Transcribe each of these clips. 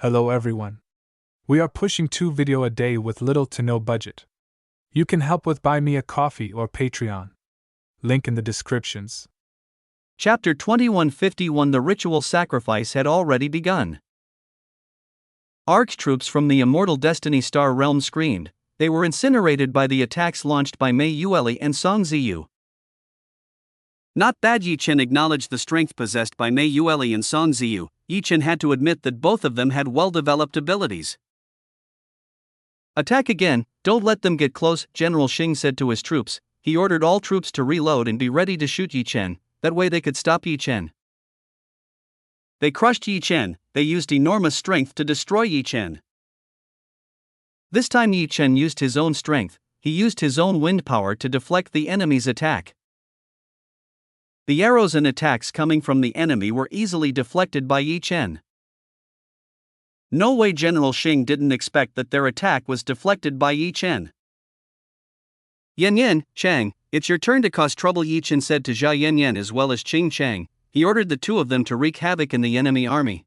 Hello everyone. We are pushing 2 videos a day with little to no budget. You can help with Buy Me a Coffee or Patreon. Link in the descriptions. Chapter 2151 The ritual sacrifice had already begun. Arch troops from the Immortal Destiny Star Realm screamed. They were incinerated by the attacks launched by Mei Yueli and Song Ziyu. Not bad. Yi Chen acknowledged the strength possessed by Mei Yueli and Song Ziyu. Yi Chen had to admit that both of them had well-developed abilities. Attack again, don't let them get close, General Xing said to his troops. He ordered all troops to reload and be ready to shoot Yi Chen, that way they could stop Yi Chen. They crushed Yi Chen, they used enormous strength to destroy Yi Chen. This time Yi Chen used his own strength, he used his own wind power to deflect the enemy's attack. The arrows and attacks coming from the enemy were easily deflected by Yi Chen. No way General Xing didn't expect that their attack was deflected by Yi Chen. Yan, Chang, it's your turn to cause trouble, Yi Chen said to Zhao Yan as well as Qing Chang. He ordered the two of them to wreak havoc in the enemy army.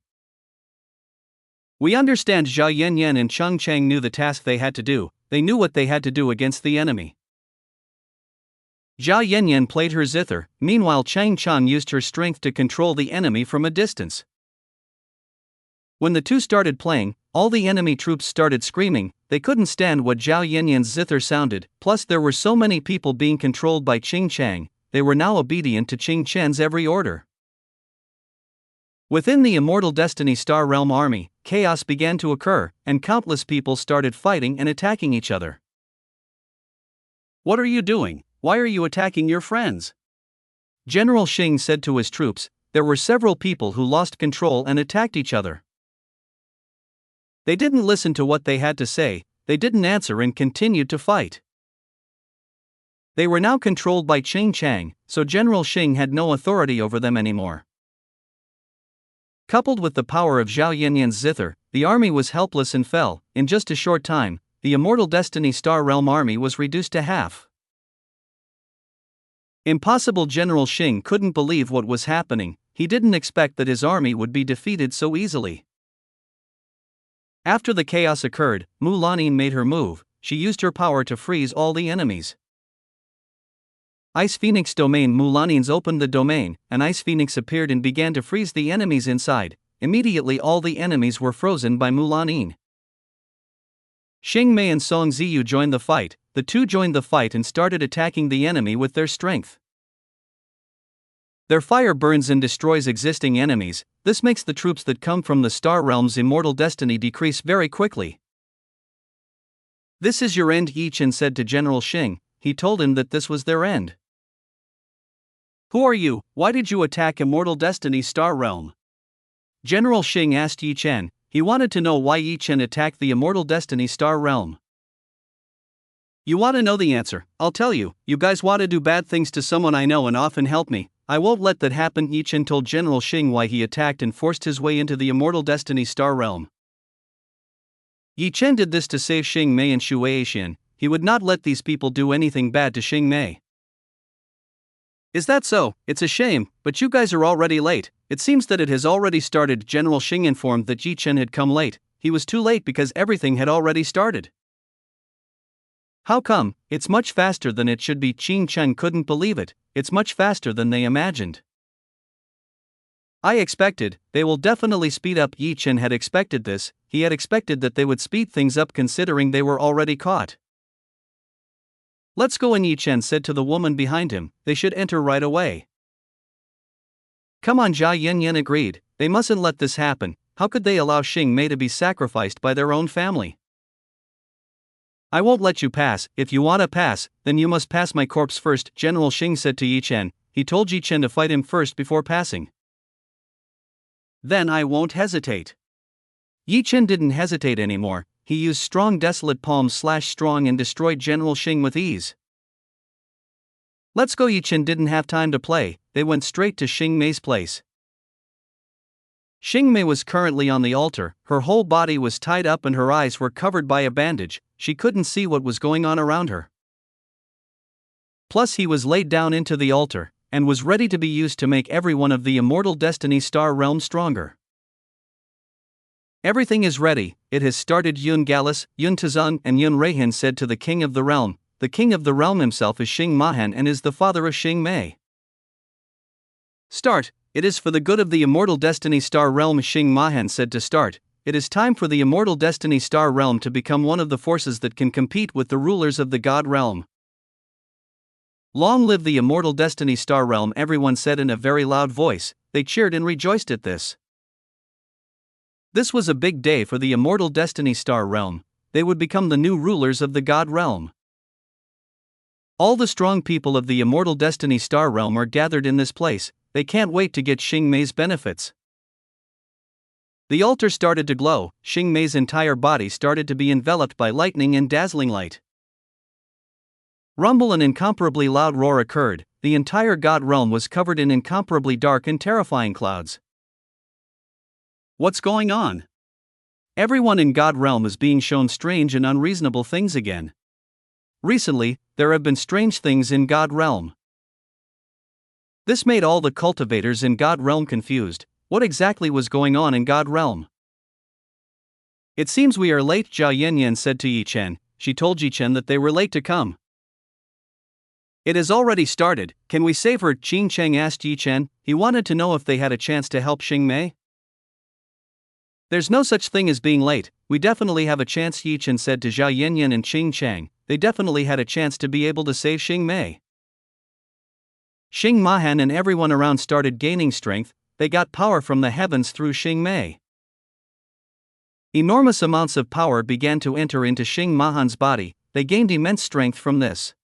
We understand. Zhao Yan and Cheng Chang knew the task they had to do, they knew what they had to do against the enemy. Zhao Yan played her zither, meanwhile Chang Chang used her strength to control the enemy from a distance. When the two started playing, all the enemy troops started screaming. They couldn't stand what Zhao Yan's zither sounded, plus there were so many people being controlled by Qing Chang, they were now obedient to Qing Chen's every order. Within the Immortal Destiny Star Realm army, chaos began to occur, and countless people started fighting and attacking each other. What are you doing? Why are you attacking your friends? General Xing said to his troops. There were several people who lost control and attacked each other. They didn't listen to what they had to say, they didn't answer and continued to fight. They were now controlled by Qing Chang, so General Xing had no authority over them anymore. Coupled with the power of Zhao Yan's zither, the army was helpless and fell. In just a short time, the Immortal Destiny Star Realm army was reduced to half. Impossible. General Xing couldn't believe what was happening, he didn't expect that his army would be defeated so easily. After the chaos occurred, Mulanyin made her move, she used her power to freeze all the enemies. Ice Phoenix domain. Mulanyin's opened the domain, an Ice Phoenix appeared and began to freeze the enemies inside. Immediately all the enemies were frozen by Mulanyin. Xing Mei and Song Ziyu joined the fight. The two joined the fight and started attacking the enemy with their strength. Their fire burns and destroys existing enemies. This makes the troops that come from the Star Realm's immortal destiny decrease very quickly. This is your end, Yi Chen said to General Xing. He told him that this was their end. Who are you? Why did you attack Immortal Destiny Star Realm? General Xing asked Yi Chen. He wanted to know why Yi Chen attacked the Immortal Destiny Star Realm. You want to know the answer? I'll tell you. You guys want to do bad things to someone I know and often help me. I won't let that happen. Yi Chen told General Xing why he attacked and forced his way into the Immortal Destiny Star Realm. Yi Chen did this to save Xing Mei and Xu Weixian. He would not let these people do anything bad to Xing Mei. Is that so? It's a shame, but you guys are already late. It seems that it has already started. General Xing informed that Yi Chen had come late. He was too late because everything had already started. How come? It's much faster than it should be. Qing Chen couldn't believe it. It's much faster than they imagined. I expected, they will definitely speed up. Yi Chen had expected this, he had expected that they would speed things up considering they were already caught. Let's go in, Yi Chen said to the woman behind him, they should enter right away. Come on, Zhao Yan agreed, they mustn't let this happen. How could they allow Xing Mei to be sacrificed by their own family? I won't let you pass. If you want to pass, then you must pass my corpse first, General Xing said to Yi Chen. He told Yi Chen to fight him first before passing. Then I won't hesitate. Yi Chen didn't hesitate anymore. He used strong desolate palm /strong and destroyed General Xing with ease. Let's go. Yi Chen didn't have time to play, they went straight to Xing Mei's place. Xing Mei was currently on the altar, her whole body was tied up and her eyes were covered by a bandage, she couldn't see what was going on around her. Plus he was laid down into the altar, and was ready to be used to make every one of the Immortal Destiny Star Realm stronger. Everything is ready, it has started. Yun Gallus, Yun Tazung, and Yun Raihan said to the king of the realm. The king of the realm himself is Xing Mahan and is the father of Xing Mei. Start, it is for the good of the immortal destiny star realm. Xing Mahan said to start. It is time for the immortal destiny star realm to become one of the forces that can compete with the rulers of the god realm. Long live the immortal destiny star realm, everyone said in a very loud voice. They cheered and rejoiced at this. This was a big day for the immortal destiny star realm. They would become the new rulers of the god realm. All the strong people of the immortal destiny star realm are gathered in this place. They can't wait to get Xing Mei's benefits. The altar started to glow. Xing Mei's entire body started to be enveloped by lightning and dazzling light. Rumble, an incomparably loud roar occurred. The entire god realm was covered in incomparably dark and terrifying clouds. What's going on? Everyone in god realm is being shown strange and unreasonable things again. Recently, there have been strange things in god realm. This made all the cultivators in god realm confused. What exactly was going on in god realm? It seems we are late, Zhao Yanyan said to Yi Chen. She told Yi Chen that they were late to come. It has already started, can we save her? Qin Cheng asked Yi Chen. He wanted to know if they had a chance to help Xing Mei. There's no such thing as being late, we definitely have a chance, Yi Chen said to Zhao Yanyan and Qin Cheng. They definitely had a chance to be able to save Xing Mei. Xing Mahan and everyone around started gaining strength. They got power from the heavens through Xing Mei. Enormous amounts of power began to enter into Xing Mahan's body. They gained immense strength from this.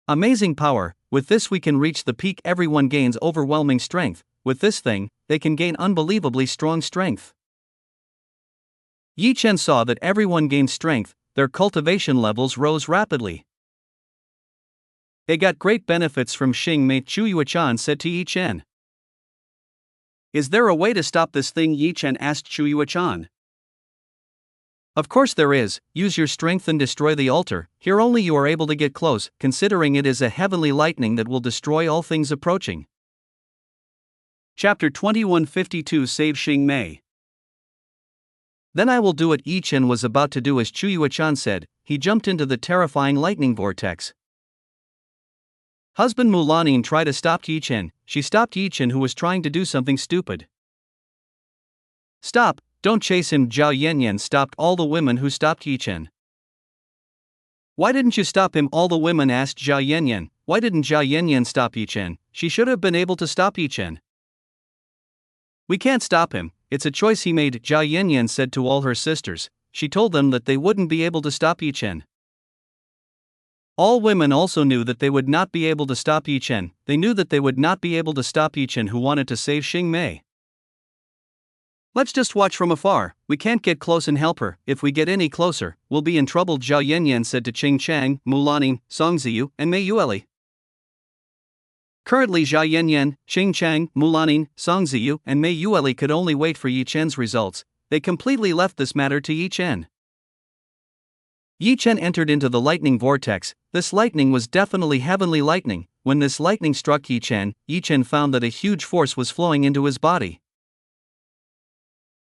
Amazing power, with this we can reach the peak. Everyone gains overwhelming strength. With this thing, they can gain unbelievably strong strength. Yi Chen saw that everyone gained strength, their cultivation levels rose rapidly. They got great benefits from Xing Mei. Chu Yuechan said to Yi Chen. Is there a way to stop this thing? Yi Chen asked Chu Yuechan. Of course there is, use your strength and destroy the altar. Here only you are able to get close, considering it is a heavenly lightning that will destroy all things approaching. Chapter 2152 Save Xing Mei. Then I will do it. Yi Chen was about to do as Chu Yuechan said. He jumped into the terrifying lightning vortex. Husband Mulanin tried to stop Yi Chen. She stopped Yi Chen, who was trying to do something stupid. Stop, don't chase him. Zhao Yanyan stopped all the women who stopped Yi Chen. Why didn't you stop him? All the women asked Zhao Yanyan. Why didn't Zhao Yanyan stop Yi Chen? She should have been able to stop Yi Chen. We can't stop him, it's a choice he made, Zhao Yanyan said to all her sisters. She told them that they wouldn't be able to stop Yi Chen. All women also knew that they would not be able to stop Yi Chen. They knew that they would not be able to stop Yi Chen, who wanted to save Xing Mei. Let's just watch from afar. We can't get close and help her. If we get any closer, we'll be in trouble, Zhao Yanyan said to Qing Chang, Mulanin, Song Ziyu, and Mei Yueli. Currently Zhao Yanyan, Qing Chang, Mulanin, Song Ziyu, and Mei Yueli could only wait for Yi Chen's results. They completely left this matter to Yi Chen. Yi Chen entered into the lightning vortex. This lightning was definitely heavenly lightning. When this lightning struck Yi Chen found that a huge force was flowing into his body.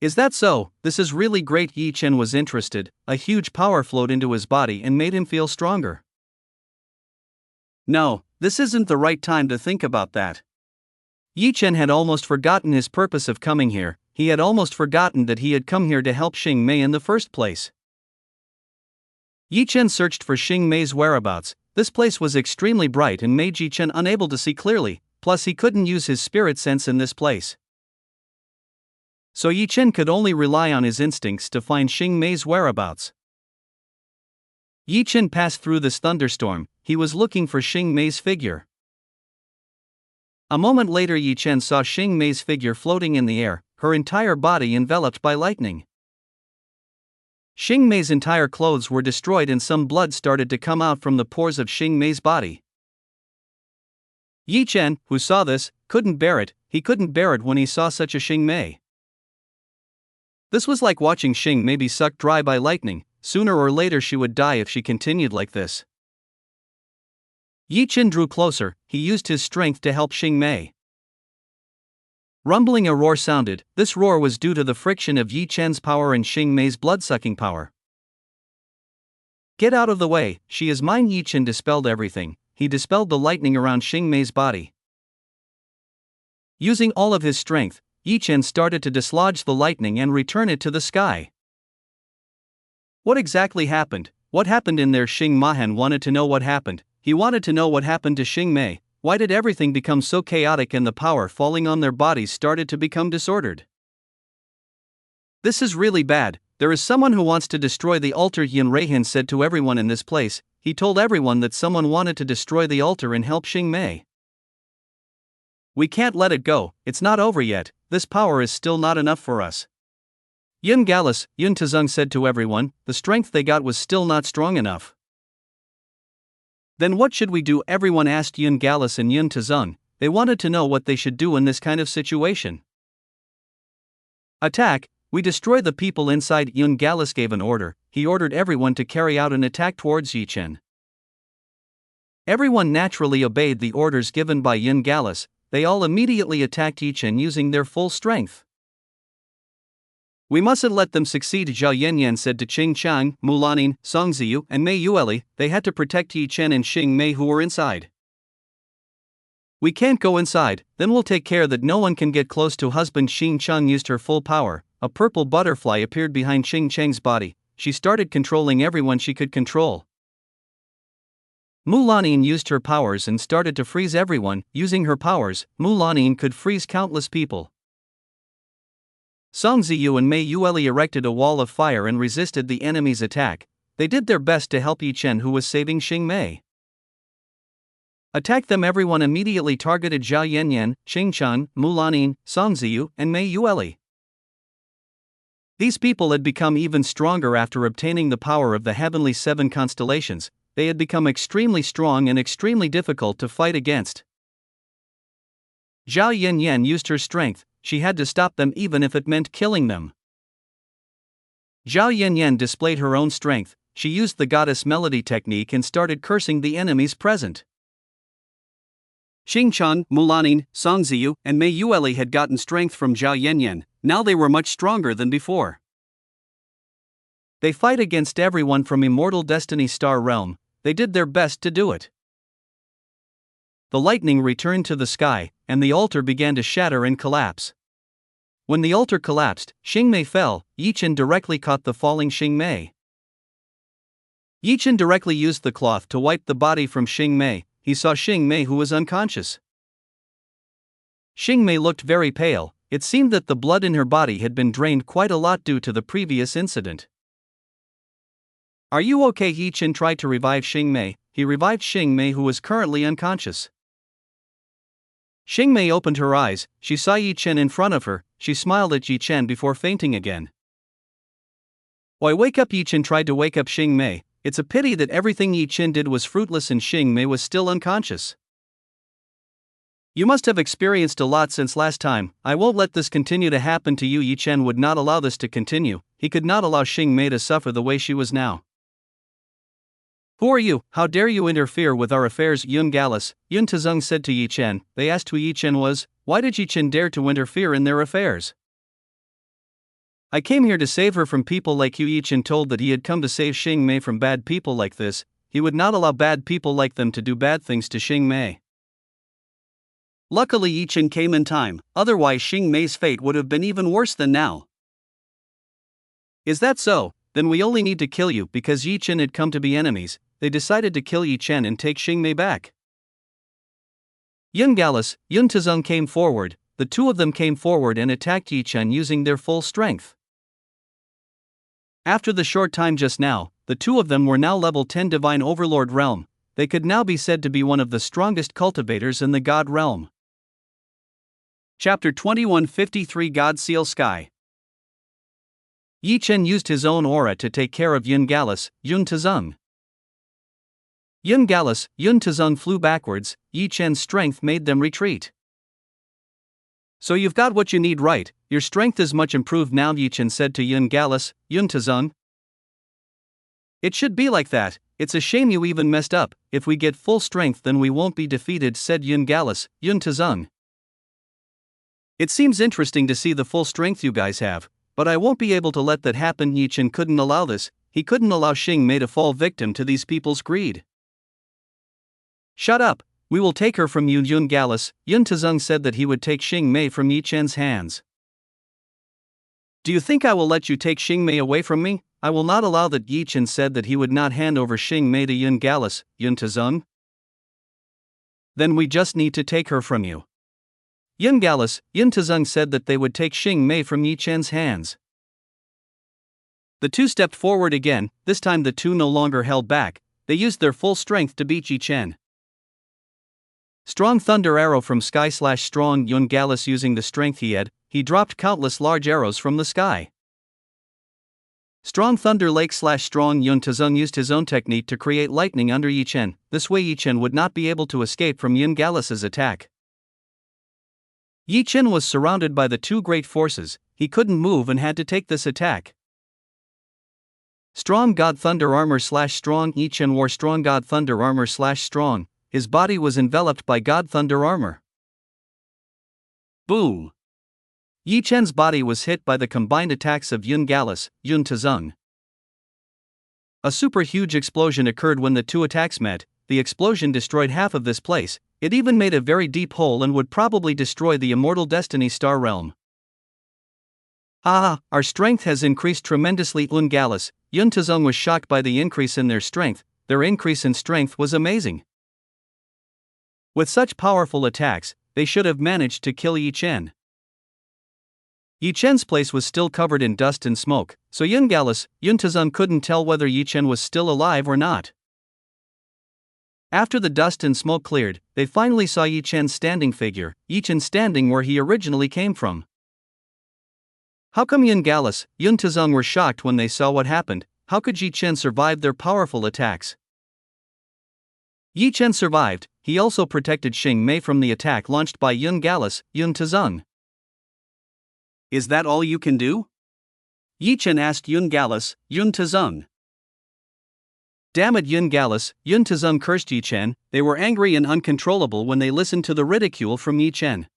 Is that so? This is really great. Yi Chen was interested. A huge power flowed into his body and made him feel stronger. No, this isn't the right time to think about that. Yi Chen had almost forgotten his purpose of coming here. He had almost forgotten that he had come here to help Xing Mei in the first place. Yi Chen searched for Xing Mei's whereabouts. This place was extremely bright and made Yi Chen unable to see clearly, plus he couldn't use his spirit sense in this place. So Yi Chen could only rely on his instincts to find Xing Mei's whereabouts. Yi Chen passed through this thunderstorm. He was looking for Xing Mei's figure. A moment later Yi Chen saw Xing Mei's figure floating in the air, her entire body enveloped by lightning. Xing Mei's entire clothes were destroyed and some blood started to come out from the pores of Xing Mei's body. Yi Chen, who saw this, couldn't bear it. He couldn't bear it when he saw such a Xing Mei. This was like watching Xing Mei be sucked dry by lightning. Sooner or later she would die if she continued like this. Yi Chen drew closer. He used his strength to help Xing Mei. Rumbling a roar sounded. This roar was due to the friction of Yi Chen's power and Xing Mei's blood-sucking power. Get out of the way, she is mine. Yi Chen dispelled everything. He dispelled the lightning around Xing Mei's body. Using all of his strength, Yi Chen started to dislodge the lightning and return it to the sky. What exactly happened? What happened in there? Xing Mahan wanted to know what happened. He wanted to know what happened to Xing Mei. Why did everything become so chaotic and the power falling on their bodies started to become disordered? This is really bad. There is someone who wants to destroy the altar. Yin Reihan said to everyone in this place. He told everyone that someone wanted to destroy the altar and help Xing Mei. We can't let it go, it's not over yet, this power is still not enough for us. Yun Gallus, Yun Tazung said to everyone, the strength they got was still not strong enough. Then what should we do? Everyone asked Yun Gallus and Yun Tazung. They wanted to know what they should do in this kind of situation. Attack. We destroy the people inside. Yun Gallus gave an order. He ordered everyone to carry out an attack towards Yi Chen. Everyone naturally obeyed the orders given by Yun Gallus. They all immediately attacked Yi Chen using their full strength. We mustn't let them succeed, Zhao Yanyan said to Qing Chang, Mulanin, Song Ziyu, and Mei Yueli. They had to protect Yi Chen and Xing Mei who were inside. We can't go inside, then we'll take care that no one can get close to husband. Xing Chang used her full power. A purple butterfly appeared behind Xing Chang's body. She started controlling everyone she could control. Mulanin used her powers and started to freeze everyone. Using her powers, Mulanin could freeze countless people. Song Ziyu and Mei Yueli erected a wall of fire and resisted the enemy's attack. They did their best to help Yi Chen who was saving Xing Mei. Attack them. Everyone immediately targeted Zhao Yanyan, Xing Chan, Mulanin, Song Ziyu, and Mei Yueli. These people had become even stronger after obtaining the power of the heavenly 7 constellations. They had become extremely strong and extremely difficult to fight against. Zhao Yanyan used her strength. She had to stop them even if it meant killing them. Zhao Yanyan displayed her own strength. She used the goddess melody technique and started cursing the enemies present. Xing Chan, Mulanin, Song Ziyu, and Mei Yueli had gotten strength from Zhao Yanyan. Now they were much stronger than before. They fight against everyone from Immortal Destiny Star Realm. They did their best to do it. The lightning returned to the sky, and the altar began to shatter and collapse. When the altar collapsed, Xing Mei fell. Yi Chen directly caught the falling Xing Mei. Yi Chen directly used the cloth to wipe the body from Xing Mei. He saw Xing Mei who was unconscious. Xing Mei looked very pale. It seemed that the blood in her body had been drained quite a lot due to the previous incident. Are you okay? Yi Chen tried to revive Xing Mei. He revived Xing Mei who was currently unconscious. Xing Mei opened her eyes. She saw Yi Chen in front of her. She smiled at Yi Chen before fainting again. Oi, wake up! Yi Chen tried to wake up Xing Mei. It's a pity that everything Yi Chen did was fruitless and Xing Mei was still unconscious. You must have experienced a lot since last time. I won't let this continue to happen to you. Yi Chen would not allow this to continue. He could not allow Xing Mei to suffer the way she was now. Who are you? How dare you interfere with our affairs? Yun Gallus, Yun Tazung said to Yi Chen. They asked who Yi Chen was. Why did Yi Chen dare to interfere in their affairs? I came here to save her from people like you. Yi Chen told that he had come to save Xing Mei from bad people like this. He would not allow bad people like them to do bad things to Xing Mei. Luckily Yi Chen came in time, otherwise Xing Mei's fate would have been even worse than now. Is that so? Then we only need to kill you. Because Yi Chen had come to be enemies, they decided to kill Yi Chen and take Xing Mei back. Yun Gallus, Yun Tazung came forward. The two of them came forward and attacked Yi Chen using their full strength. After the short time just now, the two of them were now level 10 Divine Overlord realm. They could now be said to be one of the strongest cultivators in the God realm. Chapter 2153 God Seal Sky. Yi Chen used his own aura to take care of Yun Gallus, Yun Tazung. Yun Gallus, Yun Tazung flew backwards. Yi Chen's strength made them retreat. So you've got what you need, right? Your strength is much improved now, Yi Chen said to Yun Gallus, Yun Tazung. It should be like that. It's a shame you even messed up. If we get full strength then we won't be defeated, said Yun Gallus, Yun Tazung. It seems interesting to see the full strength you guys have, but I won't be able to let that happen. Yi Chen couldn't allow this, he couldn't allow Xing Mei to fall victim to these people's greed. Shut up, we will take her from you, Yun Gallus. Yun Tazung said that he would take Xing Mei from Yi Chen's hands. Do you think I will let you take Xing Mei away from me? I will not allow that. Yi Chen said that he would not hand over Xing Mei to Yun Gallus. Yun Tazung? Then we just need to take her from you. Yun Gallus, Yun Tazung said that they would take Xing Mei from Yi Chen's hands. The two stepped forward again. This time the two no longer held back, they used their full strength to beat Yi Chen. Strong thunder arrow from sky / strong. Yun Gallus using the strength he had, he dropped countless large arrows from the sky. Strong thunder lake / strong. Yun Tazung used his own technique to create lightning under Yi Chen. This way Yi Chen would not be able to escape from Yun Gallus's attack. Yi Chen was surrounded by the two great forces, he couldn't move and had to take this attack. Strong God Thunder Armor / strong. Yi Chen wore strong God Thunder Armor / strong, his body was enveloped by God Thunder Armor. Boom! Yi Chen's body was hit by the combined attacks of Yun Gallus, Yun Tazung. A super huge explosion occurred when the two attacks met. The explosion destroyed half of this place, it even made a very deep hole and would probably destroy the immortal Destiny Star realm. Ah, our strength has increased tremendously. Yun Gallus, Yun Tazung was shocked by the increase in their strength. Their increase in strength was amazing. With such powerful attacks, they should have managed to kill Yi Chen. Yi Chen's place was still covered in dust and smoke, so Yun Gallus, Yun Tazung couldn't tell whether Yi Chen was still alive or not. After the dust and smoke cleared, they finally saw Yi Chen's standing figure, Yi Chen standing where he originally came from. How come Yun Gallus, Yun Tazung were shocked when they saw what happened? How could Yi Chen survive their powerful attacks? Yi Chen survived, he also protected Xing Mei from the attack launched by Yun Gallus, Yun Tazung. Is that all you can do? Yi Chen asked Yun Gallus, Yun Tazung. Damn it, Yun Gallus, Yun Tazung cursed Yi Chen. They were angry and uncontrollable when they listened to the ridicule from Yi Chen.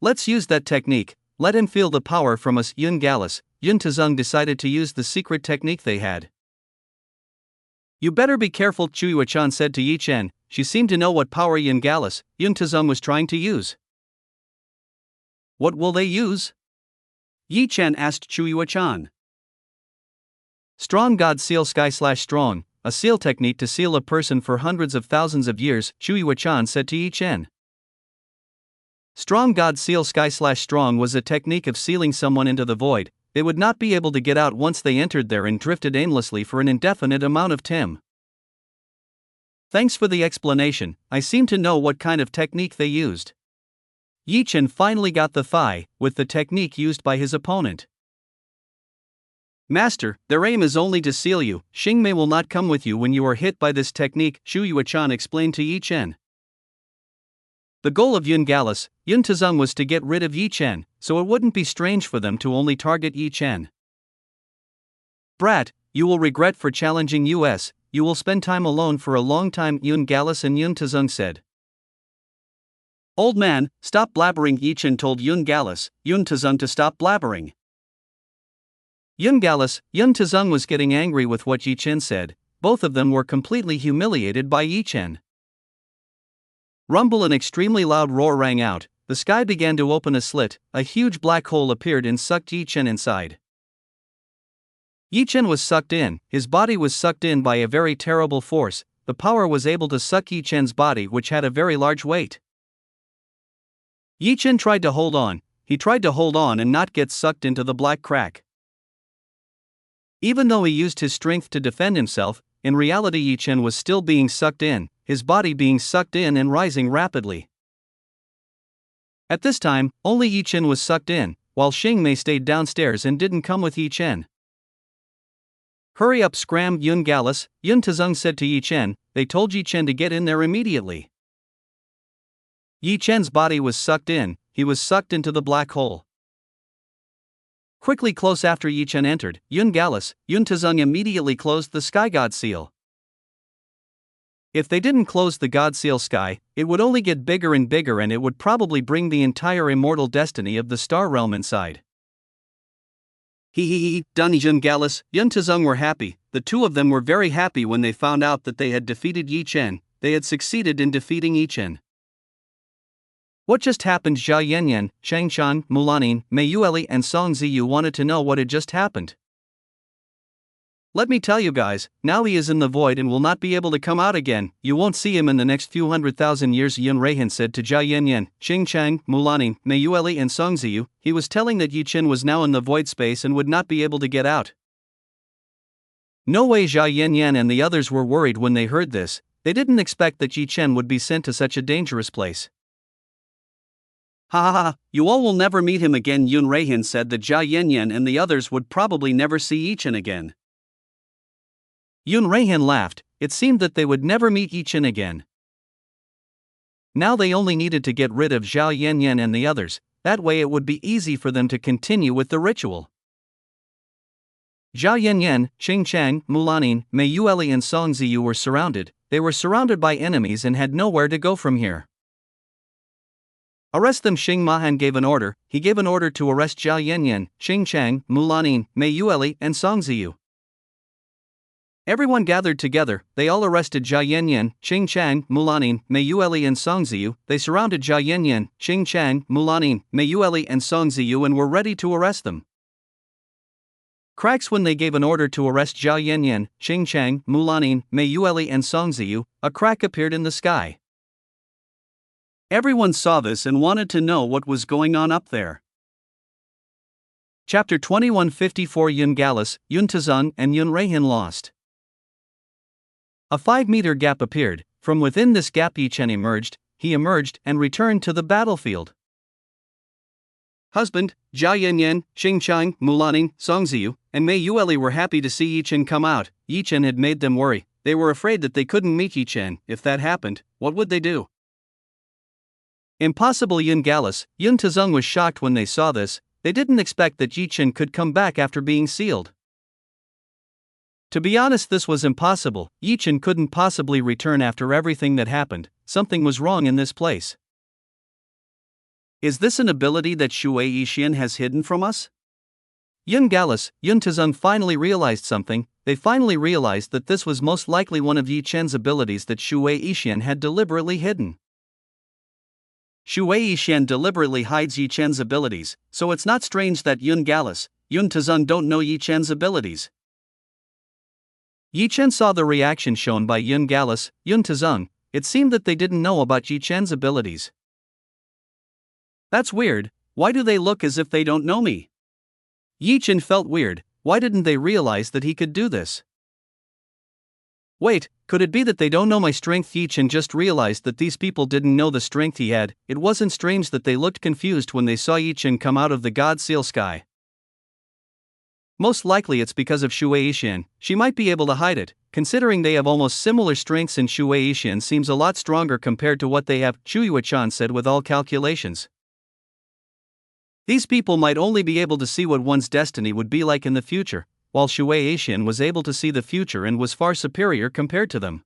Let's use that technique, let him feel the power from us. Yun Gallus, Yun Tazung decided to use the secret technique they had. You better be careful, Chuyuachan said to Yi Chen. She seemed to know what power Yun Gallus, Yun Tazung was trying to use. What will they use? Yi Chen asked Chuyuachan. Strong God Seal Sky / strong, a seal technique to seal a person for hundreds of thousands of years, Chuyuachan said to Yi Chen. Strong God Seal Sky / strong was a technique of sealing someone into the void. They would not be able to get out once they entered there and drifted aimlessly for an indefinite amount of time. Thanks for the explanation, I seem to know what kind of technique they used. Yi Chen finally got the thigh, with the technique used by his opponent. Master, their aim is only to seal you. Xing Mei will not come with you when you are hit by this technique, Chuyuachan explained to Yi Chen. The goal of Yun Gallus, Yun Tazung was to get rid of Yi Chen, so it wouldn't be strange for them to only target Yi Chen. Brat, you will regret for challenging us, you will spend time alone for a long time, Yun Gallus and Yun Tazung said. Old man, stop blabbering, Yi Chen told Yun Gallus, Yun Tazung to stop blabbering. Yun Gallus, Yun Tazung was getting angry with what Yi Chen said. Both of them were completely humiliated by Yi Chen. Rumble, an extremely loud roar rang out, the sky began to open a slit, a huge black hole appeared and sucked Yi Chen inside. Yi Chen was sucked in, his body was sucked in by a very terrible force, the power was able to suck Yi Chen's body which had a very large weight. Yi Chen tried to hold on, he tried to hold on and not get sucked into the black crack. Even though he used his strength to defend himself, in reality Yi Chen was still being sucked in, his body being sucked in and rising rapidly. At this time, only Yi Chen was sucked in, while Xing Mei stayed downstairs and didn't come with Yi Chen. Hurry up, scrammed Yun Gallus, Yun Tazung said to Yi Chen. They told Yi Chen to get in there immediately. Yi Chen's body was sucked in, he was sucked into the black hole. Quickly, close after Yi Chen entered, Yun Gallus, Yun Tazung immediately closed the Sky God seal. If they didn't close the God Seal sky, it would only get bigger and bigger, and it would probably bring the entire immortal destiny of the star realm inside. Dun Yun Gallus, Yun Tazung were happy. The two of them were very happy when they found out that they had defeated Yi Chen. They had succeeded in defeating Yi Chen. What just happened? Jia Yanyan, Shang Shan, Mulanin, Mei Yueli and Song Ziyu wanted to know what had just happened. Let me tell you guys, now he is in the void and will not be able to come out again. You won't see him in the next few 100,000 years, Yun Reihan said to Jia Yanyan, Xing Chang, Mulanin, Mei Yueli and Song Ziyu. He was telling that Yi Chen was now in the void space and would not be able to get out. No way. Jia Yanyan and the others were worried when they heard this. They didn't expect that Yi Chen would be sent to such a dangerous place. Ha, you all will never meet him again. Yun Reihan said that Jia Yanyan and the others would probably never see Yi Chen again. Yun Reihan laughed. It seemed that they would never meet Yi Chen again. Now they only needed to get rid of Zhao Yanyan and the others, that way it would be easy for them to continue with the ritual. Zhao Yanyan, Xing Chang, Mulanin, Mei Yueli and Song Ziyu were surrounded. They were surrounded by enemies and had nowhere to go from here. Arrest them. Xing Mahan gave an order. He gave an order to arrest Zhao Yanyan, Xing Chang, Mulanin, Mei Yueli and Song Ziyu. Everyone gathered together. They all arrested Jia Yanyan, Xing Chang, Mulanin, Mei Yueli and Song Ziyu. They surrounded Jia Yanyan, Xing Chang, Mulanin, Mei Yueli and Song Ziyu and were ready to arrest them. Cracks. When they gave an order to arrest Jia Yanyan, Xing Chang, Mulanin, Mei Yueli and Song Ziyu, a crack appeared in the sky. Everyone saw this and wanted to know what was going on up there. Chapter 2154. Yun Gallus, Yun Tazung and Yun Reihan lost. A 5-meter gap appeared. From within this gap Yi Chen emerged. He emerged and returned to the battlefield. Husband, Zhao Yanyan, Xing Chang, Mulanin, Song Ziyu, and Mei Yueli were happy to see Yi Chen come out. Yi Chen had made them worry. They were afraid that they couldn't meet Yi Chen. If that happened, what would they do? Impossible. Yun Gallus, Yun Tazung was shocked when they saw this. They didn't expect that Yi Chen could come back after being sealed. To be honest, this was impossible. Yi Chen couldn't possibly return after everything that happened. Something was wrong in this place. Is this an ability that Shui Yixian has hidden from us? Yun Gallus, Yun Tazung finally realized something. They finally realized that this was most likely one of Yi Chen's abilities that Shui Yixian had deliberately hidden. Shui Yixian deliberately hides Yi Chen's abilities, so it's not strange that Yun Gallus, Yun Tazung don't know Yi Chen's abilities. Yi Chen saw the reaction shown by Yun Gallus, Yun Tazung. It seemed that they didn't know about Yi Chen's abilities. That's weird. Why do they look as if they don't know me? Yi Chen felt weird. Why didn't they realize that he could do this? Wait, could it be that they don't know my strength? Yi Chen just realized that these people didn't know the strength he had. It wasn't strange that they looked confused when they saw Yi Chen come out of the God Seal sky. Most likely it's because of Shui Yixian. She might be able to hide it, considering they have almost similar strengths, and Shui Yixian seems a lot stronger compared to what they have, Chu Yuechan said with all calculations. These people might only be able to see what one's destiny would be like in the future, while Shui Yixian was able to see the future and was far superior compared to them.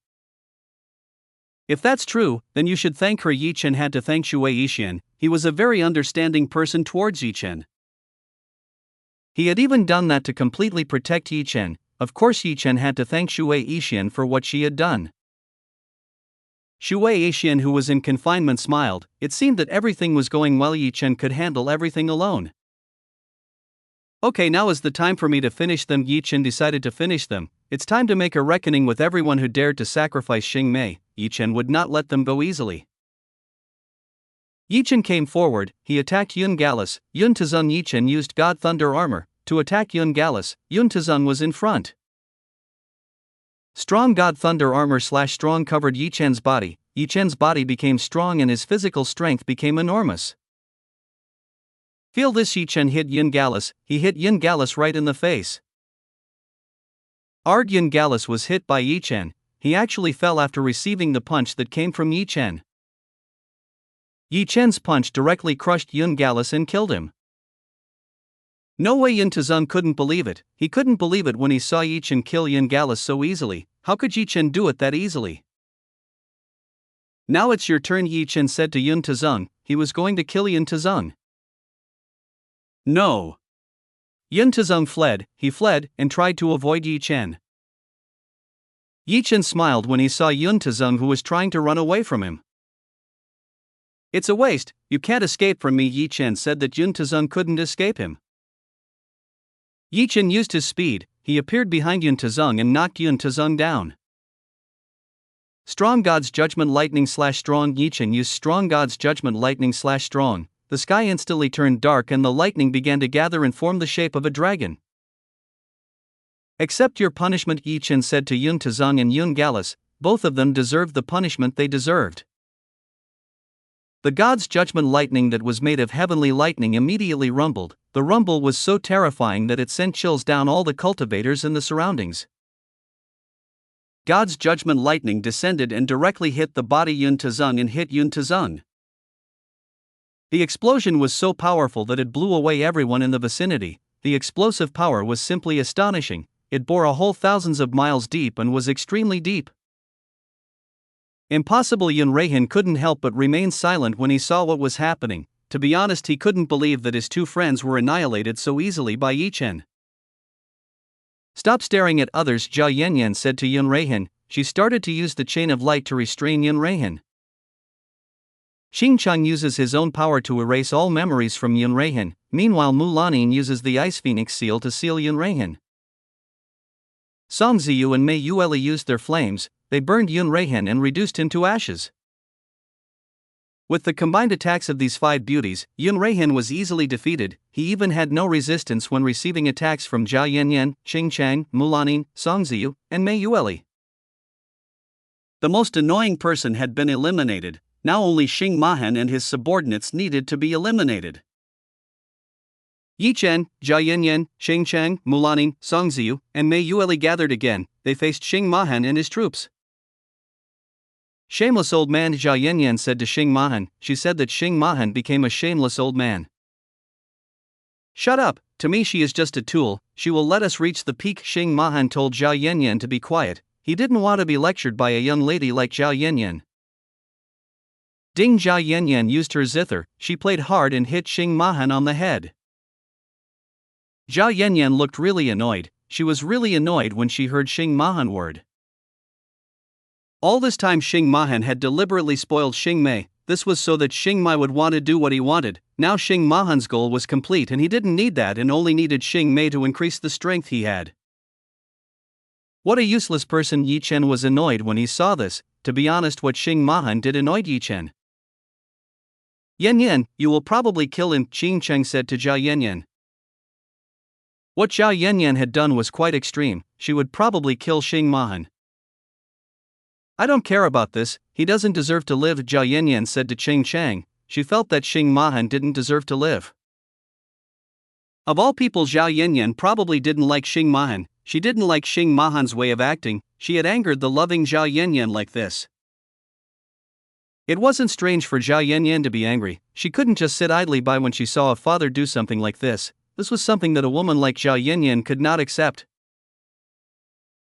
If that's true, then you should thank her. Yi Chen had to thank Shui Yixian. He was a very understanding person towards Yi Chen. He had even done that to completely protect Yi Chen. Of course Yi Chen had to thank Shui Yixian for what she had done. Shui Yixian, who was in confinement, smiled. It seemed that everything was going well. Yi Chen could handle everything alone. Okay, now is the time for me to finish them. Yi Chen decided to finish them. It's time to make a reckoning with everyone who dared to sacrifice Xing Mei. Yi Chen would not let them go easily. Yi Chen came forward. He attacked Yun Gallus, Yun Tazung. Yi Chen used God Thunder Armor to attack Yun Gallus. Yun Tazung was in front. Strong God Thunder Armor / strong covered Yi Chen's body. Yi Chen's body became strong and his physical strength became enormous. Feel this. Yi Chen hit Yun Gallus. He hit Yun Gallus right in the face. Yun Gallus was hit by Yi Chen. He actually fell after receiving the punch that came from Yi Chen. Yi Chen's punch directly crushed Yun Gallus and killed him. No way. Yun Tazung couldn't believe it. He couldn't believe it when he saw Yi Chen kill Yun Gallus so easily. How could Yi Chen do it that easily? Now it's your turn, Yi Chen said to Yun Tazung. He was going to kill Yun Tazung. No. Yun Tazung fled, and tried to avoid Yi Chen. Yi Chen smiled when he saw Yun Tazung, who was trying to run away from him. It's a waste, you can't escape from me. Yi Chen said that Yun Tazung couldn't escape him. Yi Chen used his speed, he appeared behind Yun Tazung and knocked Yun Tazung down. Strong God's Judgment Lightning / Strong. Yi Chen used Strong God's Judgment Lightning / Strong. The sky instantly turned dark and the lightning began to gather and form the shape of a dragon. Accept your punishment, Yi Chen said to Yun Tazung and Yun Gallus. Both of them deserved the punishment they deserved. The God's Judgment Lightning that was made of heavenly lightning immediately rumbled. The rumble was so terrifying that it sent chills down all the cultivators in the surroundings. God's Judgment Lightning descended and directly hit the body Yun Tazung and hit Yun Tazung. The explosion was so powerful that it blew away everyone in the vicinity. The explosive power was simply astonishing. It bore a hole thousands of miles deep and was extremely deep. Impossible. Yun Reihan couldn't help but remain silent when he saw what was happening. To be honest, he couldn't believe that his two friends were annihilated so easily by Yi Chen. Stop staring at others, Zhao Yanyan said to Yun Reihan. She started to use the chain of light to restrain Yun Reihan. Xingqiang uses his own power to erase all memories from Yun Reihan. Meanwhile, Mulanin uses the Ice Phoenix seal to seal Yun Reihan. Song Ziyu and Mei Yueli used their flames. They burned Yun Reihan and reduced him to ashes. With the combined attacks of these five beauties, Yun Reihan was easily defeated. He even had no resistance when receiving attacks from Zhao Yanyan, Xingqiang, Mulanin, Song Ziyu, and Mei Yueli. The most annoying person had been eliminated. Now only Xing Mahan and his subordinates needed to be eliminated. Yi Chen, Zhao Yanyan, Xingqiang, Mulanin, Song Ziyu, and Mei Yueli gathered again. They faced Xing Mahan and his troops. Shameless old man, Zhao Yanyan said to Xing Mahan. She said that Xing Mahan became a shameless old man. Shut up, to me she is just a tool, she will let us reach the peak. Xing Mahan told Zhao Yanyan to be quiet. He didn't want to be lectured by a young lady like Zhao Yanyan. Ding. Zhao Yanyan used her zither. She played hard and hit Xing Mahan on the head. Zhao Yanyan looked really annoyed. She was really annoyed when she heard Xing Mahan word. All this time Xing Mahan had deliberately spoiled Xing Mei. This was so that Xing Mei would want to do what he wanted. Now Xing Mahan's goal was complete and he didn't need that and only needed Xing Mei to increase the strength he had. What a useless person. Yi Chen was annoyed when he saw this. To be honest, what Xing Mahan did annoyed Yi Chen. Yanyan, you will probably kill him, Xingqiang said to Zhao Yanyan. What Zhao Yanyan had done was quite extreme. She would probably kill Xing Mahan. I don't care about this, he doesn't deserve to live, Zhao Yanyan said to Xingqiang. She felt that Xing Mahan didn't deserve to live. Of all people, Zhao Yanyan probably didn't like Xing Mahan. She didn't like Xing Mahan's way of acting. She had angered the loving Zhao Yanyan like this. It wasn't strange for Zhao Yanyan to be angry. She couldn't just sit idly by when she saw a father do something like this. This was something that a woman like Zhao Yanyan could not accept.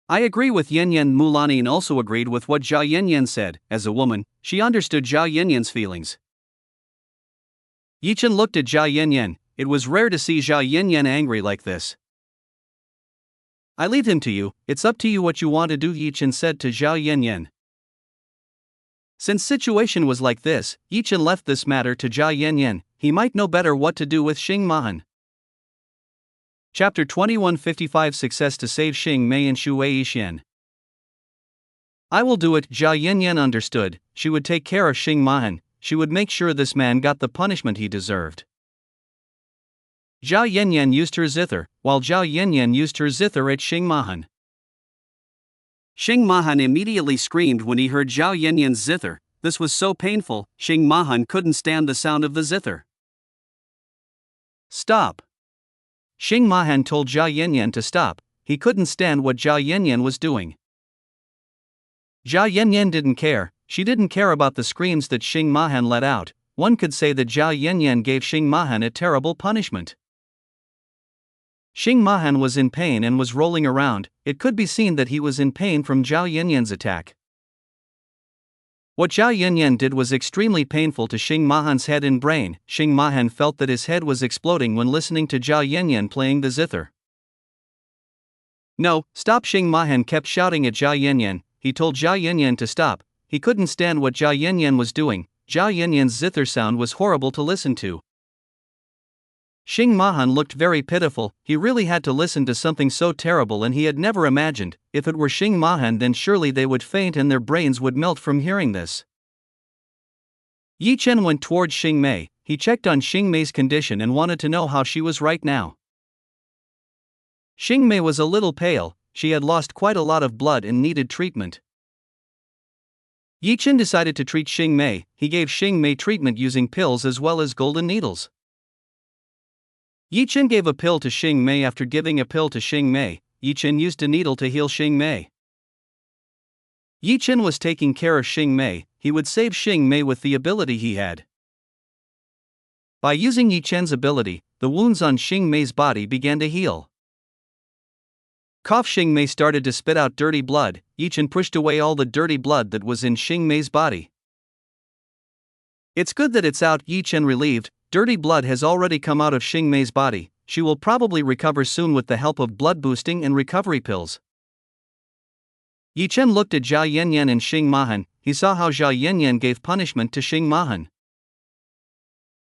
I agree with Yanyan. Mulanin also agreed with what Zhao Yanyan said. As a woman, she understood Zhao Yanyan's feelings. Yi Chen looked at Zhao Yanyan. It was rare to see Zhao Yanyan angry like this. I leave him to you, it's up to you what you want to do, Yi Chen said to Zhao Yanyan. Since situation was like this, Yi Chen left this matter to Zhao Yanyan. He might know better what to do with Xing Mahan. Chapter 2155 Success to save Xing Mei and Xu Weixian. I will do it, Zhao Yanyan understood. She would take care of Xing Mahan. She would make sure this man got the punishment he deserved. Zhao Yanyan used her zither, while Zhao Yanyan used her zither at Xing Mahan. Xing Mahan immediately screamed when he heard Zhao Yanyan's zither. This was so painful, Xing Mahan couldn't stand the sound of the zither. Stop! Xing Mahan told Zhao Yanyan to stop. He couldn't stand what Zhao Yanyan was doing. Zhao Yanyan didn't care. She didn't care about the screams that Xing Mahan let out. One could say that Zhao Yanyan gave Xing Mahan a terrible punishment. Xing Mahan was in pain and was rolling around. It could be seen that he was in pain from Zhao Yanyan's attack. What Zhao Yanyan did was extremely painful to Xing Mahan's head and brain. Xing Mahan felt that his head was exploding when listening to Zhao Yanyan playing the zither. No, stop! Xing Mahan kept shouting at Zhao Yanyan. He told Zhao Yanyan to stop. He couldn't stand what Zhao Yanyan was doing. Zhao Yanyan's zither sound was horrible to listen to. Xing Mahan looked very pitiful. He really had to listen to something so terrible, and he had never imagined, if it were Xing Mahan, then surely they would faint and their brains would melt from hearing this. Yi Chen went towards Xing Mei. He checked on Xing Mei's condition and wanted to know how she was right now. Xing Mei was a little pale. She had lost quite a lot of blood and needed treatment. Yi Chen decided to treat Xing Mei. He gave Xing Mei treatment using pills as well as golden needles. Yi Chen gave a pill to Xing Mei. After giving a pill to Xing Mei, Yi Chen used a needle to heal Xing Mei. Yi Chen was taking care of Xing Mei. He would save Xing Mei with the ability he had. By using Yi Chen's ability, the wounds on Xing Mei's body began to heal. Cough! Xing Mei started to spit out dirty blood. Yi Chen pushed away all the dirty blood that was in Xing Mei's body. It's good that it's out, Yi Chen relieved. Dirty blood has already come out of Xing Mei's body. She will probably recover soon with the help of blood boosting and recovery pills. Yi Chen looked at Zhao Yanyan and Xing Mahan. He saw how Zhao Yanyan gave punishment to Xing Mahan.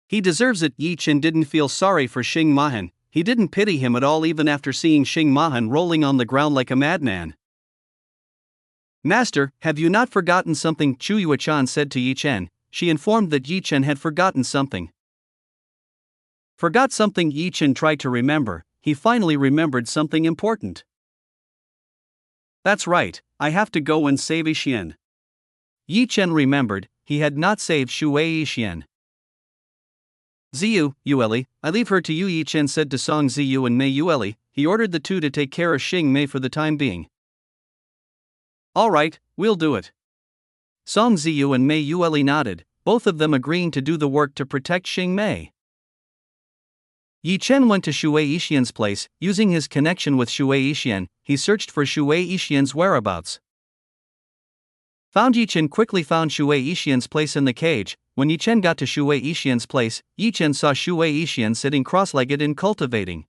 He deserves it. Yi Chen didn't feel sorry for Xing Mahan. He didn't pity him at all, even after seeing Xing Mahan rolling on the ground like a madman. Master, have you not forgotten something? Chu Yuechan said to Yi Chen. She informed that Yi Chen had forgotten something. Forgot something? Yi Chen tried to remember. He finally remembered something important. That's right, I have to go and save Yixian. Yi Chen remembered, he had not saved Shui Yixian. Ziyu, Yueli, I leave her to you, Yi Chen said to Song Ziyu and Mei Yueli. He ordered the two to take care of Xing Mei for the time being. Alright, we'll do it. Song Ziyu and Mei Yueli nodded, both of them agreeing to do the work to protect Xing Mei. Yi Chen went to Shui Yixian's place. Using his connection with Shui Yixian, he searched for Shui Yixian's whereabouts. Yi Chen quickly found Shui Yixian's place in the cage. When Yi Chen got to Shui Yixian's place, Yi Chen saw Shui Yixian sitting cross-legged and cultivating.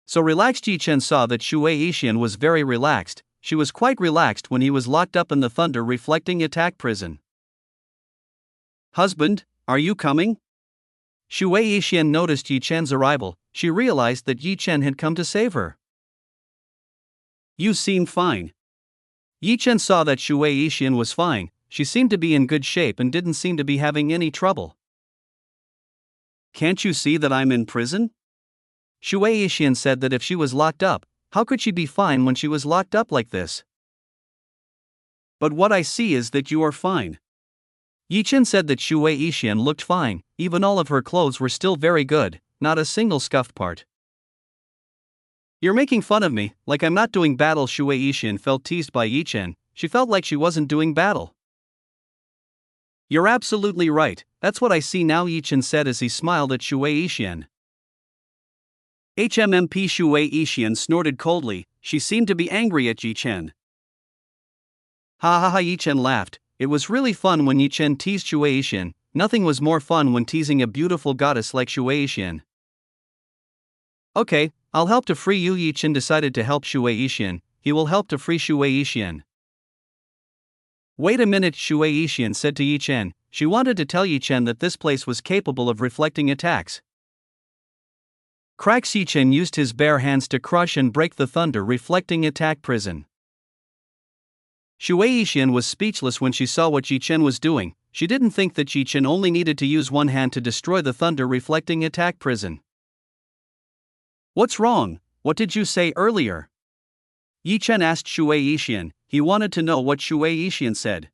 So relaxed. Yi Chen saw that Shui Yixian was very relaxed. She was quite relaxed when he was locked up in the thunder reflecting attack prison. Husband, are you coming? Shui Yixian noticed Yi Chen's arrival. She realized that Yi Chen had come to save her. You seem fine. Yi Chen saw that Shui Yixian was fine. She seemed to be in good shape and didn't seem to be having any trouble. Can't you see that I'm in prison? Shui Yixian said that if she was locked up, how could she be fine when she was locked up like this? But what I see is that you are fine. Yi Chen said that Shui Yixian looked fine. Even all of her clothes were still very good, not a single scuffed part. You're making fun of me, like I'm not doing battle. Shui Yixian felt teased by Yi Chen. She felt like she wasn't doing battle. You're absolutely right, that's what I see now, Yi Chen said as he smiled at Shui Yixian. HMMP. Shui Yixian snorted coldly. She seemed to be angry at Yi Chen. Ha ha ha! Yi Chen laughed. It was really fun when Yi Chen teased Shui Yixian. Nothing was more fun when teasing a beautiful goddess like Shui Yixian. Okay, I'll help to free you. Yi Chen decided to help Shui Yixian. He will help to free Shui Yixian. Wait a minute, Shui Yixian said to Yi Chen. She wanted to tell Yi Chen that this place was capable of reflecting attacks. Cracks! Yi Chen used his bare hands to crush and break the thunder reflecting attack prison. Shui Yixian was speechless when she saw what Yi Chen was doing. She didn't think that Yi Chen only needed to use one hand to destroy the thunder reflecting attack prison. What's wrong? What did you say earlier? Yi Chen asked Shui Yixian. He wanted to know what Shui Yixian said.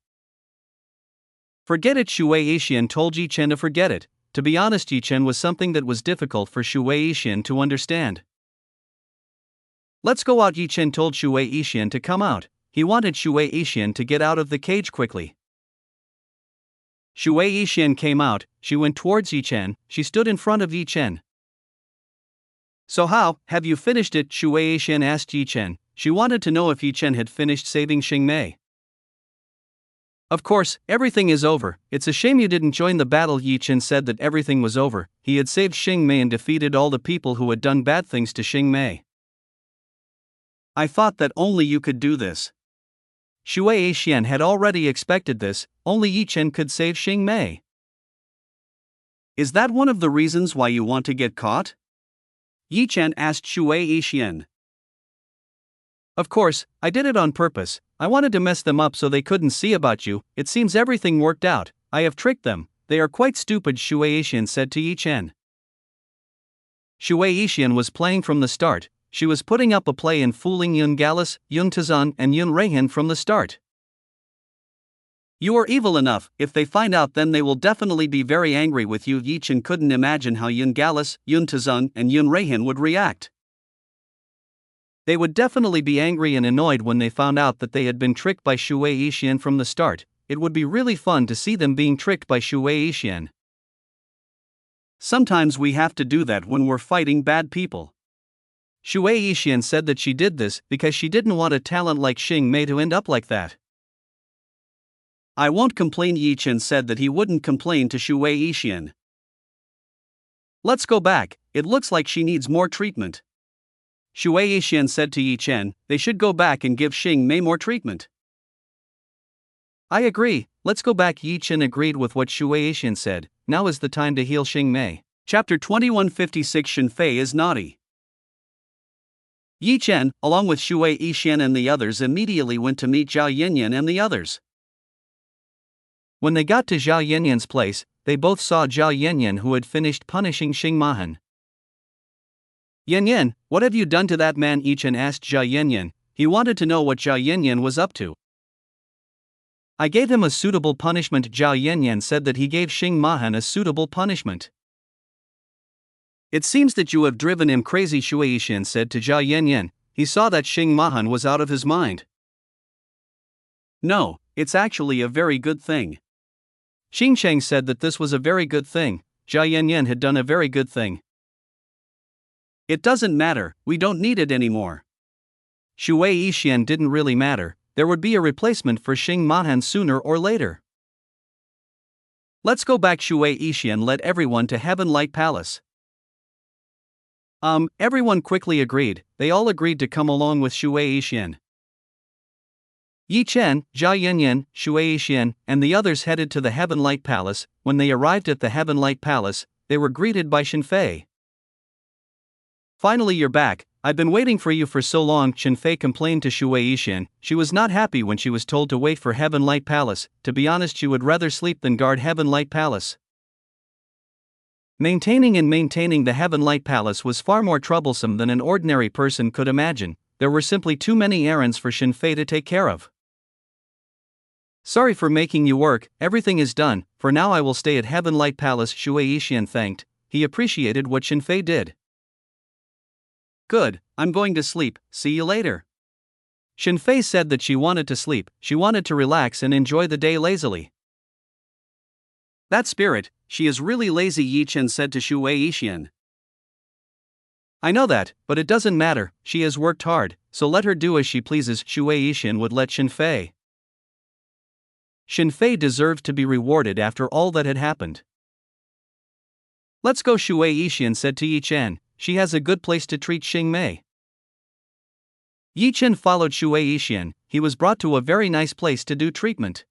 Forget it, Shui Yixian told Yi Chen to forget it. To be honest, Yi Chen was something that was difficult for Shui Yixian to understand. Let's go out, Yi Chen told Shui Yixian to come out. He wanted Shui Yixian to get out of the cage quickly. Shui Yixian came out. She went towards Yi Chen. She stood in front of Yi Chen. So how, have you finished it? Shui Yixian asked Yi Chen. She wanted to know if Yi Chen had finished saving Xing Mei. Of course, everything is over. It's a shame you didn't join the battle. Yi Chen said that everything was over. He had saved Xing Mei and defeated all the people who had done bad things to Xing Mei. I thought that only you could do this. Xue Yixian had already expected this, only Yi Chen could save Xing Mei. Is that one of the reasons why you want to get caught? Yi Chen asked Xue Yixian. Of course, I did it on purpose. I wanted to mess them up so they couldn't see about you. It seems everything worked out. I have tricked them. They are quite stupid, Xue Yixian said to Yi Chen. Xue Yixian was playing from the start. She was putting up a play and fooling Yun Gallus, Yun Tazan, and Yun Reihan from the start. You are evil enough. If they find out, then they will definitely be very angry with you. Yi Chen couldn't imagine how Yun Gallus, Yun Tazan, and Yun Reihan would react. They would definitely be angry and annoyed when they found out that they had been tricked by Xue Yixian from the start. It would be really fun to see them being tricked by Xue Yixian. Sometimes we have to do that when we're fighting bad people. Xue Yixian said that she did this because she didn't want a talent like Xing Mei to end up like that. I won't complain. Yi Chen said that he wouldn't complain to Xue Yixian. Let's go back, it looks like she needs more treatment. Xue Yixian said to Yi Chen, they should go back and give Xing Mei more treatment. I agree, let's go back. Yi Chen agreed with what Xue Yixian said. Now is the time to heal Xing Mei. Chapter 2156 Shen Fei is naughty. Yi Chen, along with Xue Yixian and the others, immediately went to meet Zhao Yanyan and the others. When they got to Zhao Yanyan's place, they both saw Zhao Yanyan, who had finished punishing Xing Mahan. Yanyan, what have you done to that man? Yi Chen asked Zhao Yanyan. He wanted to know what Zhao Yanyan was up to. I gave him a suitable punishment. Zhao Yanyan said that he gave Xing Mahan a suitable punishment. It seems that you have driven him crazy, Xue Yixian said to Zhao Yanyan. He saw that Xing Mahan was out of his mind. No, it's actually a very good thing. Xing Sheng said that this was a very good thing. Zhao Yanyan had done a very good thing. It doesn't matter, we don't need it anymore. Xue Yixian didn't really matter. There would be a replacement for Xing Mahan sooner or later. Let's go back. Xue Yixian led everyone to Heaven Light Palace. Everyone quickly agreed. They all agreed to come along with Xue Yixian. Yi Chen, Zhao Yanyan, Xue Yixian, and the others headed to the Heaven Light Palace. When they arrived at the Heaven Light Palace, they were greeted by Shen Fei. Finally, you're back. I've been waiting for you for so long, Shen Fei complained to Xue Yixian. She was not happy when she was told to wait for Heaven Light Palace. To be honest, she would rather sleep than guard Heaven Light Palace. Maintaining the Heaven Light Palace was far more troublesome than an ordinary person could imagine. There were simply too many errands for Shen Fei to take care of. Sorry for making you work, everything is done. For now I will stay at Heaven Light Palace, Xue Yixian thanked. He appreciated what Shen Fei did. Good, I'm going to sleep, see you later. Shen Fei said that she wanted to sleep, she wanted to relax and enjoy the day lazily. That spirit, she is really lazy, Yi Chen said to Xue Yixian. I know that, but it doesn't matter, she has worked hard, so let her do as she pleases. Xue Yixian would let Shen Fei. Shen Fei deserved to be rewarded after all that had happened. Let's go, Xue Yixian said to Yi Chen. She has a good place to treat Xing Mei. Yi Chen followed Xue Yixian. He was brought to a very nice place to do treatment.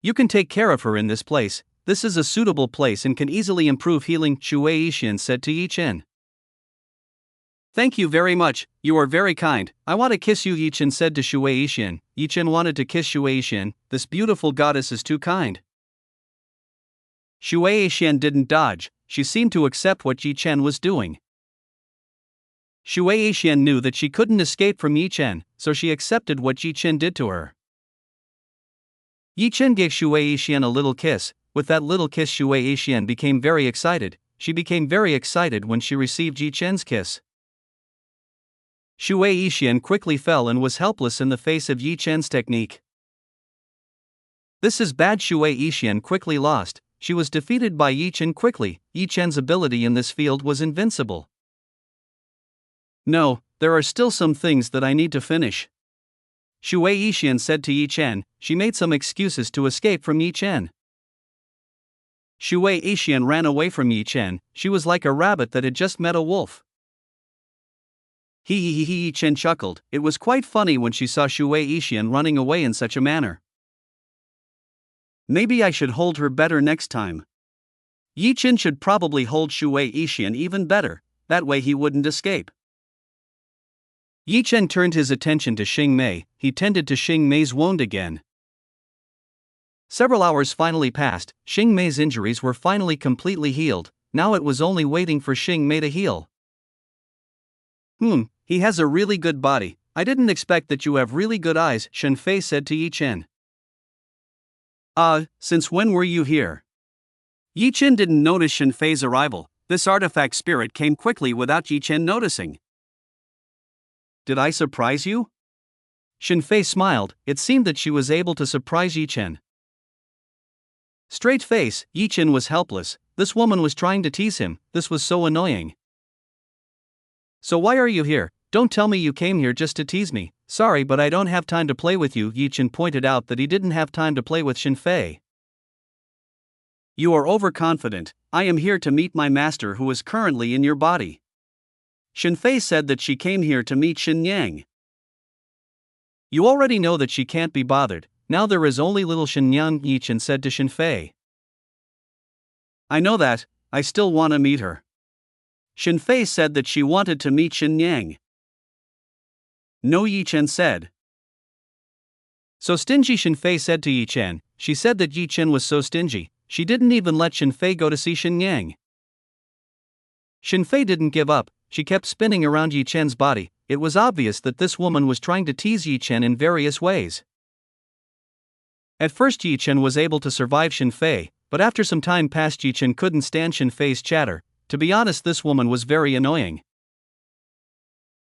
You can take care of her in this place. This is a suitable place and can easily improve healing, Xue Yixian said to Yi Chen. Thank you very much, you are very kind. I want to kiss you, Yi Chen said to Xue Yixian. Yi Chen wanted to kiss Xue Yixian. This beautiful goddess is too kind. Xue Yixian didn't dodge, she seemed to accept what Yi Chen was doing. Xue Yixian knew that she couldn't escape from Yi Chen, so she accepted what Yi Chen did to her. Yi Chen gave Xue Yixian a little kiss. With that little kiss, Xue Yixian became very excited. She became very excited when she received Yi Chen's kiss. Xue Yixian quickly fell and was helpless in the face of Yi Chen's technique. This is bad. Xue Yixian quickly lost. She was defeated by Yi Chen quickly. Yi Chen's ability in this field was invincible. No, there are still some things that I need to finish. Shui Yixian said to Yi Chen. She made some excuses to escape from Yi Chen. Shui Yixian ran away from Yi Chen. She was like a rabbit that had just met a wolf. Yi Chen chuckled. It was quite funny when she saw Shui Yixian running away in such a manner. Maybe I should hold her better next time. Yi Chen should probably hold Shui Yixian even better, that way he wouldn't escape. Yi Chen turned his attention to Xing Mei. He tended to Xing Mei's wound again. Several hours finally passed. Xing Mei's injuries were finally completely healed. Now it was only waiting for Xing Mei to heal. He has a really good body. I didn't expect that you have really good eyes, Shen Fei said to Yi Chen. Since when were you here? Yi Chen didn't notice Shen Fei's arrival. This artifact spirit came quickly without Yi Chen noticing. Did I surprise you? Shen Fei smiled. It seemed that she was able to surprise Yi Chen. Straight face, Yi Chen was helpless. This woman was trying to tease him. This was so annoying. So why are you here? Don't tell me you came here just to tease me. Sorry, but I don't have time to play with you. Yi Chen pointed out that he didn't have time to play with Shen Fei. You are overconfident. I am here to meet my master who is currently in your body. Shen Fei said that she came here to meet Shen Yang. You already know that she can't be bothered. Now there is only little Shen Yang, Yi Chen said to Shen Fei. I know that. I still want to meet her. Shen Fei said that she wanted to meet Shen Yang. No, Yi Chen said. So stingy, Shen Fei said to Yi Chen. She said that Yi Chen was so stingy, she didn't even let Shen Fei go to see Shen Yang. Shen Fei didn't give up. She kept spinning around Yi Chen's body. It was obvious that this woman was trying to tease Yi Chen in various ways. At first Yi Chen was able to survive Shen Fei, but after some time passed Yi Chen couldn't stand Shen Fei's chatter. To be honest, this woman was very annoying.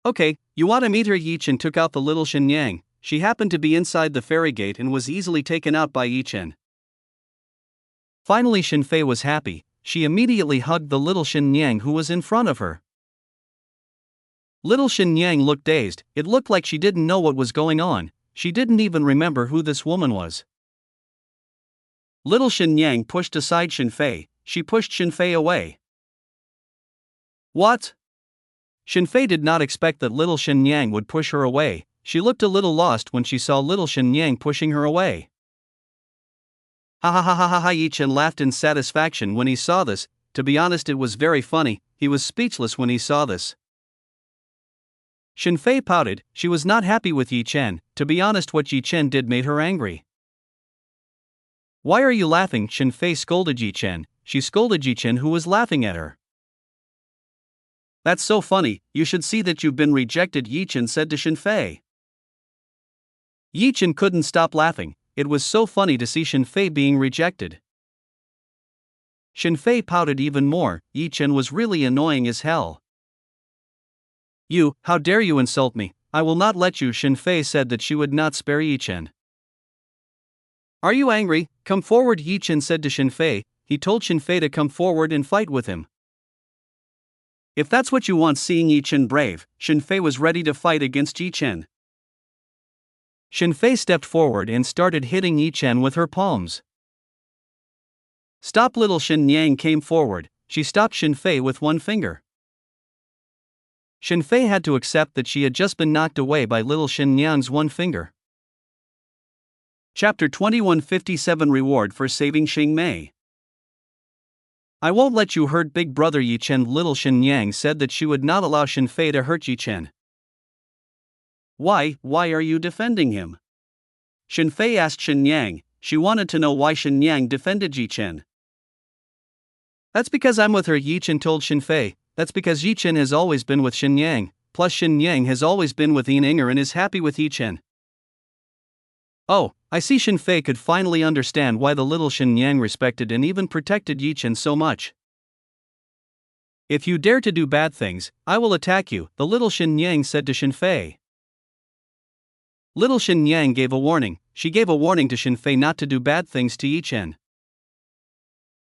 Okay, you want to meet her? Yi Chen took out the little Shen Yang. She happened to be inside the fairy gate and was easily taken out by Yi Chen. Finally Shen Fei was happy. She immediately hugged the little Shen Yang who was in front of her. Little Shen Yang looked dazed. It looked like she didn't know what was going on. She didn't even remember who this woman was. Little Shen Yang pushed aside Shen Fei. She pushed Shen Fei away. What? Shen Fei did not expect that little Shen Yang would push her away. She looked a little lost when she saw little Shen Yang pushing her away. Ha ha ha ha ha ha! Yi Chen laughed in satisfaction when he saw this. To be honest, it was very funny. He was speechless when he saw this. Shen Fei pouted. She was not happy with Yi Chen. To be honest, what Yi Chen did made her angry. Why are you laughing? Shen Fei scolded Yi Chen. She scolded Yi Chen who was laughing at her. That's so funny, you should see that you've been rejected, Yi Chen said to Shen Fei. Yi Chen couldn't stop laughing. It was so funny to see Shen Fei being rejected. Shen Fei pouted even more. Yi Chen was really annoying as hell. You, how dare you insult me? I will not let you. Shen Fei said that she would not spare Yi Chen. Are you angry? Come forward, Yi Chen said to Shen Fei. He told Shen Fei to come forward and fight with him. If that's what you want, seeing Yi Chen brave, Shen Fei was ready to fight against Yi Chen. Shen Fei stepped forward and started hitting Yi Chen with her palms. Stop! Little Shen Yang came forward. She stopped Shen Fei with one finger. Shen Fei had to accept that she had just been knocked away by little Shen Yang's one finger. Chapter 2157 Reward for saving Xing Mei. I won't let you hurt Big Brother Yi Chen. Little Shen Yang said that she would not allow Shen Fei to hurt Yi Chen. Why are you defending him? Shen Fei asked Shen Yang. She wanted to know why Shen Yang defended Yi Chen. That's because I'm with her, Yi Chen told Shen Fei. That's because Yi Chen has always been with Shen Yang, plus Shen Yang has always been with Yin Inger and is happy with Yi Chen. Oh, I see. Shen Fei could finally understand why the little Shen Yang respected and even protected Yi Chen so much. If you dare to do bad things, I will attack you, the little Shen Yang said to Shen Fei. Little Shen Yang gave a warning. She gave a warning to Shen Fei not to do bad things to Yi Chen.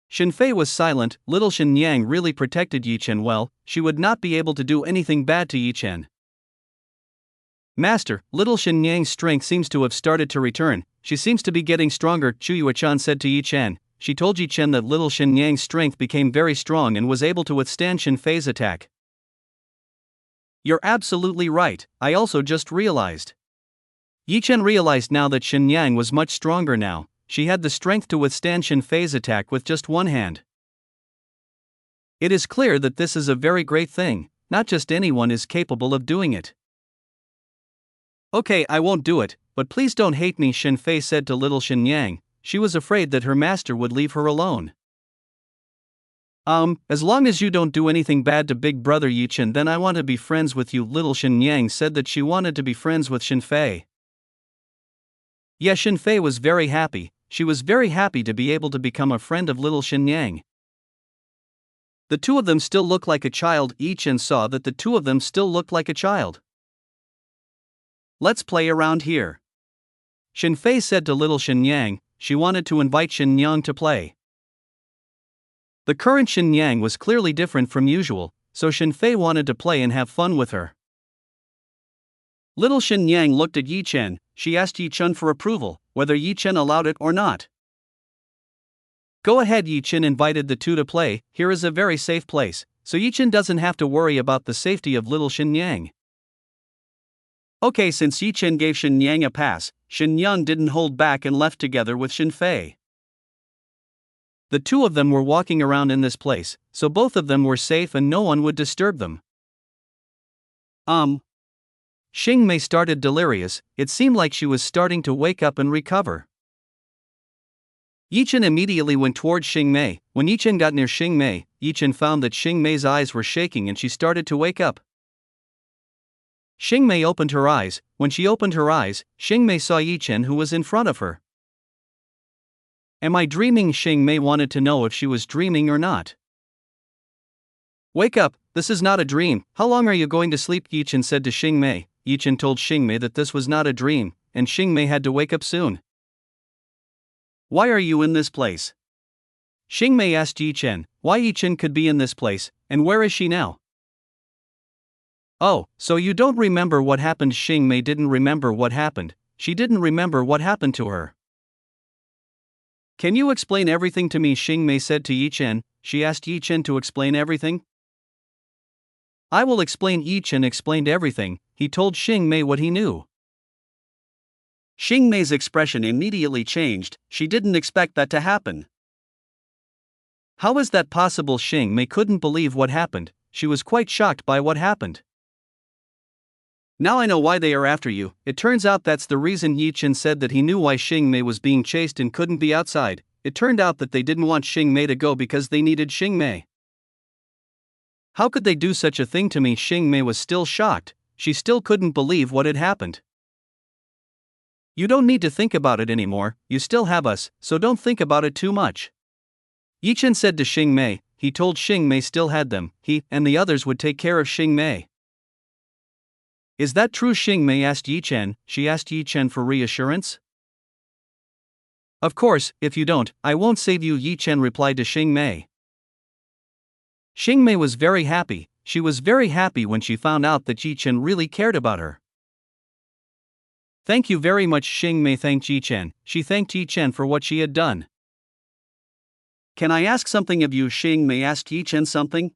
Shen Fei was silent. Little Shen Yang really protected Yi Chen well. She would not be able to do anything bad to Yi Chen. Master, little Shen Yang's strength seems to have started to return. She seems to be getting stronger, Chu Yuechan said to Yi Chen. She told Yi Chen that little Shen Yang's strength became very strong and was able to withstand Shen Fei's attack. You're absolutely right, I also just realized. Yi Chen realized now that Shen Yang was much stronger now. She had the strength to withstand Shen Fei's attack with just one hand. It is clear that this is a very great thing, not just anyone is capable of doing it. Okay, I won't do it, but please don't hate me, Shen Fei said to little Shen Yang. She was afraid that her master would leave her alone. As long as you don't do anything bad to Big Brother Yi Chen, then I want to be friends with you. Little Shen Yang said that she wanted to be friends with Shen Fei. Yeah, Shen Fei was very happy. She was very happy to be able to become a friend of little Shen Yang. The two of them still look like a child. Yi Chen saw that the two of them still looked like a child. Let's play around here. Shen Fei said to little Shen Yang. She wanted to invite Shen Yang to play. The current Shen Yang was clearly different from usual, so Shen Fei wanted to play and have fun with her. Little Shen Yang looked at Yi Chen. She asked Yi Chen for approval, whether Yi Chen allowed it or not. Go ahead, Yi Chen invited the two to play. Here is a very safe place, so Yi Chen doesn't have to worry about the safety of little Shen Yang. Okay, since Yi Chen gave Shen Yang a pass, Shen Yang didn't hold back and left together with Shen Fei. The two of them were walking around in this place, so both of them were safe and no one would disturb them. Xing Mei started delirious. It seemed like she was starting to wake up and recover. Yi Chen immediately went towards Xing Mei. When Yi Chen got near Xing Mei, Yi Chen found that Xing Mei's eyes were shaking and she started to wake up. Xing Mei opened her eyes. When she opened her eyes, Xing Mei saw Yi Chen, who was in front of her. Am I dreaming? Xing Mei wanted to know if she was dreaming or not. Wake up, this is not a dream. How long are you going to sleep? Yi Chen said to Xing Mei. Yi Chen told Xing Mei that this was not a dream, and Xing Mei had to wake up soon. Why are you in this place? Xing Mei asked Yi Chen. Why Yi Chen could be in this place, and where is she now? Oh, so you don't remember what happened? Xing Mei didn't remember what happened. She didn't remember what happened to her. Can you explain everything to me? Xing Mei said to Yi Chen. She asked Yi Chen to explain everything. I will explain. Yi Chen explained everything. He told Xing Mei what he knew. Xing Mei's expression immediately changed. She didn't expect that to happen. How is that possible? Xing Mei couldn't believe what happened. She was quite shocked by what happened. Now I know why they are after you. It turns out that's the reason. Yi Chen said that he knew why Xing Mei was being chased and couldn't be outside. It turned out that they didn't want Xing Mei to go because they needed Xing Mei. How could they do such a thing to me? Xing Mei was still shocked. She still couldn't believe what had happened. You don't need to think about it anymore, you still have us, so don't think about it too much. Yi Chen said to Xing Mei. He told Xing Mei still had them. He and the others would take care of Xing Mei. Is that true? Xing Mei asked Yi Chen. She asked Yi Chen for reassurance. Of course, if you don't, I won't save you, Yi Chen replied to Xing Mei. Xing Mei was very happy. She was very happy when she found out that Yi Chen really cared about her. Thank you very much. Xing Mei thanked Yi Chen. She thanked Yi Chen for what she had done. Can I ask something of you? Xing Mei asked Yi Chen something.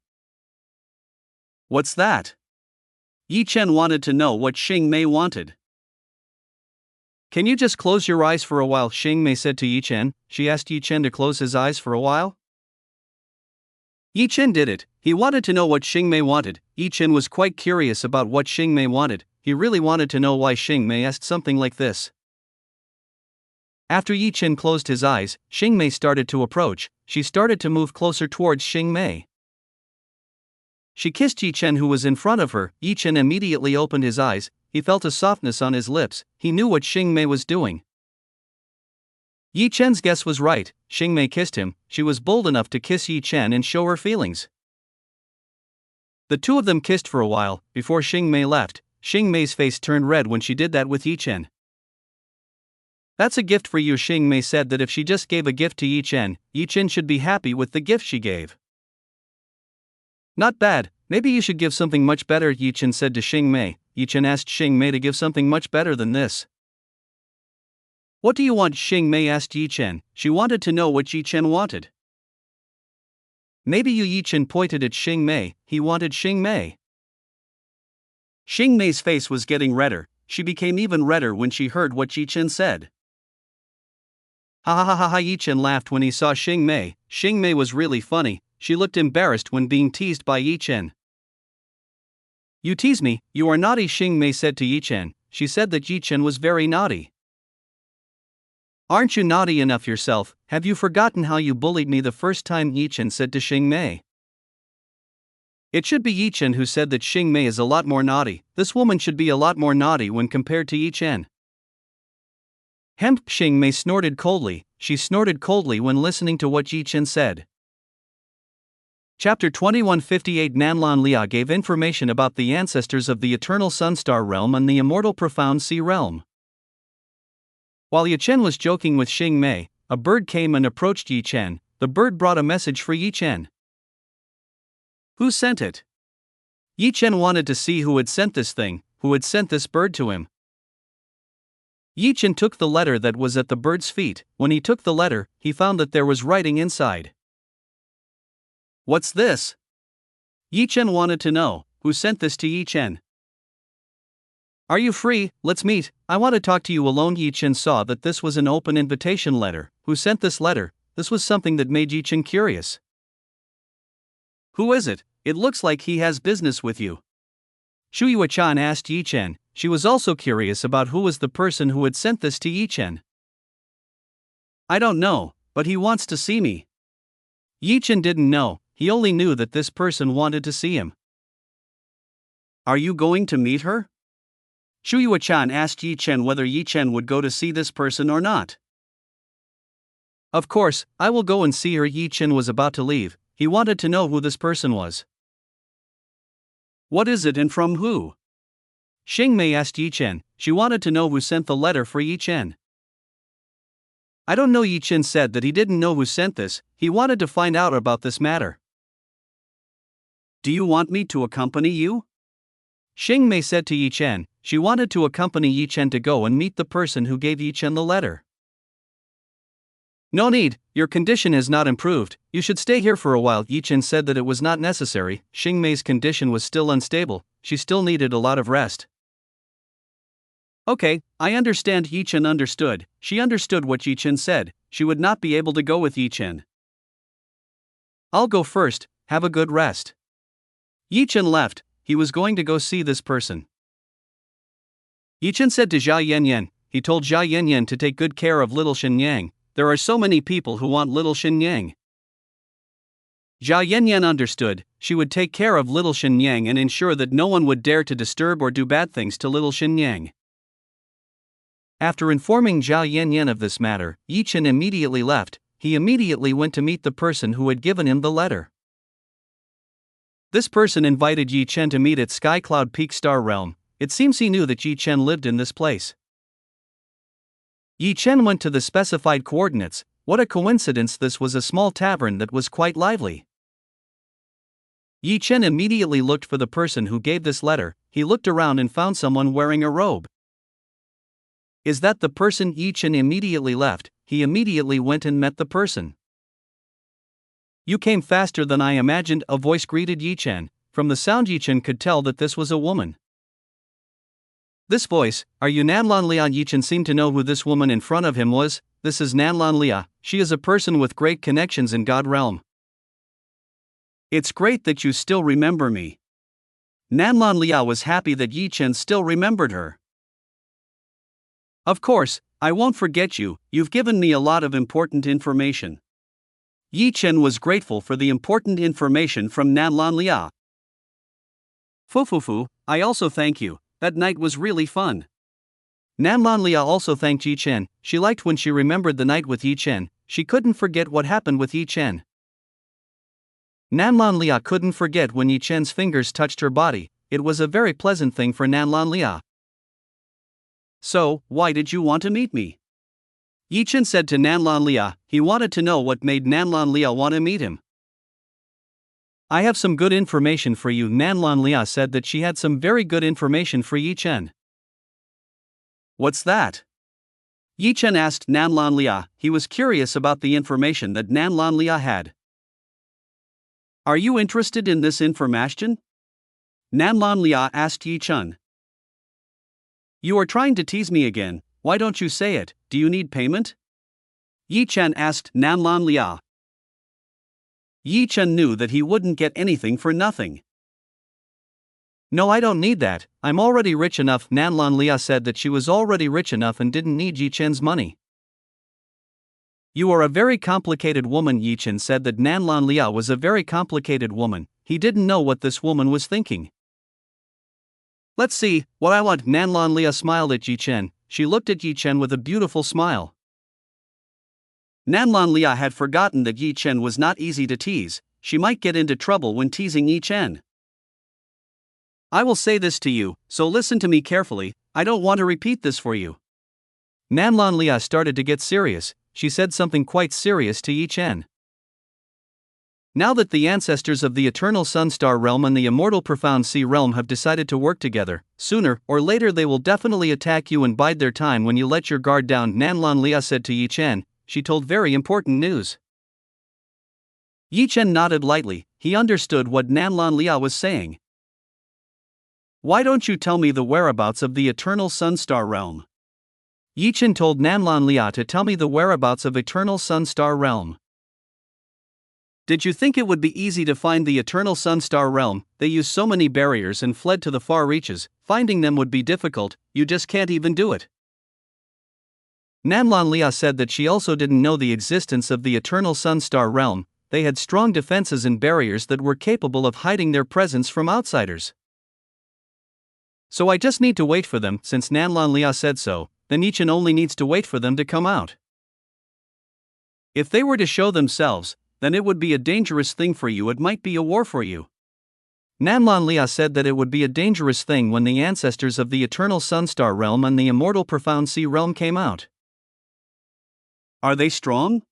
What's that? Yi Chen wanted to know what Xing Mei wanted. Can you just close your eyes for a while? Xing Mei said to Yi Chen. She asked Yi Chen to close his eyes for a while. Yi Chen did it. He wanted to know what Xing Mei wanted. Yi Chen was quite curious about what Xing Mei wanted. He really wanted to know why Xing Mei asked something like this. After Yi Chen closed his eyes, Xing Mei started to approach. She started to move closer towards Xing Mei. She kissed Yi Chen, who was in front of her. Yi Chen immediately opened his eyes. He felt a softness on his lips. He knew what Xing Mei was doing. Yi Chen's guess was right. Xing Mei kissed him. She was bold enough to kiss Yi Chen and show her feelings. The two of them kissed for a while, before Xing Mei left. Xing Mei's face turned red when she did that with Yi Chen. That's a gift for you. Xing Mei said that if she just gave a gift to Yi Chen should be happy with the gift she gave. Not bad, maybe you should give something much better, Yi Chen said to Xing Mei. Yi Chen asked Xing Mei to give something much better than this. What do you want? Xing Mei asked Yi Chen. She wanted to know what Yi Chen wanted. Maybe you. Yi Chen pointed at Xing Mei. He wanted Xing Mei. Xing Mei's face was getting redder. She became even redder when she heard what Yi Chen said. Ha ha ha ha ha! Yi Chen laughed when he saw Xing Mei. Xing Mei was really funny. She looked embarrassed when being teased by Yi Chen. You tease me, you are naughty, Xing Mei said to Yi Chen. She said that Yi Chen was very naughty. Aren't you naughty enough yourself? Have you forgotten how you bullied me the first time? Yi Chen said to Xing Mei. It should be Yi Chen who said that Xing Mei is a lot more naughty. This woman should be a lot more naughty when compared to Yi Chen. Hemp! Xing Mei snorted coldly. She snorted coldly when listening to what Yi Chen said. Chapter 2158 Nanlan Lia gave information about the ancestors of the eternal Sunstar realm and the immortal profound sea realm. While Yi Chen was joking with Xing Mei, a bird came and approached Yi Chen. The bird brought a message for Yi Chen. Who sent it? Yi Chen wanted to see who had sent this thing, who had sent this bird to him. Yi Chen took the letter that was at the bird's feet. When he took the letter, he found that there was writing inside. What's this? Yi Chen wanted to know, who sent this to Yi Chen? Are you free? Let's meet. I want to talk to you alone. Yi Chen saw that this was an open invitation letter. Who sent this letter? This was something that made Yi Chen curious. Who is it? It looks like he has business with you. Shu Yuechan asked Yi Chen. She was also curious about who was the person who had sent this to Yi Chen. I don't know, but he wants to see me. Yi Chen didn't know. He only knew that this person wanted to see him. Are you going to meet her? Shu Yuechan asked Yi Chen whether Yi Chen would go to see this person or not. Of course, I will go and see her. Yi Chen was about to leave. He wanted to know who this person was. What is it and from who? Xing Mei asked Yi Chen. She wanted to know who sent the letter for Yi Chen. I don't know. Yi Chen said that he didn't know who sent this. He wanted to find out about this matter. Do you want me to accompany you? Xing Mei said to Yi Chen. She wanted to accompany Yi Chen to go and meet the person who gave Yi Chen the letter. No need, your condition has not improved, you should stay here for a while. Yi Chen said that it was not necessary. Xing Mei's condition was still unstable, she still needed a lot of rest. Okay, I understand. Yi Chen understood. She understood what Yi Chen said. She would not be able to go with Yi Chen. I'll go first, have a good rest. Yi Chen left. He was going to go see this person. Yi Chen said to Jia Yanyan. He told Jia Yanyan to take good care of little Shenyang. There are so many people who want little Shenyang. Jia Yanyan understood. She would take care of little Shenyang and ensure that no one would dare to disturb or do bad things to little Shenyang. After informing Jia Yanyan of this matter, Yi Chen immediately left. He immediately went to meet the person who had given him the letter. This person invited Yi Chen to meet at Sky Cloud Peak Star Realm. It seems he knew that Yi Chen lived in this place. Yi Chen went to the specified coordinates. What a coincidence! This was a small tavern that was quite lively. Yi Chen immediately looked for the person who gave this letter. He looked around and found someone wearing a robe. Is that the person? Yi Chen immediately left. He immediately went and met the person. You came faster than I imagined, a voice greeted Yi Chen. From the sound, Yi Chen could tell that this was a woman. This voice, are you Nanlan Lia? Yi Chen seemed to know who this woman in front of him was. This is Nanlan Lia. She is a person with great connections in God realm. It's great that you still remember me. Nanlan Lia was happy that Yi Chen still remembered her. Of course, I won't forget you. You've given me a lot of important information. Yi Chen was grateful for the important information from Nanlan Lia. Fufufu, I also thank you. That night was really fun. Nanlan Lia also thanked Yi Chen. She liked when she remembered the night with Yi Chen. She couldn't forget what happened with Yi Chen. Nanlan Lia couldn't forget when Yi Chen's fingers touched her body. It was a very pleasant thing for Nanlan Lia. So, why did you want to meet me? Yi Chen said to Nanlan Lia. He wanted to know what made Nanlan Lia want to meet him. I have some good information for you. Nanlan Lia said that she had some very good information for Yi Chen. What's that? Yi Chen asked Nanlan Lia. He was curious about the information that Nanlan Lia had. Are you interested in this information? Nanlan Lia asked Yi Chen. You are trying to tease me again, why don't you say it? Do you need payment? Yi Chen asked Nanlan Lia. Yi Chen knew that he wouldn't get anything for nothing. No, I don't need that, I'm already rich enough. Nanlan Lia said that she was already rich enough and didn't need Yi Chen's money. You are a very complicated woman. Yi Chen said that Nanlan Lia was a very complicated woman. He didn't know what this woman was thinking. Let's see, what I want. Nanlan Lia smiled at Yi Chen. She looked at Yi Chen with a beautiful smile. Nanlan Lia had forgotten that Yi Chen was not easy to tease. She might get into trouble when teasing Yi Chen. I will say this to you, so listen to me carefully. I don't want to repeat this for you. Nanlan Lia started to get serious. She said something quite serious to Yi Chen. Now that the ancestors of the Eternal Sun Star Realm and the Immortal Profound Sea Realm have decided to work together, sooner or later they will definitely attack you and bide their time when you let your guard down. Nanlan Lia said to Yi Chen. She told very important news. Yi Chen nodded lightly. He understood what Nanlan Lia was saying. Why don't you tell me the whereabouts of the Eternal Sun Star Realm? Yi Chen told Nanlan Lia to tell me the whereabouts of Eternal Sun Star Realm. Did you think it would be easy to find the Eternal Sun Star Realm? They used so many barriers and fled to the far reaches. Finding them would be difficult, you just can't even do it. Nanlan Lia said that she also didn't know the existence of the Eternal Sun Star Realm. They had strong defenses and barriers that were capable of hiding their presence from outsiders. So I just need to wait for them. Since Nanlan Lia said so, then Yi Chen only needs to wait for them to come out. If they were to show themselves, then it would be a dangerous thing for you. It might be a war for you. Nanlan Lia said that it would be a dangerous thing when the ancestors of the Eternal Sun Star Realm and the Immortal Profound Sea Realm came out. Are they strong?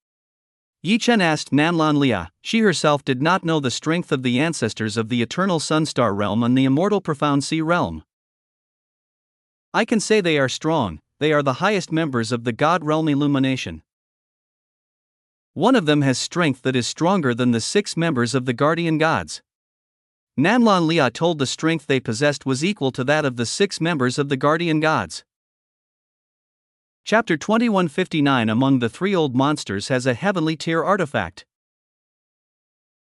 Yi Chen asked Nanlan Lia. She herself did not know the strength of the ancestors of the Eternal Sun Star Realm and the Immortal Profound Sea Realm. I can say they are strong. They are the highest members of the God Realm Illumination. One of them has strength that is stronger than the 6 members of the Guardian Gods. Nanlan Lia told the strength they possessed was equal to that of the 6 members of the Guardian Gods. Chapter 2159. Among the 3 old monsters has a heavenly tier artifact.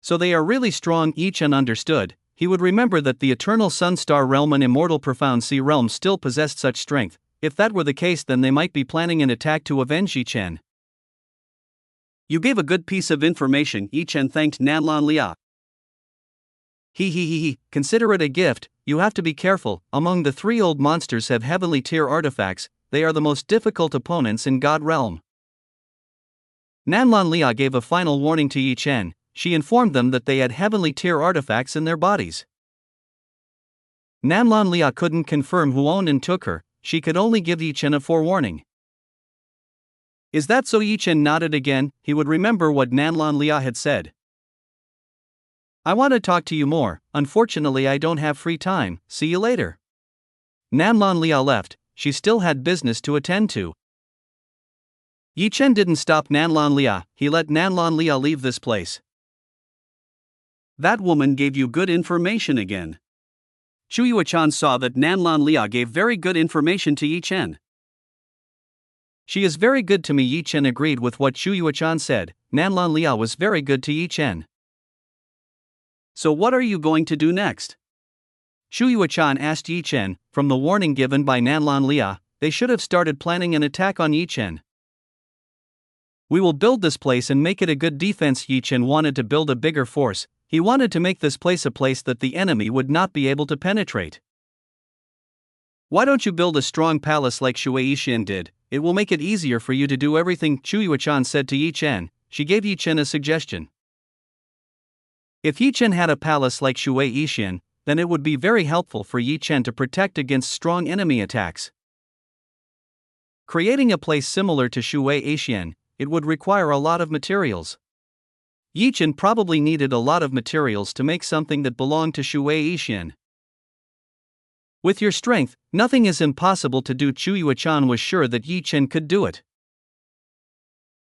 So they are really strong. Yi Chen understood. He would remember that the Eternal Sun Star Realm and Immortal Profound Sea Realm still possessed such strength. If that were the case, then they might be planning an attack to avenge Yi Chen. You gave a good piece of information. Yi Chen thanked Nanlan Lia. Consider it a gift. You have to be careful. Among the 3 old monsters have heavenly tier artifacts. They are the most difficult opponents in God Realm. Nanlan Lia gave a final warning to Yi Chen. She informed them that they had heavenly tier artifacts in their bodies. Nanlan Lia couldn't confirm who owned and took her. She could only give Yi Chen a forewarning. Is that so? Yi Chen nodded again. He would remember what Nanlan Lia had said. I want to talk to you more. Unfortunately, I don't have free time. See you later. Nanlan Lia left. She still had business to attend to. Yi Chen didn't stop Nanlan Lia. He let Nanlan Lia leave this place. That woman gave you good information again. Chu Yuechan saw that Nanlan Lia gave very good information to Yi Chen. She is very good to me. Yi Chen agreed with what Chu Yuechan said. Nanlan Lia was very good to Yi Chen. So what are you going to do next? Chu Yuechan asked Yi Chen. From the warning given by Nanlan Lia, they should have started planning an attack on Yi Chen. We will build this place and make it a good defense. Yi Chen wanted to build a bigger force. He wanted to make this place a place that the enemy would not be able to penetrate. Why don't you build a strong palace like Shui Yixian did? It will make it easier for you to do everything. Chu Yuechan said to Yi Chen. She gave Yi Chen a suggestion. If Yi Chen had a palace like Shui Yixian, then it would be very helpful for Yi Chen to protect against strong enemy attacks. Creating a place similar to Shui Yixian, it would require a lot of materials. Yi Chen probably needed a lot of materials to make something that belonged to Shui Yixian. With your strength, nothing is impossible to do. Chu Yuechan was sure that Yi Chen could do it.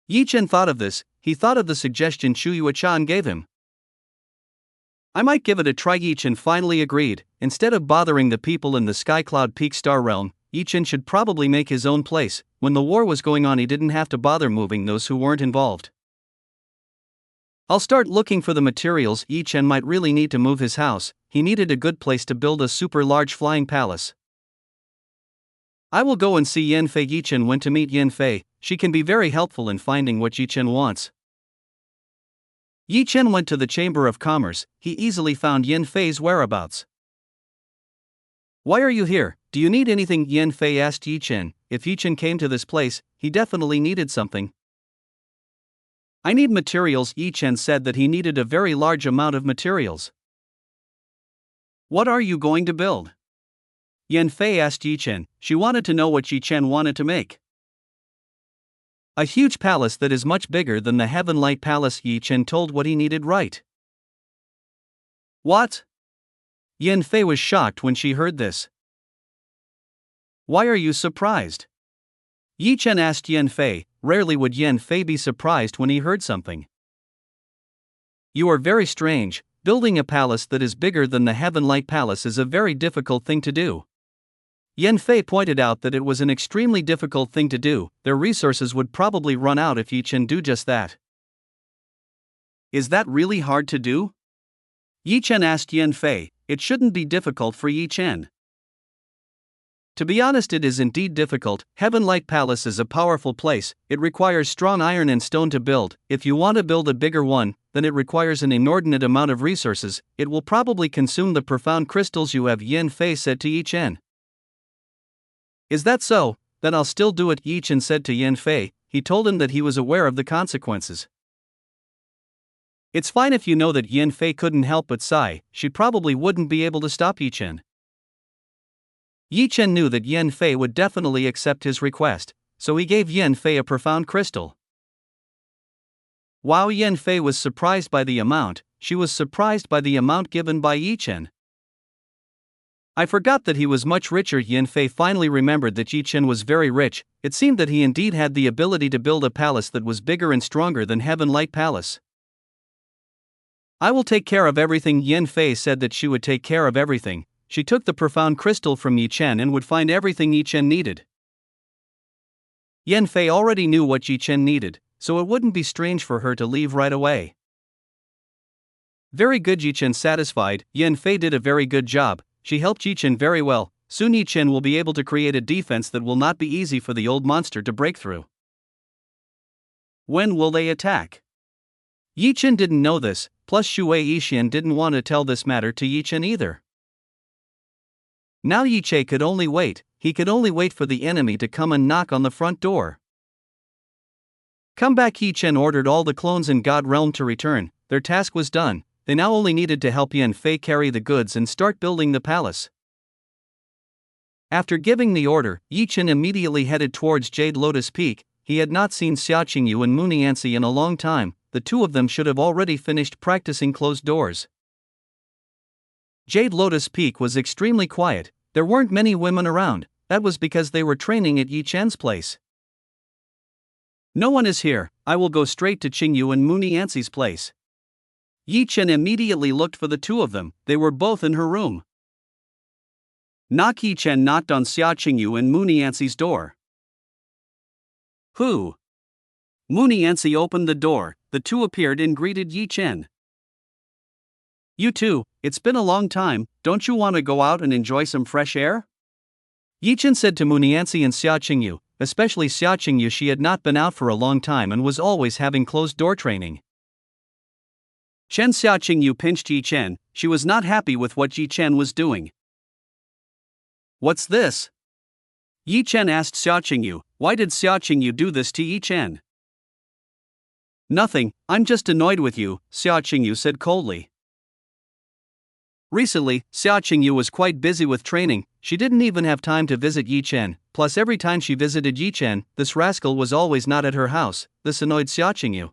Yi Chen thought of this. He thought of the suggestion Chu Yuechan gave him. I might give it a try. Yi Chen finally agreed. Instead of bothering the people in the Skycloud Peak Star Realm, Yi Chen should probably make his own place. When the war was going on, he didn't have to bother moving those who weren't involved. I'll start looking for the materials. Yi Chen might really need to move his house. He needed a good place to build a super large flying palace. I will go and see Yan Fei. Yi Chen went to meet Yan Fei. She can be very helpful in finding what Yi Chen wants. Yi Chen went to the Chamber of Commerce. He easily found Yan Fei's whereabouts. Why are you here? Do you need anything? Yan Fei asked Yi Chen. If Yi Chen came to this place, he definitely needed something. I need materials. Yi Chen said that he needed a very large amount of materials. What are you going to build? Yan Fei asked Yi Chen. She wanted to know what Yi Chen wanted to make. A huge palace that is much bigger than the Heaven Light Palace. Yi Chen told what he needed right. What? Yan Fei was shocked when she heard this. Why are you surprised? Yi Chen asked Yan Fei. Rarely would Yan Fei be surprised when he heard something. You are very strange. Building a palace that is bigger than the Heaven Light Palace is a very difficult thing to do. Yan Fei pointed out that it was an extremely difficult thing to do. Their resources would probably run out if Yi Chen do just that. Is that really hard to do? Yi Chen asked Yan Fei. It shouldn't be difficult for Yi Chen. To be honest, it is indeed difficult. Heaven Light Palace is a powerful place. It requires strong iron and stone to build. If you want to build a bigger one, then it requires an inordinate amount of resources. It will probably consume the profound crystals you have, Yan Fei said to Yi Chen. Is that so? Then I'll still do it, Yi Chen said to Yan Fei. He told him that he was aware of the consequences. It's fine if you know that. Yan Fei couldn't help but sigh. She probably wouldn't be able to stop Yi Chen. Yi Chen knew that Yan Fei would definitely accept his request, so he gave Yan Fei a profound crystal. Wow, Yan Fei was surprised by the amount. She was surprised by the amount given by Yi Chen. I forgot that he was much richer. Yan Fei finally remembered that Yi Chen was very rich. It seemed that he indeed had the ability to build a palace that was bigger and stronger than Heaven Light Palace. I will take care of everything. Yan Fei said that she would take care of everything. She took the profound crystal from Yi Chen and would find everything Yi Chen needed. Yan Fei already knew what Yi Chen needed, so it wouldn't be strange for her to leave right away. Very good, Yi Chen satisfied. Yan Fei did a very good job. She helped Yi Chen very well. Soon Yi Chen will be able to create a defense that will not be easy for the old monster to break through. When will they attack? Yi Chen didn't know this, plus Shui Yixian didn't want to tell this matter to Yi Chen either. Now Yi Chen could only wait. He could only wait for the enemy to come and knock on the front door. Come back. Yi Chen ordered all the clones in God Realm to return. Their task was done. They now only needed to help Yan Fei carry the goods and start building the palace. After giving the order, Yi Chen immediately headed towards Jade Lotus Peak. He had not seen Xia Qingyu and Mooney Ansi in a long time. The two of them should have already finished practicing closed doors. Jade Lotus Peak was extremely quiet. There weren't many women around. That was because they were training at Yi Chen's place. No one is here. I will go straight to Qingyu and Mooney Ansi's place. Yi Chen immediately looked for the two of them. They were both in her room. Knock. Yi Chen knocked on Xia Qingyu and Mooney Ansi's door. Who? Mooney Ansi opened the door. The two appeared and greeted Yi Chen. You two, it's been a long time. Don't you want to go out and enjoy some fresh air? Yi Chen said to Mooney Ansi and Xia Qingyu, especially Xia Qingyu. She had not been out for a long time and was always having closed door training. Xia Qingyu pinched Yi Chen. She was not happy with what Yi Chen was doing. What's this? Yi Chen asked Xia Qingyu. Why did Xia Qingyu do this to Yi Chen? Nothing, I'm just annoyed with you, Xia Qingyu said coldly. Recently, Xia Qingyu was quite busy with training. She didn't even have time to visit Yi Chen. Plus, every time she visited Yi Chen, this rascal was always not at her house. This annoyed Xia Qingyu.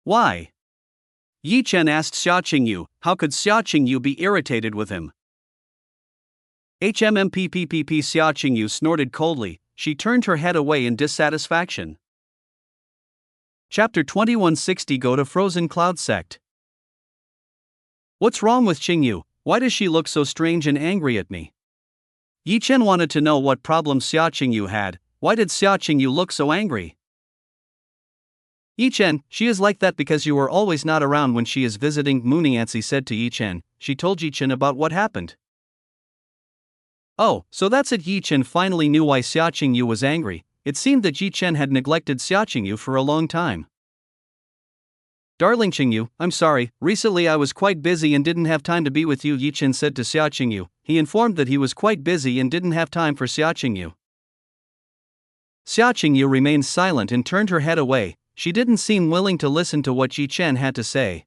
Why? Yi Chen asked Xia Qingyu. How could Xia Qingyu be irritated with him? HMMPPPP. Xia Qingyu snorted coldly. She turned her head away in dissatisfaction. Chapter 2160. Go to Frozen Cloud Sect. What's wrong with Qingyu? Why does she look so strange and angry at me? Yi Chen wanted to know what problem Xia Qingyu had. Why did Xia Qingyu look so angry? Yi Chen, she is like that because you are always not around when she is visiting, Muniancy said to Yi Chen. She told Yi Chen about what happened. Oh, so that's it. Yi Chen finally knew why Xia Qingyu was angry. It seemed that Yi Chen had neglected Xia Qingyu for a long time. Darling Qingyu, I'm sorry, recently I was quite busy and didn't have time to be with you, Yi Chen said to Xia Qingyu. He informed that he was quite busy and didn't have time for Xia Qingyu. Xia Qingyu remained silent and turned her head away. She didn't seem willing to listen to what Yi Chen had to say.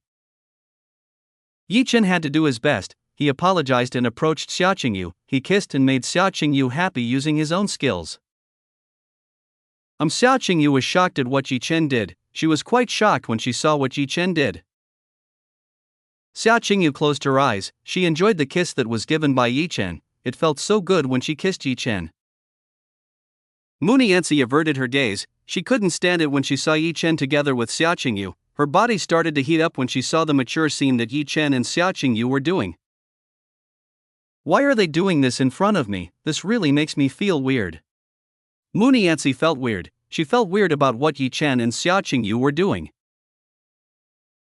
Yi Chen had to do his best. He apologized and approached Xia Qingyu. He kissed and made Xia Qingyu happy using his own skills. Xia Qingyu was shocked at what Yi Chen did. She was quite shocked when she saw what Yi Chen did. Xia Qingyu closed her eyes. She enjoyed the kiss that was given by Yi Chen. It felt so good when she kissed Yi Chen. Muniancy averted her gaze. She couldn't stand it when she saw Yi Chen together with Xia Qingyu. Her body started to heat up when she saw the mature scene that Yi Chen and Xia Qingyu were doing. Why are they doing this in front of me? This really makes me feel weird. Muniancy felt weird. She felt weird about what Yi Chen and Xia Qingyu were doing.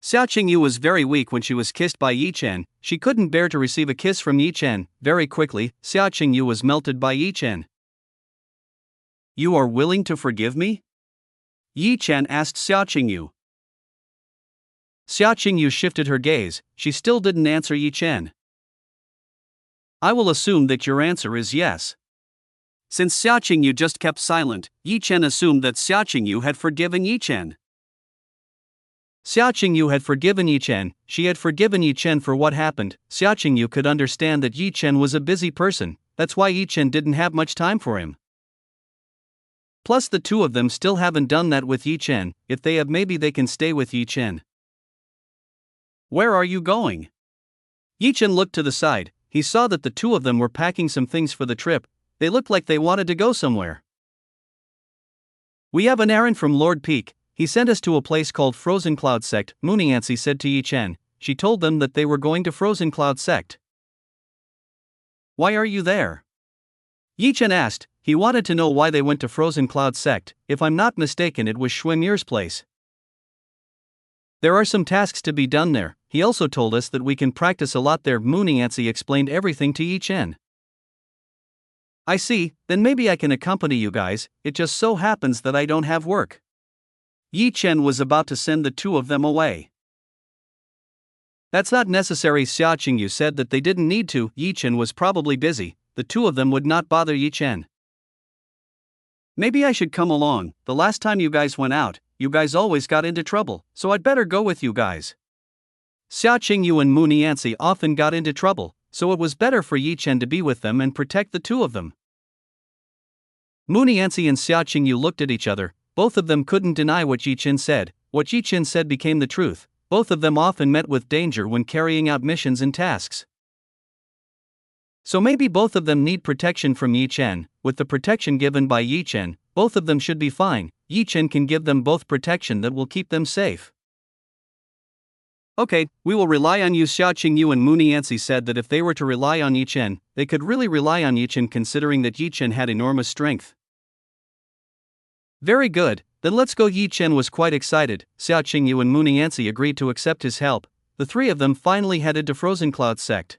Xia Qingyu was very weak when she was kissed by Yi Chen. She couldn't bear to receive a kiss from Yi Chen. Very quickly, Xia Qingyu was melted by Yi Chen. You are willing to forgive me? Yi Chen asked Xia Qingyu. Xia Qingyu shifted her gaze. She still didn't answer Yi Chen. I will assume that your answer is yes. Since Xia Qingyu just kept silent, Yi Chen assumed that Xia Qingyu had forgiven Yi Chen. Xia Qingyu had forgiven Yi Chen. She had forgiven Yi Chen for what happened. Xia Qingyu could understand that Yi Chen was a busy person. That's why Yi Chen didn't have much time for him. Plus the two of them still haven't done that with Yi Chen. If they have, maybe they can stay with Yi Chen. Where are you going? Yi Chen looked to the side. He saw that the two of them were packing some things for the trip. They looked like they wanted to go somewhere. We have an errand from Lord Peak. He sent us to a place called Frozen Cloud Sect, Muniancy said to Yi Chen. She told them that they were going to Frozen Cloud Sect. Why are you there? Yi Chen asked. He wanted to know why they went to Frozen Cloud Sect. If I'm not mistaken, it was Schwimir's place. There are some tasks to be done there. He also told us that we can practice a lot there. Muniancy explained everything to Yi Chen. I see, then maybe I can accompany you guys. It just so happens that I don't have work. Yi Chen was about to send the two of them away. That's not necessary. Xia Qingyu said that they didn't need to. Yi Chen was probably busy. The two of them would not bother Yi Chen. Maybe I should come along. The last time you guys went out, you guys always got into trouble, so I'd better go with you guys. Xia Qingyu and Muniancy often got into trouble, so it was better for Yi Chen to be with them and protect the two of them. Muniancy and Xia Qingyu looked at each other. Both of them couldn't deny what Yi Chen said. What Yi Chen said became the truth. Both of them often met with danger when carrying out missions and tasks. So maybe both of them need protection from Yi Chen. With the protection given by Yi Chen, both of them should be fine. Yi Chen can give them both protection that will keep them safe. Okay, we will rely on you. Xia Qingyu and Muniancy said that if they were to rely on Yi Chen, they could really rely on Yi Chen considering that Yi Chen had enormous strength. Very good, then let's go. Yi Chen was quite excited. Xia Qingyu and Muniancy agreed to accept his help. The three of them finally headed to Frozen Cloud Sect.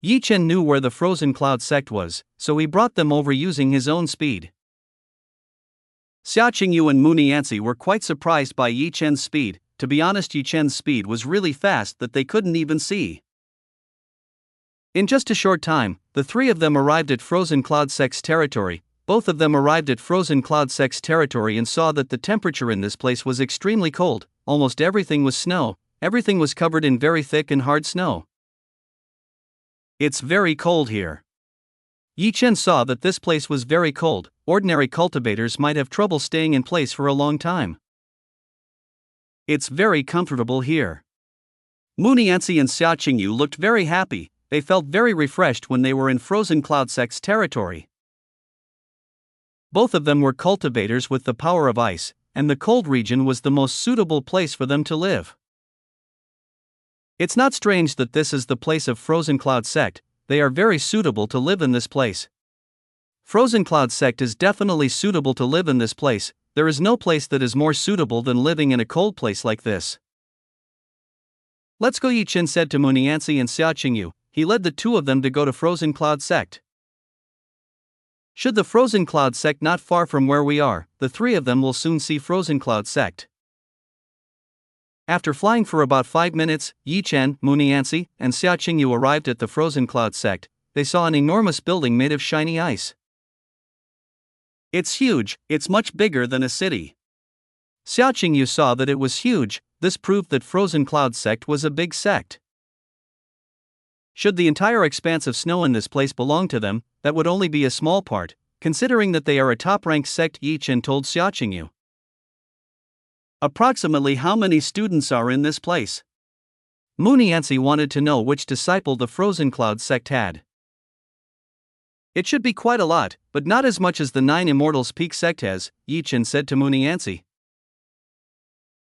Yi Chen knew where the Frozen Cloud Sect was, so he brought them over using his own speed. Xia Qingyu and Muniancy were quite surprised by Yi Chen's speed. To be honest, Yi Chen's speed was really fast that they couldn't even see. In just a short time, the three of them arrived at Frozen Cloud Sect's territory. Both of them arrived at Frozen Cloud Sect's territory and saw that the temperature in this place was extremely cold. Almost everything was snow. Everything was covered in very thick and hard snow. It's very cold here. Yi Chen saw that this place was very cold. Ordinary cultivators might have trouble staying in place for a long time. It's very comfortable here. Muniancy and Xia Qingyu looked very happy. They felt very refreshed when they were in Frozen Cloud Sect's territory. Both of them were cultivators with the power of ice, and the cold region was the most suitable place for them to live. It's not strange that this is the place of Frozen Cloud Sect. They are very suitable to live in this place. Frozen Cloud Sect is definitely suitable to live in this place. There is no place that is more suitable than living in a cold place like this. Let's go, Yi Chen said to Muniancy and Xia Qingyu. He led the two of them to go to Frozen Cloud Sect. Should the Frozen Cloud Sect not far from where we are, the three of them will soon see Frozen Cloud Sect. After flying for about 5 minutes, Yi Chen, Muniancy, and Xia Qingyu arrived at the Frozen Cloud Sect. They saw an enormous building made of shiny ice. It's huge, it's much bigger than a city. Xia Qingyu saw that it was huge. This proved that Frozen Cloud Sect was a big sect. Should the entire expanse of snow in this place belong to them, that would only be a small part, considering that they are a top-ranked sect, Yi Chen told Xia Qingyu. Approximately how many students are in this place? Muniancy wanted to know which disciple the Frozen Cloud Sect had. It should be quite a lot, but not as much as the 9 Immortals Peak sect has, Yi Chen said to Muniancy.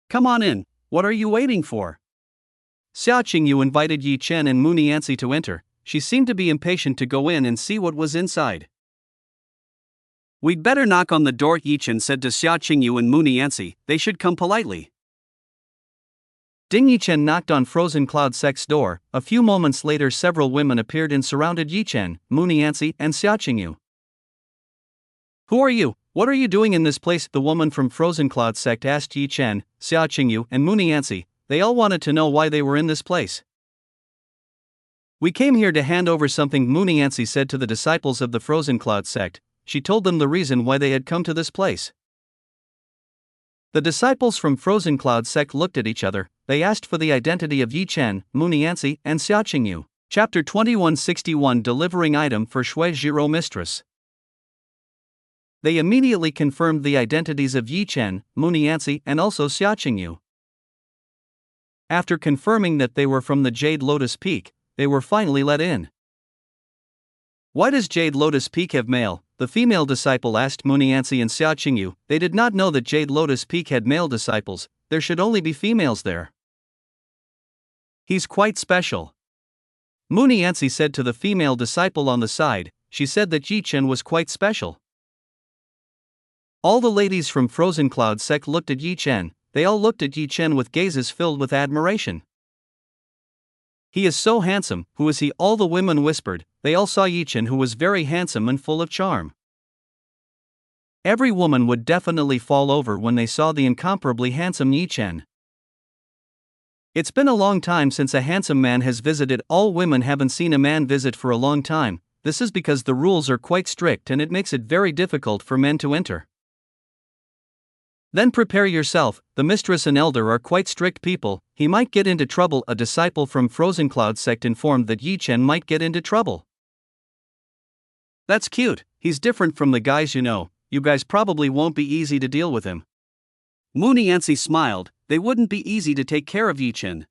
Come on in, what are you waiting for? Xia Qingyu invited Yi Chen and Muniancy to enter. She seemed to be impatient to go in and see what was inside. We'd better knock on the door, Yi Chen said to Xia Qingyu and Muniancy. They should come politely. Ding. Yi Chen knocked on Frozen Cloud Sect's door. A few moments later several women appeared and surrounded Yi Chen, Muniancy, and Xia Qingyu. Who are you? What are you doing in this place? The woman from Frozen Cloud Sect asked Yi Chen, Xia Qingyu, and Muniancy. They all wanted to know why they were in this place. We came here to hand over something, Muniancy said to the disciples of the Frozen Cloud Sect. She told them the reason why they had come to this place. The disciples from Frozen Cloud Sect looked at each other. They asked for the identity of Yi Chen, Muniancy, and Xia Qingyu. Chapter 2161, Delivering Item for Shui Jiro Mistress. They immediately confirmed the identities of Yi Chen, Muniancy, and also Xia Qingyu. After confirming that they were from the Jade Lotus Peak, they were finally let in. Why does Jade Lotus Peak have male? The female disciple asked Muniancy and Xia Qingyu. They did not know that Jade Lotus Peak had male disciples. There should only be females there. He's quite special. Muniancy said to the female disciple on the side. She said that Yi Chen was quite special. All the ladies from Frozen Cloud Sect looked at Yi Chen. They all looked at Yi Chen with gazes filled with admiration. He is so handsome. Who is he? All the women whispered. They all saw Yi Chen, who was very handsome and full of charm. Every woman would definitely fall over when they saw the incomparably handsome Yi Chen. It's been a long time since a handsome man has visited. All women haven't seen a man visit for a long time. This is because the rules are quite strict and it makes it very difficult for men to enter. Then prepare yourself, the mistress and elder are quite strict people. He might get into trouble. A disciple from Frozen Cloud Sect informed that Yi Chen might get into trouble. That's cute, he's different from the guys you know. You guys probably won't be easy to deal with him. Muniancy smiled. They wouldn't be easy to take care of Yi Chen.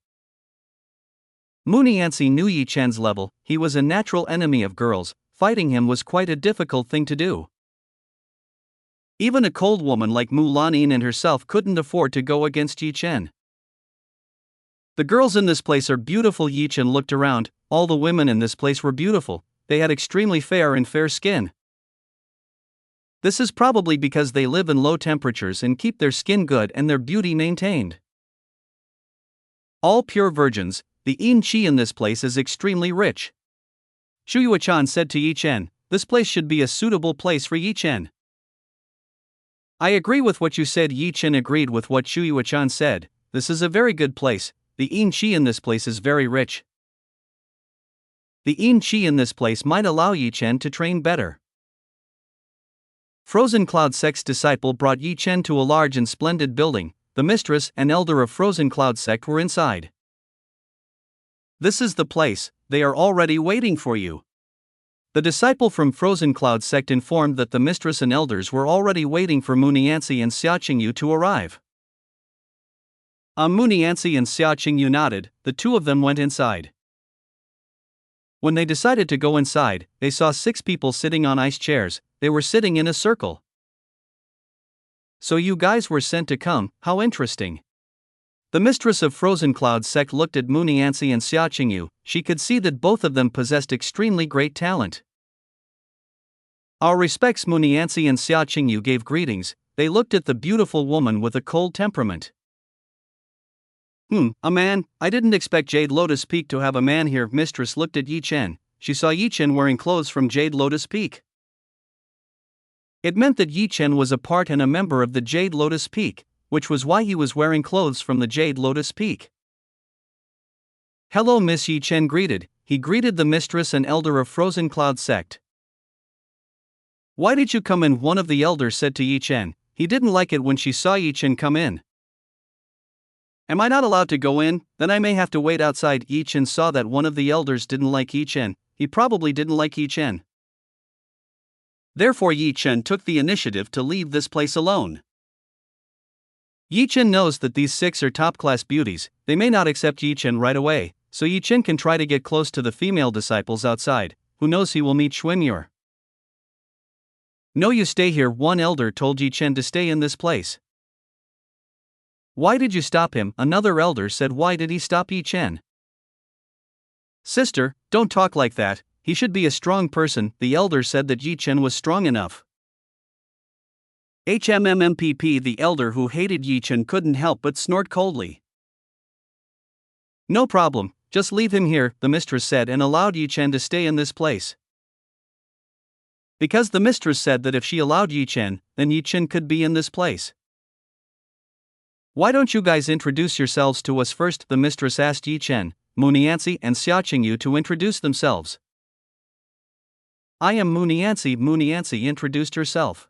Muniancy knew Yi Chen's level. He was a natural enemy of girls. Fighting him was quite a difficult thing to do. Even a cold woman like Mu Lanyin and herself couldn't afford to go against Yi Chen. The girls in this place are beautiful. Yi Chen looked around. All the women in this place were beautiful. They had extremely fair skin. This is probably because they live in low temperatures and keep their skin good and their beauty maintained. All pure virgins. The yin qi in this place is extremely rich. Shu Yuechan said to Yi Chen, this place should be a suitable place for Yi Chen. I agree with what you said. Yi Chen agreed with what Shu Yuechan said. This is a very good place. The yin qi in this place is very rich. The yin qi in this place might allow Yi Chen to train better. Frozen Cloud Sect's disciple brought Yi Chen to a large and splendid building. The mistress and elder of Frozen Cloud Sect were inside. This is the place, they are already waiting for you. The disciple from Frozen Cloud Sect informed that the mistress and elders were already waiting for Muniancy and Xia Qingyu to arrive. Munianzi and Xia Qingyu nodded. The two of them went inside. When they decided to go inside, they saw 6 people sitting on ice chairs. They were sitting in a circle. So you guys were sent to come, how interesting. The mistress of Frozen Cloud sect looked at Munianzi and Xia Qingyu. She could see that both of them possessed extremely great talent. Our respects. Munianzi and Xia Qingyu gave greetings. They looked at the beautiful woman with a cold temperament. A man? I didn't expect Jade Lotus Peak to have a man here. Mistress looked at Yi Chen. She saw Yi Chen wearing clothes from Jade Lotus Peak. It meant that Yi Chen was a part and a member of the Jade Lotus Peak, which was why he was wearing clothes from the Jade Lotus Peak. Hello, Miss. Yi Chen greeted. He greeted the mistress and elder of Frozen Cloud sect. Why did you come in? One of the elders said to Yi Chen. He didn't like it when she saw Yi Chen come in. Am I not allowed to go in? Then I may have to wait outside. Yi Chen saw that one of the elders didn't like Yi Chen. He probably didn't like Yi Chen. Therefore Yi Chen took the initiative to leave this place alone. Yi Chen knows that these 6 are top-class beauties. They may not accept Yi Chen right away, so Yi Chen can try to get close to the female disciples outside. Who knows, he will meet Xuemure. No, you stay here. One elder told Yi Chen to stay in this place. Why did you stop him? Another elder said. Why did he stop Yi Chen? Sister, don't talk like that. He should be a strong person. The elder said that Yi Chen was strong enough. HMMMPP. The elder who hated Yi Chen couldn't help but snort coldly. No problem, just leave him here, the mistress said, and allowed Yi Chen to stay in this place. Because the mistress said that if she allowed Yi Chen, then Yi Chen could be in this place. Why don't you guys introduce yourselves to us first? The mistress asked Yi Chen, Munianzi and Xia Qingyu to introduce themselves. I am Munianzi. Munianzi introduced herself.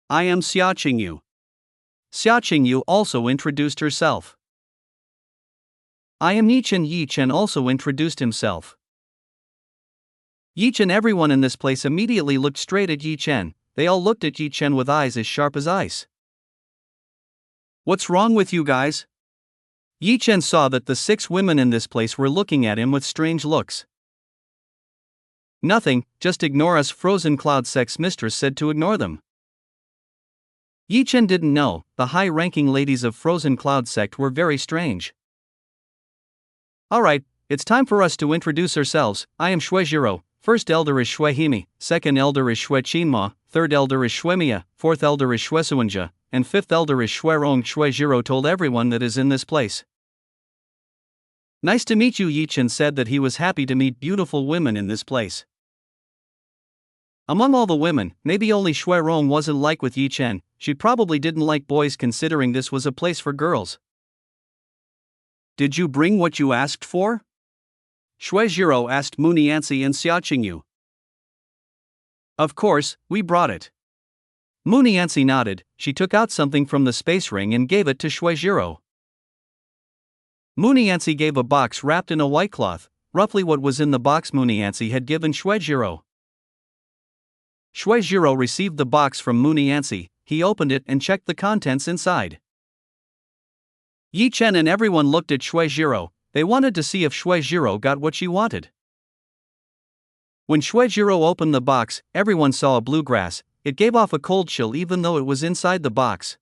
I am Xia Qingyu. Xia Qingyu also introduced herself. I am Yi Chen. Yi Chen also introduced himself. Yi Chen. Everyone in this place immediately looked straight at Yi Chen. They all looked at Yi Chen with eyes as sharp as ice. What's wrong with you guys? Yi Chen saw that the 6 women in this place were looking at him with strange looks. Nothing, just ignore us. Frozen Cloud sect's mistress said to ignore them. Yi Chen didn't know, the high-ranking ladies of Frozen Cloud sect were very strange. Alright, it's time for us to introduce ourselves. I am Xuejiro. First elder is Xuehimi, second elder is Xuechinma, third elder is Xuemia, fourth elder is Xuesuanja, and fifth elder is Xuerong. Xuejiro told everyone that is in this place. Nice to meet you. Yi Chen said that he was happy to meet beautiful women in this place. Among all the women, maybe only Xuerong wasn't like with Yi Chen. She probably didn't like boys considering this was a place for girls. Did you bring what you asked for? Xuejiro asked Munianzi and Xia Qingyu. Of course, we brought it. Munianzi nodded. She took out something from the space ring and gave it to Xuejiro. Munianzi gave a box wrapped in a white cloth, roughly what was in the box Munianzi had given Xuejiro. Xuejiro received the box from Munianzi. He opened it and checked the contents inside. Yi Chen and everyone looked at Xuejiro. They wanted to see if Xuejiro got what she wanted. When Xuejiro opened the box, everyone saw a blue grass. It gave off a cold chill even though it was inside the box.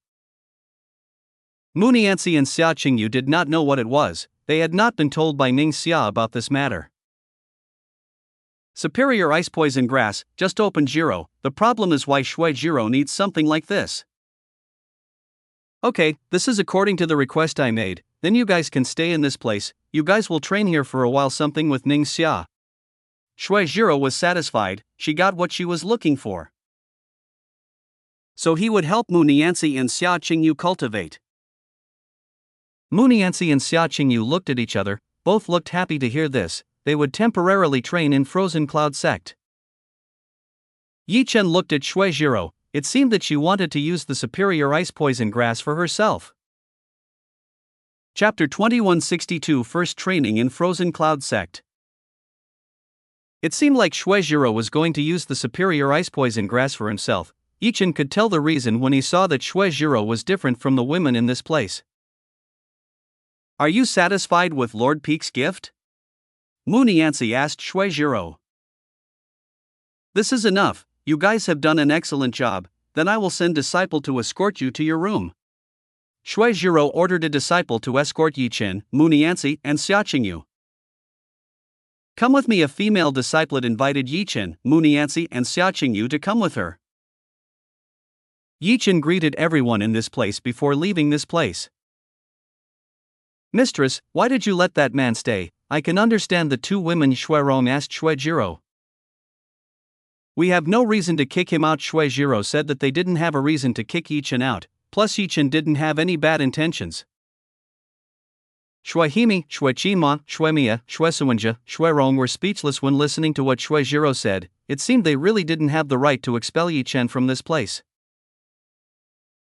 Munianzi and Xia Qingyu did not know what it was. They had not been told by Ning Xia about this matter. Superior ice poison grass, just open Jiro. The problem is why Xuejiro needs something like this. Okay, this is according to the request I made, then you guys can stay in this place. You guys will train here for a while. Something with Ning Xia. Xuejiro was satisfied, she got what she was looking for. So he would help Munianzi and Xia Qingyu cultivate. Munianzi and Xia Qingyu looked at each other, both looked happy to hear this. They would temporarily train in Frozen Cloud sect. Yi Chen looked at Xuejiro. It seemed that she wanted to use the superior ice poison grass for herself. Chapter 2162 First Training in Frozen Cloud sect. It seemed like Xuejiro was going to use the superior ice poison grass for himself. Yi Chen could tell the reason when he saw that Xuejiro was different from the women in this place. Are you satisfied with Lord Peak's gift? Mu Niancy asked Shuijiro. This is enough, you guys have done an excellent job, then I will send Disciple to escort you to your room. Shuijiro ordered a disciple to escort Yichen, Mu Niancy, and Xiaqingyu. Come with me. A female disciplet invited Yichen, Mu Niancy, and Xiaqingyu to come with her. Yichen greeted everyone in this place before leaving this place. Mistress, why did you let that man stay? I can understand the two women, Shuirong asked Shuijiro. We have no reason to kick him out. Shuijiro said that they didn't have a reason to kick Yichen out, plus Yichen didn't have any bad intentions. Shuihimi, Shuichima, Shuemiya, Shuesuwenja, Shuirong were speechless when listening to what Shuijiro said. It seemed they really didn't have the right to expel Yichen from this place.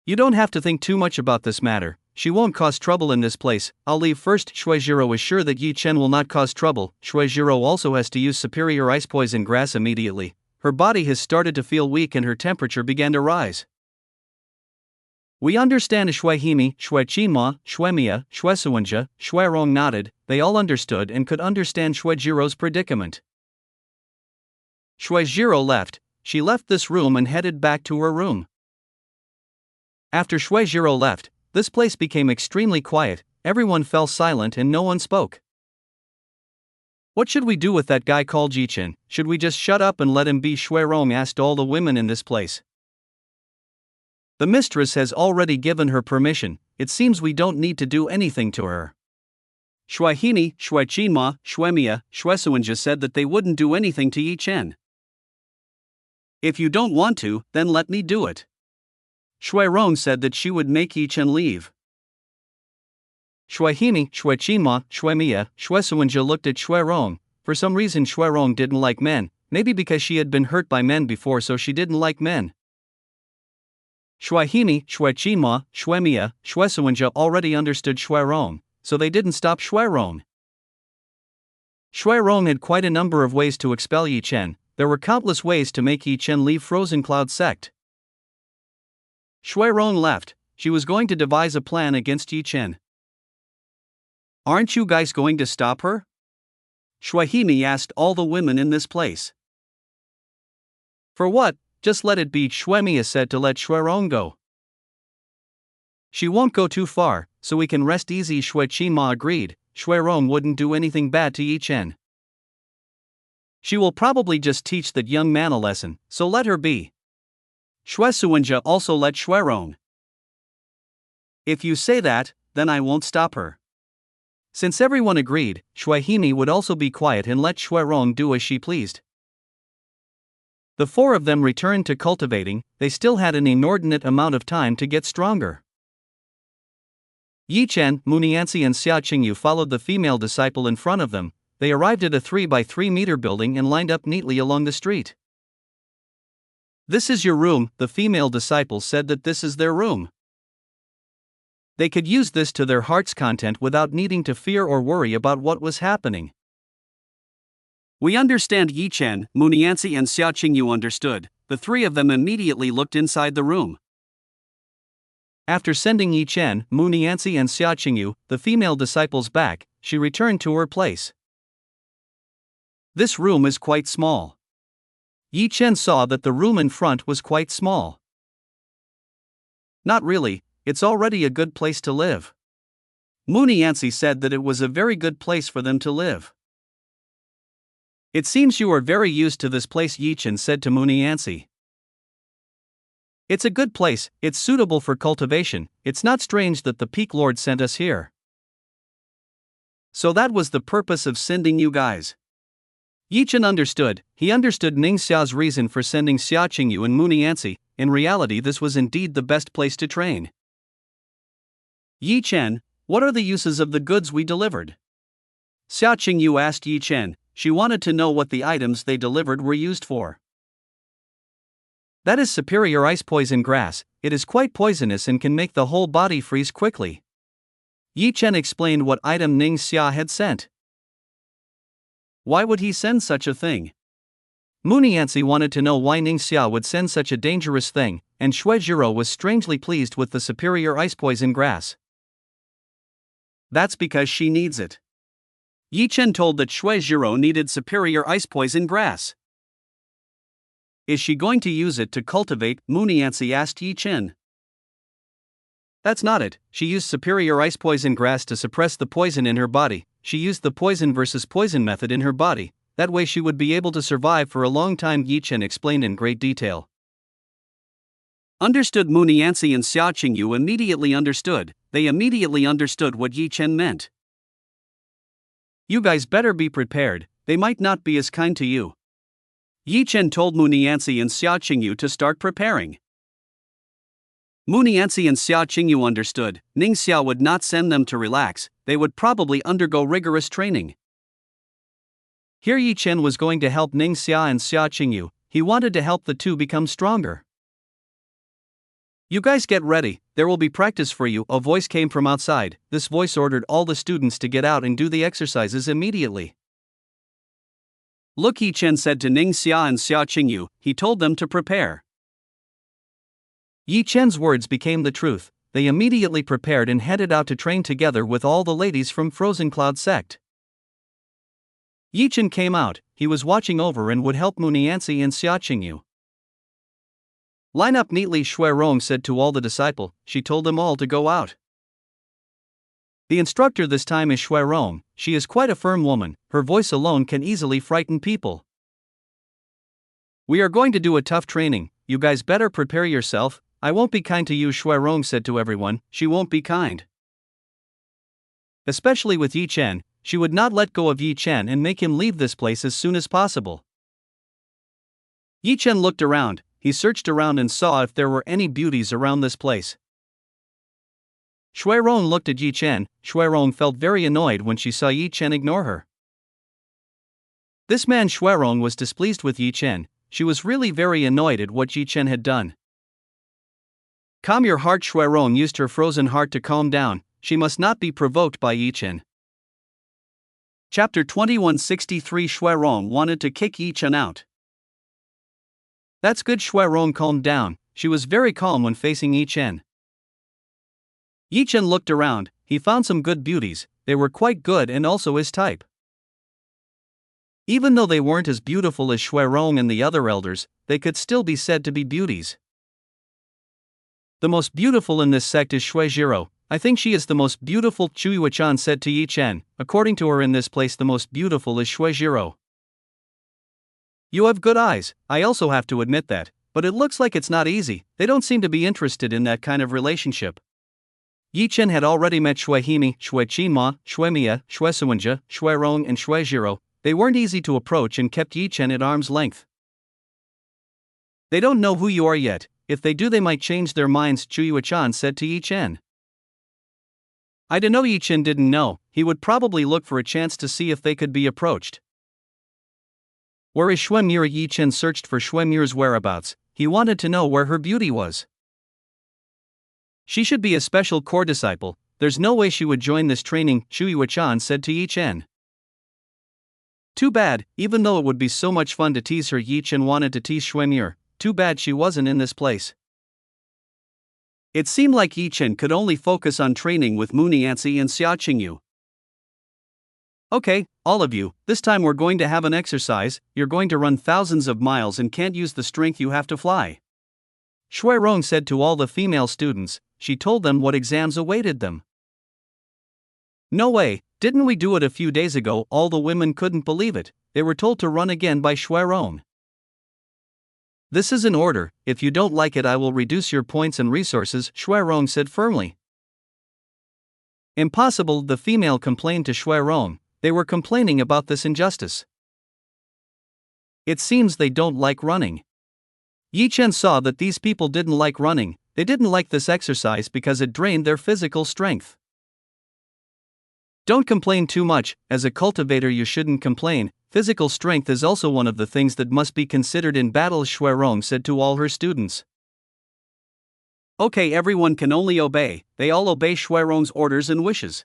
You don't have to think too much about this matter, she won't cause trouble in this place, I'll leave first. Shuijiro is sure that Yichen will not cause trouble. Shuijiro also has to use superior ice poison grass immediately. Her body has started to feel weak and her temperature began to rise. We understand. Shuihimi, Shuichima, Shuemiya, Shuesuwenja, Shuirong nodded. They all understood and could understand Shuijiro's predicament. Shuijiro left. She left this room and headed back to her room. After Shuijiro left, this place became extremely quiet, everyone fell silent and no one spoke. What should we do with that guy called Yichen? Should we just shut up and let him be? Shuirong asked all the women in this place. The mistress has already given her permission, it seems we don't need to do anything to her. Shuihini, Shuichima, Shuemiya, Shuesuwenja said that they wouldn't do anything to Yichen. If you don't want to, then let me do it. Shuirong said that she would make Yichen leave. Shuihimi, Shuichima, Shuemiya, Shuesuwenja looked at Shuirong. For some reason Shuirong didn't like men, maybe because she had been hurt by men before, so she didn't like men. Shuihimi, Shuichima, Shuemiya, Shuesuwenja already understood Shuirong, so they didn't stop Shuirong. Shuirong had quite a number of ways to expel Yichen. There were countless ways to make Yichen leave Frozen Cloud sect. Shuirong left. She was going to devise a plan against Yichen. Aren't you guys going to stop her? Shuihimi asked all the women in this place. For what? Just let it be. Shuemiya said to let Shuirong go. She won't go too far, so we can rest easy. Shuichima agreed. Shuirong wouldn't do anything bad to Yichen. She will probably just teach that young man a lesson, so let her be. Shuesuwenja also let Shuirong. If you say that, then I won't stop her. Since everyone agreed, Shuihimi would also be quiet and let Shuirong do as she pleased. The four of them returned to cultivating. They still had an inordinate amount of time to get stronger. Yichen, Mu Niancy and Xiaqingyu followed the female disciple in front of them. They arrived at a 3x3 meter building and lined up neatly along the street. This is your room, the female disciple said that this is their room. They could use this to their heart's content without needing to fear or worry about what was happening. We understand. Yichen, Mu Niancy and Xiaqingyu understood. The three of them immediately looked inside the room. After sending Yichen, Mu Niancy and Xiaqingyu, the female disciples, back, she returned to her place. This room is quite small. Yichen saw that the room in front was quite small. Not really, it's already a good place to live. Mu Niancy said that it was a very good place for them to live. It seems you are very used to this place, Yichen said to Mu Niancy. It's a good place, it's suitable for cultivation, it's not strange that the Peak Lord sent us here. So that was the purpose of sending you guys. Yichen understood. He understood Ningxia's reason for sending Xiaqingyu and Mu Niancy. In reality, this was indeed the best place to train. Yichen, what are the uses of the goods we delivered? Xiaqingyu asked Yichen. She wanted to know what the items they delivered were used for. That is superior ice poison grass. It is quite poisonous and can make the whole body freeze quickly. Yichen explained what item Ningxia had sent. Why would he send such a thing? Mu Niancy wanted to know why Ningxia would send such a dangerous thing, and Shuijiro was strangely pleased with the superior ice poison grass. That's because she needs it. Yi Chen told that Shui Zhiro needed superior ice poison grass. Is she going to use it to cultivate? Mu Nianzi asked Yi Chen. That's not it. She used superior ice poison grass to suppress the poison in her body. She used the poison versus poison method in her body. That way she would be able to survive for a long time, Yi Chen explained in great detail. Understood. Mu Nianzi and Xia Qingyu immediately understood. They immediately understood what Yi Chen meant. You guys better be prepared, they might not be as kind to you. Yi Chen told Mu Nianzi and Xia Qingyu to start preparing. Mu Nianzi and Xia Qingyu understood. Ning Xia would not send them to relax, they would probably undergo rigorous training. Here Yi Chen was going to help Ning Xia and Xia Qingyu. He wanted to help the two become stronger. You guys get ready, there will be practice for you, a voice came from outside. This voice ordered all the students to get out and do the exercises immediately. Look, Yi Chen said to Ning Xia and Xia Qingyu, he told them to prepare. Yi Chen's words became the truth. They immediately prepared and headed out to train together with all the ladies from Frozen Cloud sect. Yi Chen came out, he was watching over and would help Mu Nianzi and Xia Qingyu. Line up neatly, Shui Rong said to all the disciples. She told them all to go out. The instructor this time is Shui Rong. She is quite a firm woman, her voice alone can easily frighten people. We are going to do a tough training, you guys better prepare yourself. I won't be kind to you, Shui Rong said to everyone. She won't be kind. Especially with Yi Chen, she would not let go of Yi Chen and make him leave this place as soon as possible. Yi Chen looked around, he searched around and saw if there were any beauties around this place. Shui Rong looked at Yi Chen. Shui Rong felt very annoyed when she saw Yi Chen ignore her. This man Shui Rong was displeased with Yi Chen. She was really very annoyed at what Yi Chen had done. Calm your heart, Shui Rong used her frozen heart to calm down. She must not be provoked by Yi Chen. Chapter 2163 Shui Rong wanted to kick Yi Chen out. That's good, Shui Rong calmed down. She was very calm when facing Yi Chen. Yi Chen looked around, he found some good beauties, they were quite good and also his type. Even though they weren't as beautiful as Shui Rong and the other elders, they could still be said to be beauties. The most beautiful in this sect is Shui Zhiro. I think she is the most beautiful, Chu Yuechan said to Yi Chen. According to her, in this place the most beautiful is Shui Zhiro. You have good eyes, I also have to admit that, but it looks like it's not easy, they don't seem to be interested in that kind of relationship. Yi Chen had already met Shui Himi, Shui Qinma, Shui Mia, Shui Suwenja, Shui Rong and Shui Zhiro. They weren't easy to approach and kept Yi Chen at arm's length. They don't know who you are yet, if they do they might change their minds, Chu Yuechan said to Yi Chen. I don't know, Yi Chen didn't know, he would probably look for a chance to see if they could be approached. Where is Shui Mira? Yi Chen searched for Shui Mira's whereabouts, he wanted to know where her beauty was. She should be a special core disciple, there's no way she would join this training, Chu Yuechan said to Yi Chen. Too bad, even though it would be so much fun to tease her, Yi Chen wanted to tease Shui Mira, too bad she wasn't in this place. It seemed like Yi Chen could only focus on training with Mu Nianzi and Xia Qingyu. Okay, all of you, this time we're going to have an exercise, you're going to run thousands of miles and can't use the strength you have to fly. Shui Rong said to all the female students, she told them what exams awaited them. No way, didn't we do it a few days ago? All the women couldn't believe it, they were told to run again by Shui Rong. This is an order, if you don't like it I will reduce your points and resources, Shui Rong said firmly. Impossible, the female complained to Shui Rong, they were complaining about this injustice. It seems they don't like running. Yi Chen saw that these people didn't like running, they didn't like this exercise because it drained their physical strength. Don't complain too much, as a cultivator you shouldn't complain, physical strength is also one of the things that must be considered in battle, Shui Rong said to all her students. Okay, everyone can only obey, they all obey Shui Rong's orders and wishes.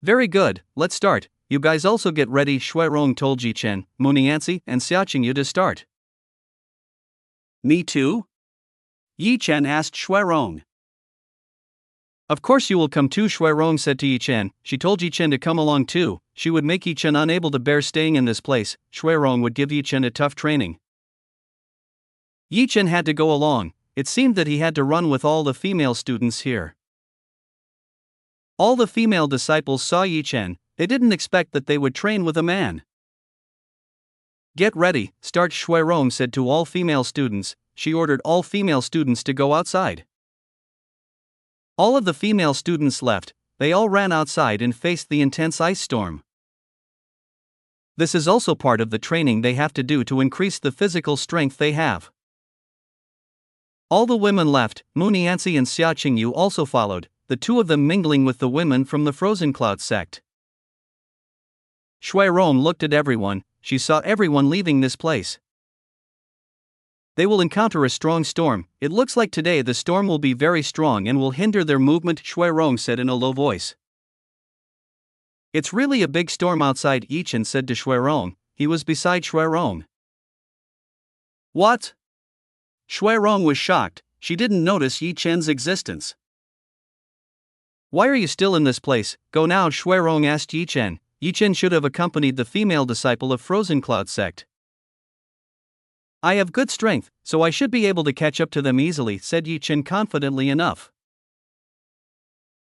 Very good, let's start, you guys also get ready, Shui Rong told Yi Chen, Mu Nianzi and Xia Qingyu to start. Me too? Yi Chen asked Shui Rong. Of course you will come too, Shui Rong said to Yi Chen. She told Yi Chen to come along too. She would make Yi Chen unable to bear staying in this place. Shui Rong would give Yi Chen a tough training. Yi Chen had to go along. It seemed that he had to run with all the female students here. All the female disciples saw Yi Chen. They didn't expect that they would train with a man. Get ready, start, Shui Rong said to all female students. She ordered all female students to go outside. All of the female students left. They all ran outside and faced the intense ice storm. This is also part of the training they have to do to increase the physical strength they have. All the women left. Mu Nianzi and Xia Qingyu also followed, the two of them mingling with the women from the Frozen Cloud sect. Shui Rong looked at everyone. She saw everyone leaving this place. They will encounter a strong storm. It looks like today the storm will be very strong and will hinder their movement, Shui Rong said in a low voice. It's really a big storm outside, Yi Chen said to Shui Rong. He was beside Shui Rong. What? Shui Rong was shocked. She didn't notice Yi Chen's existence. Why are you still in this place? Go now, Shui Rong asked Yi Chen. Yi Chen should have accompanied the female disciple of Frozen Cloud sect. I have good strength, so I should be able to catch up to them easily, said Yi Chen confidently enough.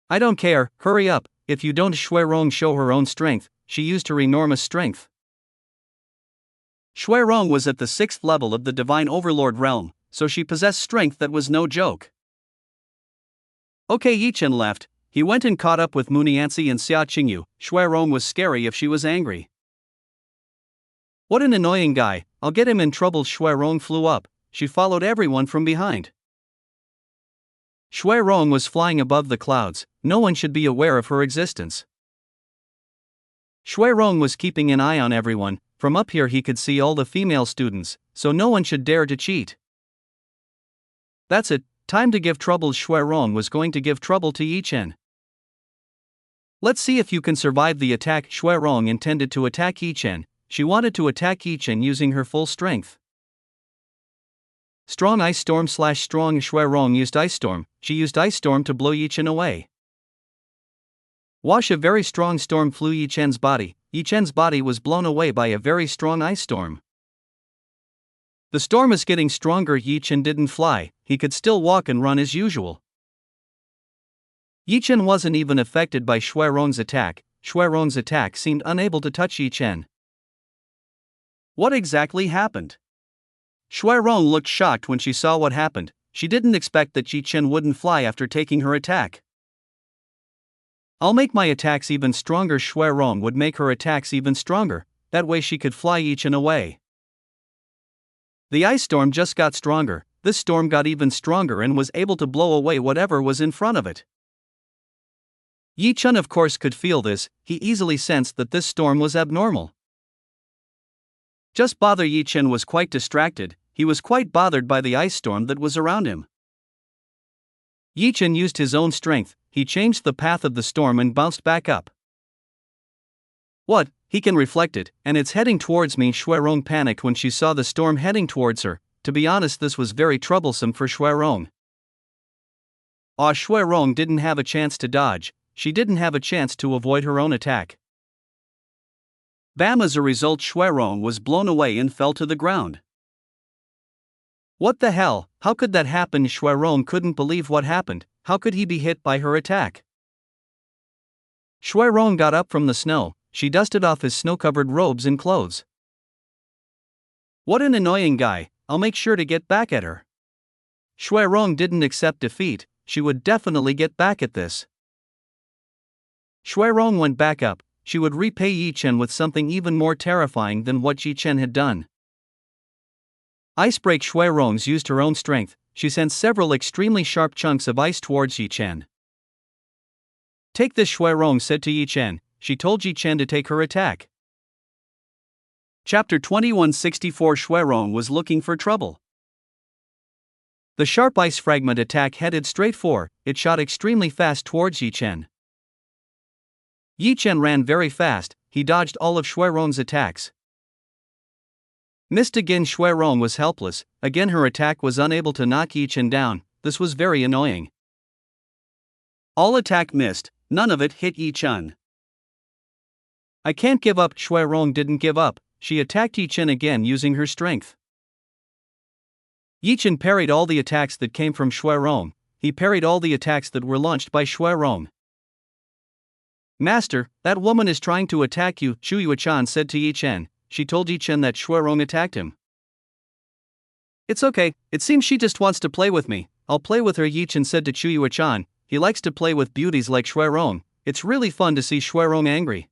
I don't care, hurry up. If you don't, Shui Rong show her own strength. She used her enormous strength. Shui Rong was at the 6th level of the Divine Overlord realm, so she possessed strength that was no joke. Okay, Yi Chen left. He went and caught up with Mu Nianzi and Xia Qingyu. Shui Rong was scary if she was angry. What an annoying guy, I'll get him in trouble. Shui Rong flew up. She followed everyone from behind. Shui Rong was flying above the clouds. No one should be aware of her existence. Shui Rong was keeping an eye on everyone. From up here he could see all the female students, so no one should dare to cheat. That's it, time to give trouble. Shui Rong was going to give trouble to Yi Chen. Let's see if you can survive the attack. Shui Rong intended to attack Yi Chen. She wanted to attack Yi Chen using her full strength. Strong Ice Storm / Strong. Shui Rong used Ice Storm. She used Ice Storm to blow Yi Chen away. Wash. A very strong storm flew Yi Chen's body. Yi Chen's body was blown away by a very strong ice storm. The storm is getting stronger. Yi Chen didn't fly, he could still walk and run as usual. Yi Chen wasn't even affected by Shui Rong's attack. Shui Rong's attack seemed unable to touch Yi Chen. What exactly happened? Shui Rong looked shocked when she saw what happened. She didn't expect that Yi Chen wouldn't fly after taking her attack. I'll make my attacks even stronger. Shui Rong would make her attacks even stronger, that way she could fly Yi Chen away. The ice storm just got stronger. This storm got even stronger and was able to blow away whatever was in front of it. Yi Chen of course could feel this. He easily sensed that this storm was abnormal. Just bother. Yi Chen was quite distracted. He was quite bothered by the ice storm that was around him. Yi Chen used his own strength. He changed the path of the storm and bounced back up. What? He can reflect it, and it's heading towards me. Shui Rong panicked when she saw the storm heading towards her. To be honest, this was very troublesome for Shui Rong. Shui Rong didn't have a chance to dodge. She didn't have a chance to avoid her own attack. Bam! As a result, Shui Rong was blown away and fell to the ground. What the hell? How could that happen? Shui Rong couldn't believe what happened. How could he be hit by her attack? Shui Rong got up from the snow. She dusted off his snow-covered robes and clothes. What an annoying guy, I'll make sure to get back at her. Shui Rong didn't accept defeat. She would definitely get back at this. Shui Rong went back up. She would repay Yi Chen with something even more terrifying than what Yi Chen had done. Ice Break. Shui Rong's used her own strength. She sent several extremely sharp chunks of ice towards Yi Chen. Take this, Shui Rong said to Yi Chen. She told Yi Chen to take her attack. Chapter 2164. Shui Rong was looking for trouble. The sharp ice fragment attack headed straight for it, shot extremely fast towards Yi Chen. Yi Chen ran very fast. He dodged all of Shui Rong's attacks. Missed again. Shui Rong was helpless. Again her attack was unable to knock Yi Chen down. This was very annoying. All attack missed, none of it hit Yi Chen. I can't give up. Shui Rong didn't give up, she attacked Yi Chen again using her strength. Yi Chen parried all the attacks that came from Shui Rong, he parried all the attacks that were launched by Shui Rong. Master, that woman is trying to attack you, Shu Yuechan said to Yi Chen. She told Yi Chen that Shui Rong attacked him. It's okay, it seems she just wants to play with me, I'll play with her, Yi Chen said to Chu Yuechan. He likes to play with beauties like Shui Rong, it's really fun to see Shui Rong angry.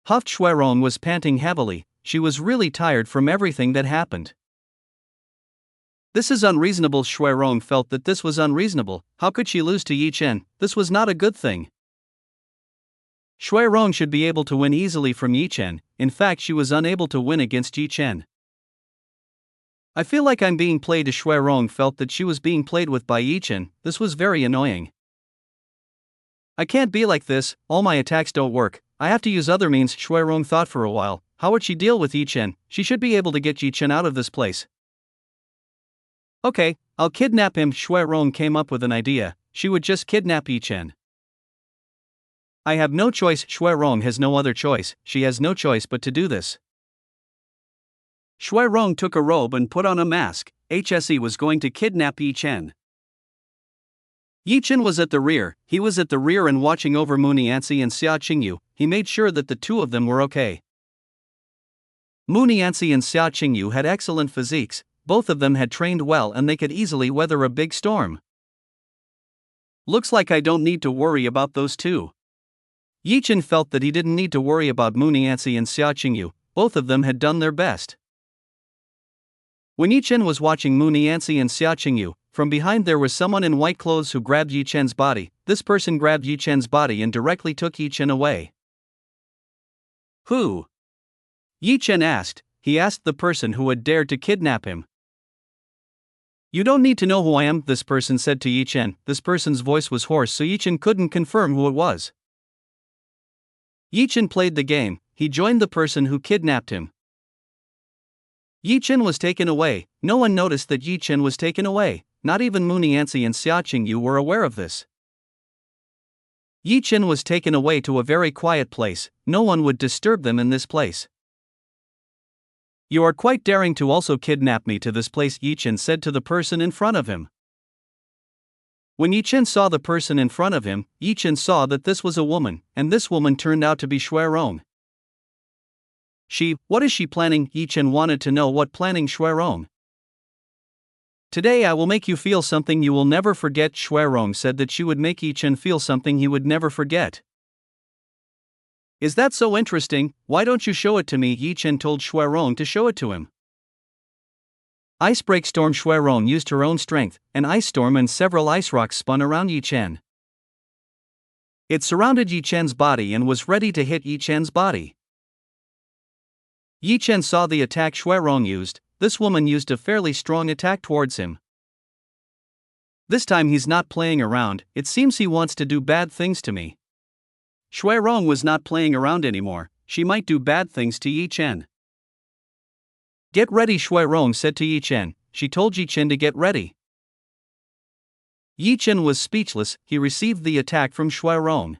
Huffed Shui Rong was panting heavily, she was really tired from everything that happened. This is unreasonable. Shui Rong felt that this was unreasonable, how could she lose to Yi Chen, this was not a good thing. Shui Rong should be able to win easily from Yi Chen, in fact she was unable to win against Yi Chen. I feel like I'm being played. Shui Rong felt that she was being played with by Yi Chen, this was very annoying. I can't be like this, all my attacks don't work, I have to use other means. Shui Rong thought for a while, how would she deal with Yi Chen, she should be able to get Yi Chen out of this place. Okay, I'll kidnap him. Shui Rong came up with an idea, she would just kidnap Yi Chen. I have no choice. Shui Rong has no other choice, she has no choice but to do this. Shui Rong took a robe and put on a mask, HSE was going to kidnap Yi Chen. Yi Chen was at the rear, he was at the rear and watching over Mu Nianzi and Xia Qingyu, he made sure that the two of them were okay. Mu Nianzi and Xia Qingyu had excellent physiques, both of them had trained well and they could easily weather a big storm. Looks like I don't need to worry about those two. Yi Chen felt that he didn't need to worry about Mu Nianzi and Xia Qingyu, both of them had done their best. When Yi Chen was watching Mu Nianzi and Xia Qingyu, from behind there was someone in white clothes who grabbed Yi Chen's body, this person grabbed Yi Chen's body and directly took Yi Chen away. Who? Yi Chen asked, he asked the person who had dared to kidnap him. You don't need to know who I am, this person said to Yi Chen, this person's voice was hoarse so Yi Chen couldn't confirm who it was. Yi Chen played the game, he joined the person who kidnapped him. Yi Chen was taken away, no one noticed that Yi Chen was taken away, not even Mu Nianzi and Xia Qingyu were aware of this. Yi Chen was taken away to a very quiet place, no one would disturb them in this place. You are quite daring to also kidnap me to this place, Yi Chen said to the person in front of him. When Yi Chen saw the person in front of him, Yi Chen saw that this was a woman, and this woman turned out to be Shui Rong. What is she planning? Yi Chen wanted to know what planning Shui Rong. Today I will make you feel something you will never forget. Shui Rong said that she would make Yi Chen feel something he would never forget. Is that so interesting? Why don't you show it to me? Yi Chen told Shui Rong to show it to him. Ice Break Storm. Shui Rong used her own strength, an ice storm and several ice rocks spun around Yi Chen. It surrounded Yi Chen's body and was ready to hit Yi Chen's body. Yi Chen saw the attack Shui Rong used, this woman used a fairly strong attack towards him. This time he's not playing around, it seems he wants to do bad things to me. Shui Rong was not playing around anymore, she might do bad things to Yi Chen. Get ready, Shui Rong said to Yi Chen, she told Yi Chen to get ready. Yi Chen was speechless, he received the attack from Shui Rong.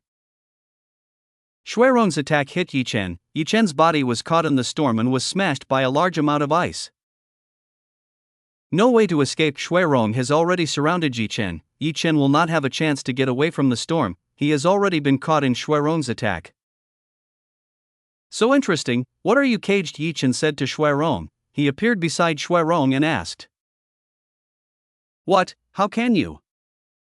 Shui Rong's attack hit Yi Chen, Yi Chen's body was caught in the storm and was smashed by a large amount of ice. No way to escape. Shui Rong has already surrounded Yi Chen will not have a chance to get away from the storm, he has already been caught in Shui Rong's attack. So interesting, what are you caged? Yi Chen said to Shui Rong, he appeared beside Shui Rong and asked. What, how can you?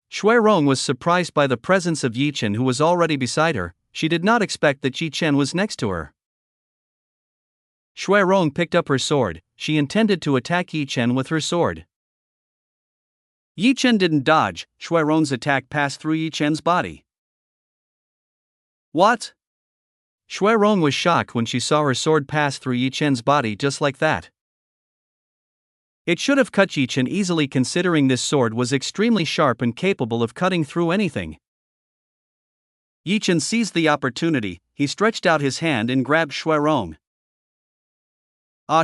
Shui Rong was surprised by the presence of Yi Chen who was already beside her, she did not expect that Yi Chen was next to her. Shui Rong picked up her sword, she intended to attack Yi Chen with her sword. Yi Chen didn't dodge, Shui Rong's attack passed through Yi Chen's body. What? Shui Rong was shocked when she saw her sword pass through Yi Chen's body just like that. It should have cut Yi Chen easily considering this sword was extremely sharp and capable of cutting through anything. Yi Chen seized the opportunity, he stretched out his hand and grabbed Shui Rong.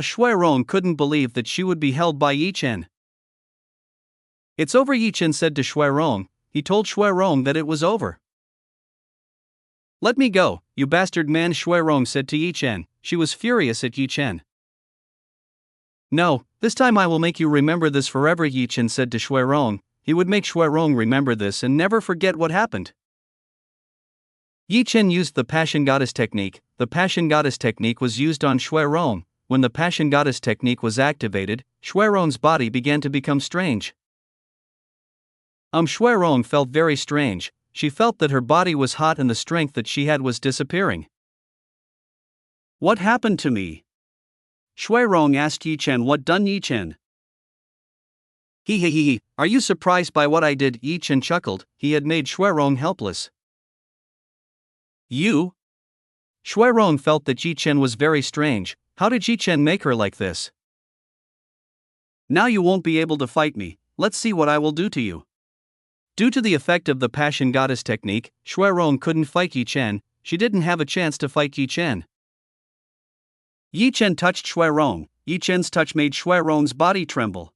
Shui Rong couldn't believe that she would be held by Yi Chen. It's over, Yi Chen said to Shui Rong, he told Shui Rong that it was over. "Let me go, you bastard man," Shui Rong said to Yi Chen. She was furious at Yi Chen. "No, this time I will make you remember this forever," Yi Chen said to Shui Rong. He would make Shui Rong remember this and never forget what happened. Yi Chen used the Passion Goddess technique. The Passion Goddess technique was used on Shui Rong. When the Passion Goddess technique was activated, Shui Rong's body began to become strange. Shui Rong felt very strange. She felt that her body was hot and the strength that she had was disappearing. "What happened to me?" Shui Rong asked Yi Chen. "What done, Yi Chen?" He, are you surprised by what I did?" Yi Chen chuckled. He had made Shui Rong helpless. "You?" Shui Rong felt that Yi Chen was very strange. How did Yi Chen make her like this? "Now you won't be able to fight me. Let's see what I will do to you." Due to the effect of the Passion Goddess technique, Shui Rong couldn't fight Yi Chen. She didn't have a chance to fight Yi Chen. Yi Chen touched Shui Rong. Yi Chen's touch made Shui Rong's body tremble.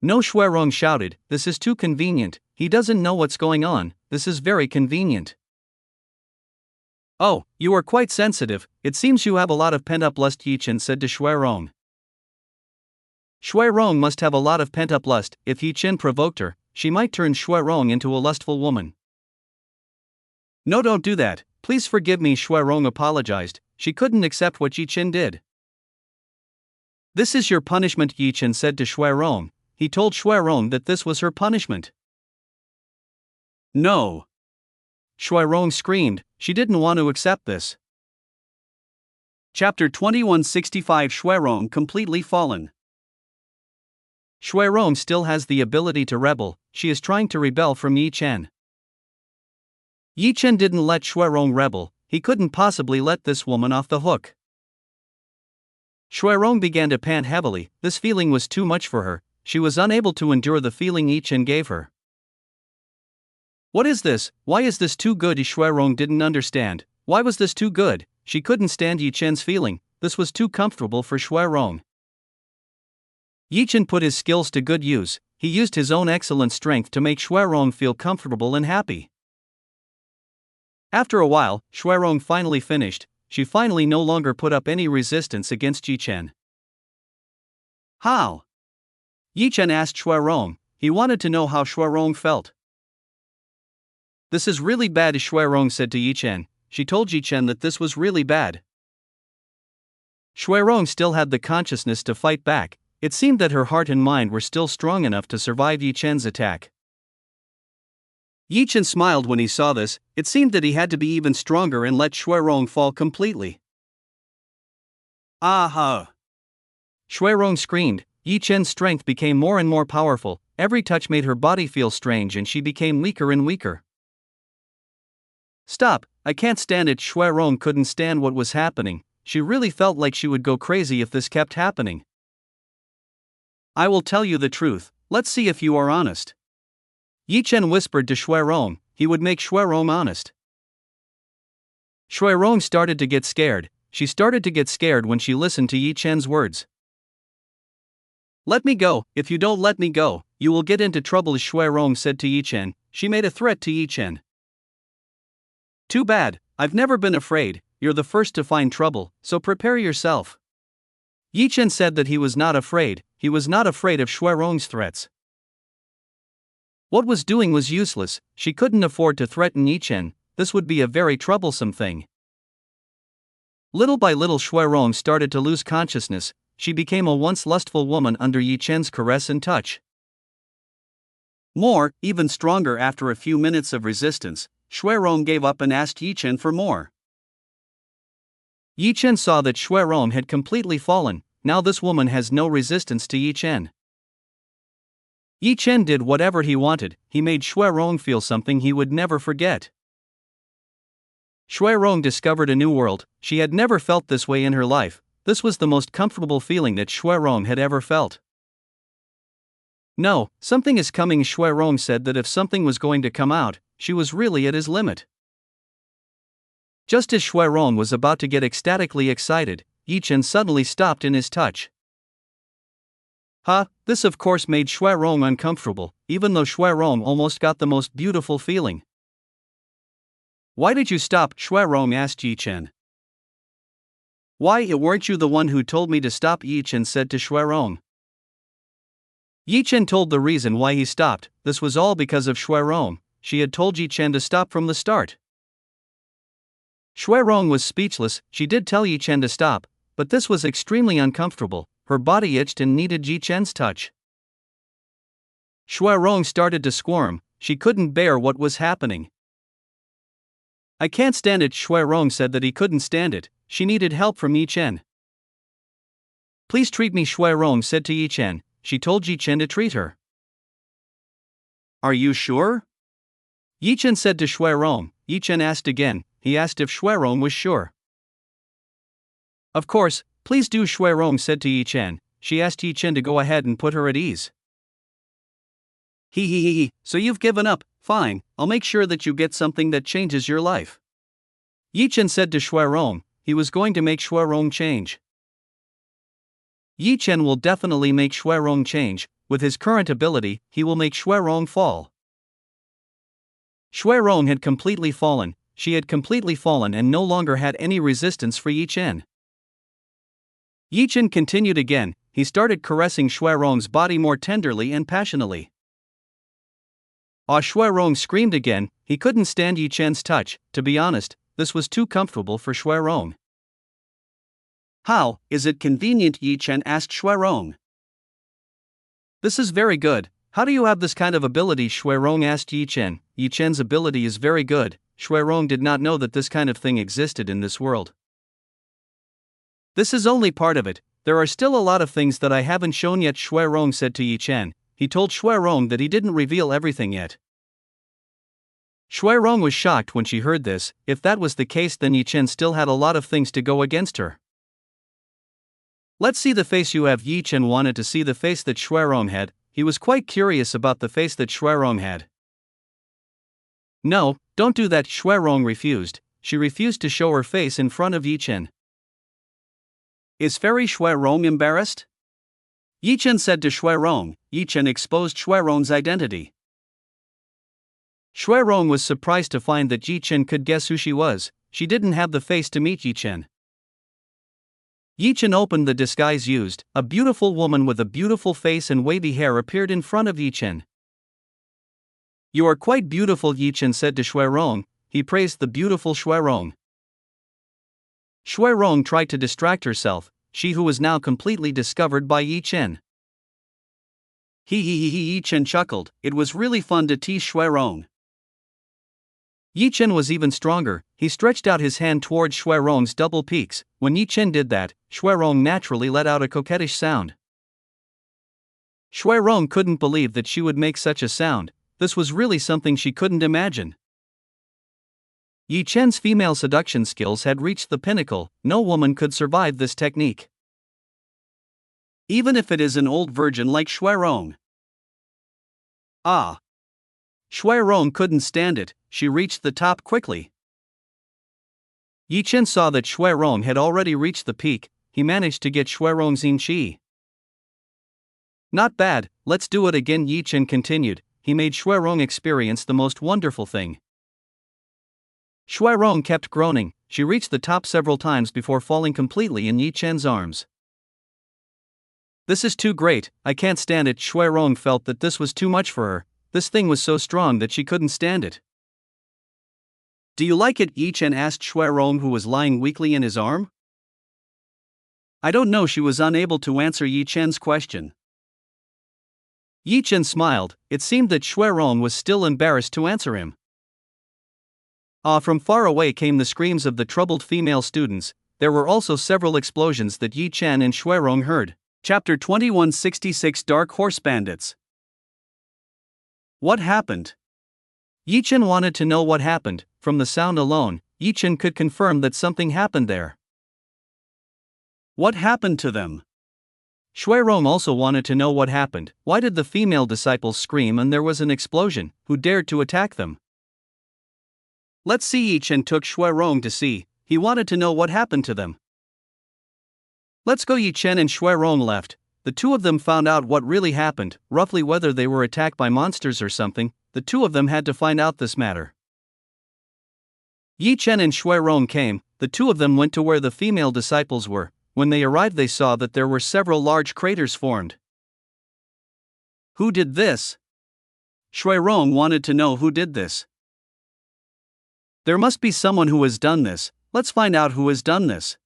"No," Shui Rong shouted, "this is too convenient. He doesn't know what's going on. This is very convenient." "Oh, you are quite sensitive. It seems you have a lot of pent-up lust," Yi Chen said to Shui Rong. Shui Rong must have a lot of pent-up lust. If Yi Chen provoked her, she might turn Shui Rong into a lustful woman. "No, don't do that. Please forgive me," Shui Rong apologized. She couldn't accept what Yi Chen did. "This is your punishment," Yi Chen said to Shui Rong. He told Shui Rong that this was her punishment. "No!" Shui Rong screamed. She didn't want to accept this. Chapter 2165 Shui Rong completely fallen. Shui Rong still has the ability to rebel. She is trying to rebel from Yi Chen. Yi Chen didn't let Shui Rong rebel. He couldn't possibly let this woman off the hook. Shui Rong began to pant heavily. This feeling was too much for her. She was unable to endure the feeling Yi Chen gave her. "What is this? Why is this too good?" Shui Rong didn't understand. Why was this too good? She couldn't stand Yi Chen's feeling. This was too comfortable for Shui Rong. Yi Chen put his skills to good use. He used his own excellent strength to make Shui Rong feel comfortable and happy. After a while, Shui Rong finally finished. She finally no longer put up any resistance against Yi Chen. "How?" Yi Chen asked Shui Rong. He wanted to know how Shui Rong felt. "This is really bad," Shui Rong said to Yi Chen. She told Yi Chen that this was really bad. Shui Rong still had the consciousness to fight back. It seemed that her heart and mind were still strong enough to survive Yi Chen's attack. Yi Chen smiled when he saw this. It seemed that he had to be even stronger and let Shui Rong fall completely. "Aha!" Shui Rong screamed. Yi Chen's strength became more and more powerful. Every touch made her body feel strange and she became weaker and weaker. "Stop, I can't stand it." Shui Rong couldn't stand what was happening. She really felt like she would go crazy if this kept happening. "I will tell you the truth. Let's see if you are honest." Yi Chen whispered to Shui Rong. He would make Shui Rong honest. Shui Rong started to get scared. She started to get scared when she listened to Yi Chen's words. "Let me go. If you don't let me go, you will get into trouble," Shui Rong said to Yi Chen. She made a threat to Yi Chen. "Too bad. I've never been afraid. You're the first to find trouble, so prepare yourself." Yi Chen said that he was not afraid. He was not afraid of Shui Rong's threats. What was doing was useless. She couldn't afford to threaten Yi Chen. This would be a very troublesome thing. Little by little, Shui Rong started to lose consciousness. She became a once lustful woman under Yi Chen's caress and touch. More, even stronger. After a few minutes of resistance, Shui Rong gave up and asked Yi Chen for more. Yi Chen saw that Shui Rong had completely fallen. Now this woman has no resistance to Yi Chen. Yi Chen did whatever he wanted. He made Shui Rong feel something he would never forget. Shui Rong discovered a new world. She had never felt this way in her life. This was the most comfortable feeling that Shui Rong had ever felt. "No, something is coming." Shui Rong said that if something was going to come out, she was really at his limit. Just as Shui Rong was about to get ecstatically excited, Yi Chen suddenly stopped in his touch. This of course made Shui Rong uncomfortable, even though Shui Rong almost got the most beautiful feeling. "Why did you stop?" Shui Rong asked Yi Chen. "Why, weren't you the one who told me to stop?" Yi Chen said to Shui Rong. Yi Chen told the reason why he stopped. This was all because of Shui Rong. She had told Yi Chen to stop from the start. Shui Rong was speechless. She did tell Yi Chen to stop, but this was extremely uncomfortable. Her body itched and needed Yi Chen's touch. Shui Rong started to squirm. She couldn't bear what was happening. "I can't stand it." Shui Rong said that he couldn't stand it. She needed help from Yi Chen. "Please treat me," Shui Rong said to Yi Chen. She told Yi Chen to treat her. "Are you sure?" Yi Chen said to Shui Rong. Yi Chen asked again. He asked if Shui Rong was sure. "Of course, please do," Shui Rong said to Yi Chen. She asked Yi Chen to go ahead and put her at ease. He, so you've given up? Fine, I'll make sure that you get something that changes your life." Yi Chen said to Shui Rong. He was going to make Shui Rong change. Yi Chen will definitely make Shui Rong change. With his current ability, he will make Shui Rong fall. Shui Rong had completely fallen. She had completely fallen and no longer had any resistance for Yi Chen. Yi Chen continued again. He started caressing Shui Rong's body more tenderly and passionately. Shui Rong screamed again. He couldn't stand Yi Chen's touch. To be honest, this was too comfortable for Shui Rong. "How is it convenient?" Yi Chen asked Shui Rong. "This is very good. How do you have this kind of ability?" Shui Rong asked Yi Chen. Yi Chen's ability is very good. Shui Rong did not know that this kind of thing existed in this world. "This is only part of it. There are still a lot of things that I haven't shown yet," Shui Rong said to Yi Chen. He told Shui Rong that he didn't reveal everything yet. Shui Rong was shocked when she heard this. If that was the case, then Yi Chen still had a lot of things to go against her. "Let's see the face you have." Yi Chen wanted to see the face that Shui Rong had. He was quite curious about the face that Shui Rong had. "No, don't do that." Shui Rong refused. She refused to show her face in front of Yi Chen. "Is Fairy Shui Rong embarrassed?" Yi Chen said to Shui Rong. Yi Chen exposed Shui Rong's identity. Shui Rong was surprised to find that Yi Chen could guess who she was. She didn't have the face to meet Yi Chen. Yi Chen opened the disguise used. A beautiful woman with a beautiful face and wavy hair appeared in front of Yi Chen. "You are quite beautiful," Yi Chen said to Shui Rong. He praised the beautiful Shui Rong. Shui Rong tried to distract herself, she who was now completely discovered by Yi Chen. Yi Chen chuckled. It was really fun to tease Shui Rong. Yi Chen was even stronger. He stretched out his hand towards Shui Rong's double peaks. When Yi Chen did that, Shui Rong naturally let out a coquettish sound. Shui Rong couldn't believe that she would make such a sound. This was really something she couldn't imagine. Yi Chen's female seduction skills had reached the pinnacle. No woman could survive this technique, even if it is an old virgin like Shui Rong. Shui Rong couldn't stand it. She reached the top quickly. Yi Chen saw that Shui Rong had already reached the peak. He managed to get Shui Rong's yin qi. "Not bad, let's do it again," Yi Chen continued. He made Shui Rong experience the most wonderful thing. Shui Rong kept groaning. She reached the top several times before falling completely in Yi Chen's arms. "This is too great, I can't stand it." Shui Rong felt that this was too much for her. This thing was so strong that she couldn't stand it. "Do you like it?" Yi Chen asked Shui Rong, who was lying weakly in his arm. "I don't know." She was unable to answer Yi Chen's question. Yi Chen smiled. It seemed that Shui Rong was still embarrassed to answer him. From far away came the screams of the troubled female students. There were also several explosions that Yi Chen and Shui Rong heard. Chapter 2166 Dark Horse Bandits. What happened? Yi Chen wanted to know what happened. From the sound alone, Yi Chen could confirm that something happened there. What happened to them? Shui Rong also wanted to know what happened. Why did the female disciples scream and there was an explosion? Who dared to attack them? Let's see. Yi Chen took Shui Rong to see. He wanted to know what happened to them. Let's go. Yi Chen and Shui Rong left. the two of them found out what really happened, roughly whether they were attacked by monsters or something. The two of them had to find out this matter. Yi Chen and Shui Rong came. The two of them went to where the female disciples were. When they arrived, they saw that there were several large craters formed. Who did this? Shui Rong wanted to know who did this. There must be someone who has done this. Let's find out who has done this.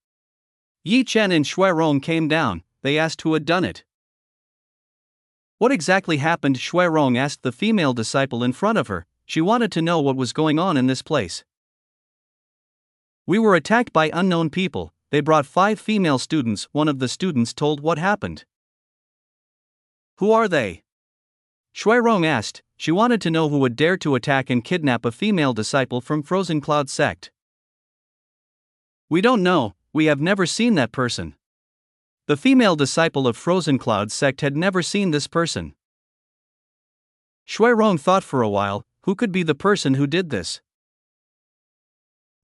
Yi Chen and Shui Rong came down. They asked who had done it. What exactly happened? Shui Rong asked the female disciple in front of her. She wanted to know what was going on in this place. We were attacked by unknown people. They brought 5 female students. One of the students told what happened. Who are they? Shui Rong asked. She wanted to know who would dare to attack and kidnap a female disciple from Frozen Cloud sect. We don't know. We have never seen that person. The female disciple of Frozen Cloud sect had never seen this person. Shui Rong thought for a while. Who could be the person who did this?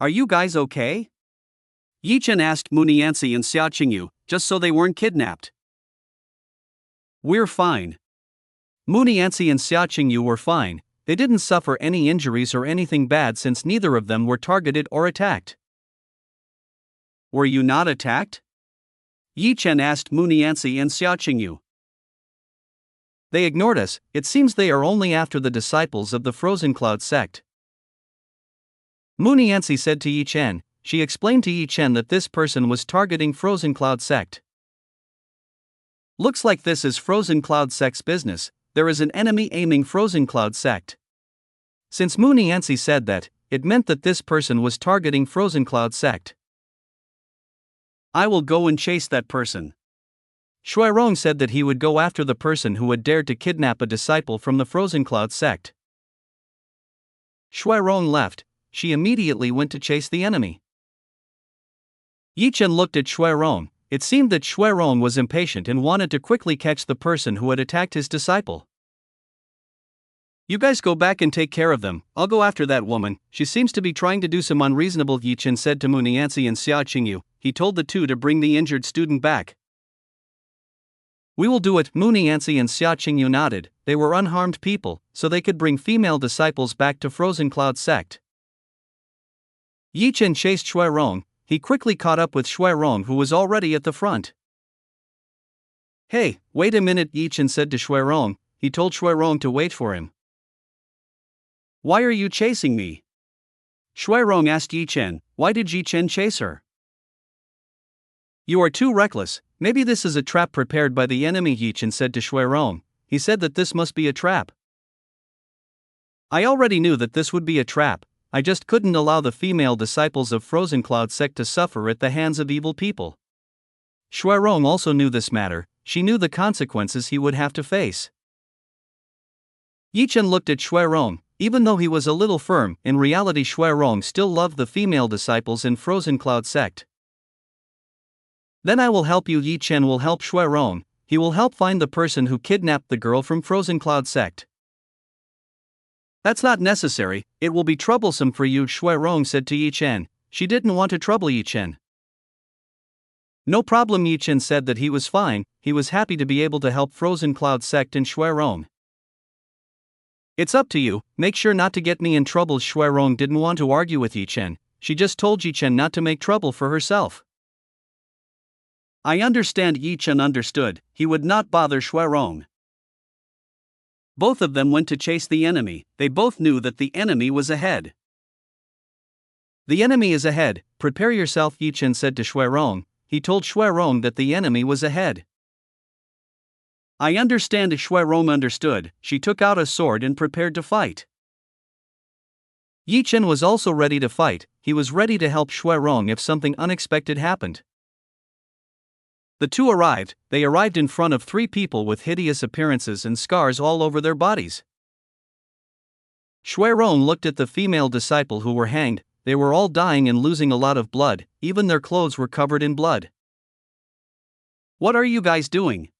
Are you guys okay? Yi Chen asked Munianci and Xia Qingyu, just so they weren't kidnapped. We're fine. Munianci and Xia Qingyu were fine. They didn't suffer any injuries or anything bad since neither of them were targeted or attacked. Were you not attacked? Yi Chen asked Munianci and Xia Qingyu. They ignored us. It seems they are only after the disciples of the Frozen Cloud sect. Munianci said to Yi Chen. She explained to Yi Chen that this person was targeting Frozen Cloud sect. Looks like this is Frozen Cloud sect's business. There is an enemy aiming Frozen Cloud sect. Since Munianci said that, it meant that this person was targeting Frozen Cloud sect. I will go and chase that person. Shui Rong said that he would go after the person who had dared to kidnap a disciple from the Frozen Cloud sect. Shui Rong left. She immediately went to chase the enemy. Yi Chen looked at Shui Rong. It seemed that Shui Rong was impatient and wanted to quickly catch the person who had attacked his disciple. You guys go back and take care of them. I'll go after that woman. She seems to be trying to do some unreasonable, Yi Chen said to Munianci and Xia Qingyu. He told the two to bring the injured student back. We will do it. Munianci and Xia Qingyu nodded. They were unharmed people, so they could bring female disciples back to Frozen Cloud sect. Yi Chen chased Shui Rong. He quickly caught up with Shui Rong, who was already at the front. Hey, wait a minute, Yi Chen said to Shui Rong. He told Shui Rong to wait for him. Why are you chasing me? Shui Rong asked Yi Chen. Why did Yi Chen chase her? You are too reckless. Maybe this is a trap prepared by the enemy, Yi Chen said to Shui Rong. He said that this must be a trap. I already knew that this would be a trap. I just couldn't allow the female disciples of Frozen Cloud sect to suffer at the hands of evil people. Shui Rong also knew this matter. She knew the consequences he would have to face. Yi Chen looked at Shui Rong. Even though he was a little firm, in reality Shui Rong still loved the female disciples in Frozen Cloud sect. Then I will help you. Yi Chen will help Shui Rong. He will help find the person who kidnapped the girl from Frozen Cloud sect. That's not necessary. It will be troublesome for you, Shui Rong said to Yi Chen. She didn't want to trouble Yi Chen. No problem, Yi Chen said that he was fine. He was happy to be able to help Frozen Cloud sect and Shui Rong. It's up to you. Make sure not to get me in trouble. Shui Rong didn't want to argue with Yi Chen. She just told Yi Chen not to make trouble for herself. I understand. Yi Chen understood. He would not bother Shui Rong. Both of them went to chase the enemy. They both knew that the enemy was ahead. The enemy is ahead. Prepare yourself, Yi Chen said to Shui Rong. He told Shui Rong that the enemy was ahead. I understand. Shui Rong understood. She took out a sword and prepared to fight. Yi Chen was also ready to fight. He was ready to help Shui Rong if something unexpected happened. The two arrived. They arrived in front of 3 people with hideous appearances and scars all over their bodies. Shui Rong looked at the female disciple who were hanged. They were all dying and losing a lot of blood. Even their clothes were covered in blood. What are you guys doing?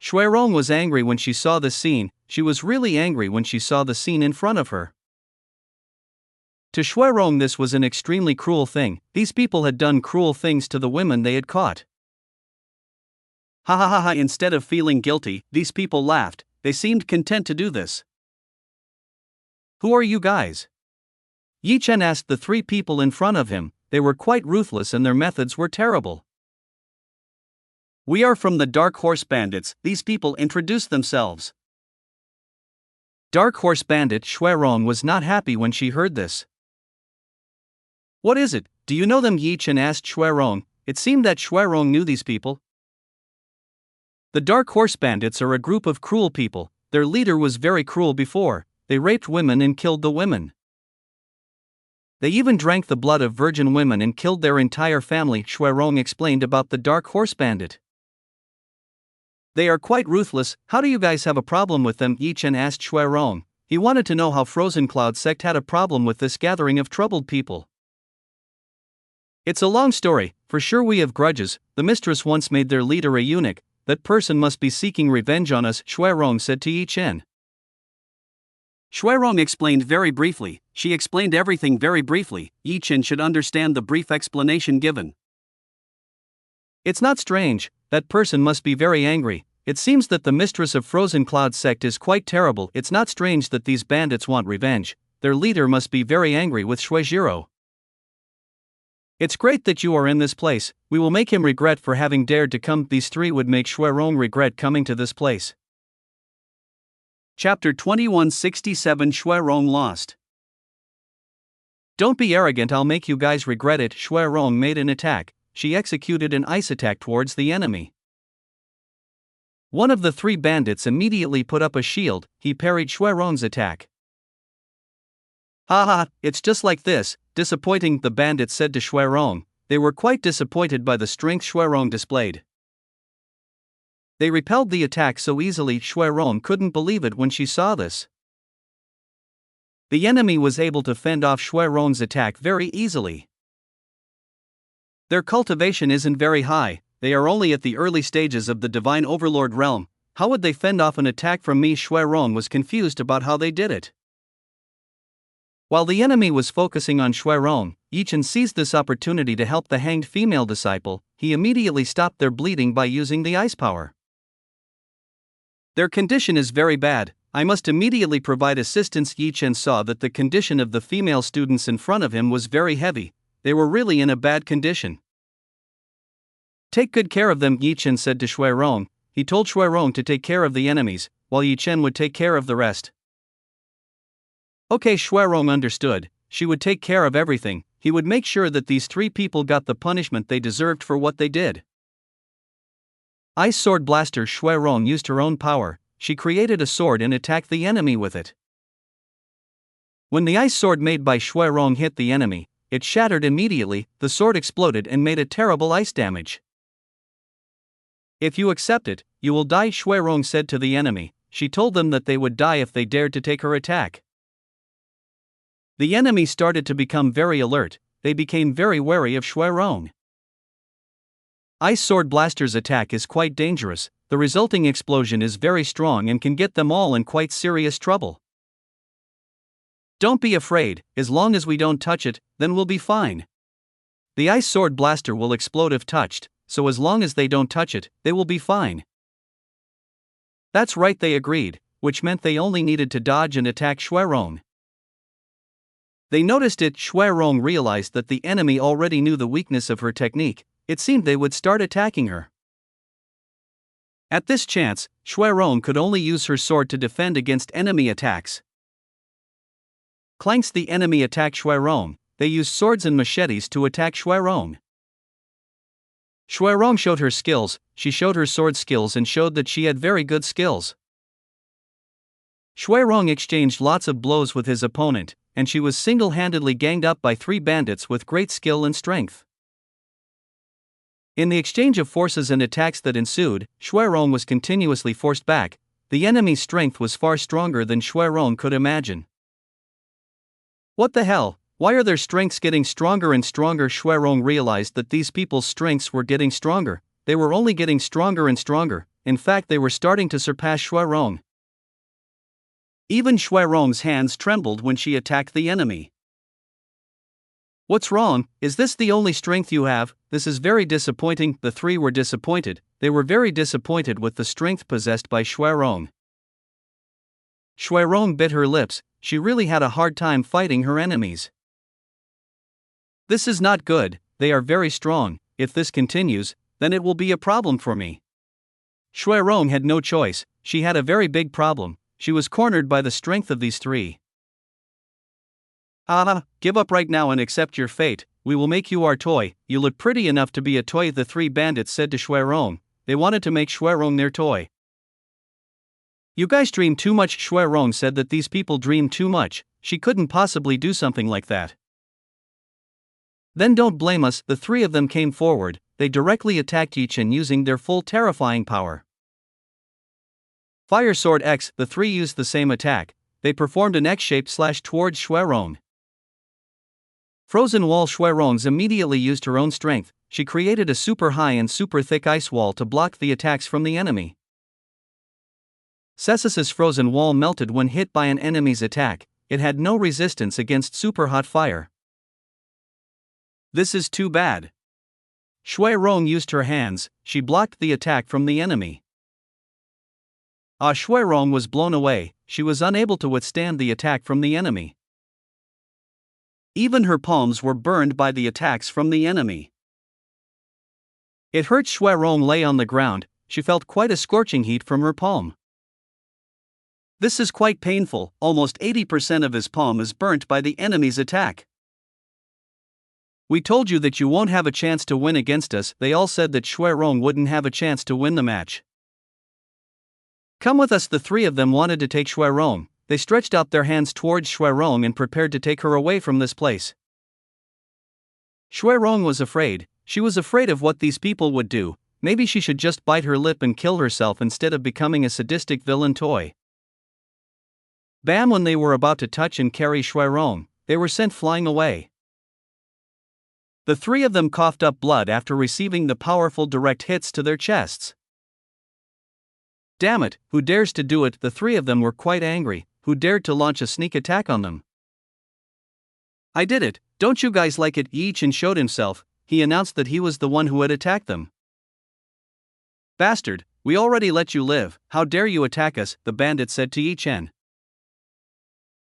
Shui Rong was angry when she saw the scene. She was really angry when she saw the scene in front of her. To Shui Rong, this was an extremely cruel thing. These people had done cruel things to the women they had caught. Ha ha ha ha! Instead of feeling guilty, these people laughed. They seemed content to do this. Who are you guys? Yi Chen asked the three people in front of him. They were quite ruthless and their methods were terrible. We are from the Dark Horse Bandits, these people introduced themselves. Dark Horse Bandit Xuerong was not happy when she heard this. What is it? Do you know them? Yi Chen asked Xuerong. It seemed that Xuerong knew these people. The Dark Horse Bandits are a group of cruel people. Their leader was very cruel before. They raped women and killed the women. They even drank the blood of virgin women and killed their entire family, Xuerong explained about the Dark Horse Bandit. They are quite ruthless. How do you guys have a problem with them? Yi Chen asked Xuerong. He wanted to know how Frozen Cloud sect had a problem with this gathering of troubled people. It's a long story, for sure we have grudges. The mistress once made their leader a eunuch. That person must be seeking revenge on us, Xuerong said to Yi Chen. Xuerong explained very briefly. She explained everything very briefly. Yi Chen should understand the brief explanation given. It's not strange. That person must be very angry. It seems that the mistress of Frozen Cloud sect is quite terrible. It's not strange that these bandits want revenge. Their leader must be very angry with Shuijiro. It's great that you are in this place. We will make him regret for having dared to come. These three would make Xuerong regret coming to this place. Chapter 2167 Xuerong Lost. Don't be arrogant, I'll make you guys regret it. Xuerong made an attack. She executed an ice attack towards the enemy. One of the three bandits immediately put up a shield. He parried Xuerong's attack. Haha, it's just like this. Disappointing, the bandits said to Xuerong. They were quite disappointed by the strength Xuerong displayed. They repelled the attack so easily. Xuerong couldn't believe it when she saw this. The enemy was able to fend off Xuerong's attack very easily. Their cultivation isn't very high. They are only at the early stages of the Divine Overlord realm. How would they fend off an attack from me? Xuerong was confused about how they did it. While the enemy was focusing on Xuerong, Yi Chen seized this opportunity to help the hanged female disciple. He immediately stopped their bleeding by using the ice power. Their condition is very bad. I must immediately provide assistance. Yi Chen saw that the condition of the female students in front of him was very heavy. They were really in a bad condition. Take good care of them, Yi Chen said to Xuerong. He told Xuerong to take care of the enemies, while Yi Chen would take care of the rest. Okay, Xuerong understood. She would take care of everything. He would make sure that these three people got the punishment they deserved for what they did. Ice Sword Blaster. Xuerong used her own power. She created a sword and attacked the enemy with it. When the ice sword made by Xuerong hit the enemy, it shattered immediately. The sword exploded and made a terrible ice damage. If you accept it, you will die, Xuerong said to the enemy. She told them that they would die if they dared to take her attack. The enemy started to become very alert. They became very wary of Xuerong. Ice Sword Blaster's attack is quite dangerous. The resulting explosion is very strong and can get them all in quite serious trouble. Don't be afraid. As long as we don't touch it, then we'll be fine. The Ice Sword Blaster will explode if touched, so as long as they don't touch it, they will be fine. That's right, they agreed, which meant they only needed to dodge and attack Xuerong. They noticed it. Xuerong realized that the enemy already knew the weakness of her technique. It seemed they would start attacking her. At this chance, Xuerong could only use her sword to defend against enemy attacks. Clanks. The enemy attacked Xuerong. They used swords and machetes to attack Xuerong. Xuerong showed her skills. She showed her sword skills and showed that she had very good skills. Xuerong exchanged lots of blows with his opponent, and she was single-handedly ganged up by three bandits with great skill and strength. In the exchange of forces and attacks that ensued, Xuerong was continuously forced back. The enemy's strength was far stronger than Xuerong could imagine. What the hell? Why are their strengths getting stronger and stronger? Xuerong realized that these people's strengths were getting stronger. They were only getting stronger and stronger. In fact, they were starting to surpass Xuerong. Even Xuerong's hands trembled when she attacked the enemy. What's wrong? Is this the only strength you have? this is very disappointing." The three were disappointed. They were very disappointed with the strength possessed by Xuerong. Xuerong bit her lips. She really had a hard time fighting her enemies. "This is not good, they are very strong. If this continues, then it will be a problem for me." Xuerong had no choice, she had a very big problem. She was cornered by the strength of these three. Give up right now and accept your fate. We will make you our toy. You look pretty enough to be a toy," the three bandits said to Xuerong. They wanted to make Xuerong their toy. "You guys dream too much." Xuerong said that these people dream too much. She couldn't possibly do something like that. "Then don't blame us." The three of them came forward. They directly attacked Yichen using their full terrifying power. Fire Sword X. The three used the same attack. They performed an X-shaped slash towards Xuerong. Frozen Wall. Xuerong immediately used her own strength. She created a super high and super thick ice wall to block the attacks from the enemy. Cecus's Frozen Wall melted when hit by an enemy's attack. It had no resistance against super hot fire. "This is too bad." Xuerong used her hands. She blocked the attack from the enemy. Xuerong was blown away. She was unable to withstand the attack from the enemy. Even her palms were burned by the attacks from the enemy. It hurt. Xuerong lay on the ground. She felt quite a scorching heat from her palm. "This is quite painful." Almost 80% of his palm is burnt by the enemy's attack. "We told you that you won't have a chance to win against us." They all said that Xuerong wouldn't have a chance to win the match. "Come with us." The three of them wanted to take Xuerong. They stretched out their hands towards Xuerong and prepared to take her away from this place. Xuerong was afraid. She was afraid of what these people would do. Maybe she should just bite her lip and kill herself instead of becoming a sadistic villain toy. Bam! When they were about to touch and carry Xuerong, they were sent flying away. The three of them coughed up blood after receiving the powerful direct hits to their chests. "Damn it, who dares to do it?" The three of them were quite angry. Who dared to launch a sneak attack on them? "I did it. Don't you guys like it?" Yichen showed himself. He announced that he was the one who had attacked them. "Bastard, we already let you live. How dare you attack us?" the bandit said to Yichen.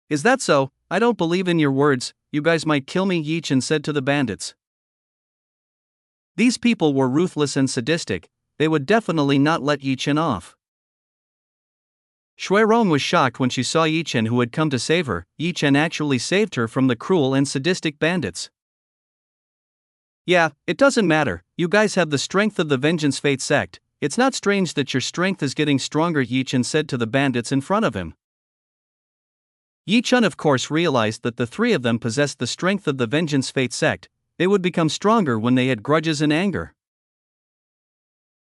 "Is that so? I don't believe in your words. You guys might kill me," Yichen said to the bandits. These people were ruthless and sadistic. They would definitely not let Yichen off. Xuerong was shocked when she saw Yichen, who had come to save her. Yichen actually saved her from the cruel and sadistic bandits. "Yeah, it doesn't matter. You guys have the strength of the Vengeance Fate sect. It's not strange that your strength is getting stronger," Yichen said to the bandits in front of him. Yichen of course realized that the three of them possessed the strength of the Vengeance Fate sect. They would become stronger when they had grudges and anger.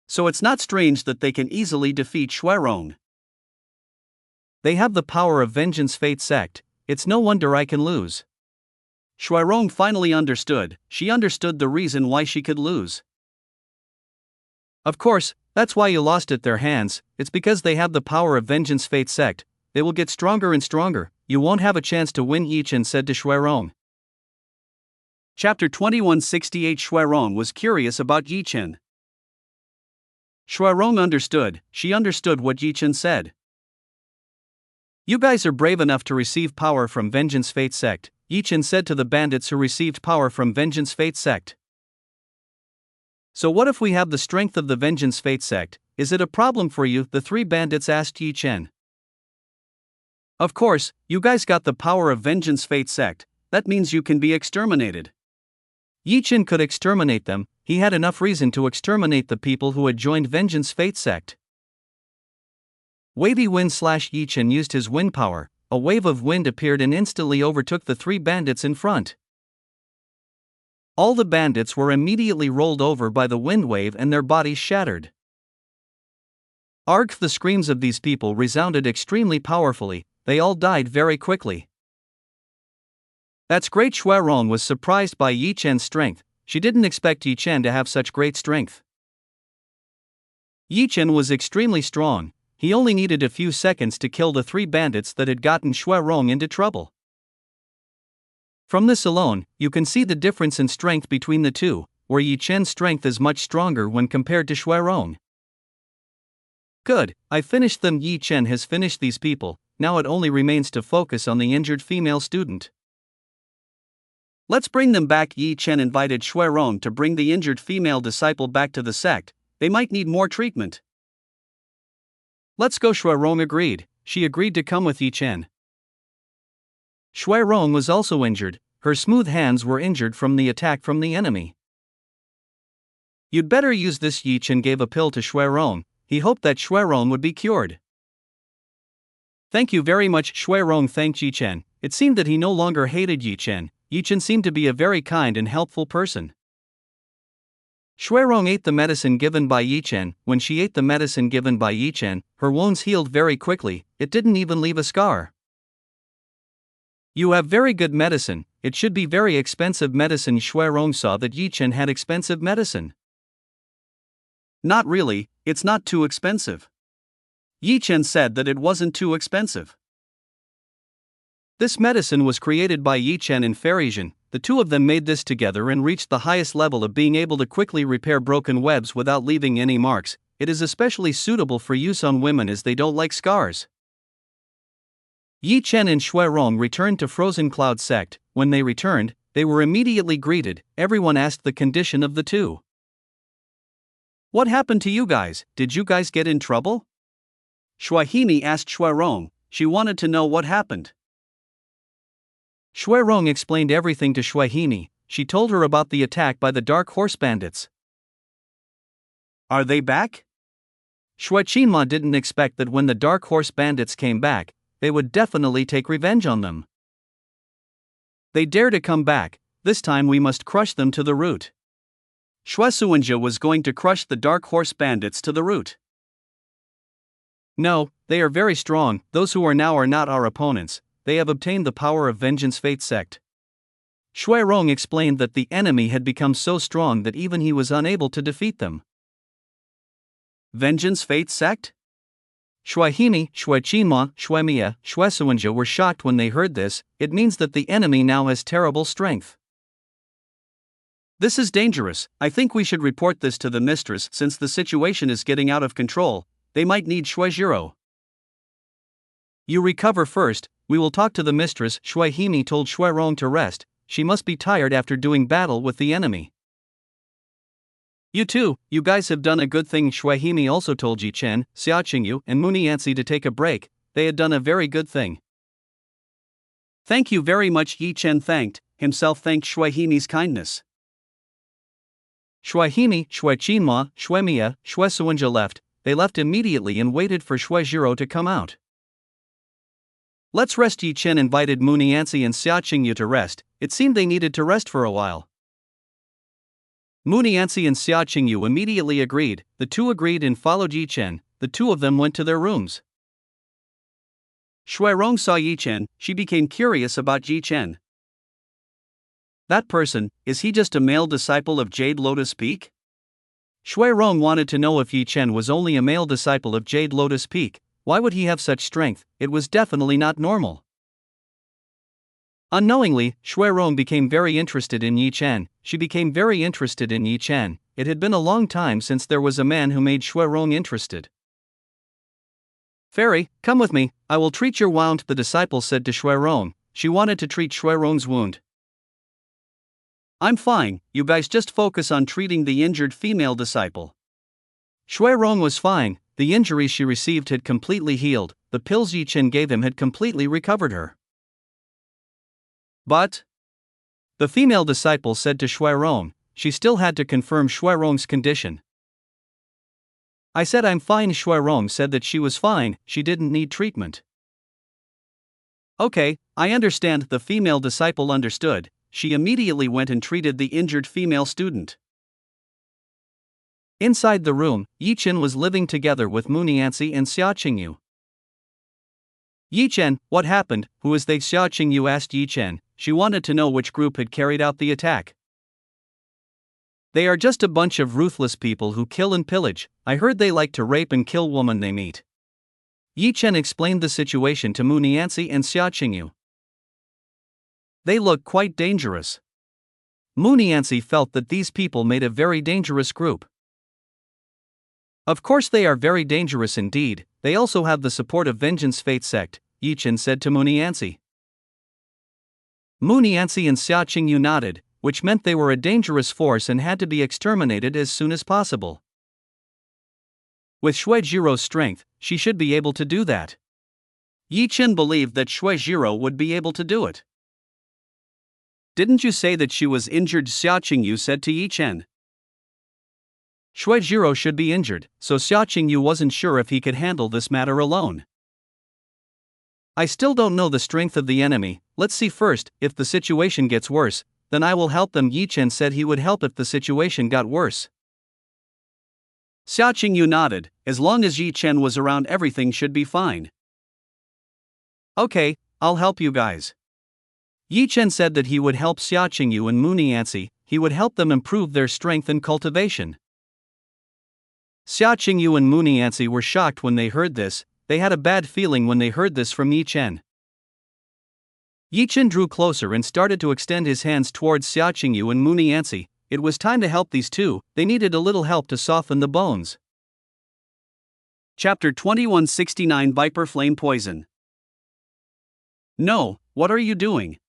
So it's not strange that they can easily defeat Xuerong. They have the power of Vengeance Fate sect. It's no wonder I can lose. Xuerong finally understood. She understood the reason why she could lose. "Of course, that's why you lost at their hands. It's because they have the power of Vengeance Fate sect. They will get stronger and stronger. You won't have a chance to win," Yichen said to Xuerong. Chapter 2168. Xuerong was curious about Yichen. Xuerong understood. She understood what Yichen said. "You guys are brave enough to receive power from Vengeance Fate sect," Yichen said to the bandits who received power from Vengeance Fate sect. "So what if we have the strength of the Vengeance Fate sect? Is it a problem for you?" the three bandits asked Yichen. "Of course, you guys got the power of Vengeance Fate sect. That means you can be exterminated." Yichen could exterminate them. He had enough reason to exterminate the people who had joined Vengeance Fate sect. Wavy wind. Yichen used his wind power. A wave of wind appeared and instantly overtook the three bandits in front. All the bandits were immediately rolled over by the wind wave and their bodies shattered. Arg! The screams of these people resounded extremely powerfully. They all died very quickly. "That's great." Xuerong was surprised by Yichen's strength. She didn't expect Yichen to have such great strength. Yichen was extremely strong. He only needed a few seconds to kill the three bandits that had gotten Xuerong into trouble. From this alone, you can see the difference in strength between the two. where Yi Chen's strength is much stronger when compared to Shui Rong. Good, I finished them. Yi Chen has finished these people, now it only remains to focus on the injured female student. Let's bring them back. Yi Chen invited Shui Rong to bring the injured female disciple back to the sect, they might need more treatment. Let's go. Shui Rong agreed, she agreed to come with Yi Chen. Shui Rong was also injured, her smooth hands were injured from the attack from the enemy. You'd better use this. Yi Chen gave a pill to Shui Rong, he hoped that Shui Rong would be cured. Thank you very much. Shui Rong thanked Yi Chen, it seemed that he no longer hated Yi Chen. Yi Chen seemed to be a very kind and helpful person. Shui Rong ate the medicine given by Yi Chen. When she ate the medicine given by Yi Chen, her wounds healed very quickly, it didn't even leave a scar. You have very good medicine, it should be very expensive medicine. Shui Rong saw that Yi Chen had expensive medicine. Not really, it's not too expensive. Yi Chen said that it wasn't too expensive. This medicine was created by Yi Chen and Farijan, the two of them made this together and reached the highest level of being able to quickly repair broken webs without leaving any marks. It is especially suitable for use on women as they don't like scars. Yi Chen and Shui Rong returned to Frozen Cloud sect. When they returned, they were immediately greeted. Everyone asked the condition of the two. What happened to you guys? Did you guys get in trouble? Shui Himi asked Shui Rong, she wanted to know what happened. Shui Rong explained everything to Shui Himi, she told her about the attack by the Dark Horse Bandits. Are they back? Shui Qinma didn't expect that when the Dark Horse Bandits came back, they would definitely take revenge on them. They dare to come back, this time we must crush them to the root. Shui Suwenja was going to crush the Dark Horse Bandits to the root. No, they are very strong, those who are now are not our opponents, they have obtained the power of Vengeance Fate sect. Shui Rong explained that the enemy had become so strong that even he was unable to defeat them. Vengeance Fate sect? Shui Himi, Shui Qinma, Shui Mia, Shui Suwenja were shocked when they heard this, it means that the enemy now has terrible strength. This is dangerous, I think we should report this to the mistress since the situation is getting out of control, they might need Shui Jiro. You recover first, we will talk to the mistress. Shui Himi told Shui Rong to rest, she must be tired after doing battle with the enemy. You too, you guys have done a good thing. Shui Himi also told Yi Chen, Xia Qingyu and Mu Nianzi to take a break, they had done a very good thing. Thank you very much. Yi Chen thanked Shui Himi's kindness. Shui Himi, Shui Qinma, Shui Mia, Shui Suwenja left, they left immediately and waited for Shui Jiro to come out. Let's rest. Yi Chen invited Mu Nianzi and Xia Qingyu to rest, it seemed they needed to rest for a while. Mu Nianzi and Xia Qingyu immediately agreed, the two agreed and followed Yi Chen, the two of them went to their rooms. Shui Rong saw Yi Chen, she became curious about Yi Chen. That person, is he just a male disciple of Jade Lotus Peak? Shui Rong wanted to know if Yi Chen was only a male disciple of Jade Lotus Peak, why would he have such strength, it was definitely not normal. Unknowingly, Shui Rong became very interested in Yi Chen, she became very interested in Yi Chen, it had been a long time since there was a man who made Shui Rong interested. Fairy, come with me, I will treat your wound, the disciple said to Shui Rong, she wanted to treat Shui Rong's wound. I'm fine, you guys just focus on treating the injured female disciple. Shui Rong was fine, the injuries she received had completely healed, the pills Yi Chen gave him had completely recovered her. But the female disciple said to Shui Rong, she still had to confirm Shui Rong's condition. I said I'm fine. Shui Rong said that she was fine, she didn't need treatment. Okay, I understand. The female disciple understood, she immediately went and treated the injured female student. Inside the room, Yi Chen was living together with Mu Nianzi and Xia Qingyu. Yi Chen, what happened, who is they? Xia Qingyu asked Yi Chen, she wanted to know which group had carried out the attack. They are just a bunch of ruthless people who kill and pillage, I heard they like to rape and kill women they meet. Yi Chen explained the situation to Mu Nianzi and Xia Qingyu. They look quite dangerous. Muniancy felt that these people made a very dangerous group. Of course they are very dangerous indeed, they also have the support of Vengeance Fate sect, Yichen said to Muniancy. Muniancy and Xia Qingyu nodded, which meant they were a dangerous force and had to be exterminated as soon as possible. With Shui Jiro's strength, she should be able to do that. Yi Chen believed that Shui Jiro would be able to do it. Didn't you say that she was injured? Xia Qingyu said to Yi Chen. Shui Jiro should be injured, so Xia Qingyu wasn't sure if he could handle this matter alone. I still don't know the strength of the enemy, let's see first, if the situation gets worse, then I will help them. Yi Chen said he would help if the situation got worse. Xia Qingyu nodded, as long as Yi Chen was around everything should be fine. Okay, I'll help you guys. Yi Chen said that he would help Xia Qingyu and Muniancy, he would help them improve their strength and cultivation. Xia Qingyu and Muniancy were shocked when they heard this, they had a bad feeling when they heard this from Yi Chen. Yi Chen drew closer and started to extend his hands towards Xia Qingyu and Muniancy. It was time to help these two, they needed a little help to soften the bones. Chapter 2169 Viper Flame Poison. No, what are you doing?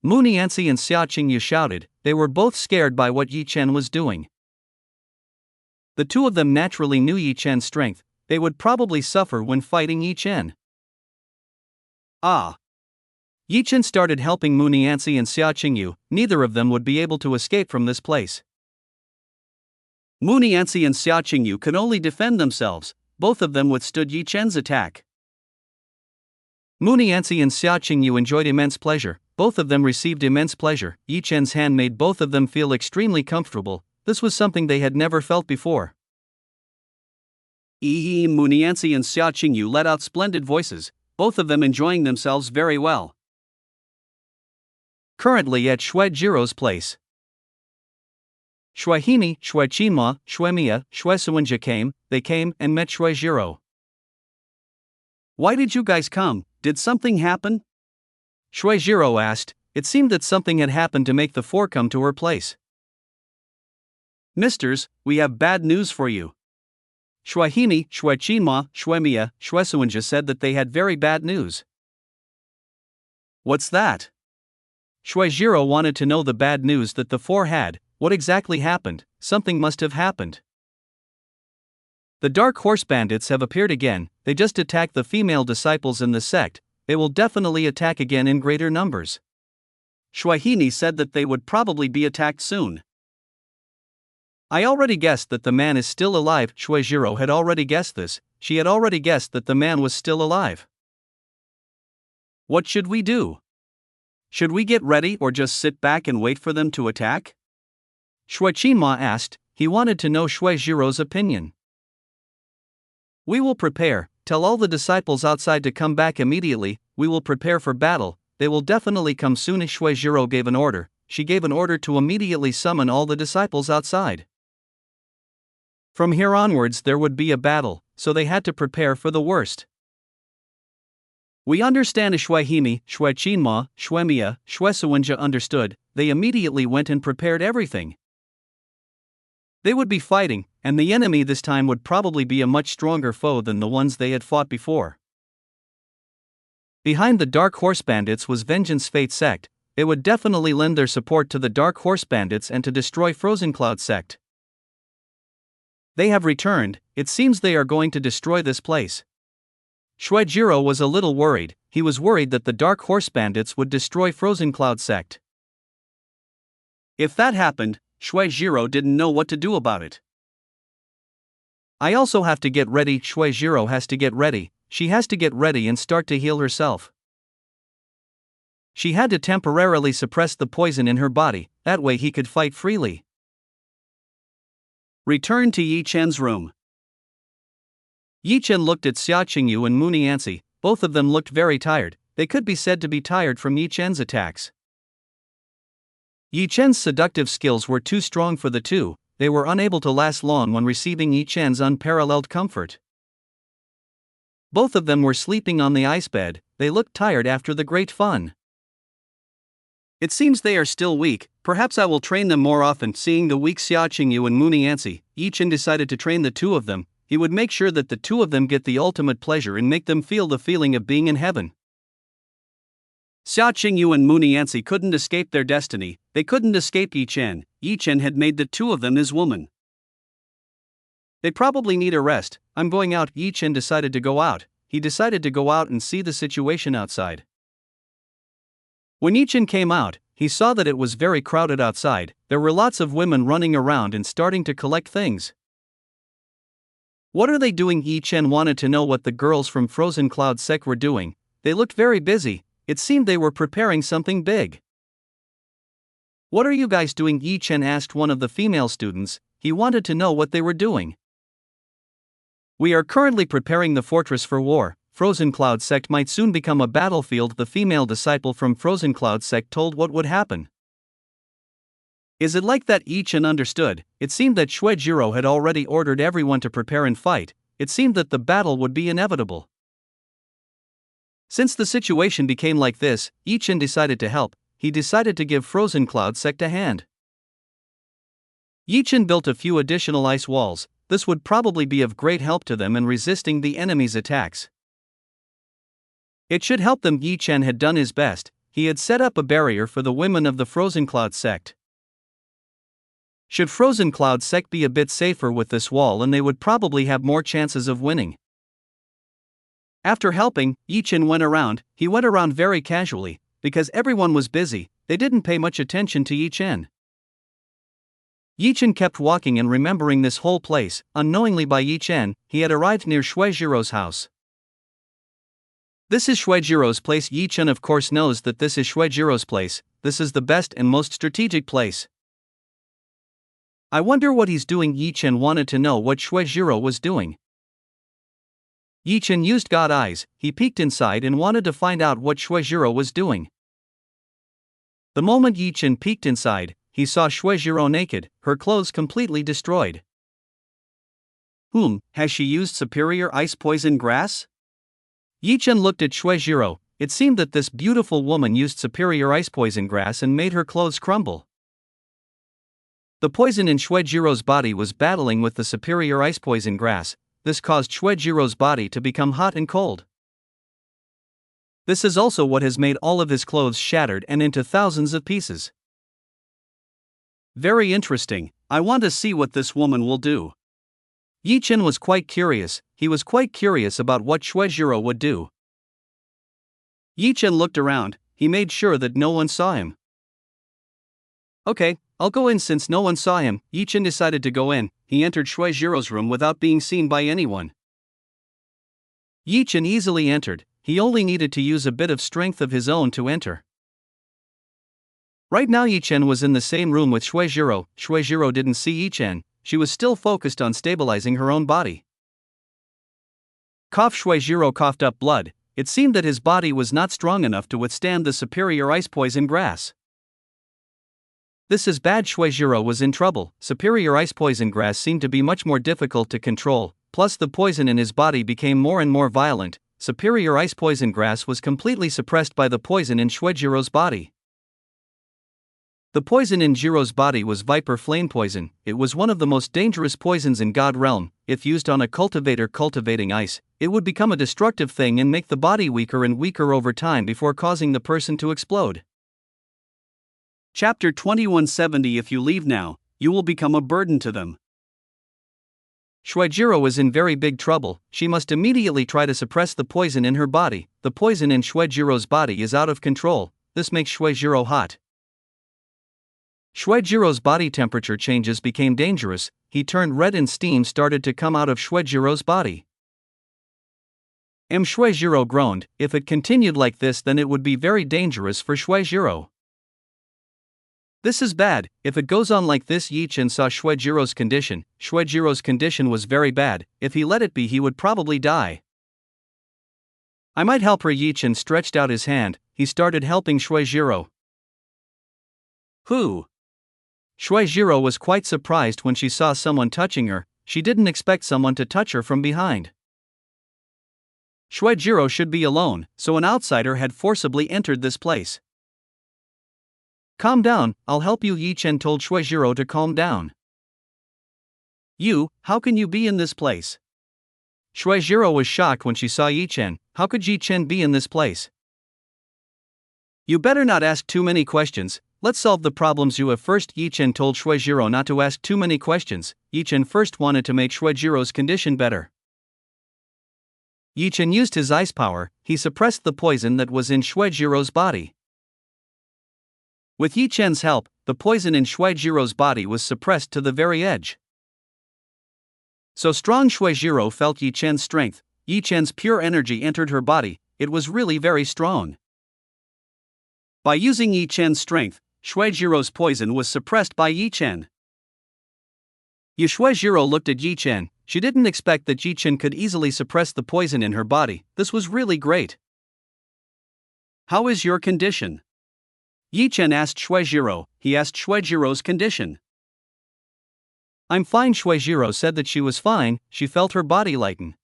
Muniancy and Xia Qingyu shouted, they were both scared by what Yi Chen was doing. The two of them naturally knew Yi Chen's strength, they would probably suffer when fighting Yi Chen. Ah! Yi Chen started helping Muniancy and Xia Qingyu, neither of them would be able to escape from this place. Muniancy and Xia Qingyu could only defend themselves, both of them withstood Yi Chen's attack. Muniancy and Xia Qingyu enjoyed immense pleasure, both of them received immense pleasure. Yi Chen's hand made both of them feel extremely comfortable, this was something they had never felt before. Muniancy and Xia Qingyu let out splendid voices, both of them enjoying themselves very well. Currently at Shui Jiro's place. Shui Himi, Shui Qinma, Shui Mia, Shui Suwenja came, they came and met Shui Jiro. Why did you guys come, did something happen? Shui Jiro asked, it seemed that something had happened to make the four come to her place. Misters, we have bad news for you. Shui Himi, Shui Qinma, Shui Mia, Shui Suwenja said that they had very bad news. What's that? Shui Jiro wanted to know the bad news that the four had, what exactly happened, something must have happened. The Dark Horse Bandits have appeared again, they just attacked the female disciples in the sect, they will definitely attack again in greater numbers. Shui Hini said that they would probably be attacked soon. I already guessed that the man is still alive. Shui Jiro had already guessed this, she had already guessed that the man was still alive. What should we do? Should we get ready or just sit back and wait for them to attack? Shui Qinma asked, he wanted to know Shui Jiro's opinion. We will prepare, tell all the disciples outside to come back immediately, we will prepare for battle, they will definitely come soon. Shui Jiro gave an order, she gave an order to immediately summon all the disciples outside. From here onwards there would be a battle, so they had to prepare for the worst. We understand. Shui Himi, Shui Qinma, Shui Mia, Shui Suwenja understood, they immediately went and prepared everything. They would be fighting, and the enemy this time would probably be a much stronger foe than the ones they had fought before. Behind the Dark Horse Bandits was Vengeance Fate sect, they would definitely lend their support to the Dark Horse Bandits and to destroy Frozen Cloud sect. They have returned, it seems they are going to destroy this place. Shui Jiro was a little worried, he was worried that the Dark Horse Bandits would destroy Frozen Cloud sect. If that happened, Shui Jiro didn't know what to do about it. I also have to get ready. Shui Jiro has to get ready, she has to get ready and start to heal herself. She had to temporarily suppress the poison in her body, that way he could fight freely. Return to Yi Chen's room. Yi Chen looked at Xia Qingyu and Muniancy, both of them looked very tired, they could be said to be tired from Yi Chen's attacks. Yi Chen's seductive skills were too strong for the two, they were unable to last long when receiving Yi Chen's unparalleled comfort. Both of them were sleeping on the ice bed, they looked tired after the great fun. It seems they are still weak, perhaps I will train them more often. Seeing the weak Xia Qingyu and Mu Nianzi, Yi Chen decided to train the two of them. He would make sure that the two of them get the ultimate pleasure and make them feel the feeling of being in heaven. Xia Qingyu and Mu Nianzi couldn't escape their destiny, they couldn't escape Yi Chen. Yi Chen had made the two of them his woman. They probably need a rest. I'm going out. Yi Chen decided to go out. He decided to go out and see the situation outside. When Yi Chen came out, he saw that it was very crowded outside. There were lots of women running around and starting to collect things. What are they doing? Yi Chen wanted to know what the girls from Frozen Cloud Sect were doing. They looked very busy. It seemed they were preparing something big. What are you guys doing? Yi Chen asked one of the female students. He wanted to know what they were doing. We are currently preparing the fortress for war. Frozen Cloud Sect might soon become a battlefield. The female disciple from Frozen Cloud Sect told what would happen. Is it like that? Yi Chen understood. It seemed that Shuejiro had already ordered everyone to prepare and fight. It seemed that the battle would be inevitable. Since the situation became like this, Yi Chen decided to help. He decided to give Frozen Cloud Sect a hand. Yi Chen built a few additional ice walls. This would probably be of great help to them in resisting the enemy's attacks. It should help them. Yi Chen had done his best. He had set up a barrier for the women of the Frozen Cloud Sect. Should Frozen Cloud Sect be a bit safer with this wall, and they would probably have more chances of winning. After helping, Yi Chen went around. He went around very casually, because everyone was busy. They didn't pay much attention to Yi Chen. Yi Chen kept walking and remembering this whole place. Unknowingly by Yi Chen, he had arrived near Shuejiro's house. This is Shuejiro's place. Yi Chen of course knows that this is Shuejiro's place. This is the best and most strategic place. I wonder what he's doing. Yi Chen wanted to know what Shuejiro was doing. Yi Chen used God eyes. He peeked inside and wanted to find out what Shuejiro was doing. The moment Yi Chen peeked inside, he saw Shuejiro naked, her clothes completely destroyed. Has she used superior ice poison grass? Yi Chen looked at Shuejiro. It seemed that this beautiful woman used superior ice poison grass and made her clothes crumble. The poison in Shuejiro's body was battling with the superior ice poison grass. This caused Shuejiro's body to become hot and cold. This is also what has made all of his clothes shattered and into thousands of pieces. Very interesting. I want to see what this woman will do. Yi Chen was quite curious. He was quite curious about what Shuejiro would do. Yi Chen looked around. He made sure that no one saw him. Okay, I'll go in since no one saw him. Yi Chen decided to go in. He entered Shuejiro's room without being seen by anyone. Yi Chen easily entered. He only needed to use a bit of strength of his own to enter. Right now Yi Chen was in the same room with Shuejiro. Shuejiro didn't see Yi Chen. She was still focused on stabilizing her own body. Cough. Shuejiro coughed up blood. It seemed that his body was not strong enough to withstand the superior ice poison grass. This is bad. Shuejiro was in trouble. Superior ice poison grass seemed to be much more difficult to control, plus the poison in his body became more and more violent. Superior ice poison grass was completely suppressed by the poison in Shuejiro's body. The poison in Jiro's body was viper flame poison. It was one of the most dangerous poisons in God realm. If used on a cultivator cultivating ice, it would become a destructive thing and make the body weaker and weaker over time before causing the person to explode. Chapter 2170. If you leave now, you will become a burden to them. Shuejiro is in very big trouble. She must immediately try to suppress the poison in her body. The poison in Shuejiro's body is out of control. This makes Shuejiro hot. Shuejiro's body temperature changes became dangerous. He turned red and steam started to come out of Shuejiro's body. Shuejiro groaned. If it continued like this, then it would be very dangerous for Shuejiro. This is bad. If it goes on like this. Yi Chen saw Shuejiro's condition. Shuejiro's condition was very bad. If he let it be, he would probably die. I might help her. Yi Chen stretched out his hand. He started helping Shuejiro. Who? Shuejiro was quite surprised when she saw someone touching her. She didn't expect someone to touch her from behind. Shuejiro should be alone, so an outsider had forcibly entered this place. Calm down, I'll help you, Yi Chen told Shuijiro to calm down. How can you be in this place? Shuijiro was shocked when she saw Yi Chen. How could Yi Chen be in this place? You better not ask too many questions, let's solve the problems you have first. Yi Chen told Shuijiro not to ask too many questions. Yi Chen first wanted to make Shuijiro's condition better. Yi Chen used his ice power, he suppressed the poison that was in Shuijiro's body. With Yi Chen's help, the poison in Shuijiro's body was suppressed to the very edge. So strong Shuijiro felt Yi Chen's strength. Yi Chen's pure energy entered her body, it was really very strong. By using Yi Chen's strength, Shuijiro's poison was suppressed by Yi Chen. Shuijiro looked at Yi Chen. She didn't expect that Yi Chen could easily suppress the poison in her body. This was really great. How is your condition? Yi Chen asked Shuijiro. He asked Shuijiro's condition. I'm fine. Shuijiro said that she was fine, she felt her body lighten.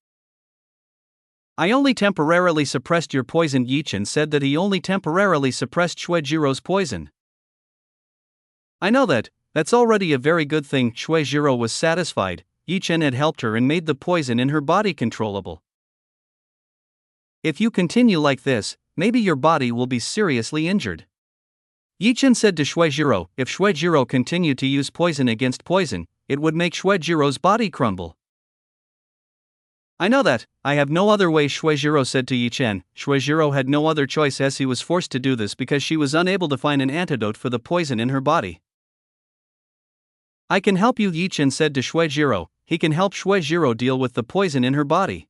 I only temporarily suppressed your poison. Yi Chen said that he only temporarily suppressed Shuijiro's poison. I know that, that's already a very good thing. Shuijiro was satisfied. Yi Chen had helped her and made the poison in her body controllable. If you continue like this, maybe your body will be seriously injured. Yi Chen said to Shuijiro, if Shuijiro continued to use poison against poison, it would make Shuijiro's body crumble. I know that, I have no other way. Shuijiro said to Yi Chen. Shuijiro had no other choice as he was forced to do this because she was unable to find an antidote for the poison in her body. I can help you. Yi Chen said to Shuijiro. He can help Shuijiro deal with the poison in her body.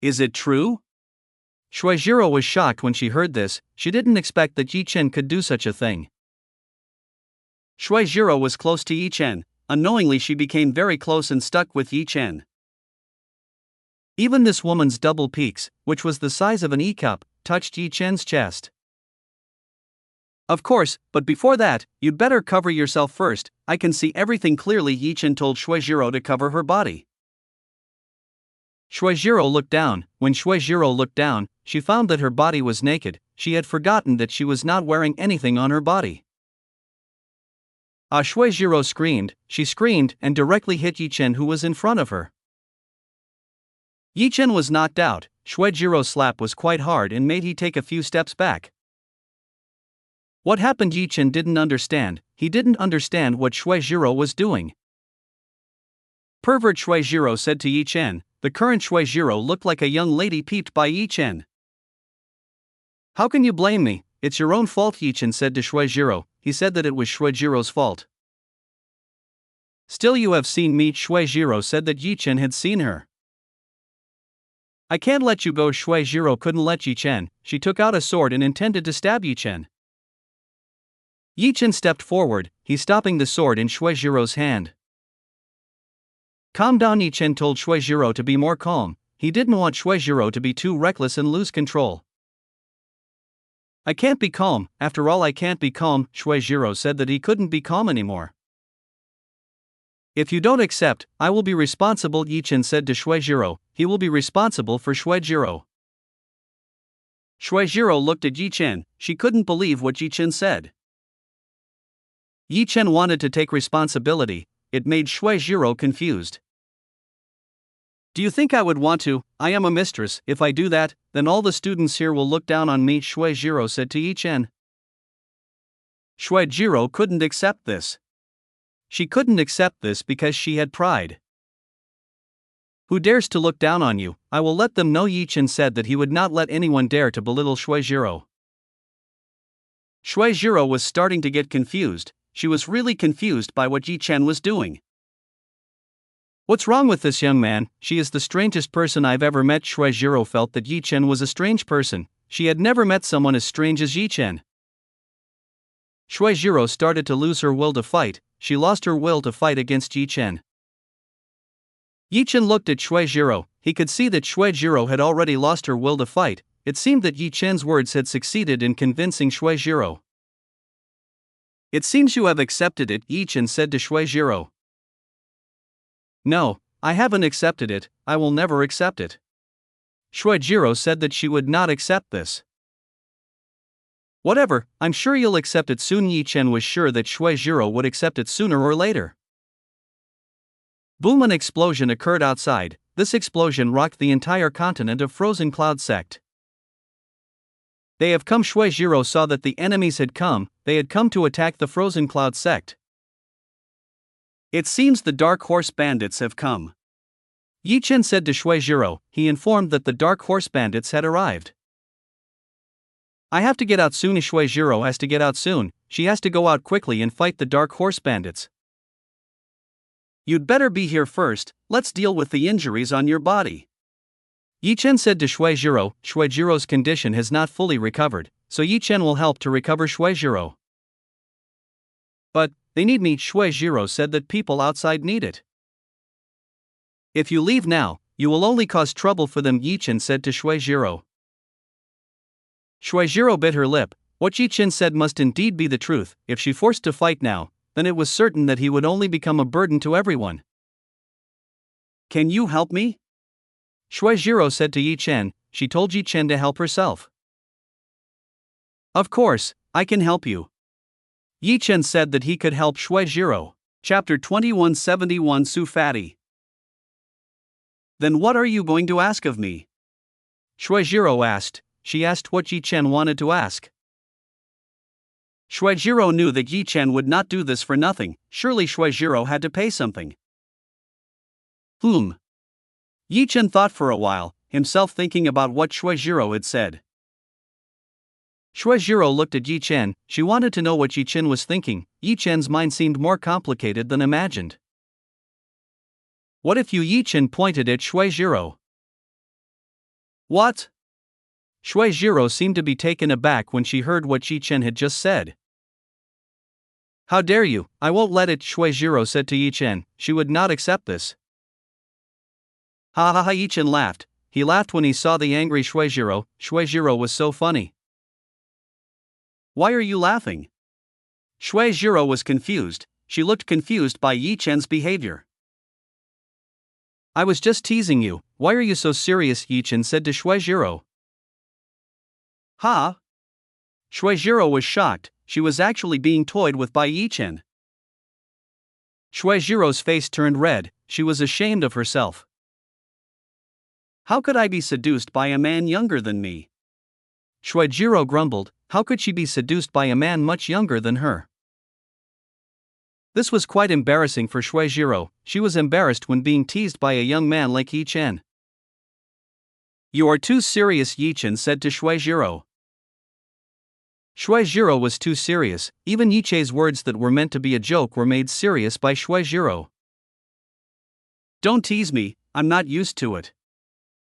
Is it true? Shuijiro was shocked when she heard this. She didn't expect that Yi Chen could do such a thing. Shuijiro was close to Yi Chen. Unknowingly she became very close and stuck with Yi Chen. Even this woman's double peaks, which was the size of an E-cup, touched Yi Chen's chest. Of course, but before that, you'd better cover yourself first. I can see everything clearly. Yi Chen told Shuijiro to cover her body. Shuijiro looked down. When Shuijiro looked down, she found that her body was naked. She had forgotten that she was not wearing anything on her body. Shuijiro screamed. She screamed and directly hit Yi Chen, who was in front of her. Yi Chen was knocked out. Shuijiro's slap was quite hard and made he take a few steps back. What happened? Yi Chen didn't understand. He didn't understand what Shuijiro was doing. Pervert, Shuijiro said to Yi Chen. The current Shuijiro looked like a young lady peeped by Yi Chen. How can you blame me? It's your own fault. Yi Chen said to Shuijiro. He said that it was Shuijiro's fault. Still, you have seen me. Shuijiro said that Yi Chen had seen her. I can't let you go. Shuijiro couldn't let Yi Chen. She took out a sword and intended to stab Yi Chen. Yi Chen stepped forward, he stopping the sword in Shuijiro's hand. Calm down. Yi Chen told Shuijiro to be more calm. He didn't want Shuijiro to be too reckless and lose control. I can't be calm, after all I can't be calm. Shuijiro said that he couldn't be calm anymore. If you don't accept, I will be responsible. Yi Chen said to Shuijiro. He will be responsible for Shuijiro. Shuijiro looked at Yi Chen. She couldn't believe what Yi Chen said. Yi Chen wanted to take responsibility. It made Shuijiro confused. Do you think I would want to? I am a mistress. If I do that, then all the students here will look down on me. Shuijiro said to Yi Chen. Shuijiro couldn't accept this. She couldn't accept this because she had pride. Who dares to look down on you? I will let them know. Yi Chen said that he would not let anyone dare to belittle Shuijiro. Shuijiro was starting to get confused. She was really confused by what Yi Chen was doing. What's wrong with this young man? She is the strangest person I've ever met. Shuijiro felt that Yi Chen was a strange person. She had never met someone as strange as Yi Chen. Shuijiro started to lose her will to fight. She lost her will to fight against Yi Chen. Yi Chen looked at Shuijiro. He could see that Shuijiro had already lost her will to fight. It seemed that Yi Chen's words had succeeded in convincing Shuijiro. It seems you have accepted it, Yi Chen said to Shuijiro. No, I haven't accepted it, I will never accept it. Shuijiro said that she would not accept this. Whatever, I'm sure you'll accept it soon. Yi Chen was sure that Shui Jiro would accept it sooner or later. Boom! An explosion occurred outside. This explosion rocked the entire continent of Frozen Cloud Sect. They have come. Shui Jiro saw that the enemies had come. They had come to attack the Frozen Cloud Sect. It seems the Dark Horse Bandits have come. Yi Chen said to Shui Jiro. He informed that the Dark Horse Bandits had arrived. I have to get out soon. Shui Jiro has to get out soon. She has to go out quickly and fight the Dark Horse Bandits. You'd better be here first. Let's deal with the injuries on your body. Yi Chen said to Shui Jiro. Shui Jiro's condition has not fully recovered, so Yi Chen will help to recover Shui Jiro. But they need me. Shui Jiro said that people outside need it. If you leave now, you will only cause trouble for them, Yi Chen said to Shui Jiro. Shui Jiro bit her lip. What Yi Chen said must indeed be the truth. If she forced to fight now, then it was certain that he would only become a burden to everyone. Can you help me? Shui Jiro said to Yi Chen. She told Yi Chen to help herself. Of course, I can help you. Yi Chen said that he could help Shui Jiro. Chapter 2171 Su Fatty. Then what are you going to ask of me? Shui Jiro asked. She asked what Yi Chen wanted to ask. Shui Jiro knew that Yi Chen would not do this for nothing. Surely Shui Jiro had to pay something. Yi Chen thought for a while, himself thinking about what Shui Jiro had said. Shui Jiro looked at Yi Chen. She wanted to know what Yi Chen was thinking. Yi Chen's mind seemed more complicated than imagined. What if you? Yi Chen pointed at Shui Jiro. What? Shui Jiro seemed to be taken aback when she heard what Yi Chen had just said. How dare you? I won't let it, Shui Jiro said to Yi Chen. She would not accept this. Ha ha ha! Yi Chen laughed. He laughed when he saw the angry Shui Jiro. Shui Jiro was so funny. Why are you laughing? Shui Jiro was confused. She looked confused by Yi Chen's behavior. I was just teasing you. Why are you so serious? Yi Chen said to Shui Jiro. Ha! Shui Jiro was shocked. She was actually being toyed with by Yi Chen. Shui Jiro's face turned red. She was ashamed of herself. How could I be seduced by a man younger than me? Shui Jiro grumbled. How could she be seduced by a man much younger than her? This was quite embarrassing for Shui Jiro. She was embarrassed when being teased by a young man like Yi Chen. You are too serious, Yi Chen said to Shui Jiro. Shui Jiro was too serious. Even Yi Chen's words that were meant to be a joke were made serious by Shui Jiro. Don't tease me, I'm not used to it.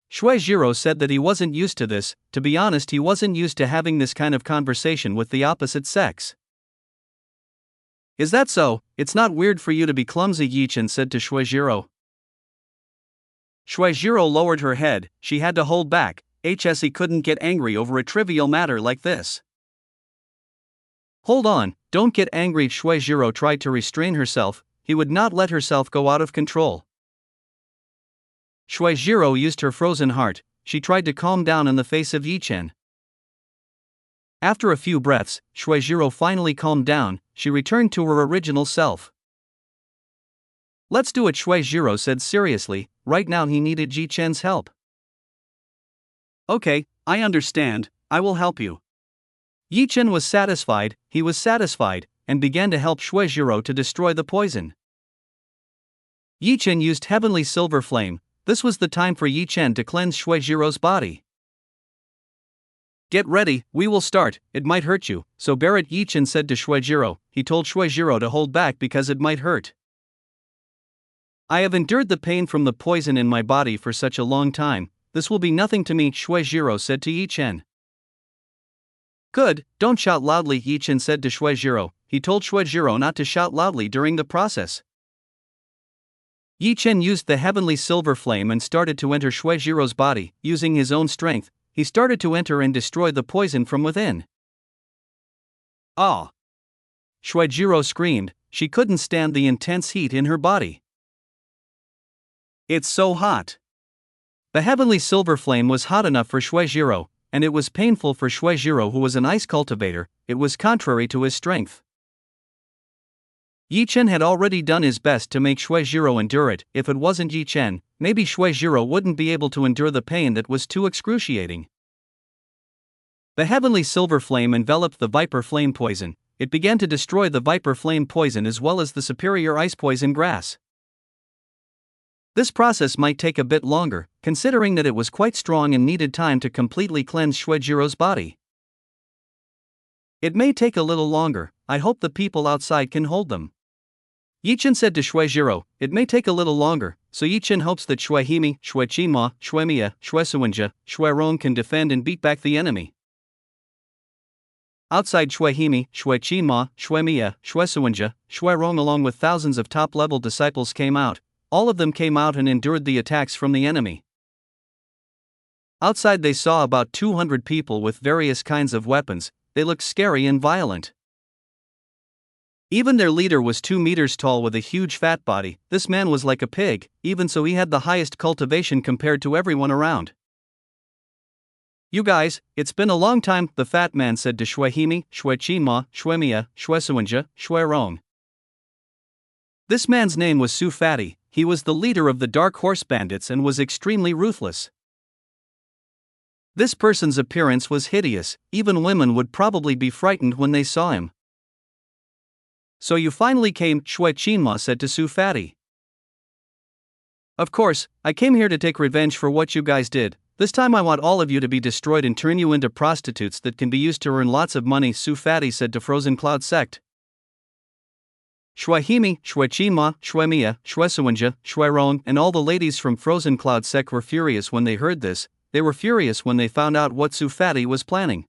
Shui Jiro said that he wasn't used to this. To be honest, he wasn't used to having this kind of conversation with the opposite sex. Is that so? It's not weird for you to be clumsy, Yi Chen said to Shui Jiro. Shui Jiro lowered her head. She had to hold back. He couldn't get angry over a trivial matter like this. Hold on, don't get angry. Shui Jiro tried to restrain herself. He would not let herself go out of control. Shui Jiro used her frozen heart. She tried to calm down in the face of Yi Chen. After a few breaths, Shui Jiro finally calmed down. She returned to her original self. Let's do it, Shui Jiro said seriously. Right now he needed Yi Chen's help. Okay, I understand. I will help you. Yi Chen was satisfied. He was satisfied, and began to help Shui Jiro to destroy the poison. Yi Chen used Heavenly Silver Flame. This was the time for Yi Chen to cleanse Shui Jiro's body. Get ready, we will start. It might hurt you, so bear it, Yi Chen said to Shui Jiro. He told Shui Jiro to hold back because it might hurt. I have endured the pain from the poison in my body for such a long time. This will be nothing to me, Shui Jiro said to Yi Chen. Good, don't shout loudly, Yi Chen said to Shui Jiro. He told Shui Jiro not to shout loudly during the process. Yi Chen used the Heavenly Silver Flame and started to enter Shui Jiro's body. Using his own strength, he started to enter and destroy the poison from within. Ah! Shui Jiro screamed. She couldn't stand the intense heat in her body. It's so hot. The Heavenly Silver Flame was hot enough for Shui Jiro. and it was painful for Shuejiro, who was an ice cultivator. It was contrary to his strength. Yi Chen had already done his best to make Shuejiro endure it. If it wasn't Yi Chen, maybe Shuejiro wouldn't be able to endure the pain that was too excruciating. The heavenly silver flame enveloped the viper flame poison. It began to destroy the viper flame poison as well as the superior ice poison grass. This process might take a bit longer, considering that it was quite strong and needed time to completely cleanse Shuejiro's body. It may take a little longer. I hope the people outside can hold them. Yi Chen said to Shuejiro, it may take a little longer, so Yi Chen hopes that Shuehimi, Shuechinma, Shuemiya, Shuesuwenja, Shuerong can defend and beat back the enemy. Outside, Shuehimi, Shuechinma, Shuemiya, Shuesuwenja, Shuerong along with thousands of top-level disciples came out. All of them came out and endured the attacks from the enemy. Outside they saw about 200 people with various kinds of weapons. They looked scary and violent. Even their leader was 2 meters tall with a huge fat body. This man was like a pig, even so he had the highest cultivation compared to everyone around. You guys, it's been a long time, the fat man said to Shuehimi, Shuechinma, Shuemiya, Shuesuwenja, Shuerong. This man's name was Su Fatty. He was the leader of the Dark Horse Bandits and was extremely ruthless. This person's appearance was hideous. Even women would probably be frightened when they saw him. So you finally came, Shuechinma said to Su Fatty. Of course, I came here to take revenge for what you guys did. This time I want all of you to be destroyed and turn you into prostitutes that can be used to earn lots of money, Su Fatty said to Frozen Cloud Sect. Shuehimi, Shuechinma, Shuemiya, Shuesuwenja, Shuerong, and all the ladies from Frozen Cloud Sect were furious when they heard this. They were furious when they found out what Su Fatty was planning.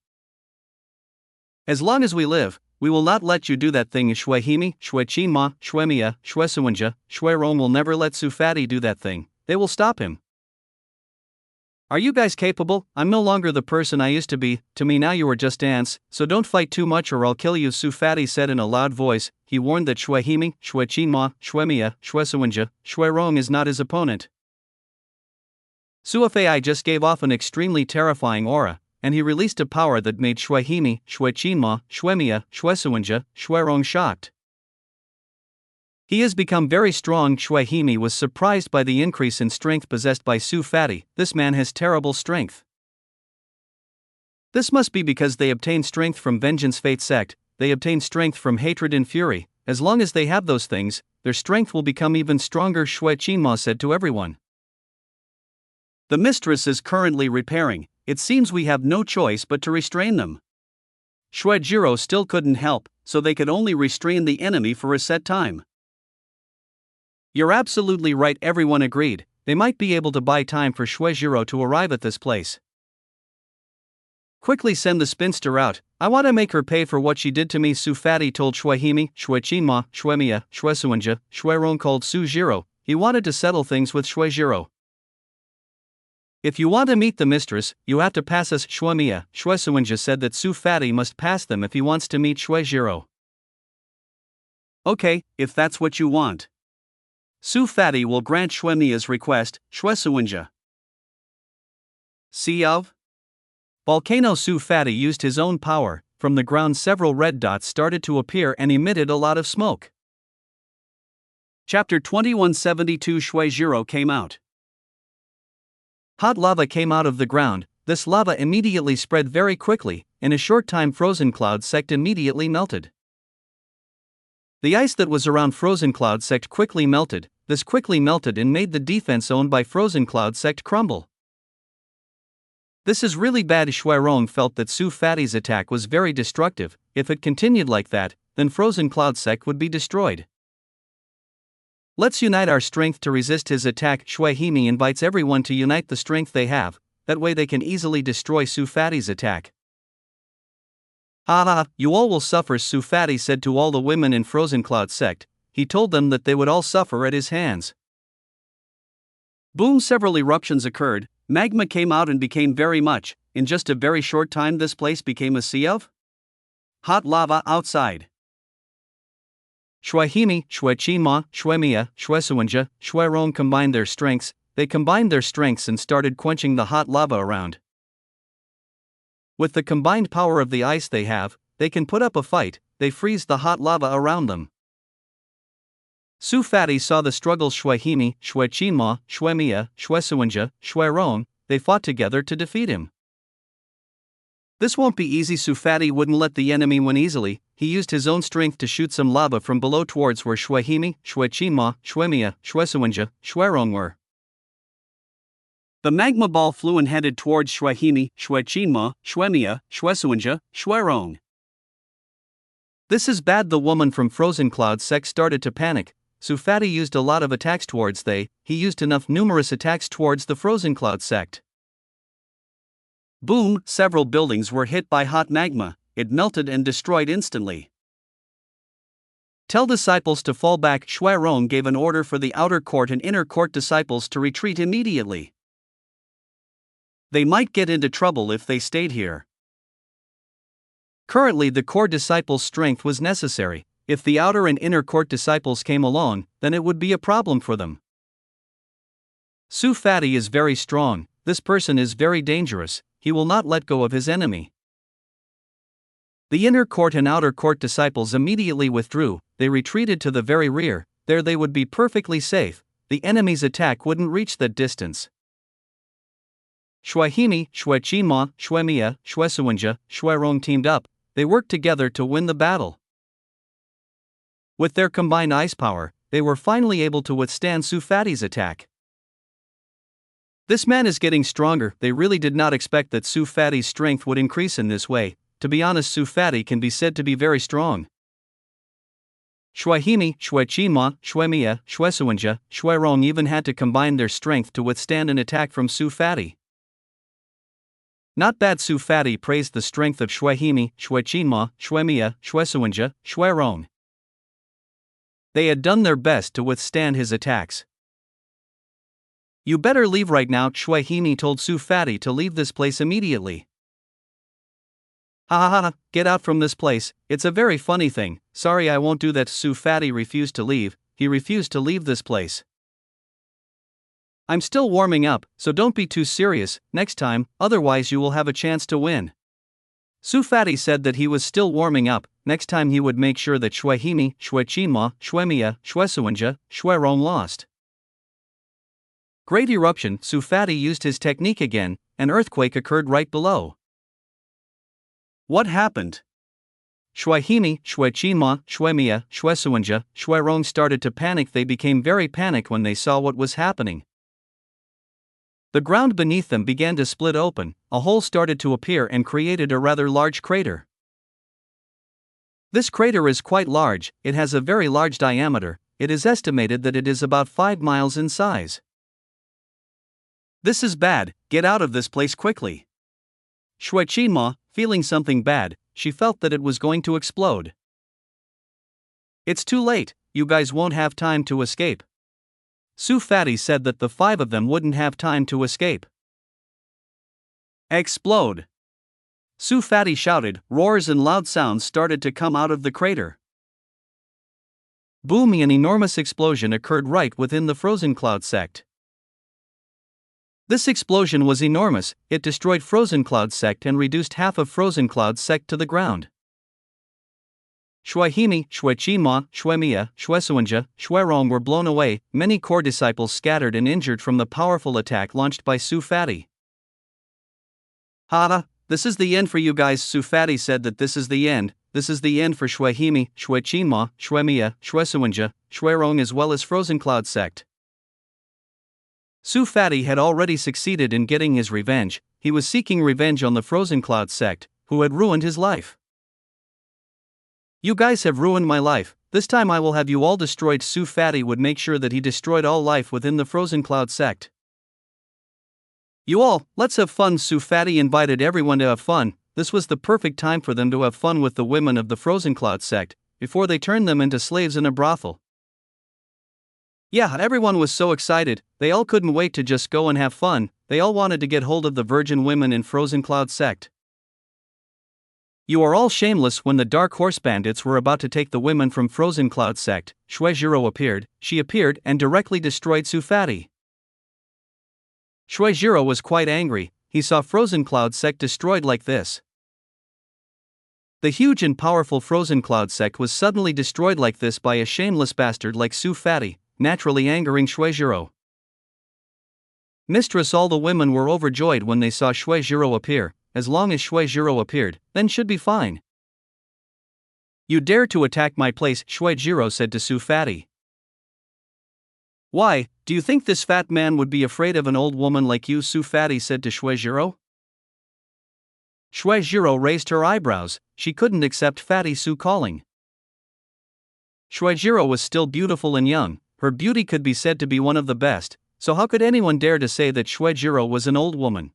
As long as we live, we will not let you do that thing. Shuehimi, Shuechinma, Shuemiya, Shuesuwenja, Shuerong will never let Su Fatty do that thing. They will stop him. Are you guys capable? I'm no longer the person I used to be. To me now you are just ants, so don't fight too much or I'll kill you, Su Fatty said in a loud voice. He warned that Shuehimi, Shuechinma, Shuemiya, Shuesuwenja, Shuerong is not his opponent. Su Fai just gave off an extremely terrifying aura, and he released a power that made Shuehimi, Shuechinma, Shuemiya, Shuesuwenja, Shuerong shocked. He has become very strong. Shuehimi was surprised by the increase in strength possessed by Su Fatty. This man has terrible strength. This must be because they obtained strength from Vengeance Fate Sect. They obtained strength from hatred and fury. As long as they have those things, their strength will become even stronger, Shuechinma said to everyone. The mistress is currently repairing. It seems we have no choice but to restrain them. Shuejiro still couldn't help, so they could only restrain the enemy for a set time. You're absolutely right, everyone agreed. They might be able to buy time for Shuejiro to arrive at this place. Quickly send the spinster out. I want to make her pay for what she did to me, Su Fatty told Shuehimi, Shuechinma, Shuemiya, Shuesuwenja. Shuerong called Sujiro. He wanted to settle things with Shuejiro. If you want to meet the mistress, you have to pass us. Shuemiya, Shuesuwenja said that Su Fatty must pass them if he wants to meet Shuejiro. Okay, if that's what you want. Su Fatty will grant Shuemiya's request, Shuesuwenja. See of? Volcano. Su Fatty used his own power. From the ground several red dots started to appear and emitted a lot of smoke. Chapter 2172. Shuejiro came out. Hot lava came out of the ground. This lava immediately spread very quickly. In a short time Frozen Cloud Sect immediately melted. The ice that was around Frozen Cloud Sect quickly melted. This quickly melted and made the defense owned by Frozen Cloud Sect crumble. This is really bad. Shuerong felt that Su Fatty's attack was very destructive. If it continued like that, then Frozen Cloud Sect would be destroyed. Let's unite our strength to resist his attack. Shuehimi invites everyone to unite the strength they have, that way they can easily destroy Su Fatty's attack. Haha, you all will suffer, Su Fatty said to all the women in Frozen Cloud Sect. He told them that they would all suffer at his hands. Boom! Several eruptions occurred. Magma came out and became very much. In just a very short time this place became a sea of hot lava outside. Shuehimi, Shuechinma, Shuemiya, Shuesuwenja, Shuerong combined their strengths. They combined their strengths and started quenching the hot lava around. With the combined power of the ice they have, they can put up a fight. They freeze the hot lava around them. Su Fati saw the struggle. Shwehimi, Shwechinma, Shwemia, Shwesuanja, Shwerong, they fought together to defeat him. This won't be easy. Su Fati wouldn't let the enemy win easily. He used his own strength to shoot some lava from below towards where Shwehimi, Shwechinma, Shwemia, Shwesuanja, Shwerong were. The magma ball flew and headed towards Shwehimi, Shwechinma, Shwemia, Shwesuanja, Shwerong. This is bad. The woman from Frozen Cloud sect started to panic. Su Fati used a lot of attacks towards he used enough numerous attacks towards the Frozen Cloud sect. Boom, several buildings were hit by hot magma. It melted and destroyed instantly. Tell disciples to fall back. Shwerong gave an order for the outer court and inner court disciples to retreat immediately. They might get into trouble if they stayed here. Currently the core disciples' strength was necessary. If the outer and inner court disciples came along, then it would be a problem for them. Su Fati is very strong. This person is very dangerous. He will not let go of his enemy. The inner court and outer court disciples immediately withdrew. They retreated to the very rear. There they would be perfectly safe. The enemy's attack wouldn't reach that distance. Shwehimi, Shwechinma, Shwemia, Shwesuanja, Shwerong teamed up. They worked together to win the battle. With their combined ice power, they were finally able to withstand Su Fati's attack. This man is getting stronger. They really did not expect that Su Fati's strength would increase in this way. To be honest, Su Fati can be said to be very strong. Shwehimi, Shwechinma, Shwemia, Shwesuanja, Shwerong even had to combine their strength to withstand an attack from Su Fati. Not bad. Su Fati praised the strength of Shwehimi, Shwechinma, Shwemia, Shwesuanja, Shwerong. They had done their best to withstand his attacks. You better leave right now. Shwehimi told Su Fati to leave this place immediately. Ha ha ha, get out from this place. It's a very funny thing. Sorry, I won't do that. Su Fati refused to leave. He refused to leave this place. I'm still warming up, so don't be too serious next time, otherwise you will have a chance to win. Su Fati said that he was still warming up. Next time he would make sure that Shwehimi, Shwechinma, Shwemia, Shwesuanja, Shwerong lost. Great eruption. Su Fati used his technique again. An earthquake occurred right below. What happened? Shwehimi, Shwechinma, Shwemia, Shwesuanja, Shwerong started to panic. They became very panicked when they saw what was happening. The ground beneath them began to split open. A hole started to appear and created a rather large crater. This crater is quite large. It has a very large diameter. It is estimated that it is about 5 miles in size. This is bad. Get out of this place quickly. Shwechinma, feeling something bad, she felt that it was going to explode. It's too late. You guys won't have time to escape. Su Fati said that the 5 of them wouldn't have time to escape. Explode! Su Fati shouted. Roars and loud sounds started to come out of the crater. Boom! An enormous explosion occurred right within the Frozen Cloud sect. This explosion was enormous. It destroyed Frozen Cloud sect and reduced half of Frozen Cloud sect to the ground. Shwehimi, Shwechinma, Shwemia, Shwesuanja, Shwerong were blown away. Many core disciples scattered and injured from the powerful attack launched by Su Fati. Ha! This is the end for you guys. Su Fati said that this is the end. This is the end for Shwehimi, Shwechinma, Shwemia, Shwesuanja, Shwerong as well as Frozen Cloud sect. Su Fati had already succeeded in getting his revenge. He was seeking revenge on the Frozen Cloud sect, who had ruined his life. You guys have ruined my life. This time I will have you all destroyed. Su Fati would make sure that he destroyed all life within the Frozen Cloud sect. You all, let's have fun. Su Fati invited everyone to have fun. This was the perfect time for them to have fun with the women of the Frozen Cloud sect, before they turned them into slaves in a brothel. Yeah, everyone was so excited. They all couldn't wait to just go and have fun. They all wanted to get hold of the virgin women in Frozen Cloud sect. You are all shameless. When the Dark Horse Bandits were about to take the women from Frozen Cloud sect, Shwejiro appeared. She appeared and directly destroyed Su Fati. Shwejiro was quite angry. He saw Frozen Cloud sect destroyed like this. The huge and powerful frozen cloud sect was suddenly destroyed like this by a shameless bastard like Su Fatty, naturally angering Shueijiro. Mistress, all the women were overjoyed when they saw Shueijiro appear. As long as Shueijiro appeared, then should be fine. You dare to attack my place, Shueijiro said to Su Fatty. Why, do you think this fat man would be afraid of an old woman like you, Su Fatty said to Shueijiro. Shueijiro raised her eyebrows. She couldn't accept Fatty Su calling. Shueijiro was still beautiful and young, her beauty could be said to be one of the best, so how could anyone dare to say that Shueijiro was an old woman?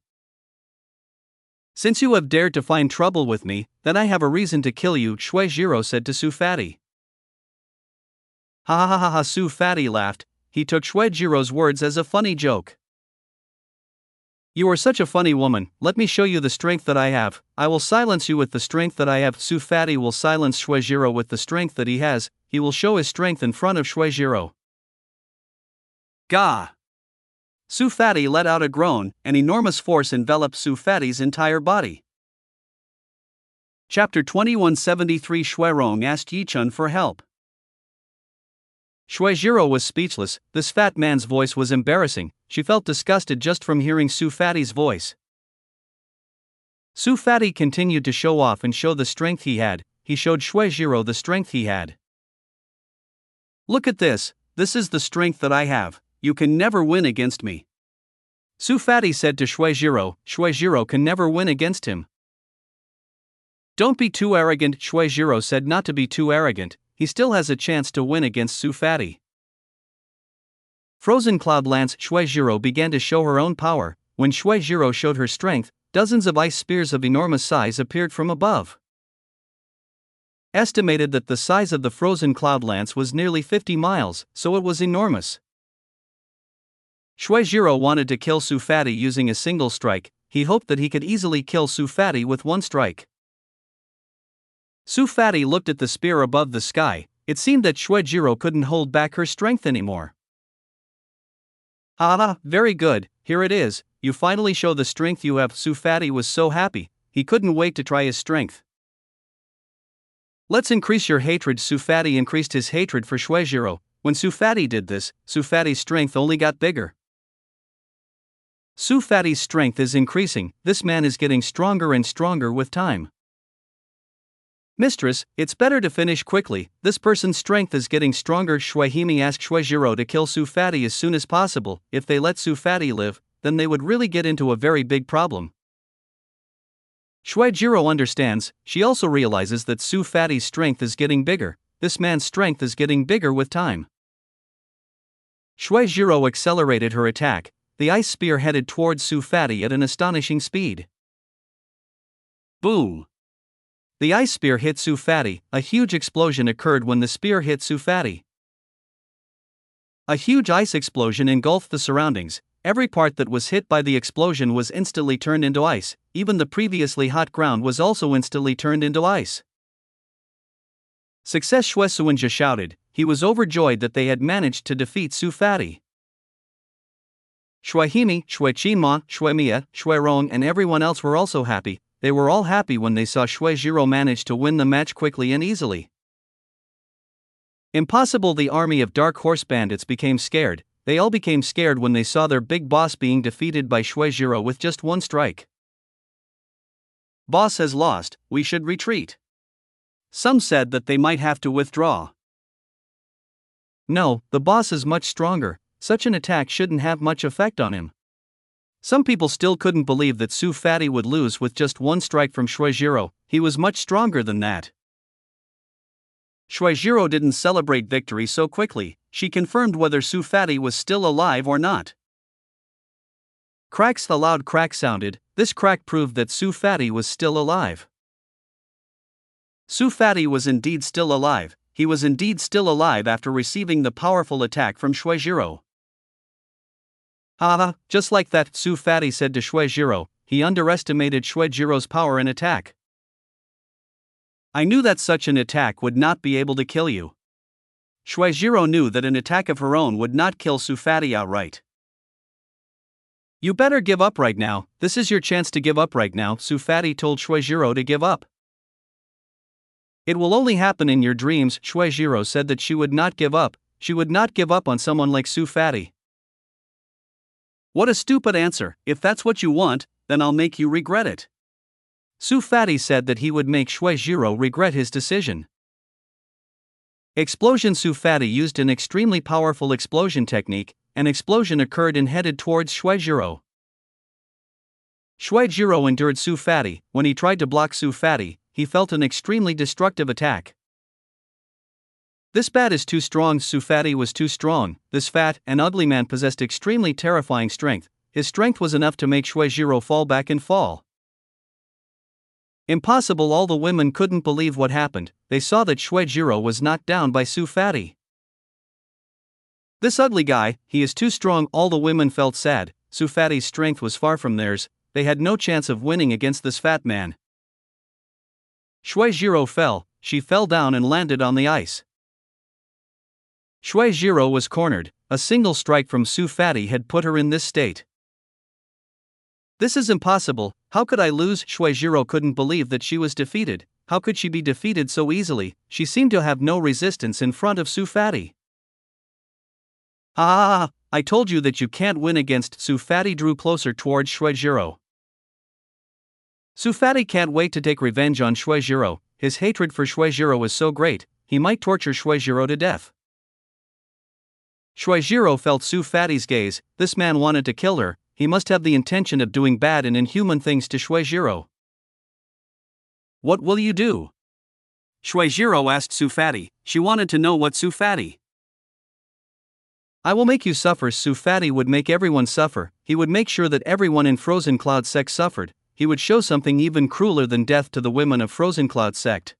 Since you have dared to find trouble with me, then I have a reason to kill you, Shueijiro said to Su Fatty. Ha ha ha ha, Su Fatty laughed. He took Shueijiro's words as a funny joke. You are such a funny woman, let me show you the strength that I have. I will silence you with the strength that I have. Su Fatty will silence Shueijiro with the strength that he has. He will show his strength in front of Shueijiro. Gah! Su Fatty let out a groan. An enormous force enveloped Su Fatty's entire body. Chapter 2173 Shueirong asked Yichun for help. Shueijiro was speechless. This fat man's voice was embarrassing. She felt disgusted just from hearing Su Fatty's voice. Su Fatty continued to show off and show the strength he had. He showed Shueijiro the strength he had. Look at this. This is the strength that I have. You can never win against me. Su Fatty said to Shueijiro. Shueijiro can never win against him. Don't be too arrogant. Shueijiro said not to be too arrogant. He still has a chance to win against Su Fatty. Frozen Cloud Lance Shueijiro began to show her own power. When Shueijiro showed her strength, dozens of ice spears of enormous size appeared from above. Estimated that the size of the Frozen Cloud Lance was nearly 50 miles, so it was enormous. Shueijiro wanted to kill Su Fatty using a single strike. He hoped that he could easily kill Su Fatty with one strike. Su Fatty looked at the spear above the sky. It seemed that Shueijiro couldn't hold back her strength anymore. Ah, very good, here it is. You finally show the strength you have. Su Fatty was so happy, he couldn't wait to try his strength. Let's increase your hatred. Su Fatty increased his hatred for Shueijiro. When Su Fatty did this, Su Fatty's strength only got bigger. Su Fatty's strength is increasing. This man is getting stronger and stronger with time. Mistress, it's better to finish quickly. This person's strength is getting stronger. Shueihimi asked Shueijiro to kill Su Fatty as soon as possible. If they let Su Fatty live, then they would really get into a very big problem. Shueijiro understands. She also realizes that Su Fatty's strength is getting bigger. This man's strength is getting bigger with time. Shueijiro accelerated her attack. The ice spear headed towards Su Fatty at an astonishing speed. Boom! The ice spear hit Su Fatty. A huge explosion occurred when the spear hit Su Fatty. A huge ice explosion engulfed the surroundings. Every part that was hit by the explosion was instantly turned into ice. Even the previously hot ground was also instantly turned into ice. Success! Shuesuinja shouted. He was overjoyed that they had managed to defeat Su Fatty. Shueihimi, Shueichinma, Shueimia, Shueirong and everyone else were also happy. They were all happy when they saw Shueijiro manage to win the match quickly and easily. Impossible! The army of Dark Horse Bandits became scared. They all became scared when they saw their big boss being defeated by Shueijiro with just one strike. Boss has lost, we should retreat. Some said that they might have to withdraw. No, the boss is much stronger. Such an attack shouldn't have much effect on him. Some people still couldn't believe that Su Fatty would lose with just one strike from Shueijiro. He was much stronger than that. Shueijiro didn't celebrate victory so quickly. She confirmed whether Su Fatty was still alive or not. Cracks! The loud crack sounded. This crack proved that Su Fatty was still alive. Su Fatty was indeed still alive. He was indeed still alive after receiving the powerful attack from Shueijiro. Haha, just like that, Su Fatty said to Shueijiro. He underestimated Shueijiro's power and attack. I knew that such an attack would not be able to kill you. Shueijiro knew that an attack of her own would not kill Su Fatty outright. You better give up right now. This is your chance to give up right now. Su Fatty told Shueijiro to give up. It will only happen in your dreams. Shueijiro said that she would not give up. She would not give up on someone like Su Fatty. What a stupid answer. If that's what you want, then I'll make you regret it. Su Fatty said that he would make Shueijiro regret his decision. Explosion. Su Fatty used an extremely powerful explosion technique. An explosion occurred and headed towards Shueijiro. Shueijiro endured Su Fatty. When he tried to block Su Fatty, he felt an extremely destructive attack. This bat is too strong. Su Fatty was too strong. This fat and ugly man possessed extremely terrifying strength. His strength was enough to make Shueijiro fall back and fall. Impossible. All the women couldn't believe what happened. They saw that Shueijiro was knocked down by Su Fatty. This ugly guy, he is too strong. All the women felt sad. Su Fatty's strength was far from theirs. They had no chance of winning against this fat man. Shueijiro fell. She fell down and landed on the ice. Shueijiro was cornered. A single strike from Su Fatty had put her in this state. This is impossible. How could I lose? Shueijiro couldn't believe that she was defeated. How could she be defeated so easily? She seemed to have no resistance in front of Su Fatty. Ah! I told you that you can't win against. Su Fatty drew closer towards Shueijiro. Su Fatty can't wait to take revenge on Shueijiro. His hatred for Shueijiro is so great, he might torture Shueijiro to death. Shueijiro felt Su Fatty's gaze. This man wanted to kill her. He must have the intention of doing bad and inhuman things to Shueijiro. What will you do? Shueijiro asked Su Fatty. She wanted to know what Su Fatty. I will make you suffer. Su Fatty would make everyone suffer. He would make sure that everyone in Frozen Cloud sect suffered. He would show something even crueler than death to the women of Frozen Cloud sect.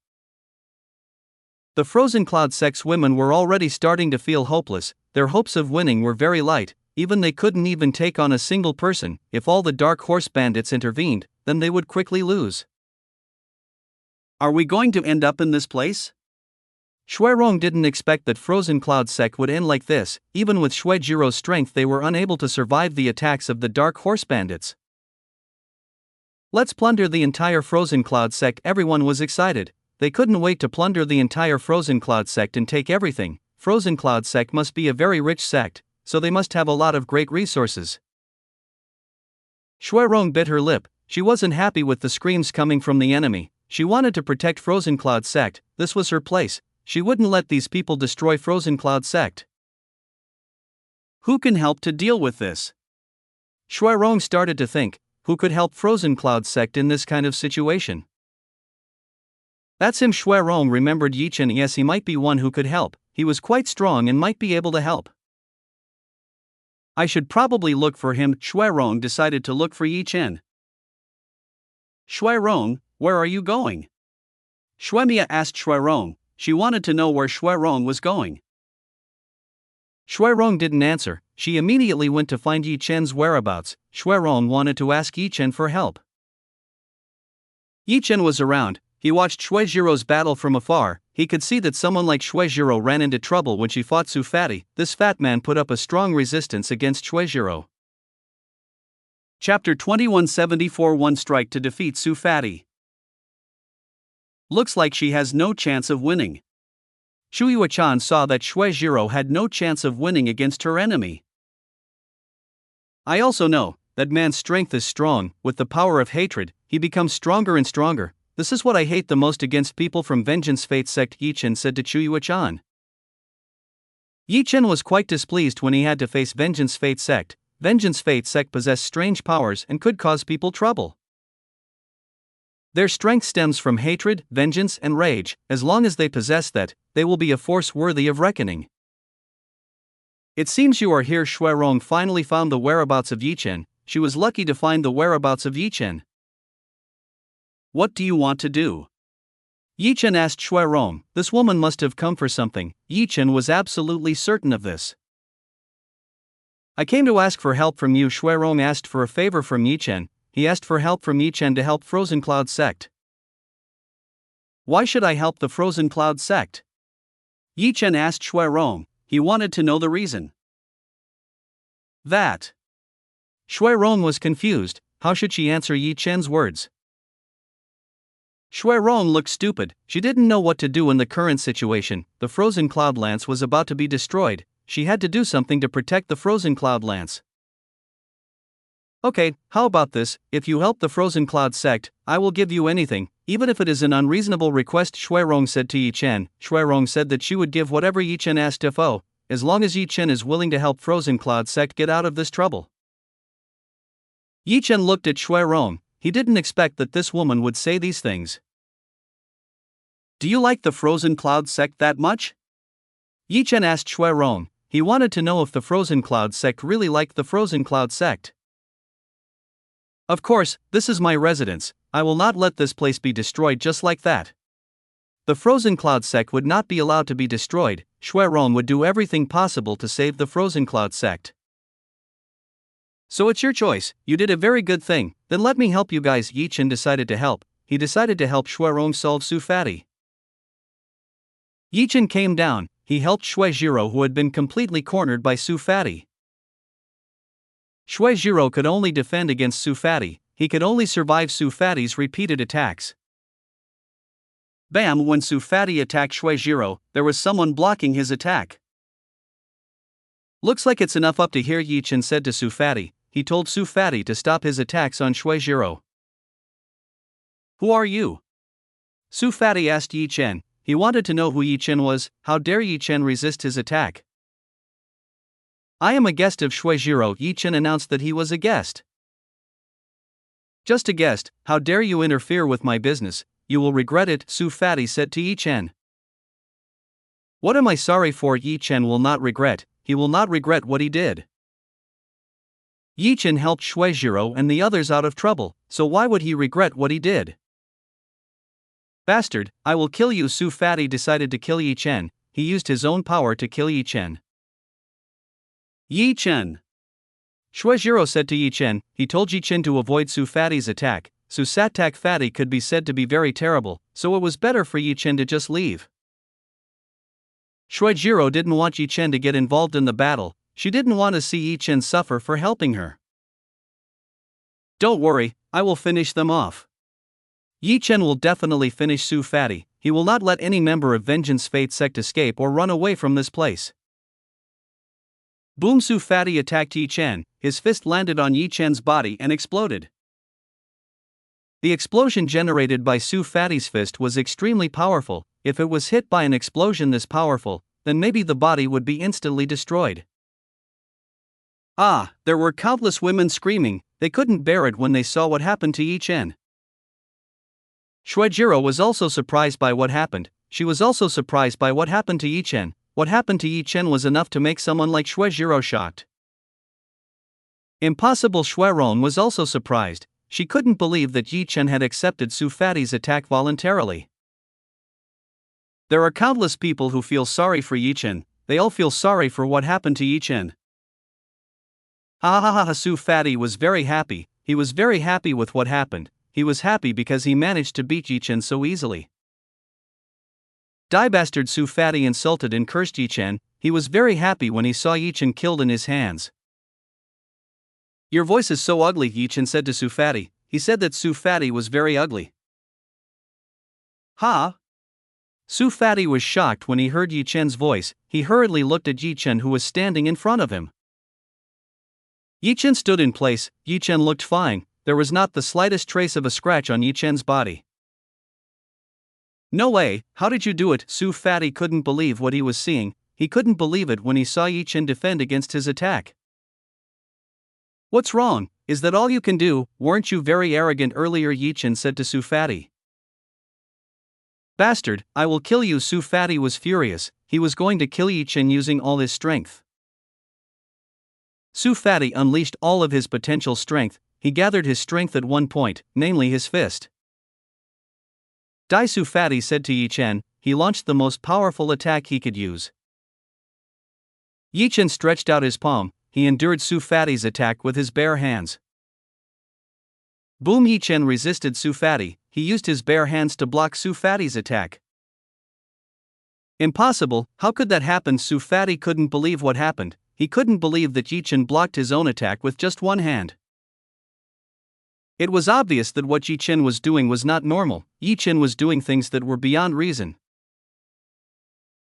The Frozen Cloud sect's women were already starting to feel hopeless. Their hopes of winning were very light. Even they couldn't even take on a single person. If all the Dark Horse bandits intervened, then they would quickly lose. Are we going to end up in this place? Shueirong didn't expect that Frozen Cloud sect would end like this. Even with Shueijiro's strength, they were unable to survive the attacks of the Dark Horse bandits. Let's plunder the entire Frozen Cloud sect. Everyone was excited. They couldn't wait to plunder the entire Frozen Cloud sect and take everything. Frozen Cloud sect must be a very rich sect, so they must have a lot of great resources. Shueirong bit her lip. She wasn't happy with the screams coming from the enemy. She wanted to protect Frozen Cloud sect. This was her place. She wouldn't let these people destroy Frozen Cloud sect. Who can help to deal with this? Shueirong started to think, who could help Frozen Cloud sect in this kind of situation? That's him. Shueirong remembered Yichen. Yes, he might be one who could help. He was quite strong and might be able to help. I should probably look for him. Shueirong decided to look for Yichen. Shueirong, where are you going? Shuemia asked Shueirong. She wanted to know where Shueirong was going. Shueirong didn't answer. She immediately went to find Yichen's whereabouts. Shueirong wanted to ask Yichen for help. Yichen was around. He watched Shueijiro's battle from afar. He could see that someone like Shueijiro ran into trouble when she fought Su Fatty. This fat man put up a strong resistance against Shueijiro. Chapter 2174. One strike to defeat Su Fatty. Looks like she has no chance of winning. Shueiyuchan saw that Shueijiro had no chance of winning against her enemy. I also know that man's strength is strong. With the power of hatred, he becomes stronger and stronger. This is what I hate the most against people from Vengeance Fate sect, Yichen said to Shueiyuchan. Yichen was quite displeased when he had to face Vengeance Fate sect. Vengeance Fate sect possess strange powers and could cause people trouble. Their strength stems from hatred, vengeance, and rage. As long as they possess that, they will be a force worthy of reckoning. It seems you are here. Shueirong finally found the whereabouts of Yichen. She was lucky to find the whereabouts of Yichen. What do you want to do? Yichen asked Shueirong. This woman must have come for something. Yichen was absolutely certain of this. I came to ask for help from you. Shueirong asked for a favor from Yichen. He asked for help from Yichen to help Frozen Cloud sect. Why should I help the Frozen Cloud sect? Yichen asked Shueirong. He wanted to know the reason. That. Shueirong was confused. How should she answer Yichen's words? Shui Rong looked stupid. She didn't know what to do in the current situation. The frozen cloud lance was about to be destroyed. She had to do something to protect the frozen cloud lance. Okay, how about this? If you help the frozen cloud sect, I will give you anything, even if it is an unreasonable request, Shui Rong said to Yi Chen. Shui Rong said that she would give whatever Yi Chen asked if as long as Yi Chen is willing to help frozen cloud sect get out of this trouble. Yi Chen looked at Shui Rong. He didn't expect that this woman would say these things. Do you like the frozen cloud sect that much? Yi Chen asked Shui Rong. He wanted to know if the frozen cloud sect really liked the frozen cloud sect. Of course, this is my residence. I will not let this place be destroyed just like that. The frozen cloud sect would not be allowed to be destroyed. Shui Rong would do everything possible to save the frozen cloud sect. So it's your choice. You did a very good thing. Then let me help you guys. Yi Chen decided to help. He decided to help Shui Rong solve Su Fatty. Yi Chen came down. He helped Shui Jiro, who had been completely cornered by Su Fatty. Shui Jiro could only defend against Su Fatty. He could only survive Su Fatty's repeated attacks. Bam! When Su Fatty attacked Shui Jiro, there was someone blocking his attack. Looks like it's enough up to here, Yi Chen said to Su Fatty. He told Su Fatty to stop his attacks on Shui Jiro. Who are you? Su Fatty asked Yi Chen. He wanted to know who Yi Chen was. How dare Yi Chen resist his attack? I am a guest of Shui Jiro. Yi Chen announced that he was a guest. Just a guest. How dare you interfere with my business? You will regret it, Su Fatty said to Yi Chen. What am I sorry for? Yi Chen will not regret. He will not regret what he did. Yi Chen helped Shui Jiro and the others out of trouble, so why would he regret what he did? Bastard, I will kill you. Su Fatty decided to kill Yi Chen. He used his own power to kill Yi Chen. Yi Chen. Shui Jiro said to Yi Chen. He told Yi Chen to avoid Su Fatty's attack. Su Satak Fatty could be said to be very terrible, so it was better for Yi Chen to just leave. Shui Jiro didn't want Yi Chen to get involved in the battle. She didn't want to see Yi Chen suffer for helping her. Don't worry, I will finish them off. Yi Chen will definitely finish Su Fatty. He will not let any member of Vengeance Fate sect escape or run away from this place. Boom! Su Fatty attacked Yi Chen. His fist landed on Yi Chen's body and exploded. The explosion generated by Su Fatty's fist was extremely powerful. If it was hit by an explosion this powerful, then maybe the body would be instantly destroyed. Ah, there were countless women screaming. They couldn't bear it when they saw what happened to Yi Chen. Shui Jiro was also surprised by what happened. She was also surprised by what happened to Yi Chen. What happened to Yi Chen was enough to make someone like Shui Jiro shocked. Impossible. Shui Rong was also surprised. She couldn't believe that Yi Chen had accepted Su Fatty's attack voluntarily. There are countless people who feel sorry for Yi Chen. They all feel sorry for what happened to Yi Chen. Ha ha ha ha! Su Fatty was very happy. He was very happy with what happened. He was happy because he managed to beat Yi Chen so easily. Die bastard! Su Fatty insulted and cursed Yi Chen. He was very happy when he saw Yi Chen killed in his hands. Your voice is so ugly, Yi Chen said to Su Fatty. He said that Su Fatty was very ugly. Ha! Su Fatty was shocked when he heard Yi Chen's voice. He hurriedly looked at Yi Chen, who was standing in front of him. Yi Chen stood in place. Yi Chen looked fine. There was not the slightest trace of a scratch on Yi Chen's body. No way, how did you do it? Su Fatty couldn't believe what he was seeing. He couldn't believe it when he saw Yi Chen defend against his attack. What's wrong? Is that all you can do? Weren't you very arrogant earlier? Yi Chen said to Su Fatty. Bastard, I will kill you! Su Fatty was furious. He was going to kill Yi Chen using all his strength. Su Fatty unleashed all of his potential strength. He gathered his strength at one point, namely his fist. Die! Su Fatty said to Yi Chen. He launched the most powerful attack he could use. Yi Chen stretched out his palm. He endured Su Fatty's attack with his bare hands. Boom! Yi Chen resisted Su Fatty. He used his bare hands to block Su Fatty's attack. Impossible, how could that happen? Su Fatty couldn't believe what happened. He couldn't believe that Yi Chen blocked his own attack with just one hand. It was obvious that what Yi Chen was doing was not normal. Yi Chen was doing things that were beyond reason.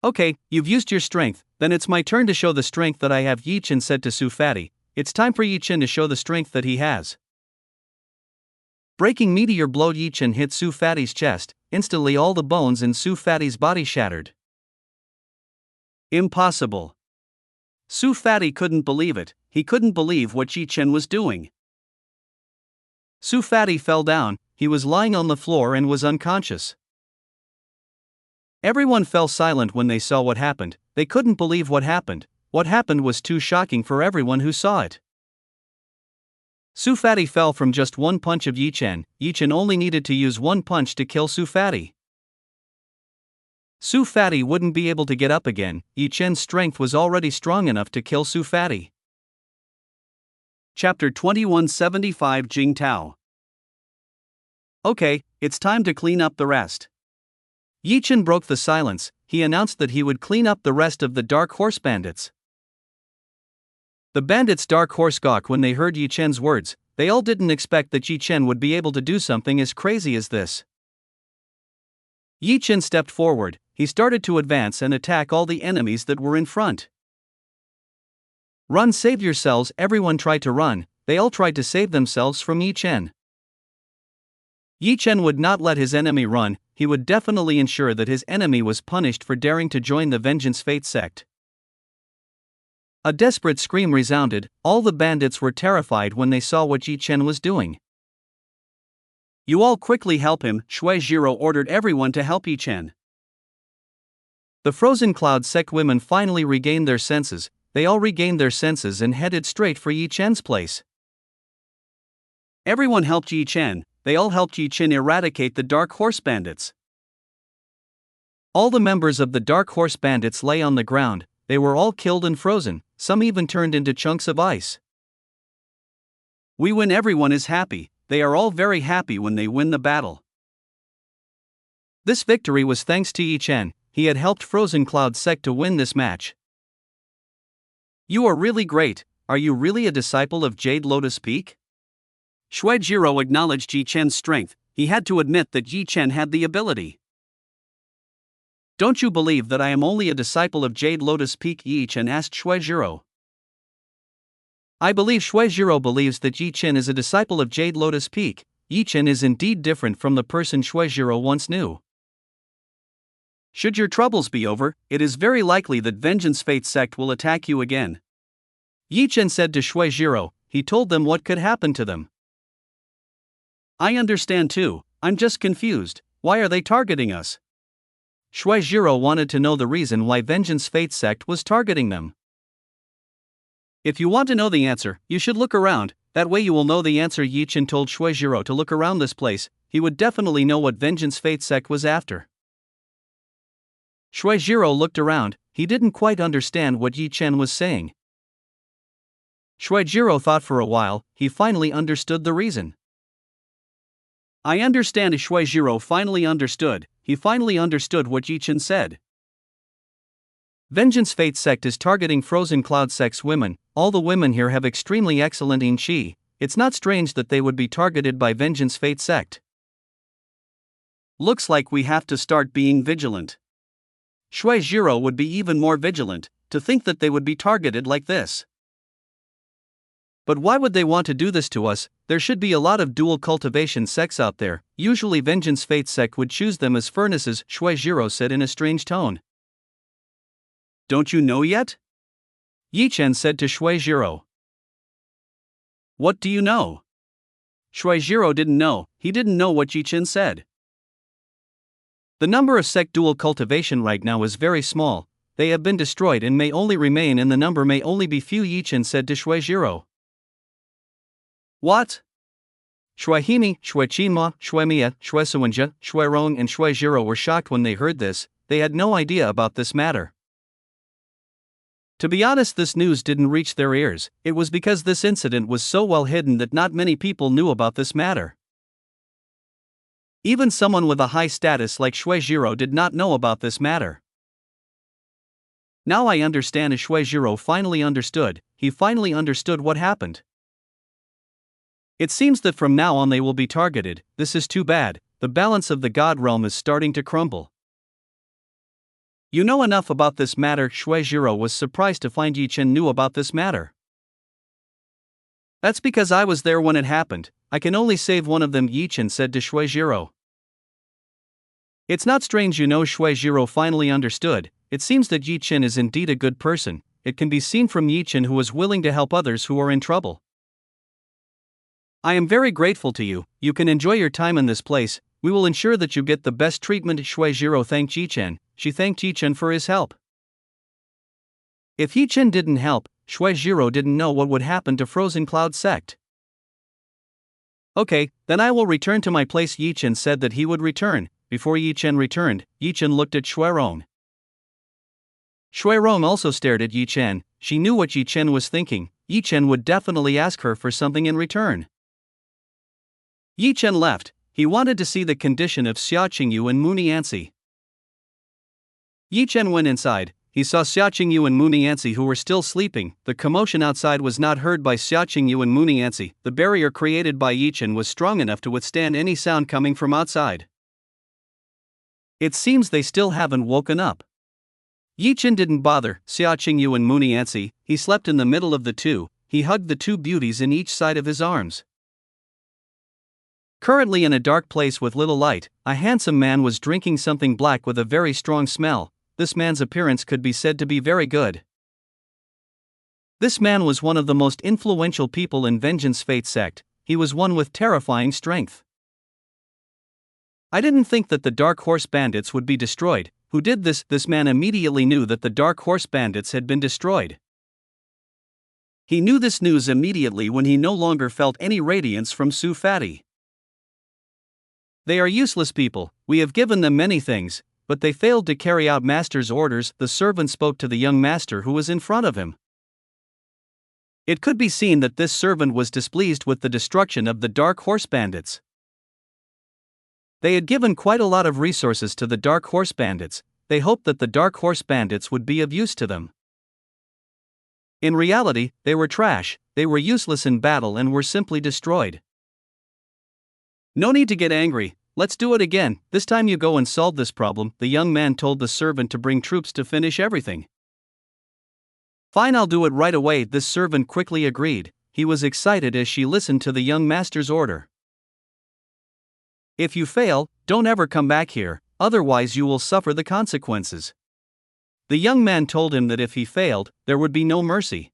Okay, you've used your strength, then it's my turn to show the strength that I have, Yi Chen said to Su Fatty. It's time for Yi Chen to show the strength that he has. Breaking meteor blow, Yi Chen hit Su Fatty's chest. Instantly all the bones in Su Fatty's body shattered. Impossible. Su Fatty couldn't believe it. He couldn't believe what Yi Chen was doing. Su Fatty fell down. He was lying on the floor and was unconscious. Everyone fell silent when they saw what happened. They couldn't believe what happened. What happened was too shocking for everyone who saw it. Su Fatty fell from just one punch of Yi Chen. Yi Chen only needed to use one punch to kill Su Fatty. Su Fatty wouldn't be able to get up again. Yi Chen's strength was already strong enough to kill Su Fatty. Chapter 2175 Jing Tao. Okay, it's time to clean up the rest. Yi Chen broke the silence. He announced that he would clean up the rest of the Dark Horse bandits. The bandits' Dark Horse gawked when they heard Yi Chen's words. They all didn't expect that Yi Chen would be able to do something as crazy as this. Yi Chen stepped forward. He started to advance and attack all the enemies that were in front. Run, save yourselves, everyone tried to run. They all tried to save themselves from Yi Chen. Yi Chen would not let his enemy run. He would definitely ensure that his enemy was punished for daring to join the Vengeance Fate sect. A desperate scream resounded. All the bandits were terrified when they saw what Yi Chen was doing. You all quickly help him, Shui Jiro ordered everyone to help Yi Chen. The Frozen Cloud sect women finally regained their senses. They all regained their senses and headed straight for Yi Chen's place. Everyone helped Yi Chen. They all helped Yi Chen eradicate the Dark Horse bandits. All the members of the Dark Horse bandits lay on the ground. They were all killed and frozen. Some even turned into chunks of ice. We win, everyone is happy. They are all very happy when they win the battle. This victory was thanks to Yi Chen. He had helped Frozen Cloud sect to win this match. You are really great. Are you really a disciple of Jade Lotus Peak? Shui Jiro acknowledged Yi Chen's strength. He had to admit that Yi Chen had the ability. Don't you believe that I am only a disciple of Jade Lotus Peak? Yi Chen asked Shui Jiro. I believe Shui Jiro believes that Yi Chen is a disciple of Jade Lotus Peak. Yi Chen is indeed different from the person Shui Jiro once knew. Should your troubles be over, it is very likely that Vengeance Fate sect will attack you again. Yi Chen said to Shui Jiro. He told them what could happen to them. I understand too. I'm just confused. Why are they targeting us? Shui Jiro wanted to know the reason why Vengeance Fate sect was targeting them. If you want to know the answer, you should look around. That way you will know the answer. Yi Chen told Shui Jiro to look around this place. He would definitely know what Vengeance Fate sect was after. Shui Jiro looked around. He didn't quite understand what Yi Chen was saying. Shui Jiro thought for a while. He finally understood the reason. I understand. Shui Jiro finally understood. He finally understood what Yi Chen said. Vengeance Fate sect is targeting Frozen Cloud sect's women. All the women here have extremely excellent yin qi. It's not strange that they would be targeted by Vengeance Fate sect. Looks like we have to start being vigilant. Shui Jiro would be even more vigilant. To think that they would be targeted like this. But why would they want to do this to us? There should be a lot of dual cultivation sects out there. Usually Vengeance Fate sect would choose them as furnaces, Shui Jiro said in a strange tone. Don't you know yet? Yi Chen said to Shui Jiro. What do you know? Shui Jiro didn't know. He didn't know what Yi Chen said. The number of sect dual cultivation right now is very small. They have been destroyed and may only remain, and the number may only be few, Yi Chen said to Shui Jiro. What? Shui Himi, Shui Qinma, Shui Mia, Shui Suwenja, Shui Rong and Shui Jiro were shocked when they heard this. They had no idea about this matter. To be honest, this news didn't reach their ears. It was because this incident was so well hidden that not many people knew about this matter. Even someone with a high status like Shui Jiro did not know about this matter. Now I understand. Shui Jiro finally understood. He finally understood what happened. It seems that from now on they will be targeted. This is too bad. The balance of the god realm is starting to crumble. You know enough about this matter. Shueijiro was surprised to find Yi Chen knew about this matter. That's because I was there when it happened. I can only save one of them, Yi Chen said to Shueijiro. It's not strange, you know. Shueijiro finally understood. It seems that Yi Chen is indeed a good person. It can be seen from Yi Chen, who was willing to help others who are in trouble. I am very grateful to you. You can enjoy your time in this place. We will ensure that you get the best treatment. Shueijiro thanked Yi Chen. She thanked Yi Chen for his help. If Yi Chen didn't help, Shueijiro didn't know what would happen to Frozen Cloud sect. Okay, then I will return to my place. Yi Chen said that he would return. Before Yi Chen returned, Yi Chen looked at Shueirong. Shueirong also stared at Yi Chen. She knew what Yi Chen was thinking. Yi Chen would definitely ask her for something in return. Yi Chen left. He wanted to see the condition of Xia Qingyu and Mu Nianzi. Yi Chen went inside. He saw Xia Qingyu and Mu Nianzi, who were still sleeping. The commotion outside was not heard by Xia Qingyu and Mu Nianzi. The barrier created by Yi Chen was strong enough to withstand any sound coming from outside. It seems they still haven't woken up. Yi Chen didn't bother Xia Qingyu and Mu Nianzi. He slept in the middle of the two. He hugged the two beauties in each side of his arms. Currently in a dark place with little light, a handsome man was drinking something black with a very strong smell. This man's appearance could be said to be very good. This man was one of the most influential people in Vengeance Fate sect. He was one with terrifying strength. I didn't think that the Dark Horse Bandits would be destroyed. Who did this? This man immediately knew that the Dark Horse Bandits had been destroyed. He knew this news immediately when he no longer felt any radiance from Su Fatty. They are useless people. We have given them many things, but they failed to carry out master's orders. The servant spoke to the young master who was in front of him. It could be seen that this servant was displeased with the destruction of the Dark Horse Bandits. They had given quite a lot of resources to the Dark Horse Bandits. They hoped that the Dark Horse Bandits would be of use to them. In reality, they were trash. They were useless in battle and were simply destroyed. No need to get angry. Let's do it again. This time you go and solve this problem. The young man told the servant to bring troops to finish everything. Fine, I'll do it right away. This servant quickly agreed. He was excited as she listened to the young master's order. If you fail, don't ever come back here, otherwise you will suffer the consequences. The young man told him that if he failed, there would be no mercy.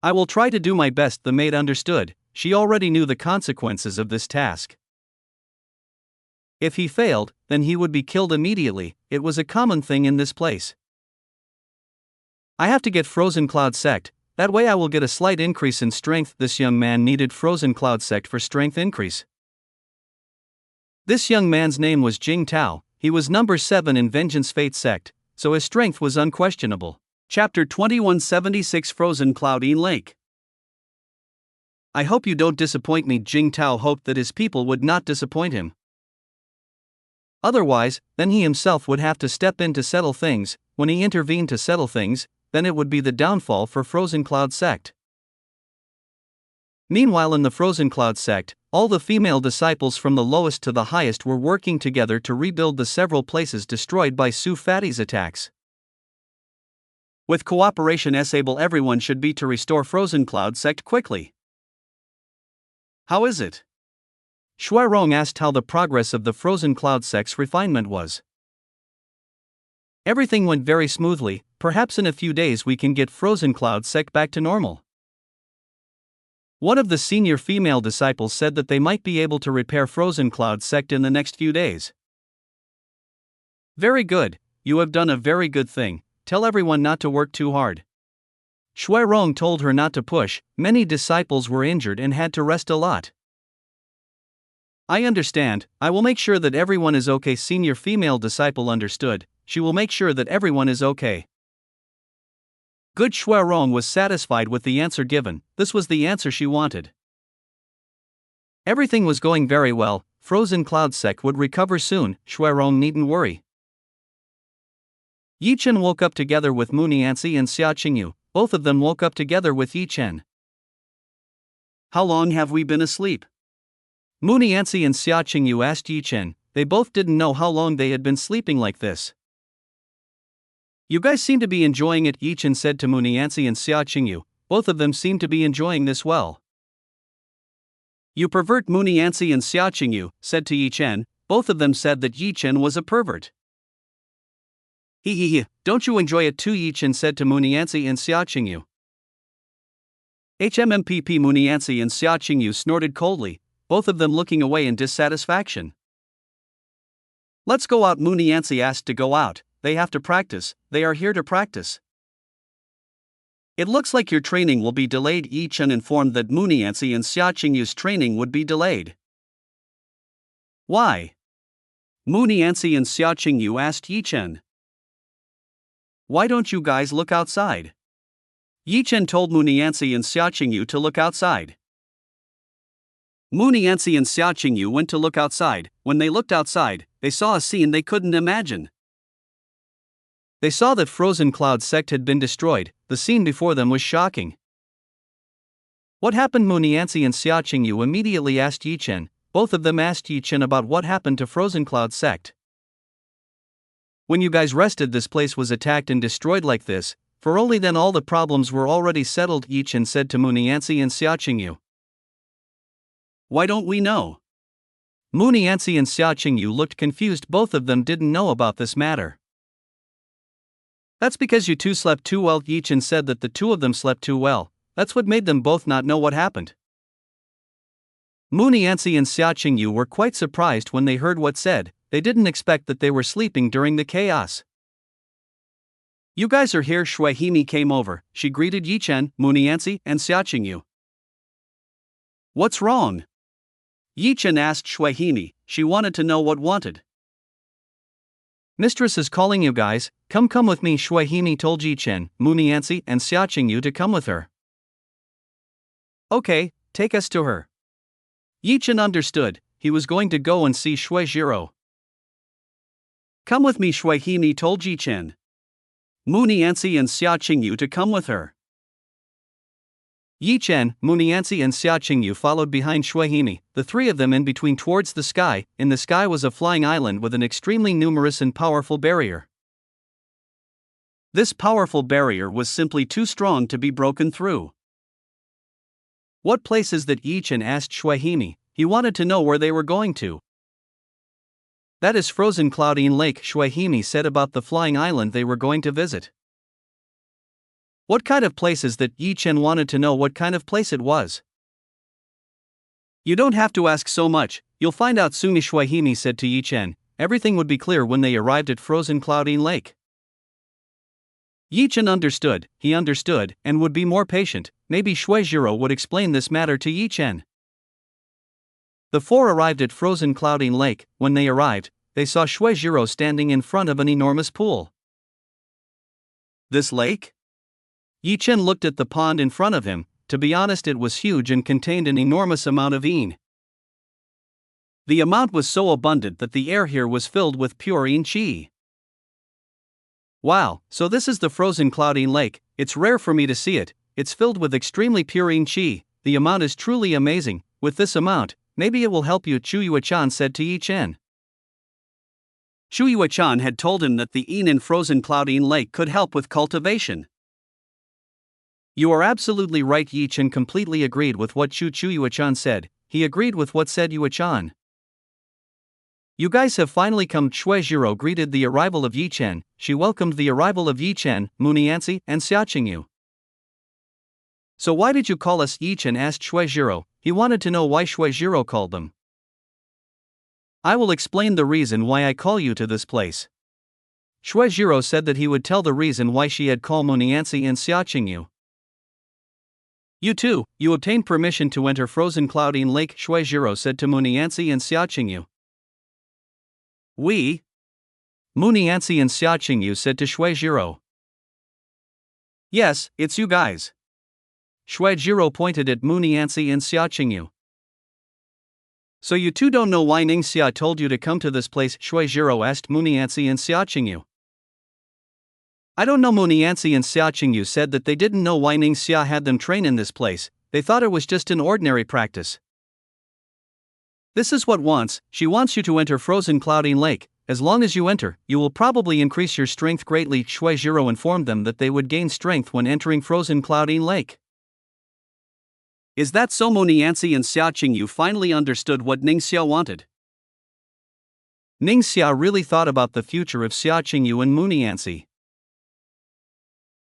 I will try to do my best. The maid understood. She already knew the consequences of this task. If he failed, then he would be killed immediately. It was a common thing in this place. I have to get Frozen Cloud sect. That way I will get a slight increase in strength. This young man needed Frozen Cloud sect for strength increase. This young man's name was Jing Tao. He was number 7 in Vengeance Fate sect, so his strength was unquestionable. Chapter 2176 Frozen Cloudine Lake. I hope you don't disappoint me. Jing Tao hoped that his people would not disappoint him. Otherwise, then he himself would have to step in to settle things. When he intervened to settle things, then it would be the downfall for Frozen Cloud sect. Meanwhile, in the Frozen Cloud sect, all the female disciples from the lowest to the highest were working together to rebuild the several places destroyed by Su Fatty's attacks. With cooperation able, everyone should be to restore Frozen Cloud sect quickly. How is it? Shueirong asked how the progress of the Frozen Cloud sect's refinement was. Everything went very smoothly. Perhaps in a few days we can get Frozen Cloud sect back to normal. One of the senior female disciples said that they might be able to repair Frozen Cloud sect in the next few days. Very good, you have done a very good thing. Tell everyone not to work too hard. Shueirong told her not to push. Many disciples were injured and had to rest a lot. I understand. I will make sure that everyone is okay. Senior female disciple understood. She will make sure that everyone is okay. Good. Shueirong was satisfied with the answer given. This was the answer she wanted. Everything was going very well. Frozen Cloud sect would recover soon. Shueirong needn't worry. Yi Chen woke up together with Mu Nianzi and Xia Qingyu. Both of them woke up together with Yi Chen. How long have we been asleep? Mu Nianzi and Xia Qingyu asked Yi Chen. They both didn't know how long they had been sleeping like this. You guys seem to be enjoying it, Yi Chen said to Mu Nianzi and Xia Qingyu. Both of them seem to be enjoying this well. You pervert, Mu Nianzi and Xia Qingyu said to Yi Chen. Both of them said that Yi Chen was a pervert. He, don't you enjoy it too, Yi Chen said to Mu Nianzi and Xia Qingyu. HMMPP, Mu Nianzi and Xia Qingyu snorted coldly, both of them looking away in dissatisfaction. Let's go out, Mu Nianzi asked to go out. They have to practice, they are here to practice. It looks like your training will be delayed, Yi Chen informed that Mu Nianzi and Xia Qingyu's training would be delayed. Why? Mu Nianzi and Xia Qingyu asked Yi Chen. Why don't you guys look outside? Yi Chen told Mu Nianzi and Xia Qingyu to look outside. Mu Nianzi and Xia Qingyu went to look outside. When they looked outside, they saw a scene they couldn't imagine. They saw that Frozen Cloud sect had been destroyed. The scene before them was shocking. What happened? Mu Nianzi and Xia Qingyu immediately asked Yi Chen. Both of them asked Yi Chen about what happened to Frozen Cloud sect. When you guys rested, this place was attacked and destroyed like this. For only then all the problems were already settled, Yi Chen said to Mu Nianzi and Xia Qingyu. Why don't we know? Mu Nianzi and Xia Qingyu looked confused. Both of them didn't know about this matter. That's because you two slept too well, Yi Chen said that the two of them slept too well. That's what made them both not know what happened. Mu Nianzi and Xia Qingyu were quite surprised when they heard what said. They didn't expect that they were sleeping during the chaos. You guys are here. Shui Himi came over. She greeted Yi Chen, Mu Nianzi, and Xia Qingyu. What's wrong? Yi Chen asked Shui Himi. She wanted to know what wanted. Mistress is calling you guys. Come with me, Shui Himi told Yi Chen, Mu Nianzi, and Xia Qingyu to come with her. Okay, take us to her. Yi Chen understood. He was going to go and see Shui Jiro. Come with me, Shui Himi told Yi Chen. Mu Nianzi and Xia Qingyu to come with her. Yi Chen, Mu Nianzi, and Xia Qingyu followed behind Shui Himi, the three of them in between towards the sky. In the sky was a flying island with an extremely numerous and powerful barrier. This powerful barrier was simply too strong to be broken through. What place is that? Yi Chen asked Shui Himi. He wanted to know where they were going to. That is Frozen Cloudine Lake, Shui Himi said about the flying island they were going to visit. What kind of place is that? Yi Chen wanted to know what kind of place it was. You don't have to ask so much, you'll find out soon, Shui Himi said to Yi Chen. Everything would be clear when they arrived at Frozen Cloudine Lake. Yi Chen understood, he understood, and would be more patient. Maybe Shui Jiro would explain this matter to Yi Chen. The four arrived at Frozen Cloudine Lake. When they arrived, they saw Shui Jiro standing in front of an enormous pool. This lake? Yi Chen looked at the pond in front of him. To be honest, it was huge and contained an enormous amount of yin. The amount was so abundant that the air here was filled with pure yin qi. Wow, so this is the Frozen Cloudine Lake. It's rare for me to see it. It's filled with extremely pure yin qi. The amount is truly amazing. With this amount, maybe it will help you, Chu Yuechan said to Yi Chen. Chu Yuechan had told him that the yin in Frozen Cloudine Lake could help with cultivation. You are absolutely right. Yi Chen completely agreed with what Chu Yuechan said. He agreed with what said Yuechan. You guys have finally come. Shui Jiro greeted the arrival of Yi Chen. She welcomed the arrival of Yi Chen, Mu Nianzi, and Xia Qingyu. So why did you call us? Yi Chen asked Shui Jiro. He wanted to know why Shui Jiro called them. I will explain the reason why I call you to this place. Shui Jiro said that he would tell the reason why she had called Mu Nianzi and Xia Qingyu. You too, you obtained permission to enter Frozen Cloudine Lake, Shui Jiro said to Mu Nianzi and Xia Qingyu. We? Mu Nianzi and Xia Qingyu said to Shui Jiro. Yes, it's you guys. Shui Jiro pointed at Mu Nianzi and Xia Qingyu. So you two don't know why Ning Xia told you to come to this place? Shui Jiro asked Mu Nianzi and Xia Qingyu. I don't know. Mu Nianzi and Xia Qingyu said that they didn't know why Ning Xia had them train in this place. they thought it was just an ordinary practice. This is what she wants you to enter Frozen Clouding Lake. As long as you enter, you will probably increase your strength greatly. Shueijiro informed them that they would gain strength when entering Frozen Clouding Lake. Is that so? Munianzi and Xia Qingyu finally understood what Ningxia wanted. Ningxia really thought about the future of Xia Qingyu and Munianzi.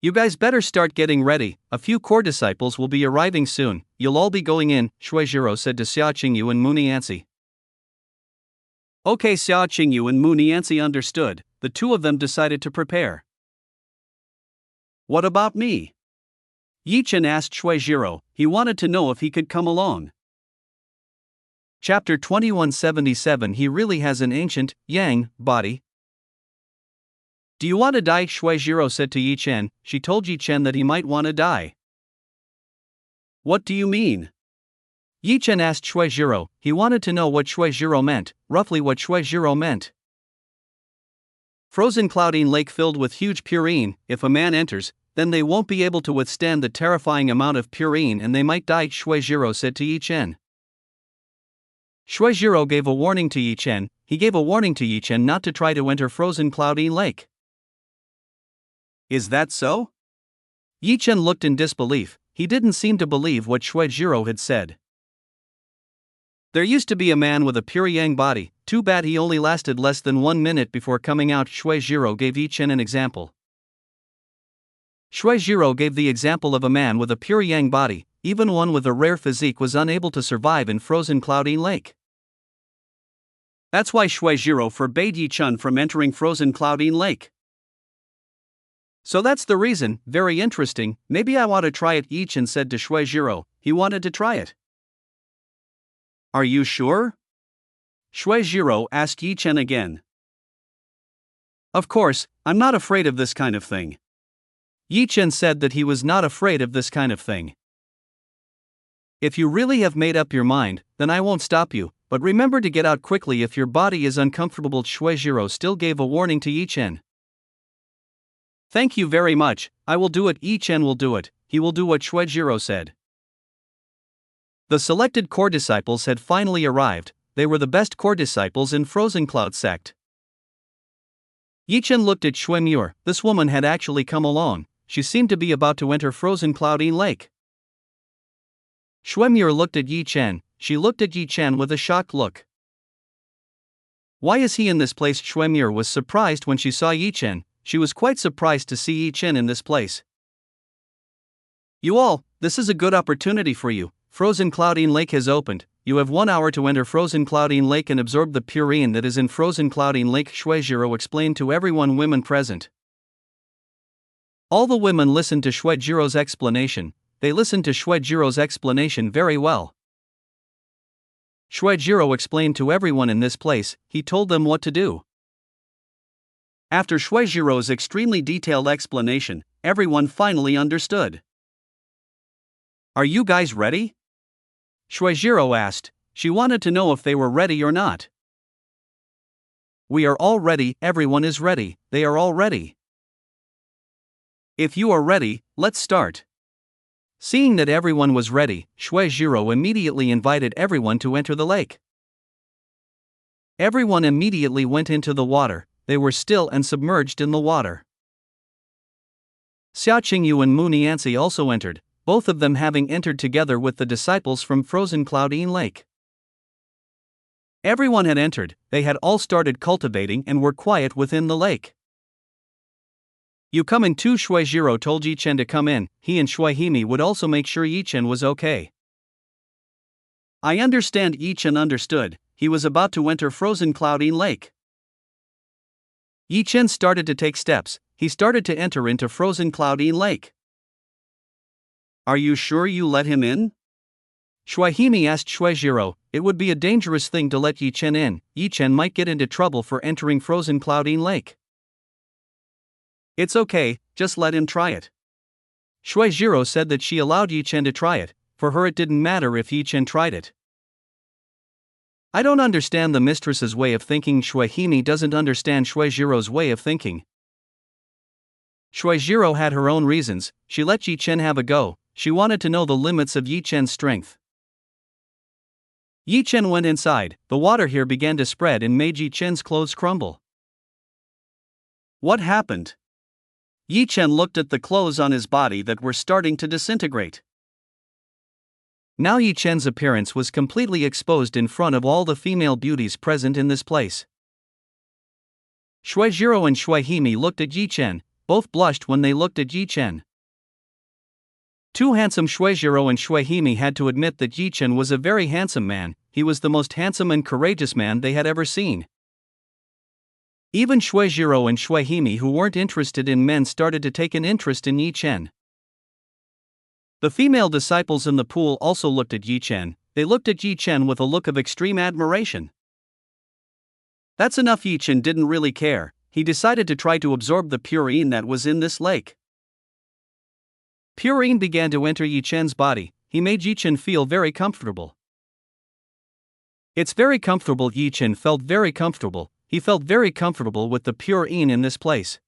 You guys better start getting ready, a few core disciples will be arriving soon, you'll all be going in, Shueijiro said to Xia Qingyu and Munianzi. Okay, Xia Qingyu and Munianzi understood, the two of them decided to prepare. What about me? Yichen asked Shueijiro, he wanted to know if he could come along. Chapter 2177. He really has an ancient, yang, body. Do you want to die? Shueijiro said to Yichen. She told Yichen that he might want to die. What do you mean? Yichen asked Shueijiro. He wanted to know what Shueijiro meant, roughly what Shueijiro meant. Frozen Clouding Lake filled with huge purine. If a man enters, then they won't be able to withstand the terrifying amount of purine and they might die, Shueijiro said to Yichen. Shueijiro gave a warning to Yichen. He gave a warning to Yichen not to try to enter Frozen Clouding Lake. Is that so? Yichen looked in disbelief. He didn't seem to believe what Shueijiro had said. There used to be a man with a pure yang body, too bad he only lasted less than 1 minute before coming out. Shueijiro gave Yichen an example. Shueijiro gave the example of a man with a pure yang body, even one with a rare physique was unable to survive in Frozen Clouding Lake. That's why Shueijiro forbade Yichen from entering Frozen Clouding Lake. So that's the reason. Very interesting, maybe I want to try it, Yichen said to Shueijiro. He wanted to try it. Are you sure? Shueijiro asked Yichen again. Of course, I'm not afraid of this kind of thing. Yichen said that he was not afraid of this kind of thing. If you really have made up your mind, then I won't stop you, but remember to get out quickly if your body is uncomfortable. Shueijiro still gave a warning to Yichen. Thank you very much, I will do it. Yichen will do it, he will do what Shueijiro said. The selected core disciples had finally arrived, they were the best core disciples in Frozen Cloud sect. Yichen looked at Shueimur. This woman had actually come along, she seemed to be about to enter Frozen Clouding Lake. Shueimur looked at Yichen, she looked at Yichen with a shocked look. Why is he in this place? Shueimur was surprised when she saw Yichen, she was quite surprised to see Yichen in this place. You all, this is a good opportunity for you, Frozen Clouding Lake has opened, you have 1 hour to enter Frozen Clouding Lake and absorb the purine that is in Frozen Clouding Lake, Shueijiro explained to everyone women present. All the women listened to Shueijiro's explanation, they listened to Shueijiro's explanation very well. Shueijiro explained to everyone in this place, he told them what to do. After Shueijiro's extremely detailed explanation, everyone finally understood. Are you guys ready? Shueijiro asked, she wanted to know if they were ready or not. We are all ready, everyone is ready, they are all ready. If you are ready, let's start. Seeing that everyone was ready, Shueijiro immediately invited everyone to enter the lake. Everyone immediately went into the water, they were still and submerged in the water. Xia Qingyu and Munianzi also entered, both of them having entered together with the disciples from Frozen Clouding Lake. Everyone had entered, they had all started cultivating and were quiet within the lake. You come in too, Shueijiro told Yichen to come in, he and Shueihimi would also make sure Yichen was okay. I understand. Yichen understood, he was about to enter Frozen Clouding Lake. Yichen started to take steps, he started to enter into Frozen Clouding Lake. Are you sure you let him in? Shueihimi asked Shueijiro, it would be a dangerous thing to let Yichen in, Yichen might get into trouble for entering Frozen Clouding Lake. It's okay, just let him try it. Shueijiro said that she allowed Yichen to try it, for her it didn't matter if Yichen tried it. I don't understand the mistress's way of thinking. Shueihimi doesn't understand Shueijiro's way of thinking. Shueijiro had her own reasons, she let Yichen have a go, she wanted to know the limits of Yi Chen's strength. Yi Chen went inside. The water here began to spread and made Yi Chen's clothes crumble. What happened? Yi Chen looked at the clothes on his body that were starting to disintegrate. Now Yi Chen's appearance was completely exposed in front of all the female beauties present in this place. Shuizhiro and Shuihimi looked at Yi Chen. Both blushed when they looked at Yi Chen. Two handsome Shuizhiro and Shuihimi had to admit that Yi Chen was a very handsome man. He was the most handsome and courageous man they had ever seen. Even Shuizhiro and Shuihimi, who weren't interested in men, started to take an interest in Yi Chen. The female disciples in the pool also looked at Yi Chen. They looked at Yi Chen with a look of extreme admiration. That's enough. Yi Chen didn't really care. He decided to try to absorb the purine that was in this lake. Purine began to enter Yi Chen's body. He made Yi Chen feel very comfortable. It's very comfortable. Yi Chen felt very comfortable. He felt very comfortable with the purine in this place.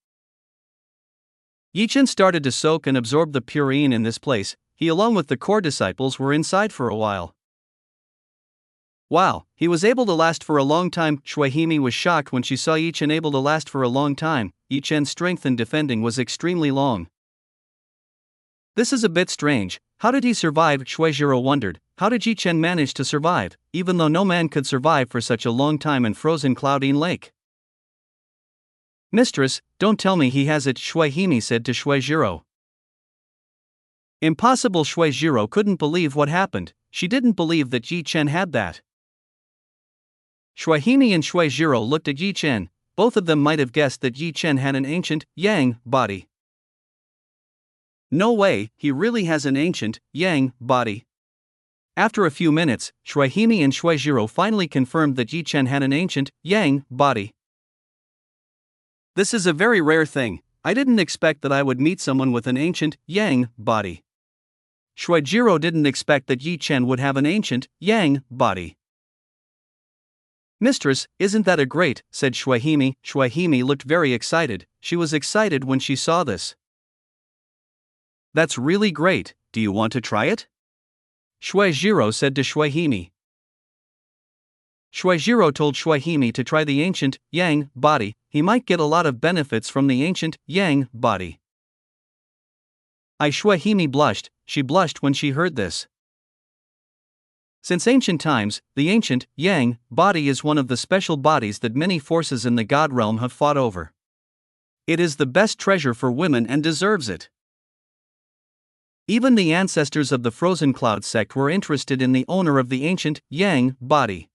Yi Chen started to soak and absorb the purine in this place. He, along with the core disciples, were inside for a while. Wow, he was able to last for a long time. Shuihimi was shocked when she saw Yi Chen able to last for a long time. Yi Chen's strength in defending was extremely long. This is a bit strange. How did he survive? Shuizhiro wondered. How did Yi Chen manage to survive, even though no man could survive for such a long time in frozen Cloudine Lake? Mistress, don't tell me he has it, Shuihimi said to Shuizhiro. Impossible. Shuizhiro couldn't believe what happened. She didn't believe that Yi Chen had that. Shuihimi and Shuizhiro looked at Yi Chen. Both of them might have guessed that Yi Chen had an ancient, yang, body. No way, he really has an ancient, yang, body. After a few minutes, Shuihimi and Shuizhiro finally confirmed that Yi Chen had an ancient, yang, body. This is a very rare thing. I didn't expect that I would meet someone with an ancient, yang, body. Shuizhiro didn't expect that Yi Chen would have an ancient, yang, body. Mistress, isn't that a great, said Shuihimi. Shuihimi looked very excited. She was excited when she saw this. That's really great. Do you want to try it? Shuizhiro said to Shuihimi. Shuizhiro told Shuihimi to try the ancient, yang, body. He might get a lot of benefits from the ancient, yang, body. Shuihimi blushed. She blushed when she heard this. Since ancient times, the ancient, yang, body is one of the special bodies that many forces in the god realm have fought over. It is the best treasure for women and deserves it. Even the ancestors of the Frozen Cloud sect were interested in the owner of the ancient, yang, body.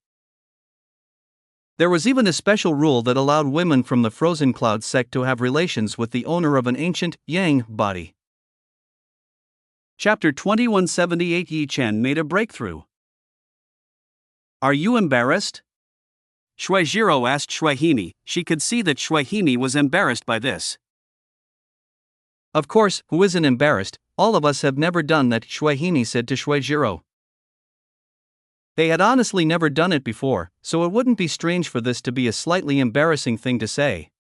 There was even a special rule that allowed women from the Frozen Cloud sect to have relations with the owner of an ancient, yang, body. Chapter 2178. Yi Chen made a breakthrough. Are you embarrassed? Shuizhiro asked Shuihimi. She could see that Shuihimi was embarrassed by this. Of course, who isn't embarrassed? All of us have never done that, Shuihimi said to Shuizhiro. They had honestly never done it before, so it wouldn't be strange for this to be a slightly embarrassing thing to say.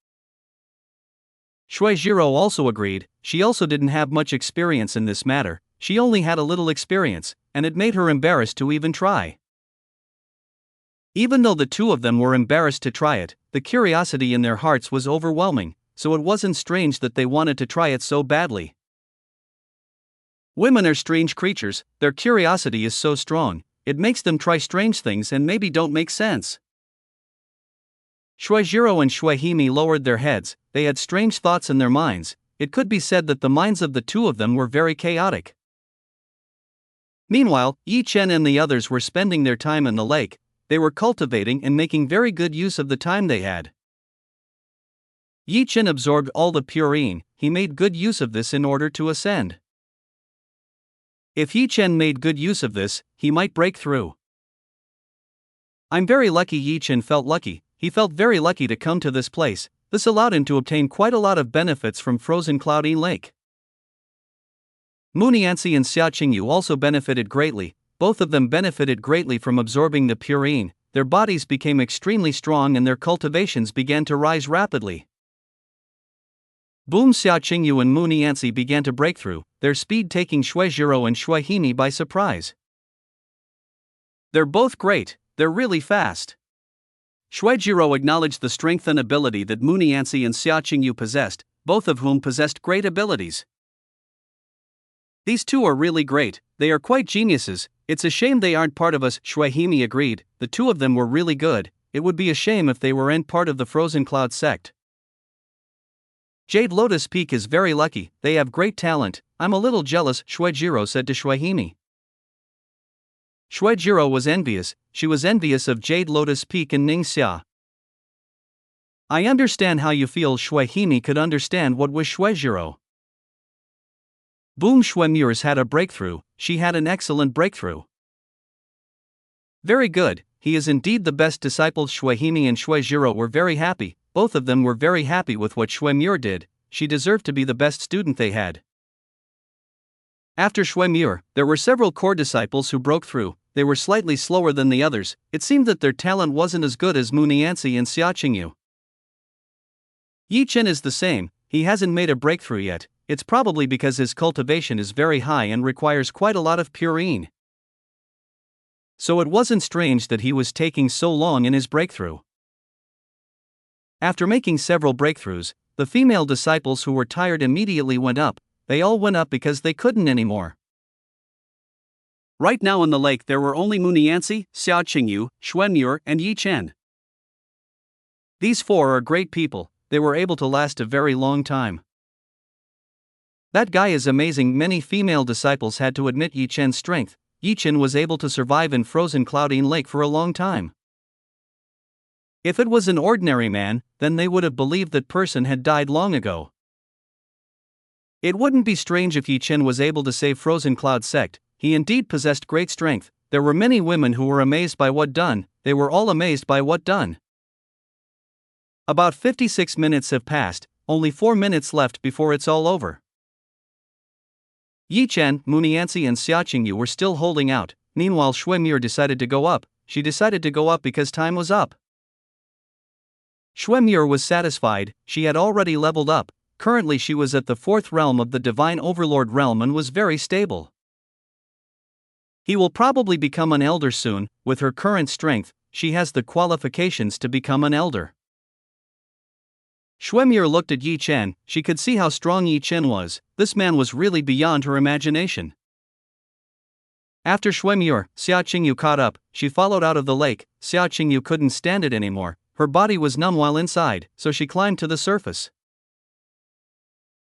Shuizhiro also agreed. She also didn't have much experience in this matter. She only had a little experience, and it made her embarrassed to even try. Even though the two of them were embarrassed to try it, the curiosity in their hearts was overwhelming, so it wasn't strange that they wanted to try it so badly. Women are strange creatures. Their curiosity is so strong, it makes them try strange things and maybe don't make sense. Shuizhiro and Shuihimi lowered their heads. They had strange thoughts in their minds. It could be said that the minds of the two of them were very chaotic. Meanwhile, Yi Chen and the others were spending their time in the lake. They were cultivating and making very good use of the time they had. Yi Chen absorbed all the purine. He made good use of this in order to ascend. If Yi Chen made good use of this, he might break through. I'm very lucky. Yi Chen felt lucky. He felt very lucky to come to this place. This allowed him to obtain quite a lot of benefits from Frozen Cloudy Lake. Muniansi and Xia Qingyu also benefited greatly. Both of them benefited greatly from absorbing the purine. Their bodies became extremely strong and their cultivations began to rise rapidly. Boom Xia Qingyu and Mu Nianzi began to break through, their speed taking Shui Jiro and Shui Himi by surprise. They're both great, they're really fast. Shui Jiro acknowledged the strength and ability that Mu Nianzi and Xia Qingyu possessed, both of whom possessed great abilities. These two are really great, they are quite geniuses, it's a shame they aren't part of us, Shui Himi agreed, the two of them were really good, it would be a shame if they weren't part of the Frozen Cloud sect. Jade Lotus Peak is very lucky, they have great talent, I'm a little jealous, Shui Jiro said to Shui Himi. Shui Jiro was envious, she was envious of Jade Lotus Peak and Ningxia. I understand how you feel, Shui Himi could understand what was Shui Jiro. Boom Shui Muir's had a breakthrough, she had an excellent breakthrough. Very good, he is indeed the best disciple. Shui Himi and Shui Jiro were very happy, both of them were very happy with what Shui Muir did, she deserved to be the best student they had. After Shui Muir, there were several core disciples who broke through, they were slightly slower than the others, it seemed that their talent wasn't as good as Mu Nianzi and Xia Qingyu. Yi Chen is the same, he hasn't made a breakthrough yet, it's probably because his cultivation is very high and requires quite a lot of purine. So it wasn't strange that he was taking so long in his breakthrough. After making several breakthroughs, the female disciples who were tired immediately went up, they all went up because they couldn't anymore. Right now in the lake there were only Mu Nianzi, Xia Qingyu, Shui Muir, and Yi Chen. These four are great people, they were able to last a very long time. That guy is amazing. Many female disciples had to admit Yi Chen's strength. Yi Chen was able to survive in frozen Cloudine Lake for a long time. If it was an ordinary man, then they would have believed that person had died long ago. It wouldn't be strange if Yi Chen was able to save Frozen Cloud sect, he indeed possessed great strength. There were many women who were amazed by what done, they were all amazed by what done. About 56 minutes have passed, only 4 minutes left before it's all over. Yi Chen, Mu Nianzi and Xia Qingyu were still holding out, meanwhile Shui Muir decided to go up, she decided to go up because time was up. Shui Muir was satisfied, she had already leveled up, currently she was at the 4th realm of the Divine Overlord realm and was very stable. He will probably become an elder soon, with her current strength, she has the qualifications to become an elder. Shui Muir looked at Yi Chen, she could see how strong Yi Chen was, this man was really beyond her imagination. After Shui Muir, Xia Qingyu caught up, she followed out of the lake, Xia Qingyu couldn't stand it anymore, her body was numb while inside, so she climbed to the surface.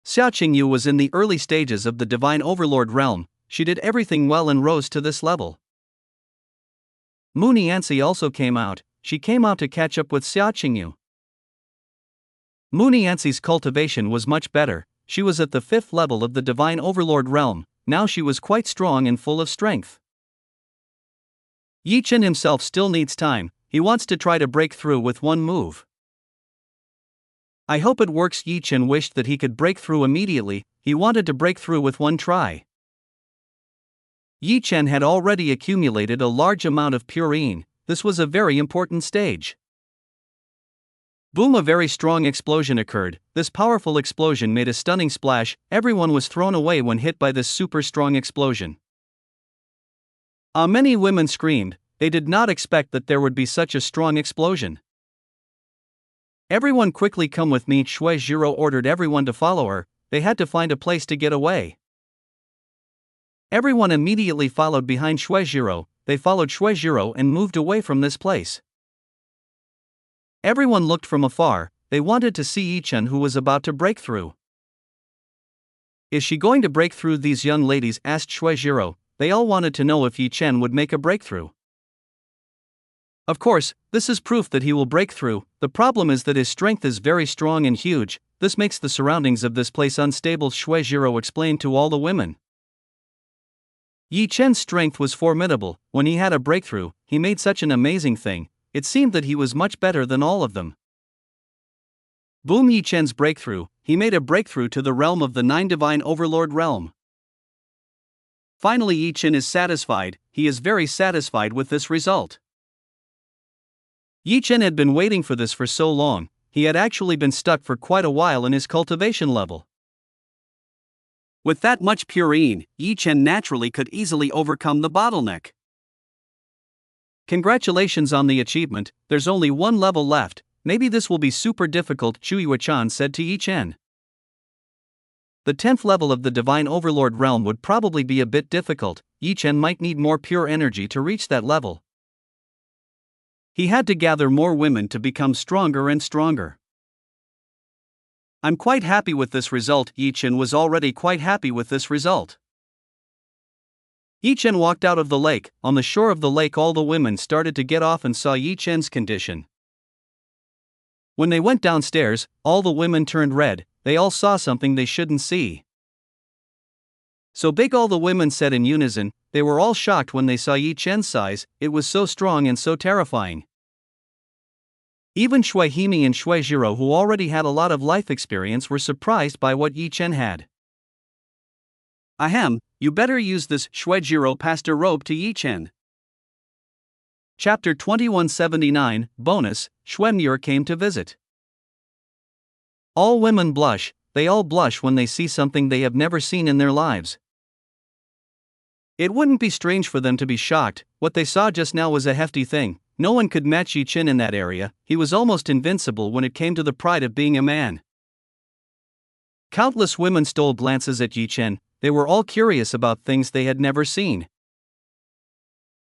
Xia Qingyu was in the early stages of the Divine Overlord realm, she did everything well and rose to this level. Mu Nianzi also came out, she came out to catch up with Xia Qingyu. Mu Nianzi's cultivation was much better, she was at the 5th level of the Divine Overlord realm, now she was quite strong and full of strength. Yi Chen himself still needs time, he wants to try to break through with one move. I hope it works. Yi Chen wished that he could break through immediately, he wanted to break through with one try. Yi Chen had already accumulated a large amount of purine, this was a very important stage. Boom! A very strong explosion occurred, this powerful explosion made a stunning splash, everyone was thrown away when hit by this super strong explosion. Many women screamed, they did not expect that there would be such a strong explosion. Everyone quickly come with me, Shui Jiro ordered everyone to follow her, they had to find a place to get away. Everyone immediately followed behind Shui Jiro, they followed Shui Jiro and moved away from this place. Everyone looked from afar, they wanted to see Yi Chen who was about to break through. Is she going to break through? These young ladies asked Shui Jiro, they all wanted to know if Yi Chen would make a breakthrough. Of course, this is proof that he will break through, the problem is that his strength is very strong and huge, this makes the surroundings of this place unstable, Shui Jiro explained to all the women. Yi Chen's strength was formidable, when he had a breakthrough, he made such an amazing thing, it seemed that he was much better than all of them. Boom! Yi Chen's breakthrough, he made a breakthrough to the realm of the 9 Divine Overlord realm. Finally Yi Chen is satisfied, he is very satisfied with this result. Yi Chen had been waiting for this for so long, he had actually been stuck for quite a while in his cultivation level. With that much purine, Yi Chen naturally could easily overcome the bottleneck. Congratulations on the achievement, there's only one level left, maybe this will be super difficult, Chuyu-chan said to Yi Chen. The 10th level of the Divine Overlord realm would probably be a bit difficult, Yi Chen might need more pure energy to reach that level. He had to gather more women to become stronger and stronger. I'm quite happy with this result. Yi Chen was already quite happy with this result. Yi Chen walked out of the lake. On the shore of the lake all the women started to get off and saw Yi Chen's condition. When they went downstairs, all the women turned red, they all saw something they shouldn't see. So big, all the women said in unison. They were all shocked when they saw Yi Chen's size, it was so strong and so terrifying. Even Shui Himi and Shui Jiro, who already had a lot of life experience, were surprised by what Yi Chen had. Ahem, you better use this, Shui Jiro passed a robe to Yi Chen. Chapter 2179, Bonus, Shui Muir came to visit. All women blush, they all blush when they see something they have never seen in their lives. It wouldn't be strange for them to be shocked, what they saw just now was a hefty thing. No one could match Yi Chen in that area, he was almost invincible when it came to the pride of being a man. Countless women stole glances at Yi Chen, they were all curious about things they had never seen.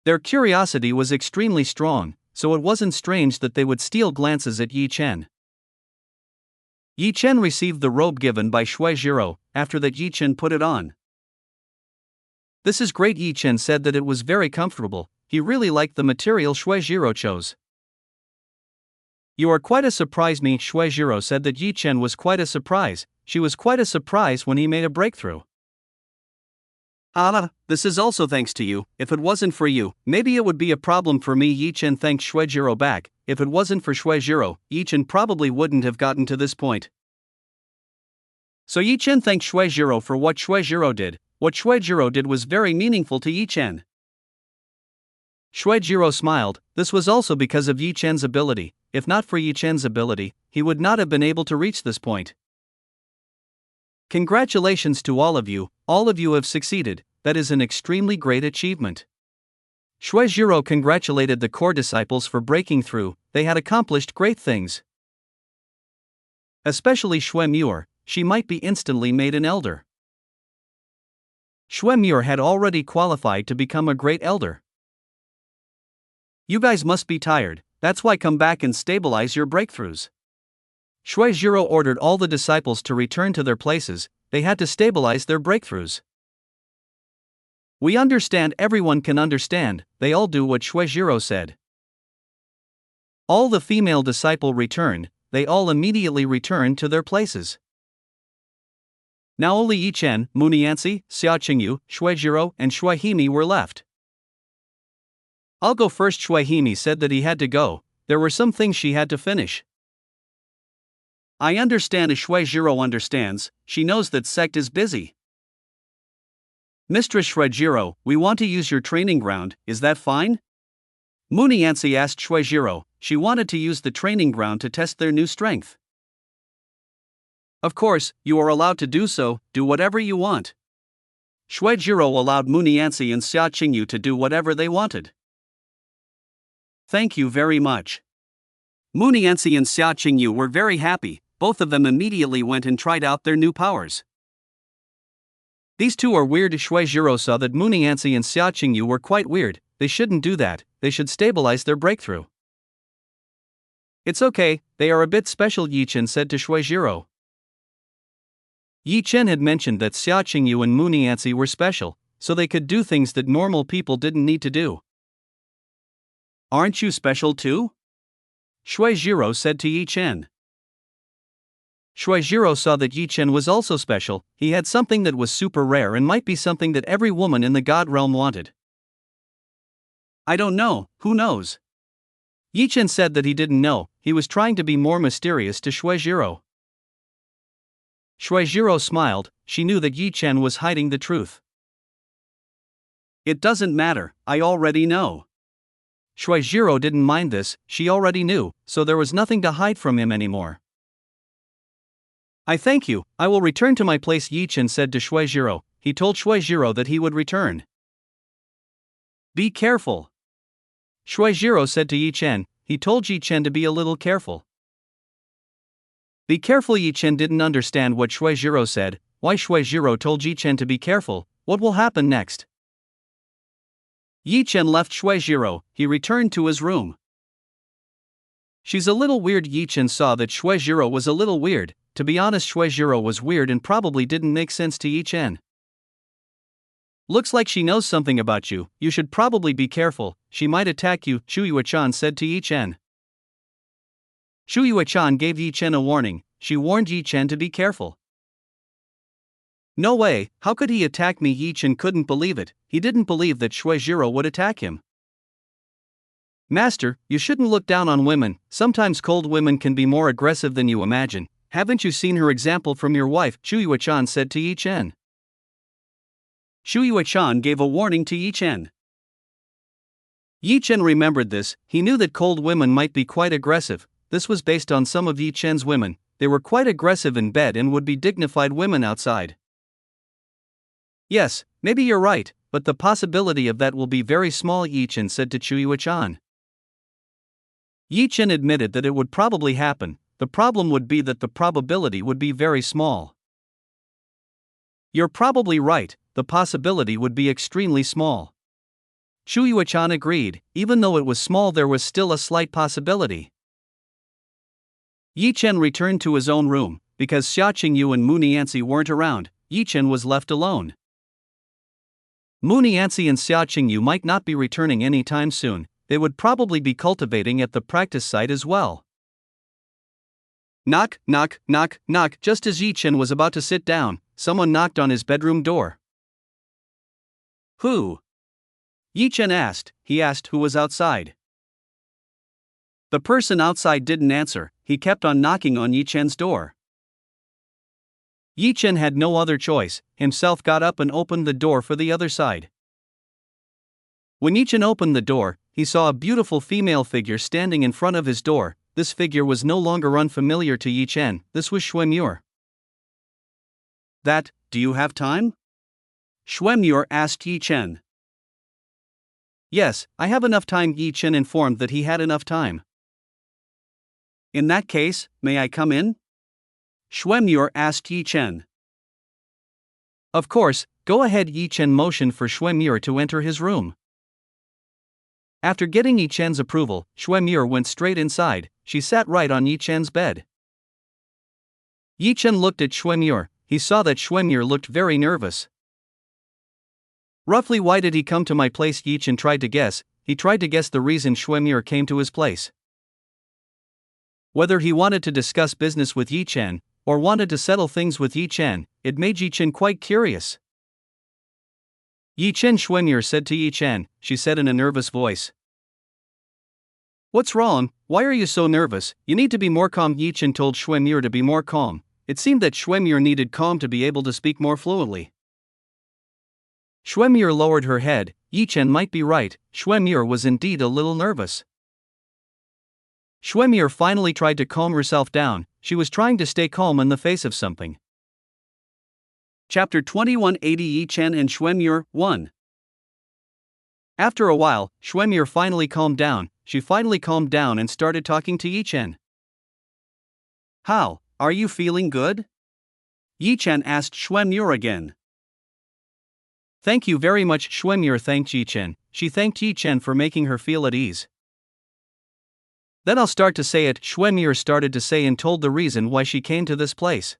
Their curiosity was extremely strong, so it wasn't strange that they would steal glances at Yi Chen. Yi Chen received the robe given by Shui Jiro, after that Yi Chen put it on. This is great, Yi Chen said that it was very comfortable, he really liked the material Shui Jiro chose. You are quite a surprise, me, Shui Jiro said that Yi Chen was quite a surprise, she was quite a surprise when he made a breakthrough. This is also thanks to you, if it wasn't for you, maybe it would be a problem for me, Yi Chen thanked Shui Jiro back, if it wasn't for Shui Jiro, Yi Chen probably wouldn't have gotten to this point. So Yi Chen thanked Shui Jiro for what Shui Jiro did. What Shui Jiro did was very meaningful to Yi Chen. Shui Jiro smiled, this was also because of Yi Chen's ability, if not for Yi Chen's ability, he would not have been able to reach this point. Congratulations to all of you have succeeded, that is an extremely great achievement. Shui Jiro congratulated the core disciples for breaking through, they had accomplished great things. Especially Shui Muir, she might be instantly made an elder. Shui Muir had already qualified to become a great elder. You guys must be tired, that's why come back and stabilize your breakthroughs. Shui Jiro ordered all the disciples to return to their places, they had to stabilize their breakthroughs. We understand, everyone can understand, they all do what Shui Jiro said. All the female disciple returned, they all immediately returned to their places. Now only Yi Chen, Munianci, Xia Qingyu, Shui Jiro, and Shui Himi were left. I'll go first. Shui Himi said that he had to go, there were some things she had to finish. I understand, as Shui Jiro understands, she knows that sect is busy. Mistress Shui Jiro, we want to use your training ground, is that fine? Munianci asked Shui Jiro, she wanted to use the training ground to test their new strength. Of course, you are allowed to do so, do whatever you want. Shui Jiro allowed Munianci and Xia Qingyu to do whatever they wanted. Thank you very much. Munianci and Xia Qingyu were very happy, both of them immediately went and tried out their new powers. These two are weird. Shui Jiro saw that Munianci and Xia Qingyu were quite weird, they shouldn't do that, they should stabilize their breakthrough. It's okay, they are a bit special, Yi Chen said to Shui Jiro. Yi Chen had mentioned that Xia Qingyu and Munianci were special, so they could do things that normal people didn't need to do. Aren't you special too? Shui Jiro said to Yi Chen. Shui Jiro saw that Yi Chen was also special, he had something that was super rare and might be something that every woman in the God realm wanted. I don't know, who knows? Yi Chen said that he didn't know, he was trying to be more mysterious to Shui Jiro. Shui Jiro smiled, she knew that Yi Chen was hiding the truth. It doesn't matter, I already know. Shuijiro didn't mind this, she already knew, so there was nothing to hide from him anymore. I thank you, I will return to my place, Yi-Chen said to Shuijiro. He told Shuijiro that he would return. Be careful. Shuijiro said to Yi-Chen. He told Yi-Chen to be a little careful. Be careful. Yi-Chen didn't understand what Shuijiro said. Why Shuijiro told Yi-Chen to be careful? What will happen next? Yi-Chen left Shuijiro. He returned to his room. She's a little weird. Yi-Chen saw that Shuijiro was a little weird. To be honest, Shuijiro was weird and probably didn't make sense to Yi-Chen. Looks like she knows something about you, you should probably be careful, she might attack you, Shuiyue-chan said to Yi-Chen. Shuiyue-chan gave Yi-Chen a warning, she warned Yi-Chen to be careful. No way, how could he attack me? Yi-Chen couldn't believe it, he didn't believe that Shuijiro would attack him. Master, you shouldn't look down on women, sometimes cold women can be more aggressive than you imagine, haven't you seen her example from your wife? Shuiyue-chan said to Yi-Chen. Shuiyue-chan gave a warning to Yi-Chen. Yi-Chen remembered this, he knew that cold women might be quite aggressive, this was based on some of Yi-Chen's women, they were quite aggressive in bed and would be dignified women outside. Yes, maybe you're right, but the possibility of that will be very small, Yi-Chen said to Shuiyue-chan. Yi-Chen admitted that it would probably happen, the problem would be that the probability would be very small. You're probably right, the possibility would be extremely small. Shuiyue-chan agreed, even though it was small there was still a slight possibility. Yi-Chen returned to his own room, because Xia Qingyu and Mu Nianzi weren't around, Yi-Chen was left alone. Mu Nianzi and Xia Qingyu might not be returning anytime soon, they would probably be cultivating at the practice site as well. Knock, knock, knock, knock. Just as Yi-Chen was about to sit down, someone knocked on his bedroom door. Who? Yi-Chen asked, he asked who was outside. The person outside didn't answer, he kept on knocking on Yi-Chen's door. Yi-Chen had no other choice, himself got up and opened the door for the other side. When Yi-Chen opened the door, he saw a beautiful female figure standing in front of his door. This figure was no longer unfamiliar to Yi-Chen, this was Xuemure. Do you have time? Xuemure asked Yi-Chen. Yes, I have enough time. Yi-Chen informed that he had enough time. In that case, may I come in? Xuemure asked Yi-Chen. Of course, go ahead. Yi-Chen motioned for Xuemure to enter his room. After getting Yi-Chen's approval, Xuemure went straight inside, she sat right on Yi-Chen's bed. Yi-Chen looked at Xuemure, he saw that Xuemure looked very nervous. Roughly why did he come to my place? Yi-Chen tried to guess, he tried to guess the reason Xuemure came to his place. Whether he wanted to discuss business with Yi-Chen, or wanted to settle things with Yi-Chen, it made Yi-Chen quite curious. Yi-Chen, Xuemure said to Yi-Chen, she said in a nervous voice. What's wrong? Why are you so nervous? You need to be more calm. Yi-Chen told Xuemure to be more calm. It seemed that Xuemure needed calm to be able to speak more fluently. Xuemure lowered her head, Yi-Chen might be right, Xuemure was indeed a little nervous. Xuemure finally tried to calm herself down, she was trying to stay calm in the face of something. Chapter 2180 Yi-Chen and Xuemure 1. After a while, Xuemure finally calmed down, she finally calmed down and started talking to Yi-Chen. How, are you feeling good? Yi-Chen asked Xuemure again. Thank you very much. Xuemure thanked Yi-Chen, she thanked Yi-Chen for making her feel at ease. Then I'll start to say it, Xuemure started to say and told the reason why she came to this place.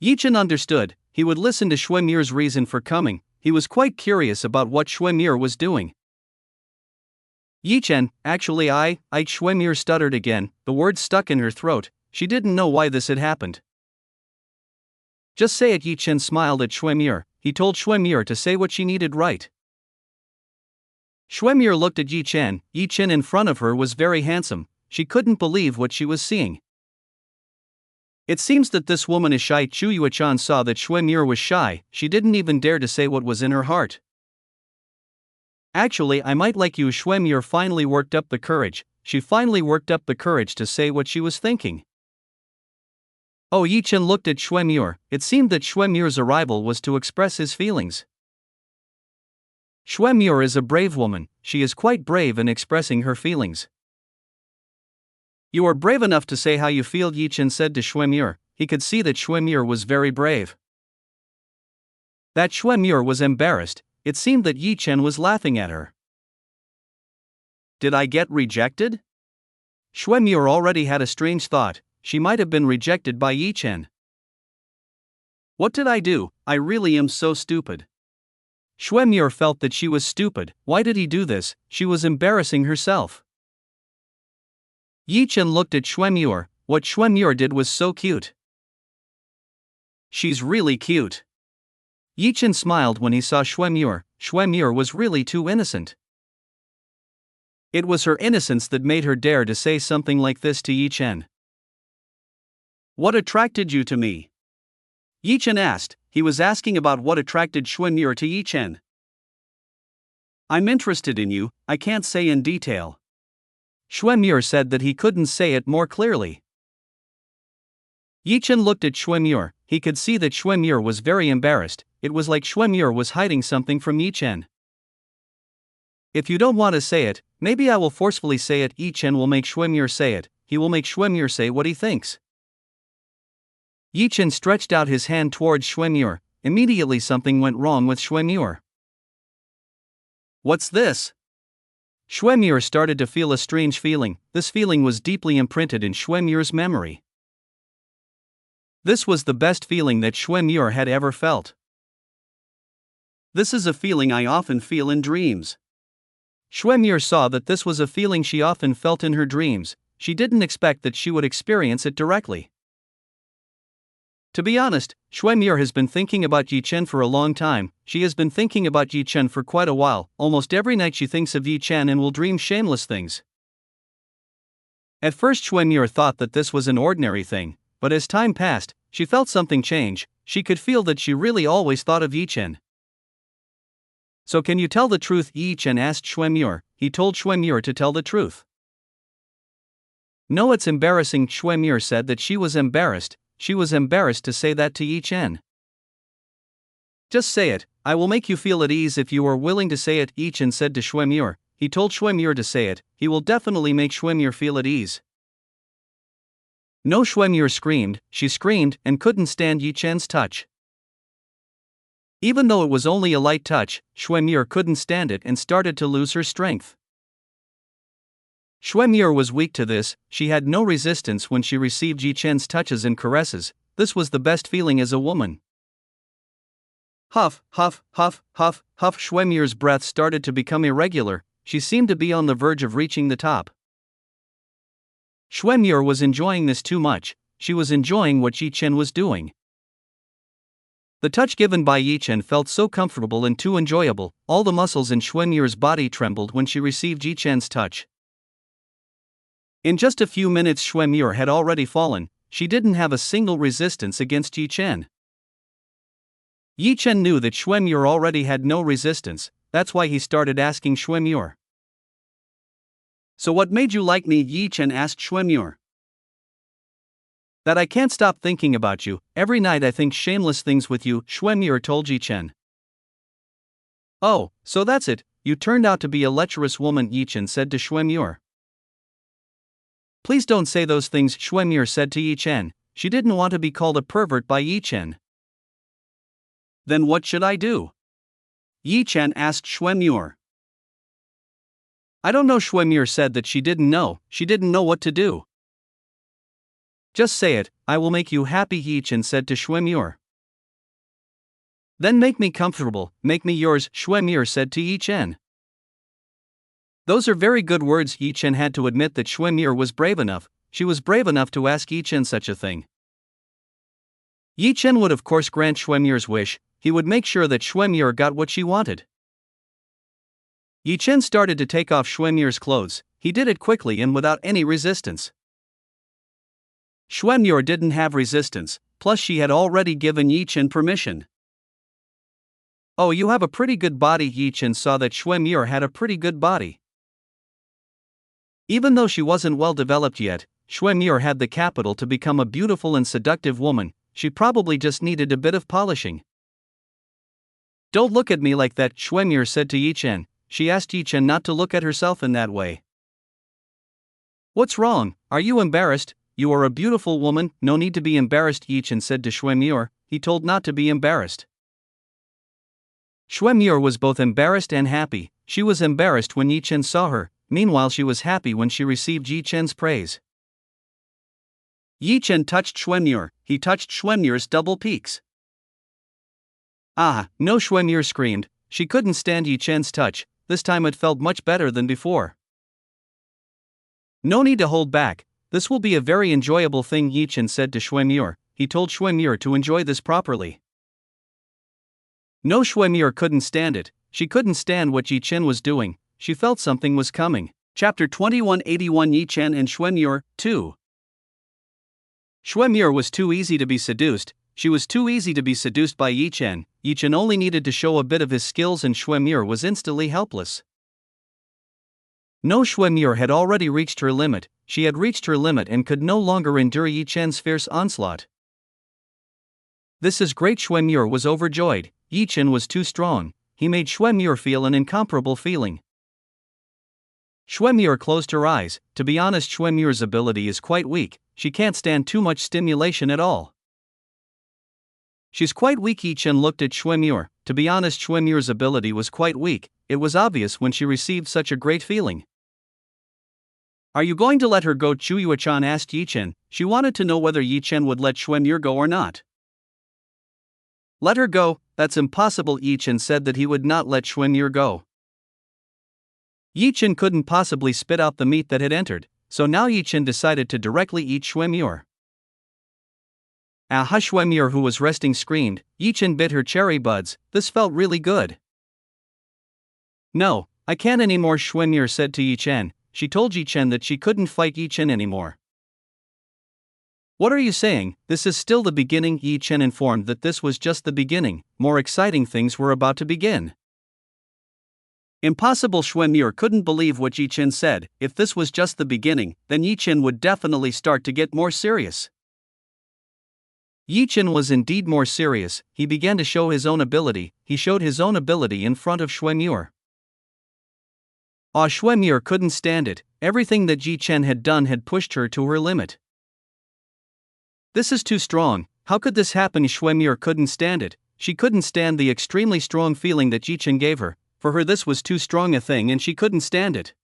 Yi-Chen understood, he would listen to Xuemure's reason for coming, he was quite curious about what Xuemure was doing. Yi-Chen, actually Xuemure stuttered again, the words stuck in her throat, she didn't know why this had happened. Just say it. Yi-Chen smiled at Xuemure, he told Xuemure to say what she needed right. Xuemure looked at Yi-Chen, Yi-Chen in front of her was very handsome, she couldn't believe what she was seeing. It seems that this woman is shy. Shuiyue-chan saw that Xuemure was shy, she didn't even dare to say what was in her heart. Actually, I might like you. Schwemmure finally worked up the courage. She finally worked up the courage to say what she was thinking. Oh, Yi Chen looked at Schwemmure. It seemed that Schwemmure's arrival was to express his feelings. Schwemmure is a brave woman. She is quite brave in expressing her feelings. You are brave enough to say how you feel, Yi Chen said to Schwemmure. He could see that Schwemmure was very brave. That Schwemmure was embarrassed. It seemed that Yi Chen was laughing at her. Did I get rejected? Schwemmure already had a strange thought. She might have been rejected by Yi Chen. What did I do? I really am so stupid. Schwemmure felt that she was stupid. Why did he do this? She was embarrassing herself. Yi Chen looked at Schwemmure. What Schwemmure did was so cute. She's really cute. Yi Chen smiled when he saw Schwemmure. Schwemmure was really too innocent. It was her innocence that made her dare to say something like this to Yi Chen. What attracted you to me? Yi Chen asked. He was asking about what attracted Schwemmure to Yi Chen. I'm interested in you, I can't say in detail. Schwemmure said that he couldn't say it more clearly. Yi Chen looked at Schwemmure. He could see that Schwemmure was very embarrassed. It was like Schwemmure was hiding something from Yi Chen. If you don't want to say it, maybe I will forcefully say it. Yi Chen will make Schwemmure say it. He will make Schwemmure say what he thinks. Yi Chen stretched out his hand towards Schwemmure. Immediately something went wrong with Schwemmure. What's this? Schwemmure started to feel a strange feeling. This feeling was deeply imprinted in Schwemmure's memory. This was the best feeling that Schwemmure had ever felt. This is a feeling I often feel in dreams. Schwemmure saw that this was a feeling she often felt in her dreams. She didn't expect that she would experience it directly. To be honest, Schwemmure has been thinking about Yi Chen for a long time. She has been thinking about Yi Chen for quite a while. Almost every night she thinks of Yi Chen and will dream shameless things. At first Schwemmure thought that this was an ordinary thing, but as time passed, she felt something change. She could feel that she really always thought of Yi Chen. So can you tell the truth? Yi Chen asked Schwemmure. He told Schwemmure to tell the truth. No, it's embarrassing. Schwemmure said that she was embarrassed. She was embarrassed to say that to Yi Chen. Just say it, I will make you feel at ease if you are willing to say it, Yi Chen said to Schwemmure. He told Schwemmure to say it. He will definitely make Schwemmure feel at ease. No, Schwemmure screamed. She screamed and couldn't stand Yi Chen's touch. Even though it was only a light touch, Schwemmure couldn't stand it and started to lose her strength. Schwemmure was weak to this. She had no resistance when she received Yi Chen's touches and caresses. This was the best feeling as a woman. Huff, huff, huff, huff, huff. Schwemmure's breath started to become irregular. She seemed to be on the verge of reaching the top. Schwemmure was enjoying this too much. She was enjoying what Yi Chen was doing. The touch given by Yi Chen felt so comfortable and too enjoyable. All the muscles in Schwemmure's body trembled when she received Yi Chen's touch. In just a few minutes Schwemmure had already fallen. She didn't have a single resistance against Yi Chen. Yi Chen knew that Schwemmure already had no resistance. That's why he started asking Schwemmure. So what made you like me? Yi Chen asked Schwemmure. That I can't stop thinking about you. Every night I think shameless things with you, Schwemmure told Yi Chen. Oh, so that's it, you turned out to be a lecherous woman, Yi Chen said to Schwemmure. Please don't say those things, Schwemmure said to Yi Chen. She didn't want to be called a pervert by Yi Chen. Then what should I do? Yi Chen asked Schwemmure. I don't know, Schwemmure said that she didn't know what to do. Just say it, I will make you happy, Yi Chen said to Schwemmure. Then make me comfortable, make me yours, Schwemmure said to Yi Chen. Those are very good words. Yi Chen had to admit that Schwemmure was brave enough. She was brave enough to ask Yi Chen such a thing. Yi Chen would of course grant Schwemmure's wish. He would make sure that Schwemmure got what she wanted. Yi Chen started to take off Schwemmure's clothes. He did it quickly and without any resistance. Schwemmure didn't have resistance, plus she had already given Yi Chen permission. Oh, you have a pretty good body. Yi Chen saw that Xue Muir had a pretty good body. Even though she wasn't well developed yet, Xue Muir had the capital to become a beautiful and seductive woman. She probably just needed a bit of polishing. Don't look at me like that, Xue Muir said to Yi Chen. She asked Yi Chen not to look at herself in that way. What's wrong? Are you embarrassed? You are a beautiful woman, no need to be embarrassed, Yi Chen said to Xue Muir. He told not to be embarrassed. Xue Muir was both embarrassed and happy. She was embarrassed when Yi Chen saw her, meanwhile she was happy when she received Yi Chen's praise. Yi Chen touched Xue Muir. He touched Xue Muir's double peaks. Ah, no, Xue Muir screamed. She couldn't stand Yi Chen's touch. This time it felt much better than before. No need to hold back. This will be a very enjoyable thing, Yi Chen said to Xue Muir. He told Xue Muir to enjoy this properly. No, Xue Muir couldn't stand it. She couldn't stand what Yi Chen was doing. She felt something was coming. Chapter 2181 Yi Chen and Xue Muir, 2. Xue Muir was too easy to be seduced. She was too easy to be seduced by Yi Chen. Yi Chen only needed to show a bit of his skills and Xue Muir was instantly helpless. No, Xue Muir had already reached her limit. She had reached her limit and could no longer endure Yi Chen's fierce onslaught. This is great, Xue Muir was overjoyed. Yi Chen was too strong. He made Xue Muir feel an incomparable feeling. Xue Muir closed her eyes. To be honest, Xue Muir's ability is quite weak. She can't stand too much stimulation at all. She's quite weak. Yi Chen looked at Xue Muir. To be honest, Xue Muir's ability was quite weak. It was obvious when she received such a great feeling. Are you going to let her go? Chuyue-chan asked Yi Chen. She wanted to know whether Yi Chen would let Xue Muir go or not. Let her go? That's impossible. Yi Chen said that he would not let Xue Muir go. Yi Chen couldn't possibly spit out the meat that had entered, so now Yi Chen decided to directly eat Xue Muir. Aha! Xue Muir, who was resting, screamed. Yi Chen bit her cherry buds. This felt really good. No, I can't anymore, Xue Muir said to Yi Chen. She told Yi Chen that she couldn't fight Yi Chen anymore. What are you saying? This is still the beginning. Yi Chen informed that this was just the beginning. More exciting things were about to begin. Impossible! Xue Muir couldn't believe what Yi Chen said. If this was just the beginning, then Yi Chen would definitely start to get more serious. Yi Chen was indeed more serious. He began to show his own ability. He showed his own ability in front of Xue Muir. Xue Muir couldn't stand it. Everything that Yi Chen had done had pushed her to her limit. This is too strong. How could this happen? Xue Muir couldn't stand it. She couldn't stand the extremely strong feeling that Yi Chen gave her. For her, this was too strong a thing and she couldn't stand it.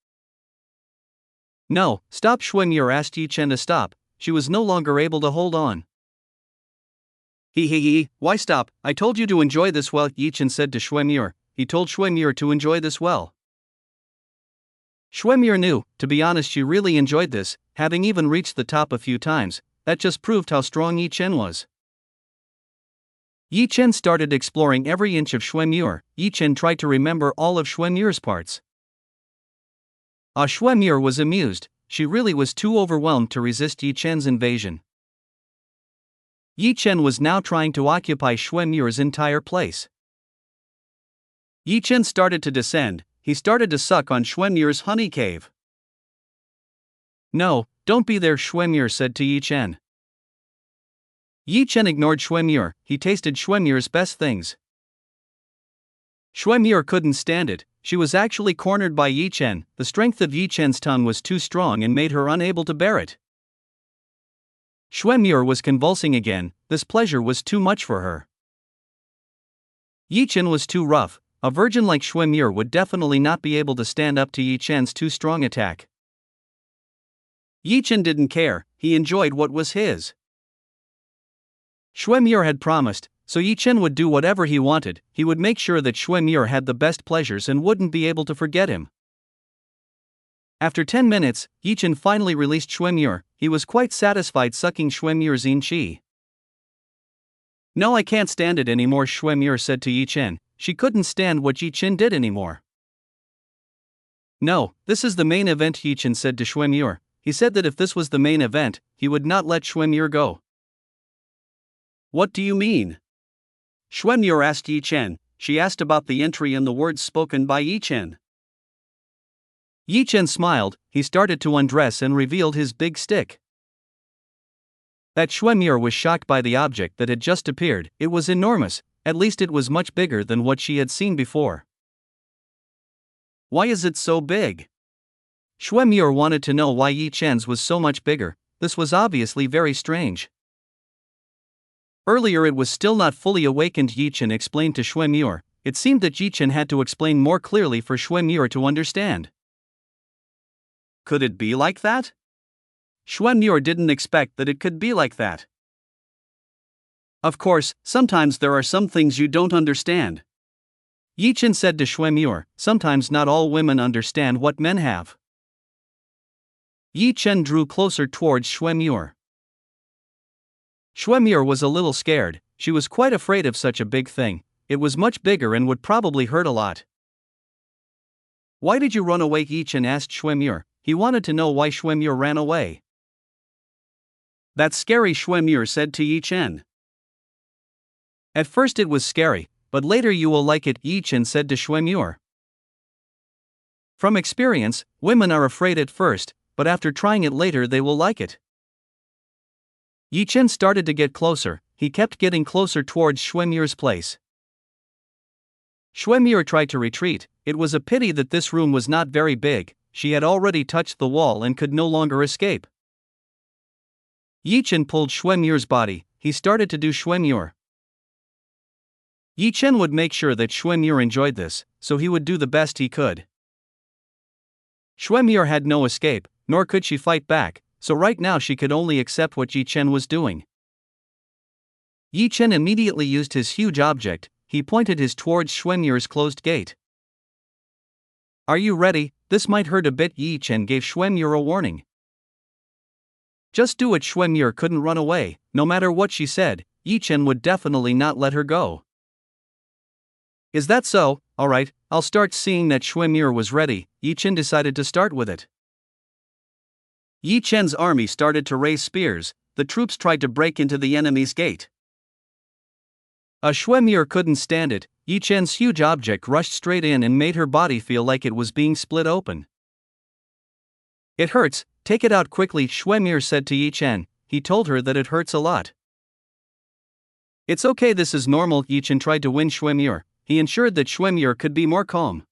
No, stop! Xue Muir asked Yi Chen to stop. She was no longer able to hold on. Why stop? I told you to enjoy this well, Yi Chen said to Xue Muir. He told Xue Muir to enjoy this well. Xue Muir knew, to be honest, she really enjoyed this, having even reached the top a few times. That just proved how strong Yi Chen was. Yi Chen started exploring every inch of Xue Muir. Yi Chen tried to remember all of Xue Muir's parts. Xue Muir was amused. She really was too overwhelmed to resist Yi Chen's invasion. Yi Chen was now trying to occupy Xue Muir's entire place. Yi Chen started to descend. He started to suck on Xue Muir's honey cave. No, don't be there, Xue Muir said to Yi Chen. Yi Chen ignored Xue Muir. He tasted Xue Muir's best things. Xue Muir couldn't stand it. She was actually cornered by Yi Chen. The strength of Yi Chen's tongue was too strong and made her unable to bear it. Xue Muir was convulsing again. This pleasure was too much for her. Yi Chen was too rough. A virgin like Xue Muir would definitely not be able to stand up to Yi Chen's too strong attack. Yi Chen didn't care. He enjoyed what was his. Xue Muir had promised, so Yi Chen would do whatever he wanted. He would make sure that Xue Muir had the best pleasures and wouldn't be able to forget him. After 10 minutes, Yi Chen finally released Xue Muir. He was quite satisfied sucking Xue Muir's yin qi. No, I can't stand it anymore, Xue Muir said to Yi Chen. She couldn't stand what Yi Chen did anymore. No, this is the main event, Yi Chen said to Xue Muir. He said that if this was the main event, he would not let Xue Muir go. What do you mean? Xue Muir asked Yi Chen. she asked about the entry in the words spoken by Yi Chen. Yi Chen smiled. He started to undress and revealed his big stick. That Xuemir was shocked by the object that had just appeared. It was enormous, at least it was much bigger than what she had seen before. Why is it so big? Xuemir wanted to know why Yi Chen's was so much bigger. This was obviously very strange. Earlier it was still not fully awakened. Yi Chen explained to Xuemir. It seemed that Yi Chen had to explain more clearly for Xuemir to understand. Could it be like that? Xuemir didn't expect that it could be like that. Of course, sometimes there are some things you don't understand. Yi Chen said to Xuemir, sometimes not all women understand what men have. Yi Chen drew closer towards Xuemir. Xuemir was a little scared. She was quite afraid of such a big thing. It was much bigger and would probably hurt a lot. Why did you run away? Yi Chen asked Xuemir. He wanted to know why Xuemir ran away. That's scary, Xuemir said to Yi Chen. At first it was scary, but later you will like it, Yi Chen said to Xuemir. From experience, women are afraid at first, but after trying it later they will like it. Yi Chen started to get closer. He kept getting closer towards Xuemir's place. Xuemir tried to retreat. It was a pity that this room was not very big. She had already touched the wall and could no longer escape. Yi Chen pulled Xuemir's body. He started to do Xuemir. Yi Chen would make sure that Xuemir enjoyed this, so he would do the best he could. Xuemir had no escape, nor could she fight back, so right now she could only accept what Yi Chen was doing. Yi Chen immediately used his huge object. He pointed his towards Xuemir's closed gate. Are you ready? This might hurt a bit. Yi Chen gave Xuemir a warning. Just do it. Xuemir couldn't run away. No matter what she said, Yi Chen would definitely not let her go. Is that so? Alright, I'll start. Seeing that Xuemir was ready, Yi Chen decided to start with it. Yi Chen's army started to raise spears. The troops tried to break into the enemy's gate. Xuemir couldn't stand it. Yi Chen's huge object rushed straight in and made her body feel like it was being split open. It hurts, take it out quickly, Xuemir said to Yi Chen. He told her that it hurts a lot. It's okay, this is normal. Yi Chen tried to win Xuemir. He ensured that Xuemir could be more calm.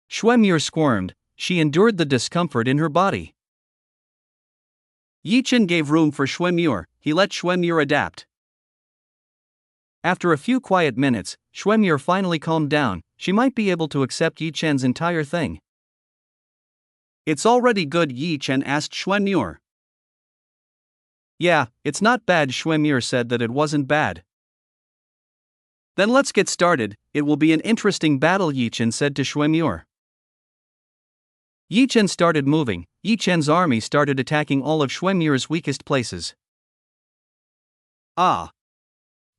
Xuemir squirmed. She endured the discomfort in her body. Yi Chen gave room for Xuemir. He let Xuemir adapt. After a few quiet minutes, Xuemir finally calmed down. She might be able to accept Yi Chen's entire thing. It's already good, Yi Chen asked Xuemir. Yeah, it's not bad. Xuemir said that it wasn't bad. Then let's get started. It will be an interesting battle, Yi Chen said to Xuemir. Yi Chen started moving. Yi Chen's army started attacking all of Xuemir's weakest places.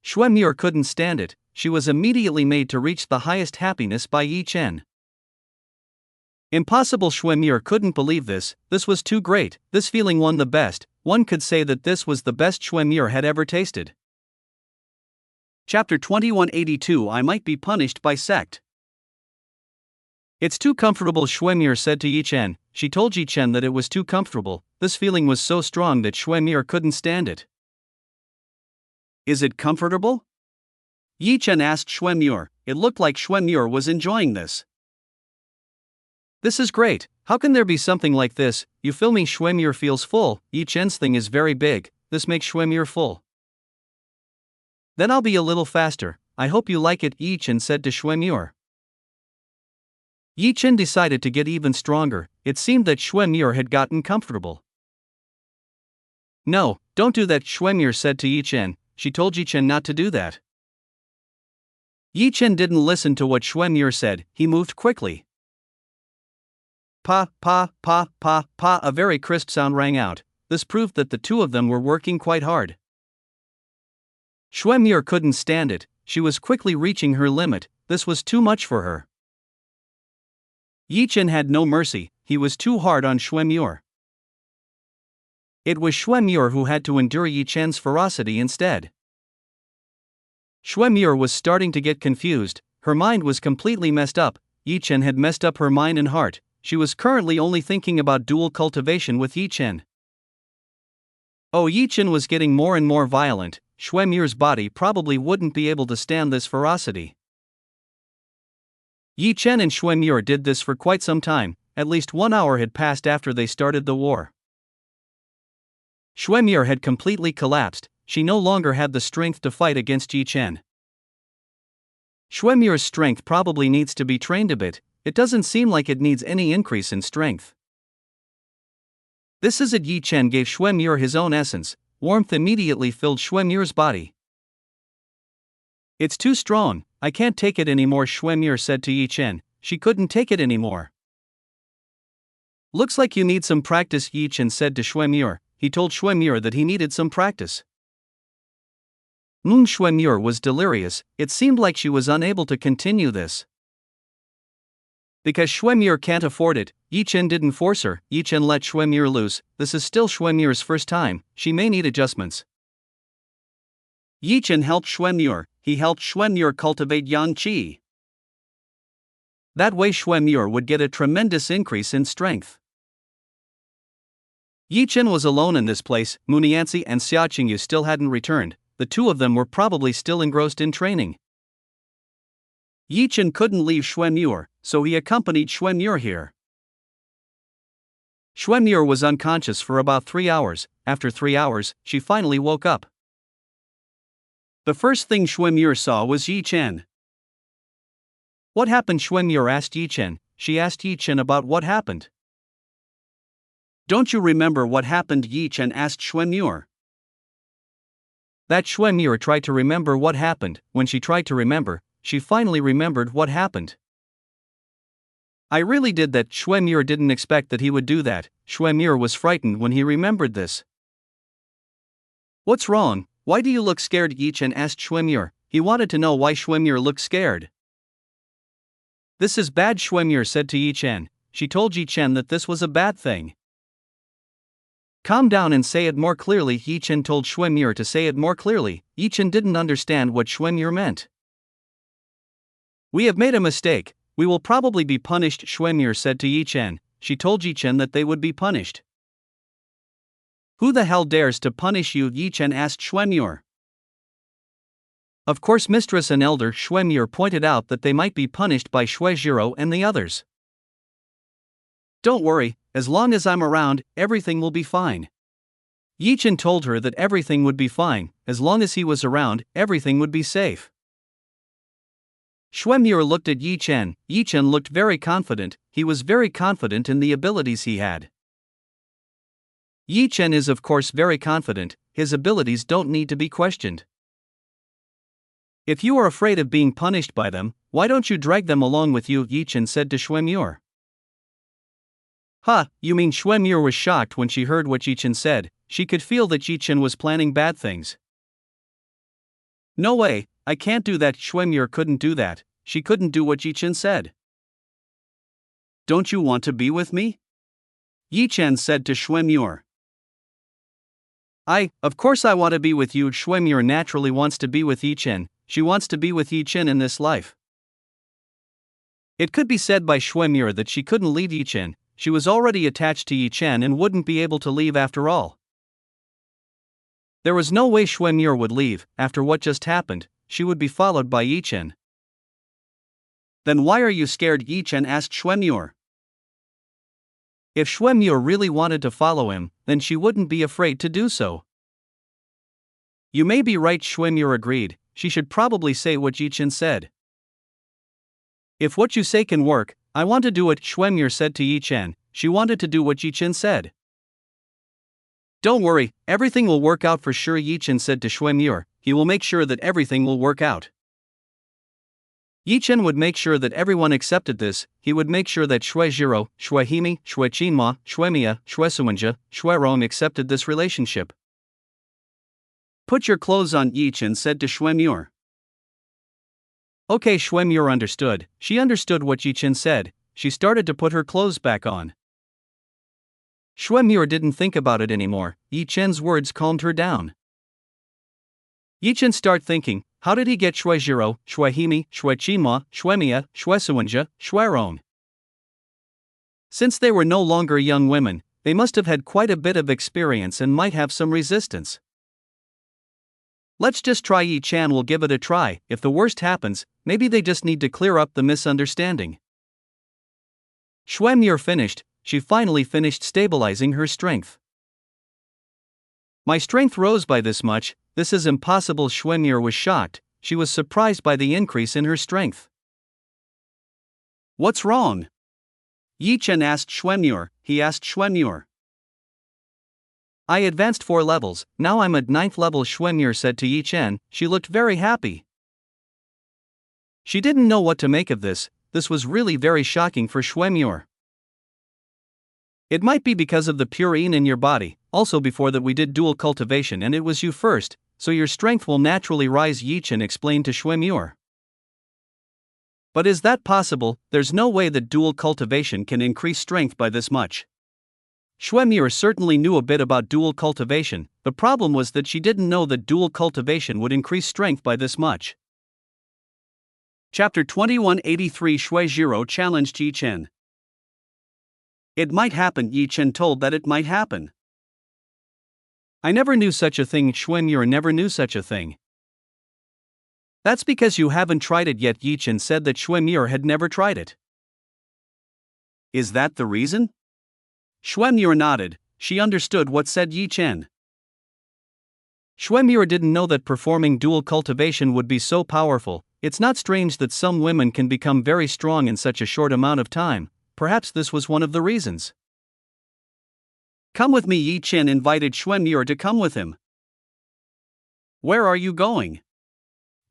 Xuemir couldn't stand it. She was immediately made to reach the highest happiness by Yi Chen. Impossible. Xuemir couldn't believe this. This was too great. This feeling won the best. One could say that this was the best Xuemir had ever tasted. Chapter 2182. I might be punished by sect. It's too comfortable, Xuemir said to Yi Chen. She told Yi Chen that it was too comfortable. This feeling was so strong that Xuemir couldn't stand it. Is it comfortable? Yi Chen asked Xuemir. It looked like Xuemir was enjoying this. This is great. How can there be something like this? You feel me? Xuemir feels full. Yi Chen's thing is very big. This makes Xuemir full. Then I'll be a little faster. I hope you like it, Yi Chen said to Xuemir. Yi Chen decided to get even stronger. It seemed that Xuemir had gotten comfortable. No, don't do that, Xuemir said to Yi Chen. She told Yi Chen not to do that. Yi Chen didn't listen to what Xuemir said. He moved quickly. Pa, pa, pa, pa, pa. A very crisp sound rang out. This proved that the two of them were working quite hard. Xuemir couldn't stand it. She was quickly reaching her limit. This was too much for her. Yi Chen had no mercy. He was too hard on Xuemir. It was Xuemir who had to endure Yi Chen's ferocity instead. Xuemure was starting to get confused, her mind was completely messed up. Yi Chen had messed up her mind and heart, she was currently only thinking about dual cultivation with Yi Chen. Oh, Yi Chen was getting more and more violent, Xuemure's body probably wouldn't be able to stand this ferocity. Yi Chen and Xuemure did this for quite some time, at least 1 hour had passed after they started the war. Xuemure had completely collapsed, she no longer had the strength to fight against Yi Chen. Xuemure's strength probably needs to be trained a bit, it doesn't seem like it needs any increase in strength. This is it. Yi Chen gave Xuemure his own essence, warmth immediately filled Xuemure's body. It's too strong, I can't take it anymore, Xuemure said to Yi Chen, she couldn't take it anymore. Looks like you need some practice, Yi Chen said to Xuemure. He told Xuemure that he needed some practice. Xuemure was delirious, it seemed like she was unable to continue this. Because Xuemure can't afford it, Yi Chen didn't force her, Yi Chen let Xuemure loose, this is still Xuemure's first time, she may need adjustments. Yi Chen helped Xuemure, he helped Xuemure cultivate Yang Qi. That way Xuemure would get a tremendous increase in strength. Yi Chen was alone in this place, Munianzi and Xia Qingyu still hadn't returned, the two of them were probably still engrossed in training. Yi Chen couldn't leave Xuemure, so he accompanied Xuemure here. Xuemure was unconscious for about 3 hours, after 3 hours, she finally woke up. The first thing Xuemure saw was Yi Chen. What happened? Xuemure asked Yi Chen, she asked Yi Chen about what happened. Don't you remember what happened? Yi Chen asked Xuemure. That Xuemure tried to remember what happened. When she tried to remember, she finally remembered what happened. I really did that. Xuemure didn't expect that he would do that. Xuemure was frightened when he remembered this. What's wrong? Why do you look scared? Yi Chen asked Xuemure. He wanted to know why Xuemure looked scared. This is bad, Xuemure said to Yi Chen. She told Yi Chen that this was a bad thing. Calm down and say it more clearly. Yi Chen told Xuemure to say it more clearly. Yi Chen didn't understand what Xuemure meant. We have made a mistake, we will probably be punished, Xuemure said to Yi Chen. She told Yi Chen that they would be punished. Who the hell dares to punish you? Yi Chen asked Xuemure. Of course, Mistress and Elder. Xuemure pointed out that they might be punished by Xuezhiro and the others. Don't worry, as long as I'm around, everything will be fine. Yi Chen told her that everything would be fine, as long as he was around, everything would be safe. Xuemure looked at Yi Chen. Yi Chen looked very confident, he was very confident in the abilities he had. Yi Chen is of course very confident, his abilities don't need to be questioned. If you are afraid of being punished by them, why don't you drag them along with you? Yi Chen said to Xuemure. Huh, you mean? Xuemure was shocked when she heard what Yi Chen said, she could feel that Yi Chen was planning bad things. No way, I can't do that. Xuemure couldn't do that, she couldn't do what Yi Chen said. Don't you want to be with me? Yi Chen said to Xuemure. Of course I want to be with you. Xuemure naturally wants to be with Yi Chen, she wants to be with Yi Chen in this life. It could be said by Xuemure that she couldn't leave Yi Chen, she was already attached to Yi Chen and wouldn't be able to leave after all. There was no way Xuemure would leave, after what just happened, she would be followed by Yi Chen. Then why are you scared? Yi Chen asked Xuemure. If Xuemure really wanted to follow him, then she wouldn't be afraid to do so. You may be right, Xuemure agreed, she should probably say what Yi Chen said. If what you say can work, I want to do it, Xuemure said to Yi Chen, she wanted to do what Yi Chen said. Don't worry, everything will work out for sure, Yi Chen said to Xuemure, he will make sure that everything will work out. Yi Chen would make sure that everyone accepted this, he would make sure that Xuezhiro, Xuehimi, Xuechinma, Xuemia, Xuesuwenja, Xuerong accepted this relationship. Put your clothes on, Yi Chen said to Xuemure. Okay, Xuemure understood, she understood what Yi Chen said, she started to put her clothes back on. Xuemure didn't think about it anymore, Yi Chen's words calmed her down. Yi Chen started thinking, How did he get Shuejiro, Shuehimi, Shuechima, Shuemia, Shuesuanja, Shueron? Since they were no longer young women, they must have had quite a bit of experience and might have some resistance. Let's just try. Yi Chan will give it a try. If the worst happens, maybe they just need to clear up the misunderstanding. Shuemir finished. She finally finished stabilizing her strength. My strength rose by this much. This is impossible. Shuemir was shocked. She was surprised by the increase in her strength. What's wrong? Yi Chen asked Shuemir. He asked Shuemir. I advanced 4 levels, now I'm at 9th level, Shuemir said to Yi Chen. She looked very happy. She didn't know what to make of this. This was really very shocking for Shuemir. It might be because of the pure yin in your body. Also, before that we did dual cultivation and it was you first, so your strength will naturally rise, Yi Chen explained to Shuemir. But is that possible? There's no way that dual cultivation can increase strength by this much. Shuemir certainly knew a bit about dual cultivation. The problem was that she didn't know that dual cultivation would increase strength by this much. Chapter 2183 Shuejiro challenged Yi Chen. It might happen, Yi Chen told that it might happen. I never knew such a thing. Shuemir never knew such a thing. That's because you haven't tried it yet. Yi Chen said that Shuemir had never tried it. Is that the reason? Shuemir nodded. She understood what said Yi Chen. Shuemir didn't know that performing dual cultivation would be so powerful. It's not strange that some women can become very strong in such a short amount of time. Perhaps this was one of the reasons. Come with me. Yi Chen invited Shuemir to come with him. Where are you going?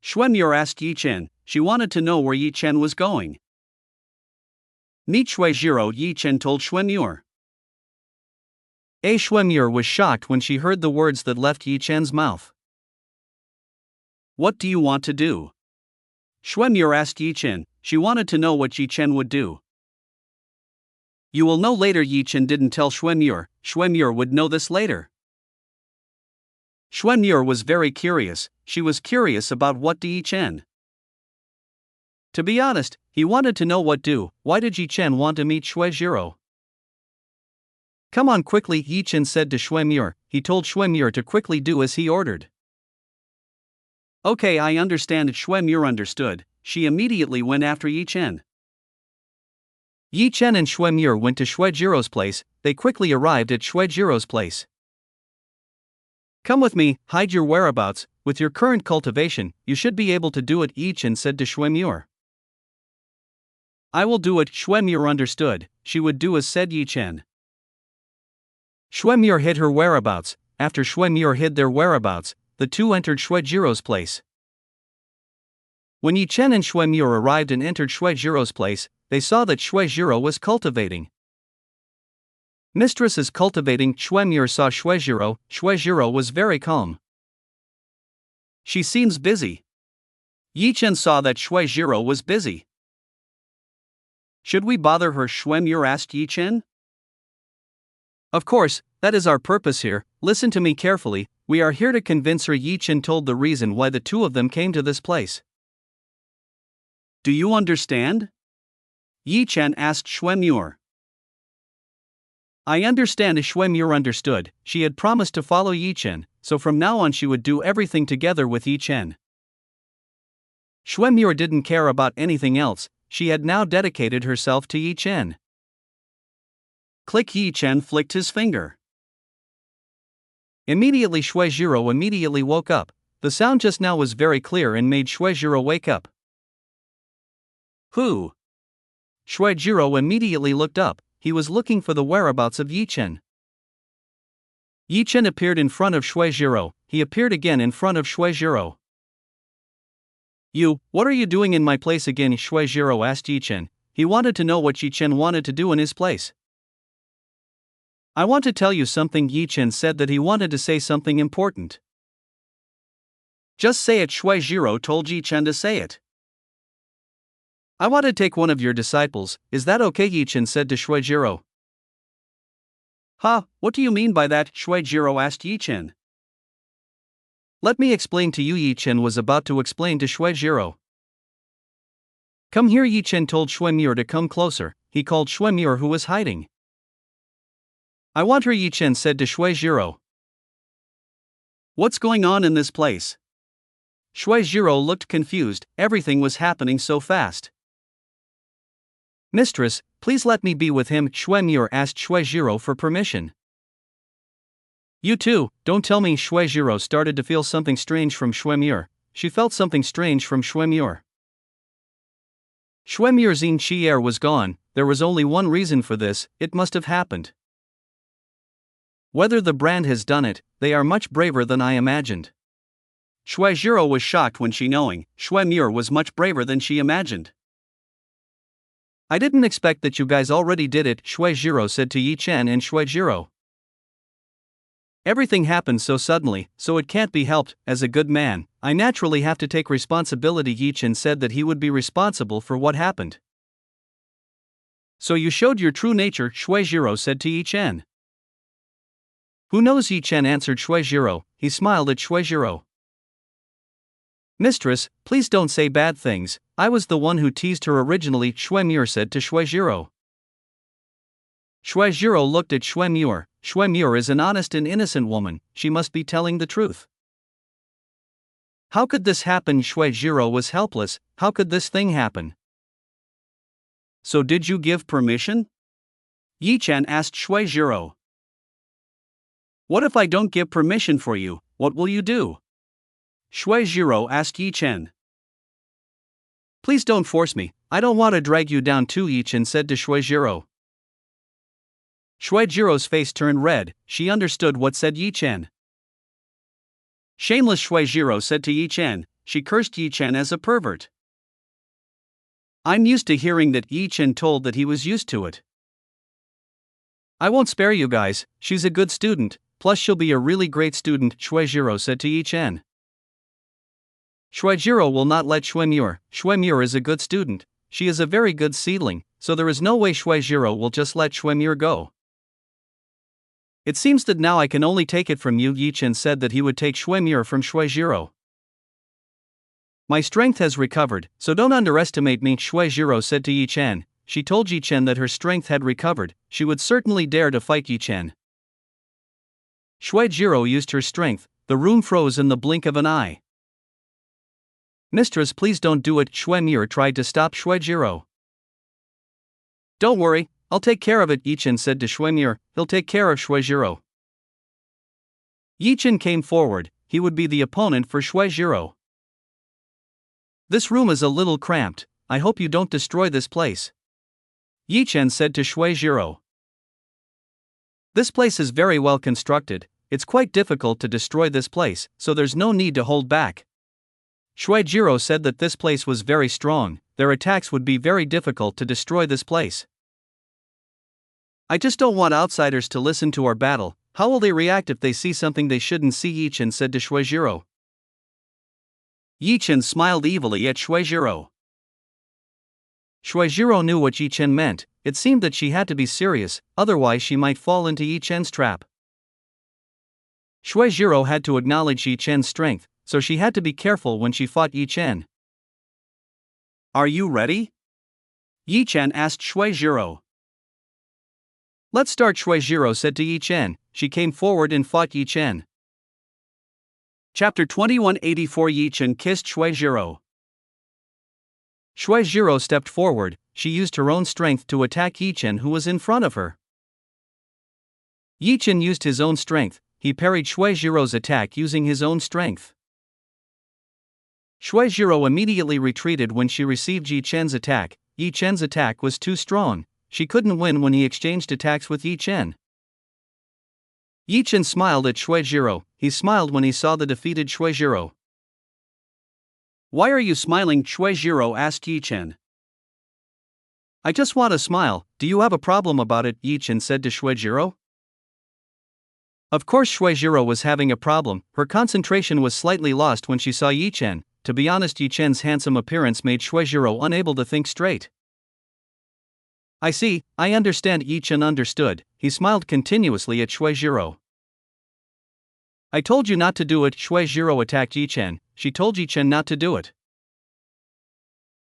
Shuemir asked Yi Chen. She wanted to know where Yi Chen was going. Meet Shuejiro, Yi Chen told Shuemir. Shuemir was shocked when she heard the words that left Yi Chen's mouth. What do you want to do? Shuemir asked Yi Chen. She wanted to know what Yi Chen would do. You will know later. Yi Chen didn't tell Shuemir. Shuemir would know this later. Shuemir was very curious. She was curious about what to Yi Chen. To be honest, he wanted to know what do. Why did Yi Chen want to meet Shuejiro? Come on quickly, Yi Chen said to Shuemir. He told Shuemir to quickly do as he ordered. Okay, I understand. Shuemir understood. She immediately went after Yi Chen. Yi Chen and Shuemir went to Shuejiro's place. They quickly arrived at Shuejiro's place. Come with me, hide your whereabouts. With your current cultivation, you should be able to do it, Yi Chen said to Shuemir. I will do it. Shuemir understood. She would do as said Yi Chen. Shuemir hid her whereabouts. After Shuemir hid their whereabouts, the two entered Shuejiro's place. When Yi Chen and Shuemir arrived and entered Shuejiro's place, they saw that Shuejiro was cultivating. Mistress is cultivating. Shuemir saw Shuejiro. Shuejiro was very calm. She seems busy. Yi Chen saw that Shuejiro was busy. Should we bother her? Shuemir asked Yi Chen. Of course, that is our purpose here. Listen to me carefully. We are here to convince her. Yi Chen told the reason why the two of them came to this place. Do you understand? Yi Chen asked Shuemir. I understand. Shuemir understood. She had promised to follow Yi Chen, so from now on she would do everything together with Yi Chen. Shuemir didn't care about anything else. She had now dedicated herself to Yi Chen. Click. Yi Chen flicked his finger. Immediately Shuejiro immediately woke up. The sound just now was very clear and made Shuejiro wake up. Who? Shuejiro immediately looked up. He was looking for the whereabouts of Yi Chen. Yi Chen appeared in front of Shuejiro. He appeared again in front of Shuejiro. You, what are you doing in my place again? Shuejiro asked Yi Chen. He wanted to know what Yi Chen wanted to do in his place. I want to tell you something. Yi Chen said that he wanted to say something important. Just say it. Shuejiro told Yi Chen to say it. I want to take one of your disciples. Is that okay? Yi Chen said to Shuejiro. Huh, what do you mean by that? Shuejiro asked Yi Chen. Let me explain to you, Yi Chen was about to explain to Shui Jiro. Come here, Yi Chen told Shui Muir to come closer. He called Shui Muir, who was hiding. I want her, Yi Chen said to Shui Jiro. What's going on in this place? Shui Jiro looked confused, everything was happening so fast. Mistress, please let me be with him, Shui Muir asked Shui Jiro for permission. You too, don't tell me. Shui Jiro started to feel something strange from Shui Muir. She felt something strange from Shui Muir. Shui Muir's Yin Chi air was gone. There was only one reason for this, it must have happened. Whether the brand has done it, they are much braver than I imagined. Shui Jiro was shocked when she knowing Shui Muir was much braver than she imagined. I didn't expect that you guys already did it, Shui Jiro said to Yi Chen and Shui Jiro. Everything happened so suddenly, so it can't be helped. As a good man, I naturally have to take responsibility. Yi Chen said that he would be responsible for what happened. So you showed your true nature, Shui Jiro said to Yi Chen. Who knows, Yi Chen answered Shui Jiro. He smiled at Shui Jiro. Mistress, please don't say bad things. I was the one who teased her originally, Shui Muir said to Shui Jiro. Shui Jiro looked at Shui Muir. Shui Muir is an honest and innocent woman, she must be telling the truth. How could this happen? Shui Jiro was helpless. How could this thing happen? So did you give permission? Yi Chen asked Shui Jiro. What if I don't give permission for you, what will you do? Shui Jiro asked Yi Chen. Please don't force me, I don't want to drag you down too, Yi Chen said to Shui Jiro. Shui Jiro's face turned red, she understood what said Yi Chen. Shameless, Shui Jiro said to Yi Chen. She cursed Yi Chen as a pervert. I'm used to hearing that, Yi Chen told that he was used to it. I won't spare you guys, she's a good student, plus she'll be a really great student, Shui Jiro said to Yi Chen. Shui Jiro will not let Shui Muir. Shui Muir is a good student, she is a very good seedling, so there is no way Shui Jiro will just let Shui Muir go. It seems that now I can only take it from you, Yi Chen said that he would take Shui Muir from Shui Jiro. My strength has recovered, so don't underestimate me, Shui Jiro said to Yi Chen. She told Yi Chen that her strength had recovered, she would certainly dare to fight Yi Chen. Shui Jiro used her strength, the room froze in the blink of an eye. Mistress, please don't do it, Shui Muir tried to stop Shui Jiro. Don't worry, I'll take care of it, Yi Chen said to Shui Muir, he'll take care of Shui Jiro. Yi Chen came forward, he would be the opponent for Shui Jiro. This room is a little cramped, I hope you don't destroy this place. Yi Chen said to Shui Jiro. This place is very well constructed, it's quite difficult to destroy this place, so there's no need to hold back. Shui Jiro said that this place was very strong, their attacks would be very difficult to destroy this place. I just don't want outsiders to listen to our battle, how will they react if they see something they shouldn't see, Yi Chen said to Shui Jiro. Yi Chen smiled evilly at Shui Jiro. Shui Jiro knew what Yi Chen meant, it seemed that she had to be serious, otherwise she might fall into Yi Chen's trap. Shui Jiro had to acknowledge Yi Chen's strength, so she had to be careful when she fought Yi Chen. Are you ready? Yi Chen asked Shui Jiro. Let's start, Shui Jiro said to Yi Chen. She came forward and fought Yi Chen. Chapter 2184. Yi Chen kissed Shui Jiro. Shui Jiro stepped forward, she used her own strength to attack Yi Chen who was in front of her. Yi Chen used his own strength, he parried Shui Jiro's attack using his own strength. Shui Jiro immediately retreated when she received Yi Chen's attack. Yi Chen's attack was too strong, she couldn't win when he exchanged attacks with Yi Chen. Yi Chen smiled at Shui Jiro, he smiled when he saw the defeated Shui Jiro. Why are you smiling? Shui Jiro asked Yi Chen. I just want to smile, do you have a problem about it? Yi Chen said to Shui Jiro. Of course Shui Jiro was having a problem, her concentration was slightly lost when she saw Yi Chen. To be honest, Yi Chen's handsome appearance made Shui Jiro unable to think straight. I see, I understand. Yi Chen understood, he smiled continuously at Shui Jiro. I told you not to do it. Shui Jiro attacked Yi Chen. She told Yi Chen not to do it.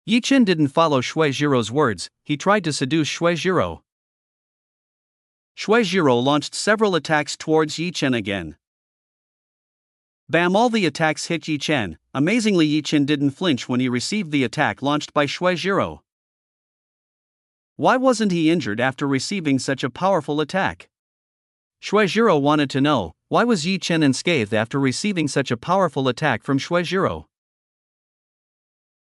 Yi Chen didn't follow Shui Jiro's words, he tried to seduce Shui Jiro. Shui Jiro launched several attacks towards Yi Chen again. Bam! All the attacks hit Yi Chen. Amazingly, Yi Chen didn't flinch when he received the attack launched by Shui Jiro. Why wasn't he injured after receiving such a powerful attack? Shui Jiro wanted to know, why was Yi Chen unscathed after receiving such a powerful attack from Shui Jiro?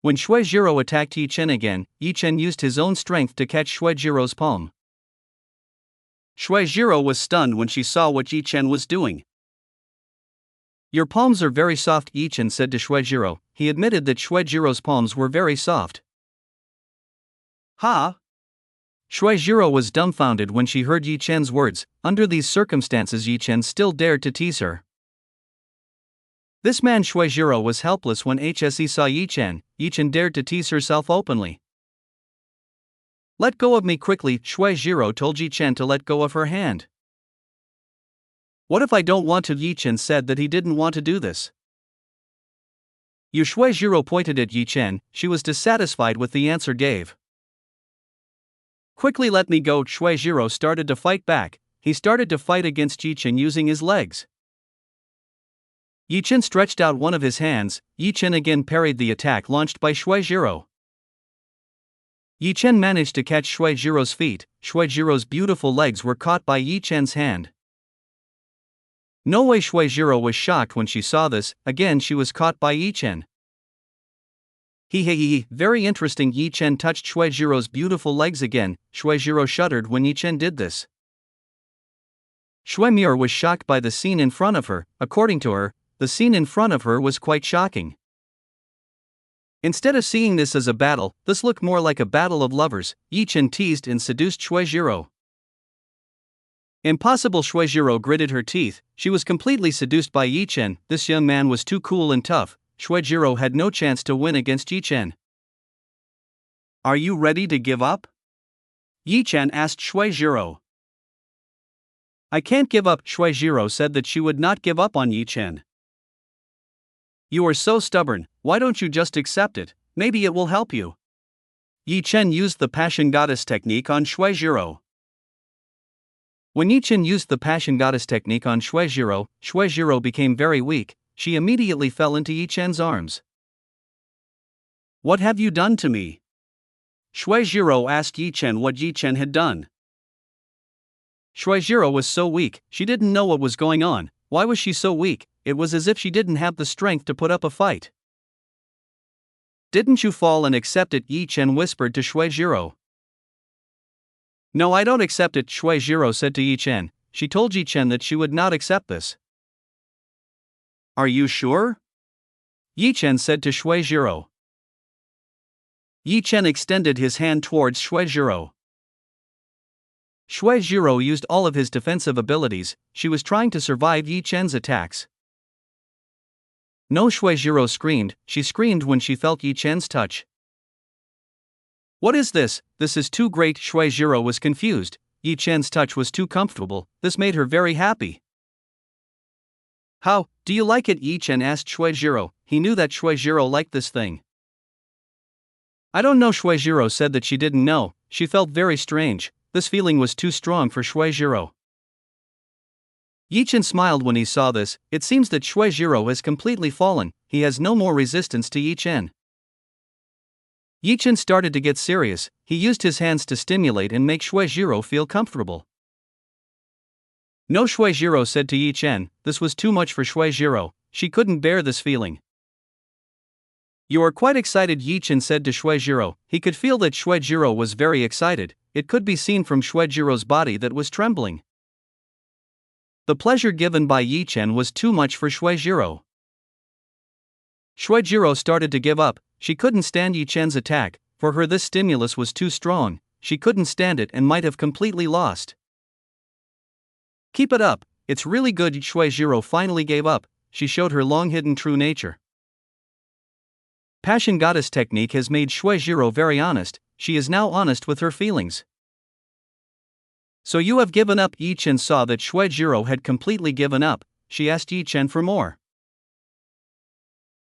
When Shui Jiro attacked Yi Chen again, Yi Chen used his own strength to catch Shui Jiro's palm. Shui Jiro was stunned when she saw what Yi Chen was doing. Your palms are very soft, Yi Chen said to Shui Jiro. He admitted that Shui Jiro's palms were very soft. Ha! Shui Jiro was dumbfounded when she heard Yi Chen's words. Under these circumstances, Yi Chen still dared to tease her. This man Shui Jiro was helpless when HSE saw Yi Chen. Yi Chen dared to tease herself openly. Let go of me quickly, Shui Jiro told Yi Chen to let go of her hand. What if I don't want to? Yi Chen said that he didn't want to do this. You Shui Jiro pointed at Yi Chen. She was dissatisfied with the answer gave. Quickly let me go, Shui Jiro started to fight back. He started to fight against Yi Chen using his legs. Yi Chen stretched out one of his hands. Yi Chen again parried the attack launched by Shui Jiro. Yi Chen managed to catch Shui Jiro's feet. Shui Jiro's beautiful legs were caught by Yi Chen's hand. No way, Shui Jiro was shocked when she saw this. Again she was caught by Yi Chen. Very interesting. Yi Chen touched Shui Jiro's beautiful legs again. Shui Jiro shuddered when Yi Chen did this. Shui Mir was shocked by the scene in front of her. According to her, the scene in front of her was quite shocking. Instead of seeing this as a battle, this looked more like a battle of lovers. Yi Chen teased and seduced Shui Jiro. Impossible, Shui Jiro gritted her teeth. She was completely seduced by Yi Chen. This young man was too cool and tough. Shui Jiro had no chance to win against Yi Chen. Are you ready to give up? Yi Chen asked Shui Jiro. I can't give up. Shui Jiro said that she would not give up on Yi Chen. You are so stubborn, why don't you just accept it? Maybe it will help you. Yi Chen used the Passion Goddess technique on Shui Jiro. When Yi Chen used the Passion Goddess technique on Shui Jiro became very weak. She immediately fell into Yi Chen's arms. What have you done to me? Shui Jiro asked Yi Chen what Yi Chen had done. Shui Jiro was so weak, she didn't know what was going on. Why was she so weak? It was as if she didn't have the strength to put up a fight. Didn't you fall and accept it? Yi Chen whispered to Shui Jiro. No, I don't accept it, Shui Jiro said to Yi Chen. She told Yi Chen that she would not accept this. Are you sure? Yi Chen said to Shui Jiro. Yi Chen extended his hand towards Shui Jiro. Shui Jiro used all of his defensive abilities. She was trying to survive Yi Chen's attacks. No, Shui Jiro screamed. She screamed when she felt Yi Chen's touch. What is this? This is too great. Shui Jiro was confused. Yi Chen's touch was too comfortable. This made her very happy. How, do you like it? Yi Chen asked Shui Jiro. He knew that Shui Jiro liked this thing. I don't know, Shui Jiro said that she didn't know. She felt very strange. This feeling was too strong for Shui Jiro. Yi Chen smiled when he saw this. It seems that Shui Jiro has completely fallen. He has no more resistance to Yi Chen. Yi Chen started to get serious. He used his hands to stimulate and make Shui Jiro feel comfortable. No, Shui Jiro said to Yi Chen. This was too much for Shui Jiro. She couldn't bear this feeling. You are quite excited, Yi Chen said to Shui Jiro. He could feel that Shui Jiro was very excited. It could be seen from Shui Jiro's body that was trembling. The pleasure given by Yi Chen was too much for Shui Jiro. Shui Jiro started to give up. She couldn't stand Yi Chen's attack. For her this stimulus was too strong. She couldn't stand it and might have completely lost. Keep it up, it's really good. Shui Jiro finally gave up. She showed her long-hidden true nature. Passion Goddess technique has made Shui Jiro very honest. She is now honest with her feelings. So you have given up? Yi Chen saw that Shui Jiro had completely given up. she asked Yi Chen for more.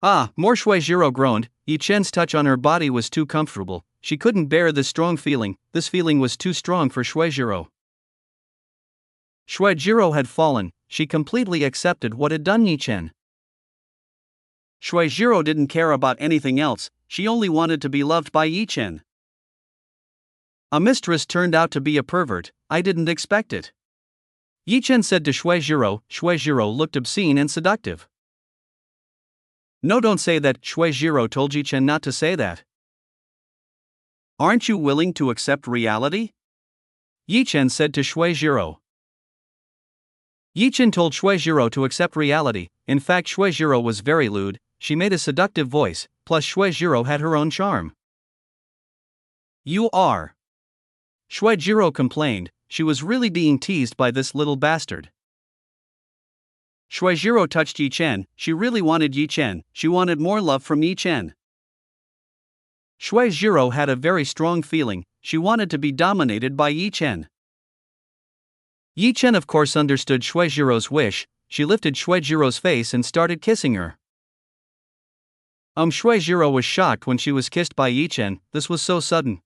Ah, more, Shuizhiro groaned. Yi Chen's touch on her body was too comfortable. She couldn't bear this strong feeling. This feeling was too strong for Shuizhiro. Shuizhiro had fallen. She completely accepted what had done Yi Chen. Shuizhiro didn't care about anything else. She only wanted to be loved by Yi Chen. A mistress turned out to be a pervert. I didn't expect it. Yi Chen said to Shuizhiro. Shuizhiro looked obscene and seductive. No, don't say that. Shuizhiro told Yi Chen not to say that. Aren't you willing to accept reality? Yi Chen said to Shuizhiro. Yi Chen told Shuizhiro to accept reality. In fact, Shuizhiro was very lewd. She made a seductive voice, plus Shuizhiro had her own charm. You are. Shuizhiro complained. She was really being teased by this little bastard. Shuizhiro touched Yi Chen. She really wanted Yi Chen. She wanted more love from Yi Chen. Shuizhiro had a very strong feeling. She wanted to be dominated by Yi Chen. Yi Chen of course understood Shuizhiro's wish. She lifted Shuizhiro's face and started kissing her. Shuizhiro was shocked when she was kissed by Yi Chen. This was so sudden.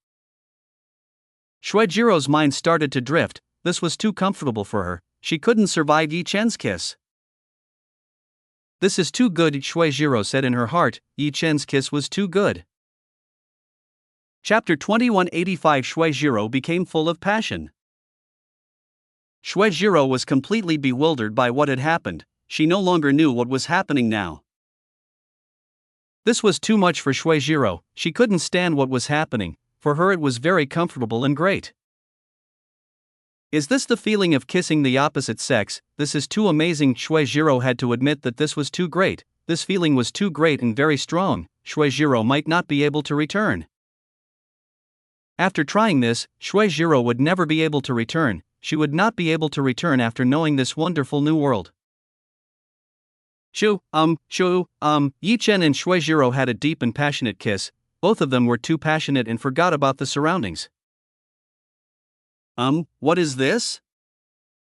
Shuijiro's mind started to drift. This was too comfortable for her. She couldn't survive Yi Chen's kiss. This is too good, Shuijiro said in her heart. Yi Chen's kiss was too good. Chapter 2185. Shuijiro became full of passion. Shuijiro was completely bewildered by what had happened. She no longer knew what was happening now. This was too much for Shuijiro. She couldn't stand what was happening. For her it was very comfortable and great. Is this the feeling of kissing the opposite sex? This is too amazing. Shuijiro had to admit that this was too great. This feeling was too great and very strong. Shuijiro might not be able to return. After trying this, Shuijiro would never be able to return. She would not be able to return after knowing this wonderful new world. Yi Chen and Shuijiro had a deep and passionate kiss. Both of them were too passionate and forgot about the surroundings. What is this?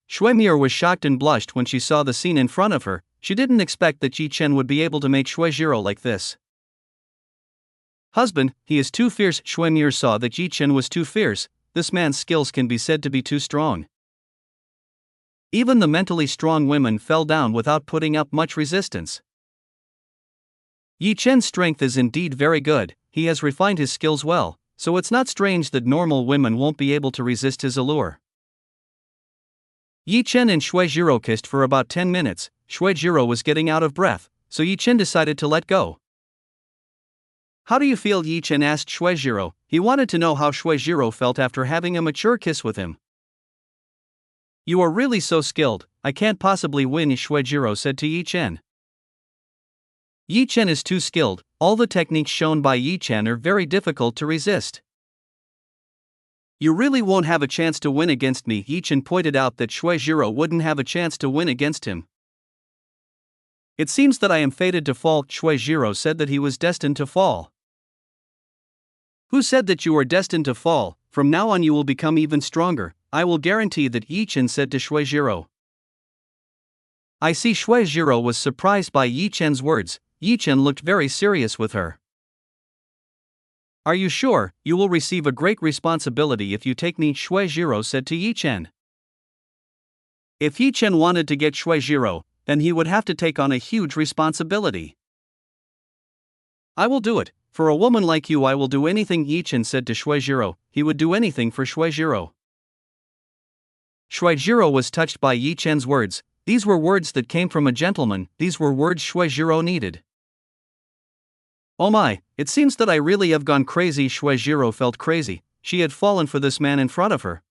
Shuimir was shocked and blushed when she saw the scene in front of her. She didn't expect that Yi Chen would be able to make Shuijiro like this. Husband, he is too fierce. Shuimir saw that Yi Chen was too fierce. This man's skills can be said to be too strong. Even the mentally strong women fell down without putting up much resistance. Yi Chen's strength is indeed very good. He has refined his skills well, so it's not strange that normal women won't be able to resist his allure. Yi Chen and Shuijiro kissed for about 10 minutes. Shuijiro was getting out of breath, so Yi Chen decided to let go. How do you feel? Yi Chen asked Shuijiro. He wanted to know how Shuijiro felt after having a mature kiss with him. You are really so skilled, I can't possibly win, Shuijiro said to Yi Chen. Yi Chen is too skilled. All the techniques shown by Yi Chen are very difficult to resist. You really won't have a chance to win against me. Yi Chen pointed out that Shuijiro wouldn't have a chance to win against him. It seems that I am fated to fall. Shuijiro said that he was destined to fall. Who said that you are destined to fall? From now on you will become even stronger. I will guarantee that, Yi Chen said to Shuijiro. I see. Shuijiro was surprised by Yi Chen's words. Yi Chen looked very serious with her. Are you sure? You will receive a great responsibility if you take me, Shuijiro said to Yi Chen. If Yi Chen wanted to get Shuijiro, then he would have to take on a huge responsibility. I will do it. For a woman like you I will do anything, Yi Chen said to Shuijiro. He would do anything for Shuijiro. Shuijiro was touched by Yi Chen's words. These were words that came from a gentleman. These were words Shuijiro needed. Oh my, it seems that I really have gone crazy. Shuijiro felt crazy. She had fallen for this man in front of her.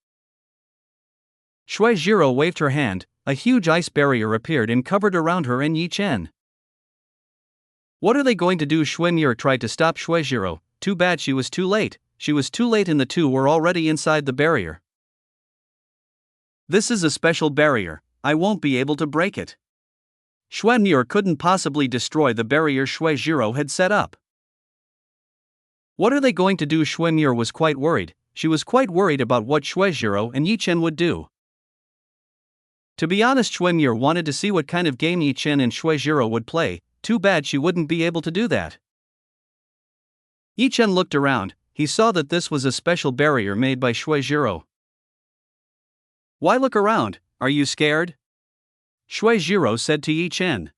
Shuijiro waved her hand. A huge ice barrier appeared and covered around her and Yi Chen. What are they going to do? Shuimir tried to stop Shuijiro. Too bad she was too late. She was too late and the two were already inside the barrier. This is a special barrier. I won't be able to break it. Shuimir couldn't possibly destroy the barrier Shuijiro had set up. What are they going to do? Shuimir was quite worried. She was quite worried about what Shuijiro and Yi Chen would do. To be honest, Shuemir wanted to see what kind of game Yi Chen and Shuejiro would play. Too bad she wouldn't be able to do that. Yi Chen looked around. He saw that this was a special barrier made by Shuejiro. Why look around? Are you scared? Shuejiro said to Yi Chen.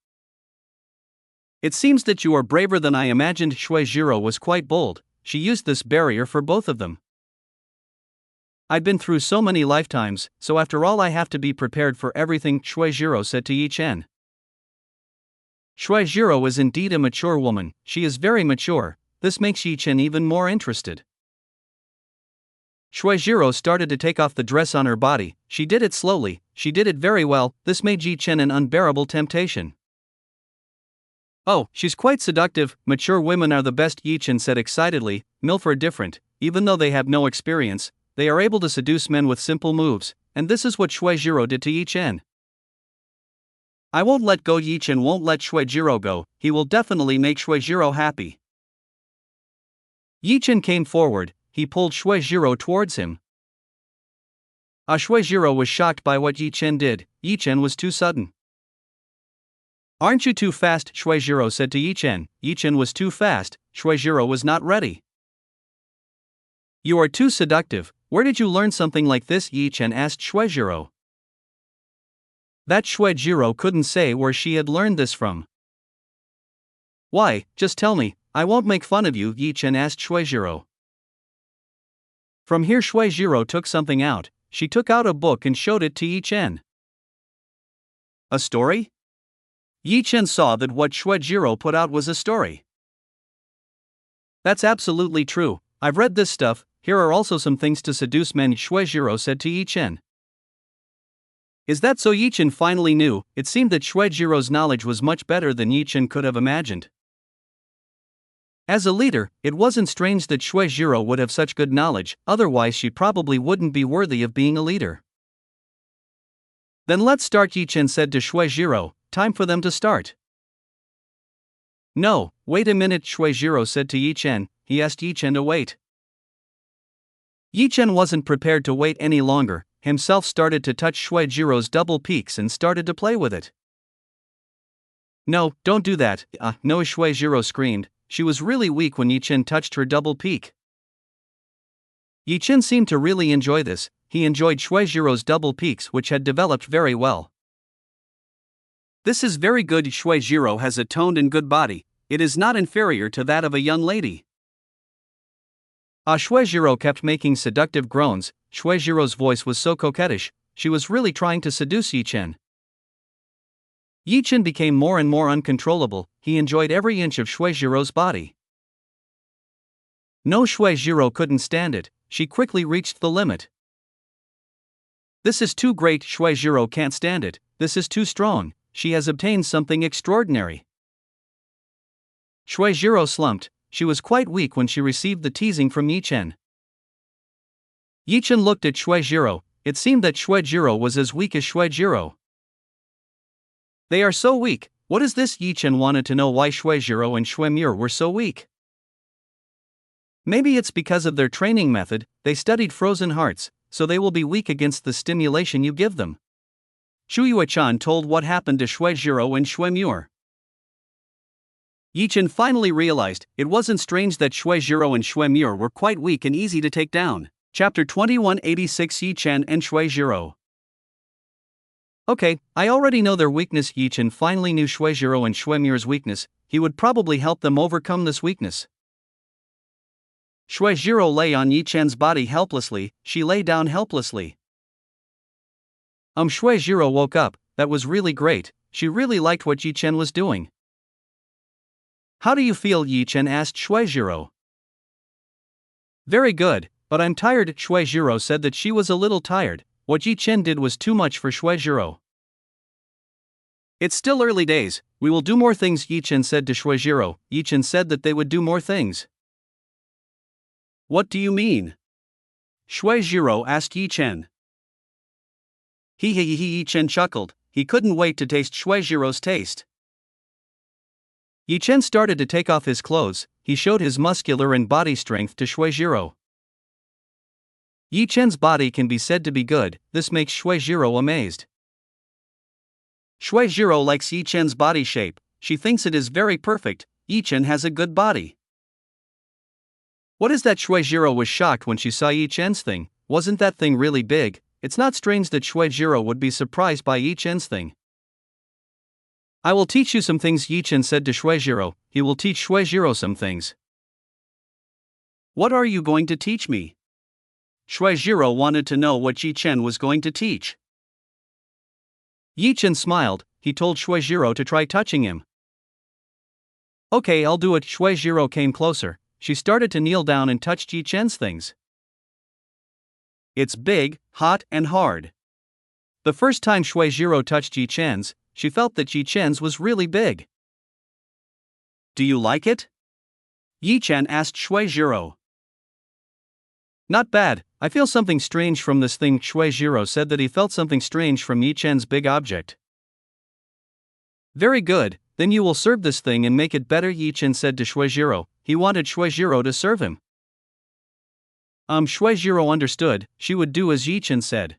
It seems that you are braver than I imagined. Shuejiro was quite bold. She used this barrier for both of them. I've been through so many lifetimes, so after all I have to be prepared for everything, Shuejiro said to Yi Chen. Shuejiro is indeed a mature woman. She is very mature. This makes Yi Chen even more interested. Shuejiro started to take off the dress on her body. She did it slowly. She did it very well. This made Yi Chen an unbearable temptation. Oh, she's quite seductive. Mature women are the best, Yi Chen said excitedly. MILF are different. Even though they have no experience, they are able to seduce men with simple moves, and this is what Shuejiro did to Yi Chen. I won't let go. Yi Chen won't let Shuejiro go. He will definitely make Shuejiro happy. Yi Chen came forward. He pulled Shuejiro towards him. Shuejiro was shocked by what Yi Chen did. Yi Chen was too sudden. Aren't you too fast? Shuejiro said to Yi Chen. Yi Chen was too fast. Shuejiro was not ready. You are too seductive. Where did you learn something like this? Yi Chen asked Shuejiro. That Shuejiro couldn't say where she had learned this from. Why, just tell me, I won't make fun of you, Yi Chen asked Shuejiro. From here Shuejiro took something out. She took out a book and showed it to Yi Chen. A story? Yi Chen saw that what Shuejiro put out was a story. That's absolutely true. I've read this stuff. Here are also some things to seduce men, Shuejiro said to Yi Chen. Is that so? Yi Chen finally knew. It seemed that Shuejiro's knowledge was much better than Yi Chen could have imagined. As a leader, it wasn't strange that Shuejiro would have such good knowledge, otherwise she probably wouldn't be worthy of being a leader. Then let's start, Yi Chen said to Shuejiro. Time for them to start. No, wait a minute, Shuejiro said to Yi Chen. He asked Yi Chen to wait. Yi Chen wasn't prepared to wait any longer. Himself started to touch Shuejiro's double peaks and started to play with it. No, don't do that. No, Shuejiro screamed. She was really weak when Yi Chen touched her double peak. Yi Chen seemed to really enjoy this. He enjoyed Shuejiro's double peaks, which had developed very well. This is very good. Shuejiro has a toned and good body. It is not inferior to that of a young lady. Shuejiro kept making seductive groans. Shuejiro's voice was so coquettish. She was really trying to seduce Yi Chen. Yi Chen became more and more uncontrollable. He enjoyed every inch of Shuejiro's body. No, Shuejiro couldn't stand it. She quickly reached the limit. This is too great. Shuejiro can't stand it. This is too strong. She has obtained something extraordinary. Shuejiro slumped. She was quite weak when she received the teasing from Yi Chen. Yi Chen looked at Shuejiro. It seemed that Shuejiro was as weak as Shuejiro. They are so weak. What is this? Yi Chen wanted to know why Shuejiro and Shuemir were so weak. Maybe it's because of their training method. They studied frozen hearts, so they will be weak against the stimulation you give them. Shuyue-chan told what happened to Shuejiro and Shuemir. Yi Chen finally realized it wasn't strange that Shuejiro and Shuemir were quite weak and easy to take down. Chapter 2186 Yi Chen and Shuejiro. Okay, I already know their weakness. Yi Chen finally knew Shuejiro and Shuemir's weakness. He would probably help them overcome this weakness. Shuejiro lay on Yi Chen's body helplessly. She lay down helplessly. Shuejiro woke up. That was really great. She really liked what Yi Chen was doing. How do you feel? Yi Chen asked Shuejiro. Very good, but I'm tired. Shuejiro said that she was a little tired. What Yi Chen did was too much for Shuejiro. It's still early days. We will do more things, Yi Chen said to Shuejiro. Yi Chen said that they would do more things. What do you mean? Shuejiro asked Yi Chen. Yi Chen chuckled. He couldn't wait to taste Shuejiro's taste. Yi Chen started to take off his clothes. He showed his muscular and body strength to Shuejiro. Yi Chen's body can be said to be good. This makes Shuejiro amazed. Shuizhiro likes Yi Chen's body shape, she thinks it is very perfect, Yi Chen has a good body. What is that? Shuizhiro was shocked when she saw Yi Chen's thing. Wasn't that thing really big? It's not strange that Shuizhiro would be surprised by Yi Chen's thing. I will teach you some things, Yi Chen said to Shuizhiro. He will teach Shuizhiro some things. What are you going to teach me? Shuizhiro wanted to know what Yi Chen was going to teach. Yi Chen smiled. He told Shuizhiro to try touching him. Okay, I'll do it. Shuizhiro came closer. She started to kneel down and touched Yi Chen's things. It's big, hot, and hard. The first time Shuizhiro touched Yi Chen's, she felt that Yi Chen's was really big. Do you like it? Yi Chen asked Shuizhiro. Not bad, I feel something strange from this thing. Shuizhiro said that he felt something strange from Yi Chen's big object. Very good, then you will serve this thing and make it better, Yi Chen said to Shuizhiro. He wanted Shuizhiro to serve him. Shuizhiro understood. She would do as Yi Chen said.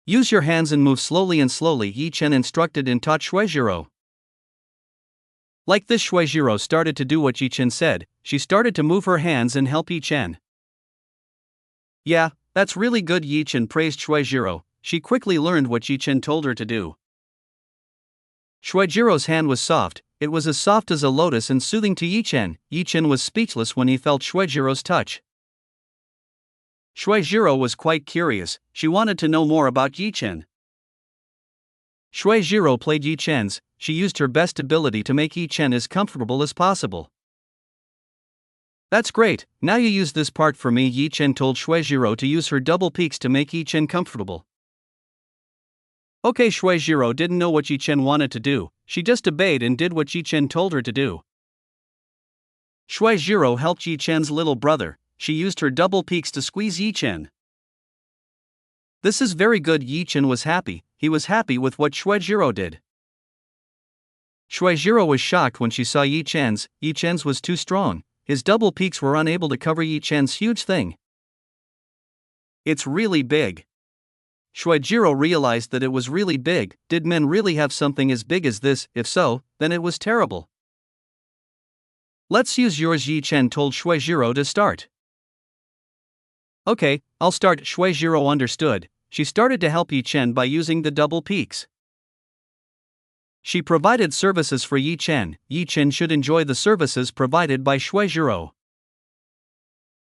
Use your hands and move slowly and slowly, Yi Chen instructed and taught Shuizhiro. Like this, Shuizhiro started to do what Yi Chen said. She started to move her hands and help Yi Chen. Yeah, that's really good, Yi Chen praised Shuizhiro. She quickly learned what Yi Chen told her to do. Shuijiro's hand was soft. It was as soft as a lotus and soothing to Yi Chen. Yi Chen was speechless when he felt Shuijiro's touch. Shuizhiro was quite curious. She wanted to know more about Yi Chen. Shuizhiro played Yi Chen's. She used her best ability to make Yi Chen as comfortable as possible. That's great, now you use this part for me, Yi Chen told Shuizhiro to use her double peaks to make Yi Chen comfortable. Okay, Shuizhiro didn't know what Yi Chen wanted to do, she just obeyed and did what Yi Chen told her to do. Shuizhiro helped Yi Chen's little brother. She used her double peaks to squeeze Yi Chen. This is very good, Yi Chen was happy. He was happy with what Shuizhiro did. Shuizhiro was shocked when she saw Yi Chen's. Yi Chen's was too strong. His double peaks were unable to cover Yi Chen's huge thing. It's really big. Shuizhiro realized that it was really big. Did men really have something as big as this? If so, then it was terrible. Let's use yours, Yi Chen told Shuizhiro to start. Okay, I'll start. Shuizhiro understood. She started to help Yi Chen by using the double peaks. She provided services for Yi Chen. Yi Chen should enjoy the services provided by Shuizhiro.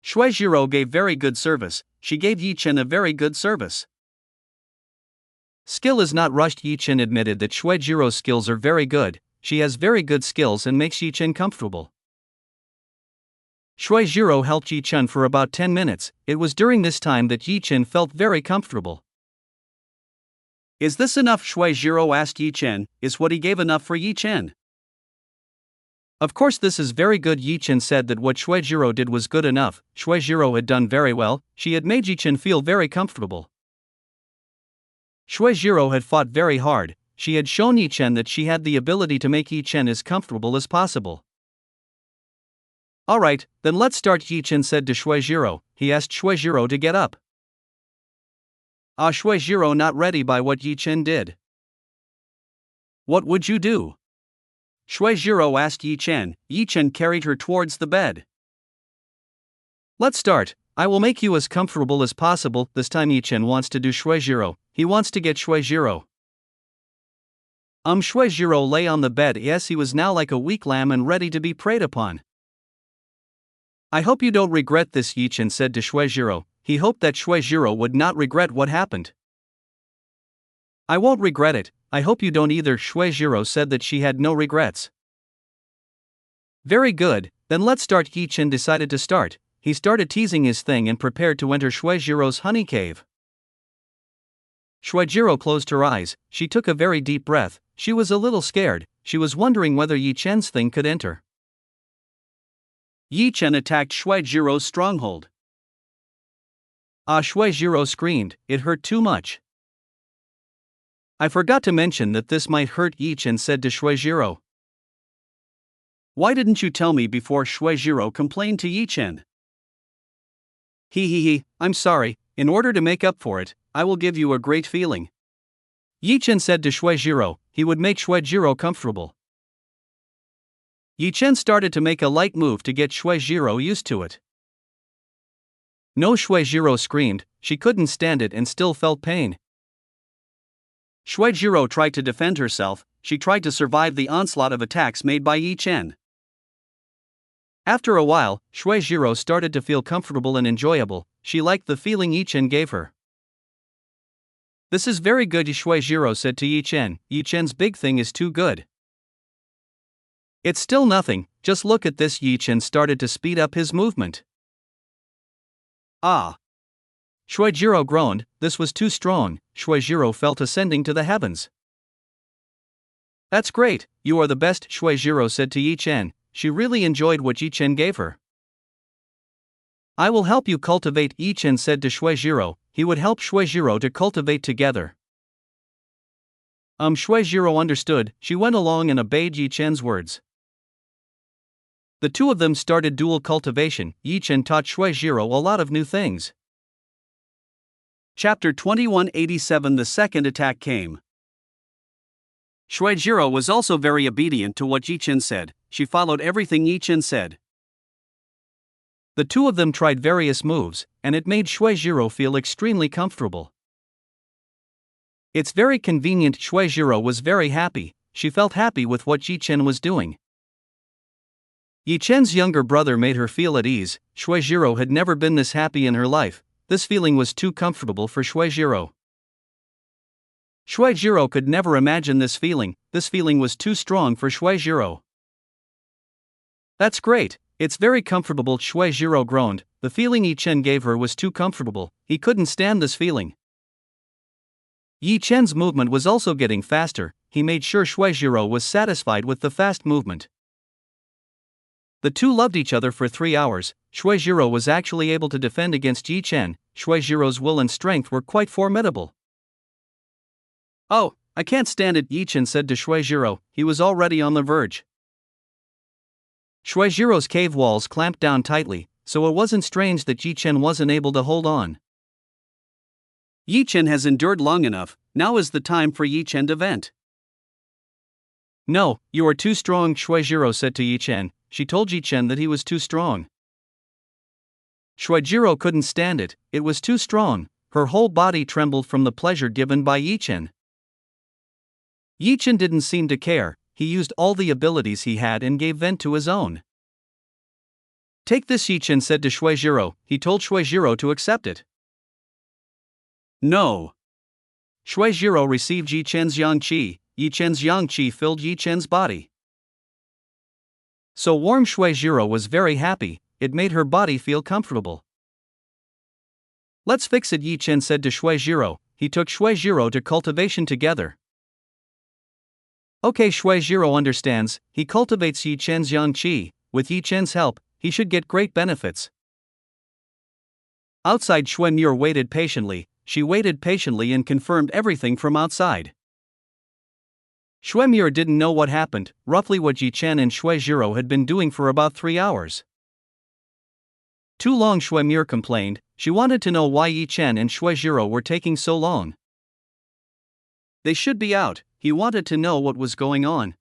Shuizhiro gave very good service. She gave Yi Chen a very good service. Skill is not rushed. Yi Chen admitted that Shuijiro's skills are very good. She has very good skills and makes Yi Chen comfortable. Shuizhiro helped Yi Chen for about 10 minutes. It was during this time that Yi Chen felt very comfortable. Is this enough? Shuizhiro asked Yi Chen. Is what he gave enough for Yi Chen? Of course, this is very good. Yi Chen said that what Shuizhiro did was good enough. Shuizhiro had done very well. She had made Yi Chen feel very comfortable. Shuizhiro had fought very hard. She had shown Yi Chen that she had the ability to make Yi Chen as comfortable as possible. Alright, then let's start, Yi Chen said to Shuizhiro. He asked Shuizhiro to get up. Shuizhiro not ready by what Yi Chen did. What would you do? Shuizhiro asked Yi Chen. Yi Chen carried her towards the bed. Let's start. I will make you as comfortable as possible. This time Yi Chen wants to do Shuizhiro. He wants to get Shuizhiro. Shuizhiro lay on the bed. Yes, he was now like a weak lamb and ready to be preyed upon. I hope you don't regret this, Yi Chen said to Shuizhiro. He hoped that Shuizhiro would not regret what happened. I won't regret it. I hope you don't either. Shuizhiro said that she had no regrets. Very good, then let's start. Yi Chen decided to start. He started teasing his thing and prepared to enter Shuizhiro's honey cave. Shuizhiro closed her eyes. She took a very deep breath. She was a little scared. She was wondering whether Yi Chen's thing could enter. Yi Chen attacked Shuijiro's stronghold. Shuijiro screamed. It hurt too much. I forgot to mention that this might hurt, Yi Chen said to Shuijiro. Why didn't you tell me before? Shuijiro complained to Yi Chen. I'm sorry. In order to make up for it, I will give you a great feeling. Yi Chen said to Shuijiro. He would make Shuijiro comfortable. Yi Chen started to make a light move to get Shuijiro used to it. No, Shuijiro screamed. She couldn't stand it and still felt pain. Shuijiro tried to defend herself. She tried to survive the onslaught of attacks made by Yi Chen. After a while, Shuijiro started to feel comfortable and enjoyable. She liked the feeling Yi Chen gave her. This is very good, Shuijiro said to Yi Chen. Yi Chen's big thing is too good. It's still nothing, just look at this. Yi Chen started to speed up his movement. Ah! Shuijiro groaned. This was too strong. Shuijiro felt ascending to the heavens. That's great, you are the best, Shuijiro said to Yi Chen. She really enjoyed what Yi Chen gave her. I will help you cultivate, Yi Chen said to Shuijiro. He would help Shuijiro to cultivate together. Shuijiro understood. She went along and obeyed Yi Chen's words. The two of them started dual cultivation. Yi Chen taught Shuijiro a lot of new things. Chapter 2187. The second attack came. Shuijiro was also very obedient to what Yi Chen said. She followed everything Yi Chen said. The two of them tried various moves, and it made Shuijiro feel extremely comfortable. It's very convenient. Shuijiro was very happy. She felt happy with what Yi Chen was doing. Yi Chen's younger brother made her feel at ease. Shuijiro had never been this happy in her life. This feeling was too comfortable for Shuijiro. Shuijiro could never imagine this feeling. This feeling was too strong for Shuijiro. That's great. It's very comfortable, Shuijiro groaned. The feeling Yi Chen gave her was too comfortable. He couldn't stand this feeling. Yi Chen's movement was also getting faster. He made sure Shuijiro was satisfied with the fast movement. The two loved each other for 3 hours. Shuijiro was actually able to defend against Yi Chen. Shuijiro's will and strength were quite formidable. Oh, I can't stand it, Yi Chen said to Shuijiro. He was already on the verge. Shuijiro's cave walls clamped down tightly, so it wasn't strange that Yi Chen wasn't able to hold on. Yi Chen has endured long enough. Now is the time for Yi Chen to vent. No, you are too strong, Shuijiro said to Yi Chen. She told Yi Chen that he was too strong. Shuijiro couldn't stand it. It was too strong. Her whole body trembled from the pleasure given by Yi Chen. Yi Chen didn't seem to care. He used all the abilities he had and gave vent to his own. Take this, Yi Chen said to Shuijiro. He told Shuijiro to accept it. No. Shuijiro received Yi Chen's yang qi. Yi Chen's yang qi filled Yi Chen's body. So warm. Shuijiro was very happy. It made her body feel comfortable. Let's fix it, Yi Chen said to Shuijiro. He took Shuijiro to cultivation together. Okay, Shuijiro understands. He cultivates Yi Chen's yang qi. With Yi Chen's help, he should get great benefits. Outside, Shuimur waited patiently. She waited patiently and confirmed everything from outside. Shuimur didn't know what happened, roughly what Yi Chen and Shuijiro had been doing for about 3 hours. Too long, Shuimur complained. She wanted to know why Yi Chen and Shuijiro were taking so long. They should be out. He wanted to know what was going on.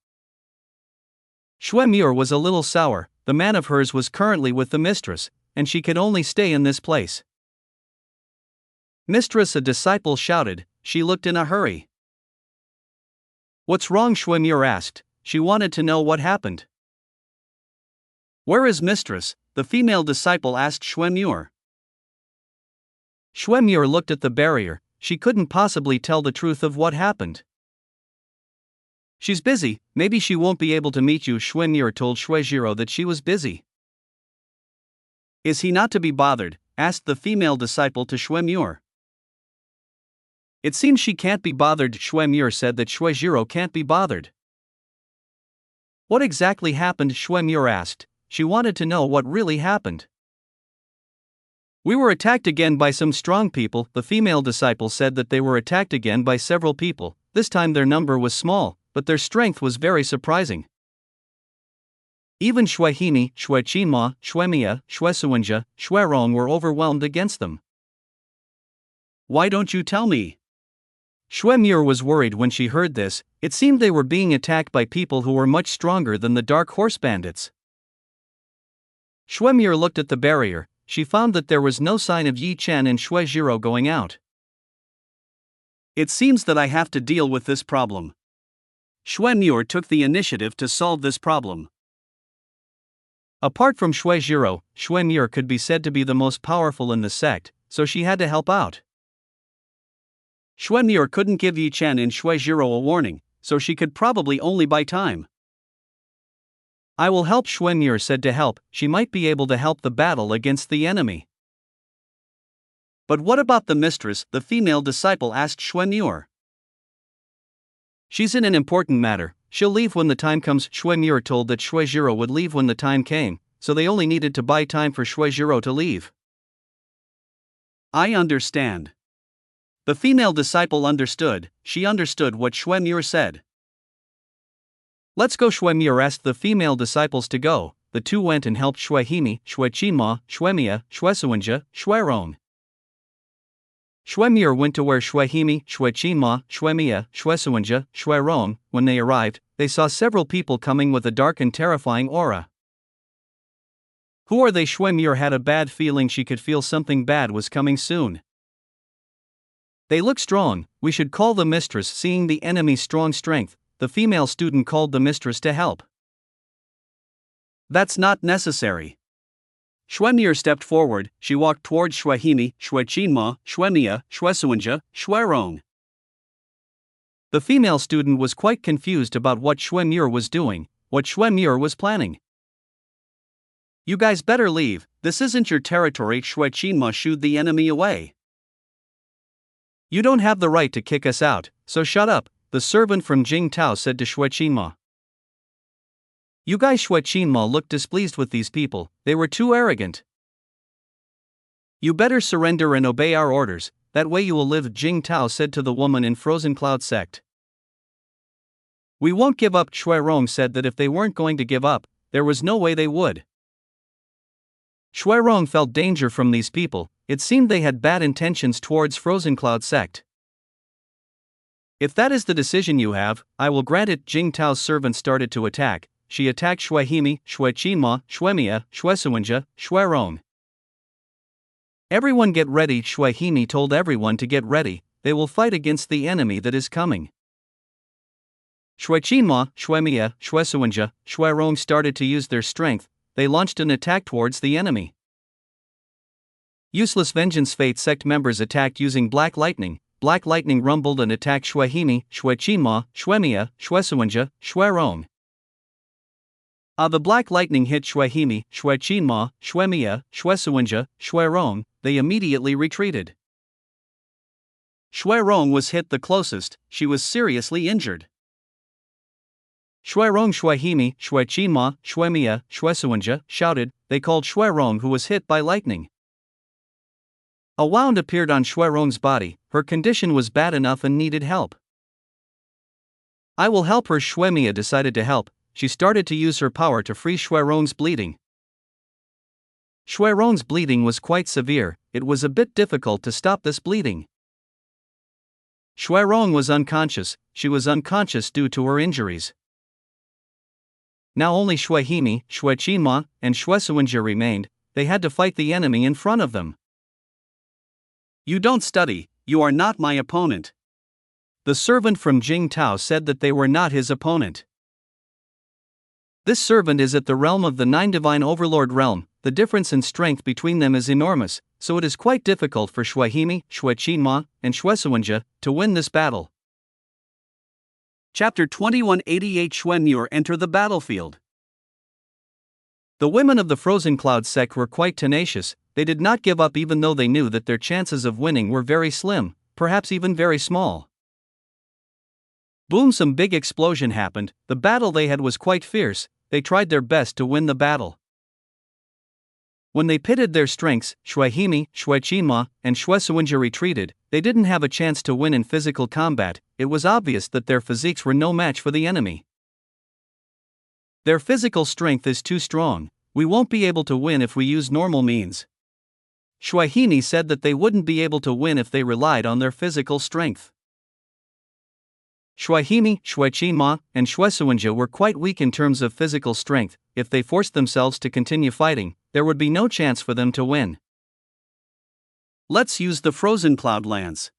Shuimur was a little sour. The man of hers was currently with the mistress, and she could only stay in this place. Mistress, a disciple shouted. She looked in a hurry. What's wrong? Shuimur asked. She wanted to know what happened. Where is mistress? The female disciple asked Shuimur. Shuimur looked at the barrier. She couldn't possibly tell the truth of what happened. She's busy, maybe she won't be able to meet you. Shuimur told Shuijiro that she was busy. Is he not to be bothered? Asked the female disciple to Shuimur. It seems she can't be bothered. Shuimur said that Shuijiro can't be bothered. What exactly happened? Shuimur asked. She wanted to know what really happened. We were attacked again by some strong people. The female disciple said that they were attacked again by several people. This time their number was small, but their strength was very surprising. Even Shuihini, Shuichinma, Shuemia, Shuesuanja, Shuerong were overwhelmed against them. Why don't you tell me? Shue was worried when she heard this. It seemed they were being attacked by people who were much stronger than the Dark Horse Bandits. Shue looked at the barrier. She found that there was no sign of Yi Chen and Shue going out. It seems that I have to deal with this problem. Shue took the initiative to solve this problem. Apart from Shue could be said to be the most powerful in the sect, so she had to help out. Shue couldn't give Yi Chen and Shue a warning, so she could probably only buy time. I will help, Shue said. To help, she might be able to help the battle against the enemy. But what about the mistress? The female disciple asked Shue. She's in an important matter. She'll leave when the time comes. Shue told that Shue would leave when the time came, so they only needed to buy time for Shue to leave. I understand. The female disciple understood. She understood what Shue said. Let's go, Shue asked the female disciples to go. The two went and helped Shue Qinma, Shuemia, Shuesuanja, Shuerong. Shue went to where Shue Qinma, Shuemia, Shuesuanja, Shuerong. When they arrived, they saw several people coming with a dark and terrifying aura. Who are they? Shue had a bad feeling. She could feel something bad was coming soon. They look strong. We should call the mistress. Seeing the enemy's strong strength, the female student called the mistress to help. That's not necessary. Shue stepped forward. She walked towards Shue Qinma, Shuemia, Shuesuanja, Shuerong. The female student was quite confused about what Shue was doing, what Shue was planning. You guys better leave. This isn't your territory. Shue Qinma shooed the enemy away. You don't have the right to kick us out, so shut up, the servant from Jing Tao said to Shue Qinma. You guys, Shue Qinma looked displeased with these people. They were too arrogant. You better surrender and obey our orders, that way you will live, Jing Tao said to the woman in Frozen Cloud sect. We won't give up. Shuerong said that if they weren't going to give up, there was no way they would. Shuerong felt danger from these people. It seemed they had bad intentions towards Frozen Cloud sect. If that is the decision you have, I will grant it. Jing Tao's servant started to attack. She attacked Shue Qinma, Shuemia, Shuesuanja, Shuerong. Everyone get ready. Shue told everyone to get ready. They will fight against the enemy that is coming. Shue Qinma, Shuemia, Shuesuanja, Shuerong started to use their strength. They launched an attack towards the enemy. Useless Vengeance Fate sect members attacked using Black Lightning. Black Lightning rumbled and attacked Shue Qinma, Shuemia, Shuesuanja, Shuerong. The Black Lightning hit Shue Qinma, Shuemia, Shuesuanja, Shuerong. They immediately retreated. Shuerong was hit the closest. She was seriously injured. Shuerong Shue Qinma, Shuemia, Shuesuanja shouted. They called Shuerong, who was hit by lightning. A wound appeared on Shuerong's body. Her condition was bad enough and needed help. I will help her. Shuemia decided to help. She started to use her power to free Shuerong's bleeding. Shuerong's bleeding was quite severe. It was a bit difficult to stop this bleeding. Shuerong was unconscious. She was unconscious due to her injuries. Now only Shue Qinma, and Shuesuanja remained. They had to fight the enemy in front of them. You don't study. You are not my opponent. The servant from Jing Tao said that they were not his opponent. This servant is at the realm of the Nine Divine Overlord realm. The difference in strength between them is enormous, so it is quite difficult for Shue Qinma, and Shuesuanja to win this battle. Chapter 2188 Shue enter the battlefield. The women of the Frozen Cloud sect were quite tenacious. They did not give up even though they knew that their chances of winning were very slim, perhaps even very small. Boom! Some big explosion happened. The battle they had was quite fierce. They tried their best to win the battle. When they pitted their strengths, Shue Qinma, and Shuesuanja retreated. They didn't have a chance to win in physical combat. It was obvious that their physiques were no match for the enemy. Their physical strength is too strong. We won't be able to win if we use normal means. Shue said that they wouldn't be able to win if they relied on their physical strength. Shui Himi, Shui Qinma, and Shui Suwenja were quite weak in terms of physical strength. If they forced themselves to continue fighting, there would be no chance for them to win. Let's use the frozen cloud lance.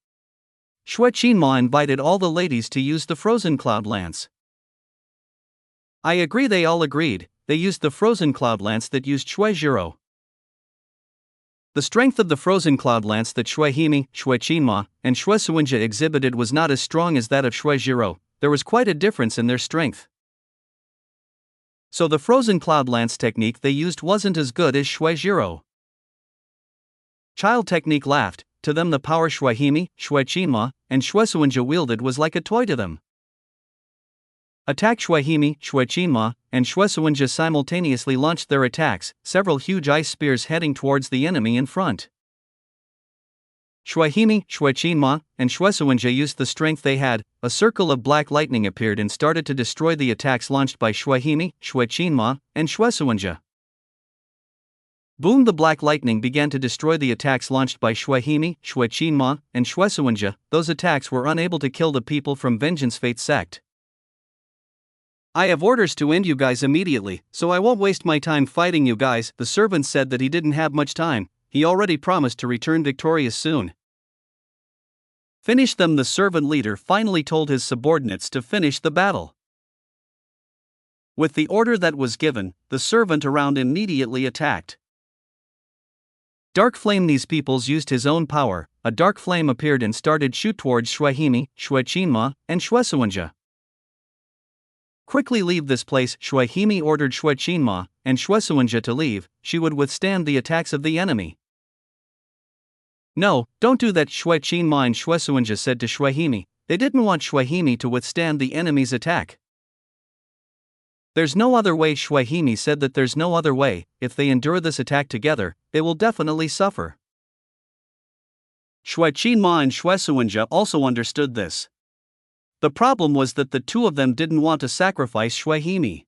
Shui Qinma invited all the ladies to use the frozen cloud lance. I agree, they all agreed. They used the frozen cloud lance that used Shui Zhiro. The strength of the frozen cloud lance that Shui Himi, Shui Qinma, and Shui Suwenja exhibited was not as strong as that of Shui Zhiro. There was quite a difference in their strength. So the frozen cloud lance technique they used wasn't as good as Shui Zhiro. Child technique laughed. To them the power Shui Himi, Shui Qinma, and Shui Suwenja wielded was like a toy to them. Attack Shui Himi, Shui Qinma, and Shui Suwenja simultaneously launched their attacks, several huge ice spears heading towards the enemy in front. Shui Himi, Shui Qinma, and Shui Suwenja used the strength they had. A circle of black lightning appeared and started to destroy the attacks launched by Shui Himi, Shui Qinma, and Shui Suwenja. Boom! The black lightning began to destroy the attacks launched by Shui Himi, Shui Qinma, and Shui Suwenja. Those attacks were unable to kill the people from Vengeance Fate sect. I have orders to end you guys immediately, so I won't waste my time fighting you guys. The servant said that he didn't have much time. He already promised to return victorious soon. Finish them. The servant leader finally told his subordinates to finish the battle. With the order that was given, the servant around immediately attacked. Dark flame. These peoples used his own power. A dark flame appeared and started shoot towards Shui Himi, Shui Qinma, and Shui Suwenja. Quickly leave this place. Shui Himi ordered Shui Qinma and Shui Suwenja to leave. She would withstand the attacks of the enemy. No, don't do that, Shui Qinma and Shui Suwenja said to Shui Himi. They didn't want Shui Himi to withstand the enemy's attack. There's no other way. Shui Himi said that there's no other way. If they endure this attack together, they will definitely suffer. Shui Qinma and Shui Suwenja also understood this. The problem was that the two of them didn't want to sacrifice Shui Himi.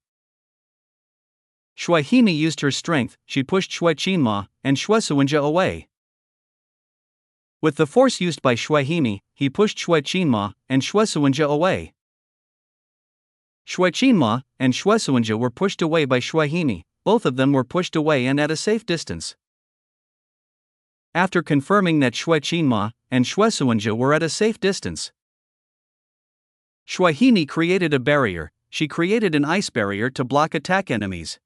Shui Himi used her strength. She pushed Shui Qinma and Shui Suwenja away. With the force used by Shui Himi, he pushed Shui Qinma and Shui Suwenja away. Shui Qinma and Shui Suwenja were pushed away by Shui Himi. Both of them were pushed away and at a safe distance. After confirming that Shui Qinma and Shui Suwenja were at a safe distance, Shui Himi created a barrier. She created an ice barrier to block attack enemies.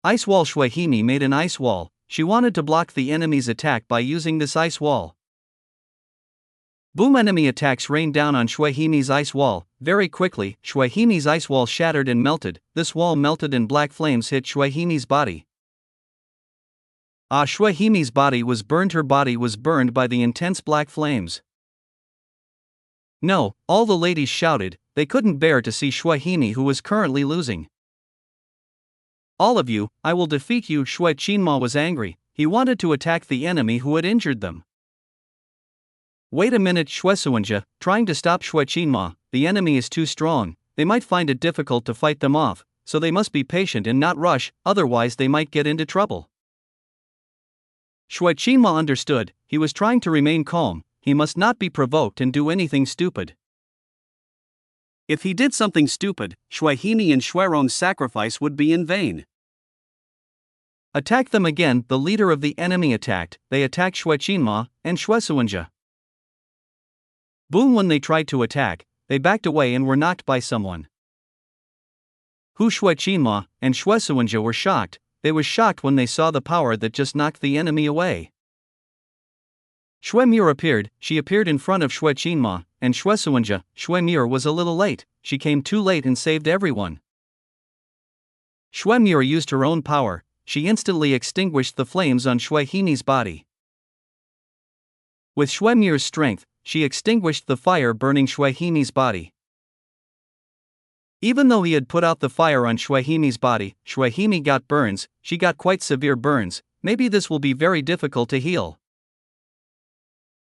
Ice wall. Shui Himi made an ice wall. She wanted to block the enemy's attack by using this ice wall. Boom! Enemy attacks rained down on Shui Himi's ice wall. Very quickly, Shui Himi's ice wall shattered and melted. This wall melted and black flames hit Shui Himi's body. Shui Himi's body was burned. Her body was burned by the intense black flames. No, all the ladies shouted. They couldn't bear to see Shui Himi, who was currently losing. All of you, I will defeat you. Shui Qinma was angry. He wanted to attack the enemy who had injured them. Wait a minute, Shui Suwenja, trying to stop Shui Qinma. The enemy is too strong. They might find it difficult to fight them off, so they must be patient and not rush, otherwise they might get into trouble. Shui Qinma understood. He was trying to remain calm. He must not be provoked and do anything stupid. If he did something stupid, Shui Himi and Shuiron's sacrifice would be in vain. Attack them again. The leader of the enemy attacked. They attacked Shui Qinma and Shui Suwenja. Boom! When they tried to attack, they backed away and were knocked by someone. Shui Qinma and Shui Suwenja were shocked. They were shocked when they saw the power that just knocked the enemy away. Shui Mir appeared. She appeared in front of Shui Qinma and Shui Suwenja. Shui Mir was a little late. She came too late and saved everyone. Shui Mir used her own power. She instantly extinguished the flames on Shui Himi's body. With Shui Mir's strength, she extinguished the fire burning Shui Himi's body. Even though he had put out the fire on Shui Himi's body, Shui Himi got burns. She got quite severe burns. Maybe this will be very difficult to heal.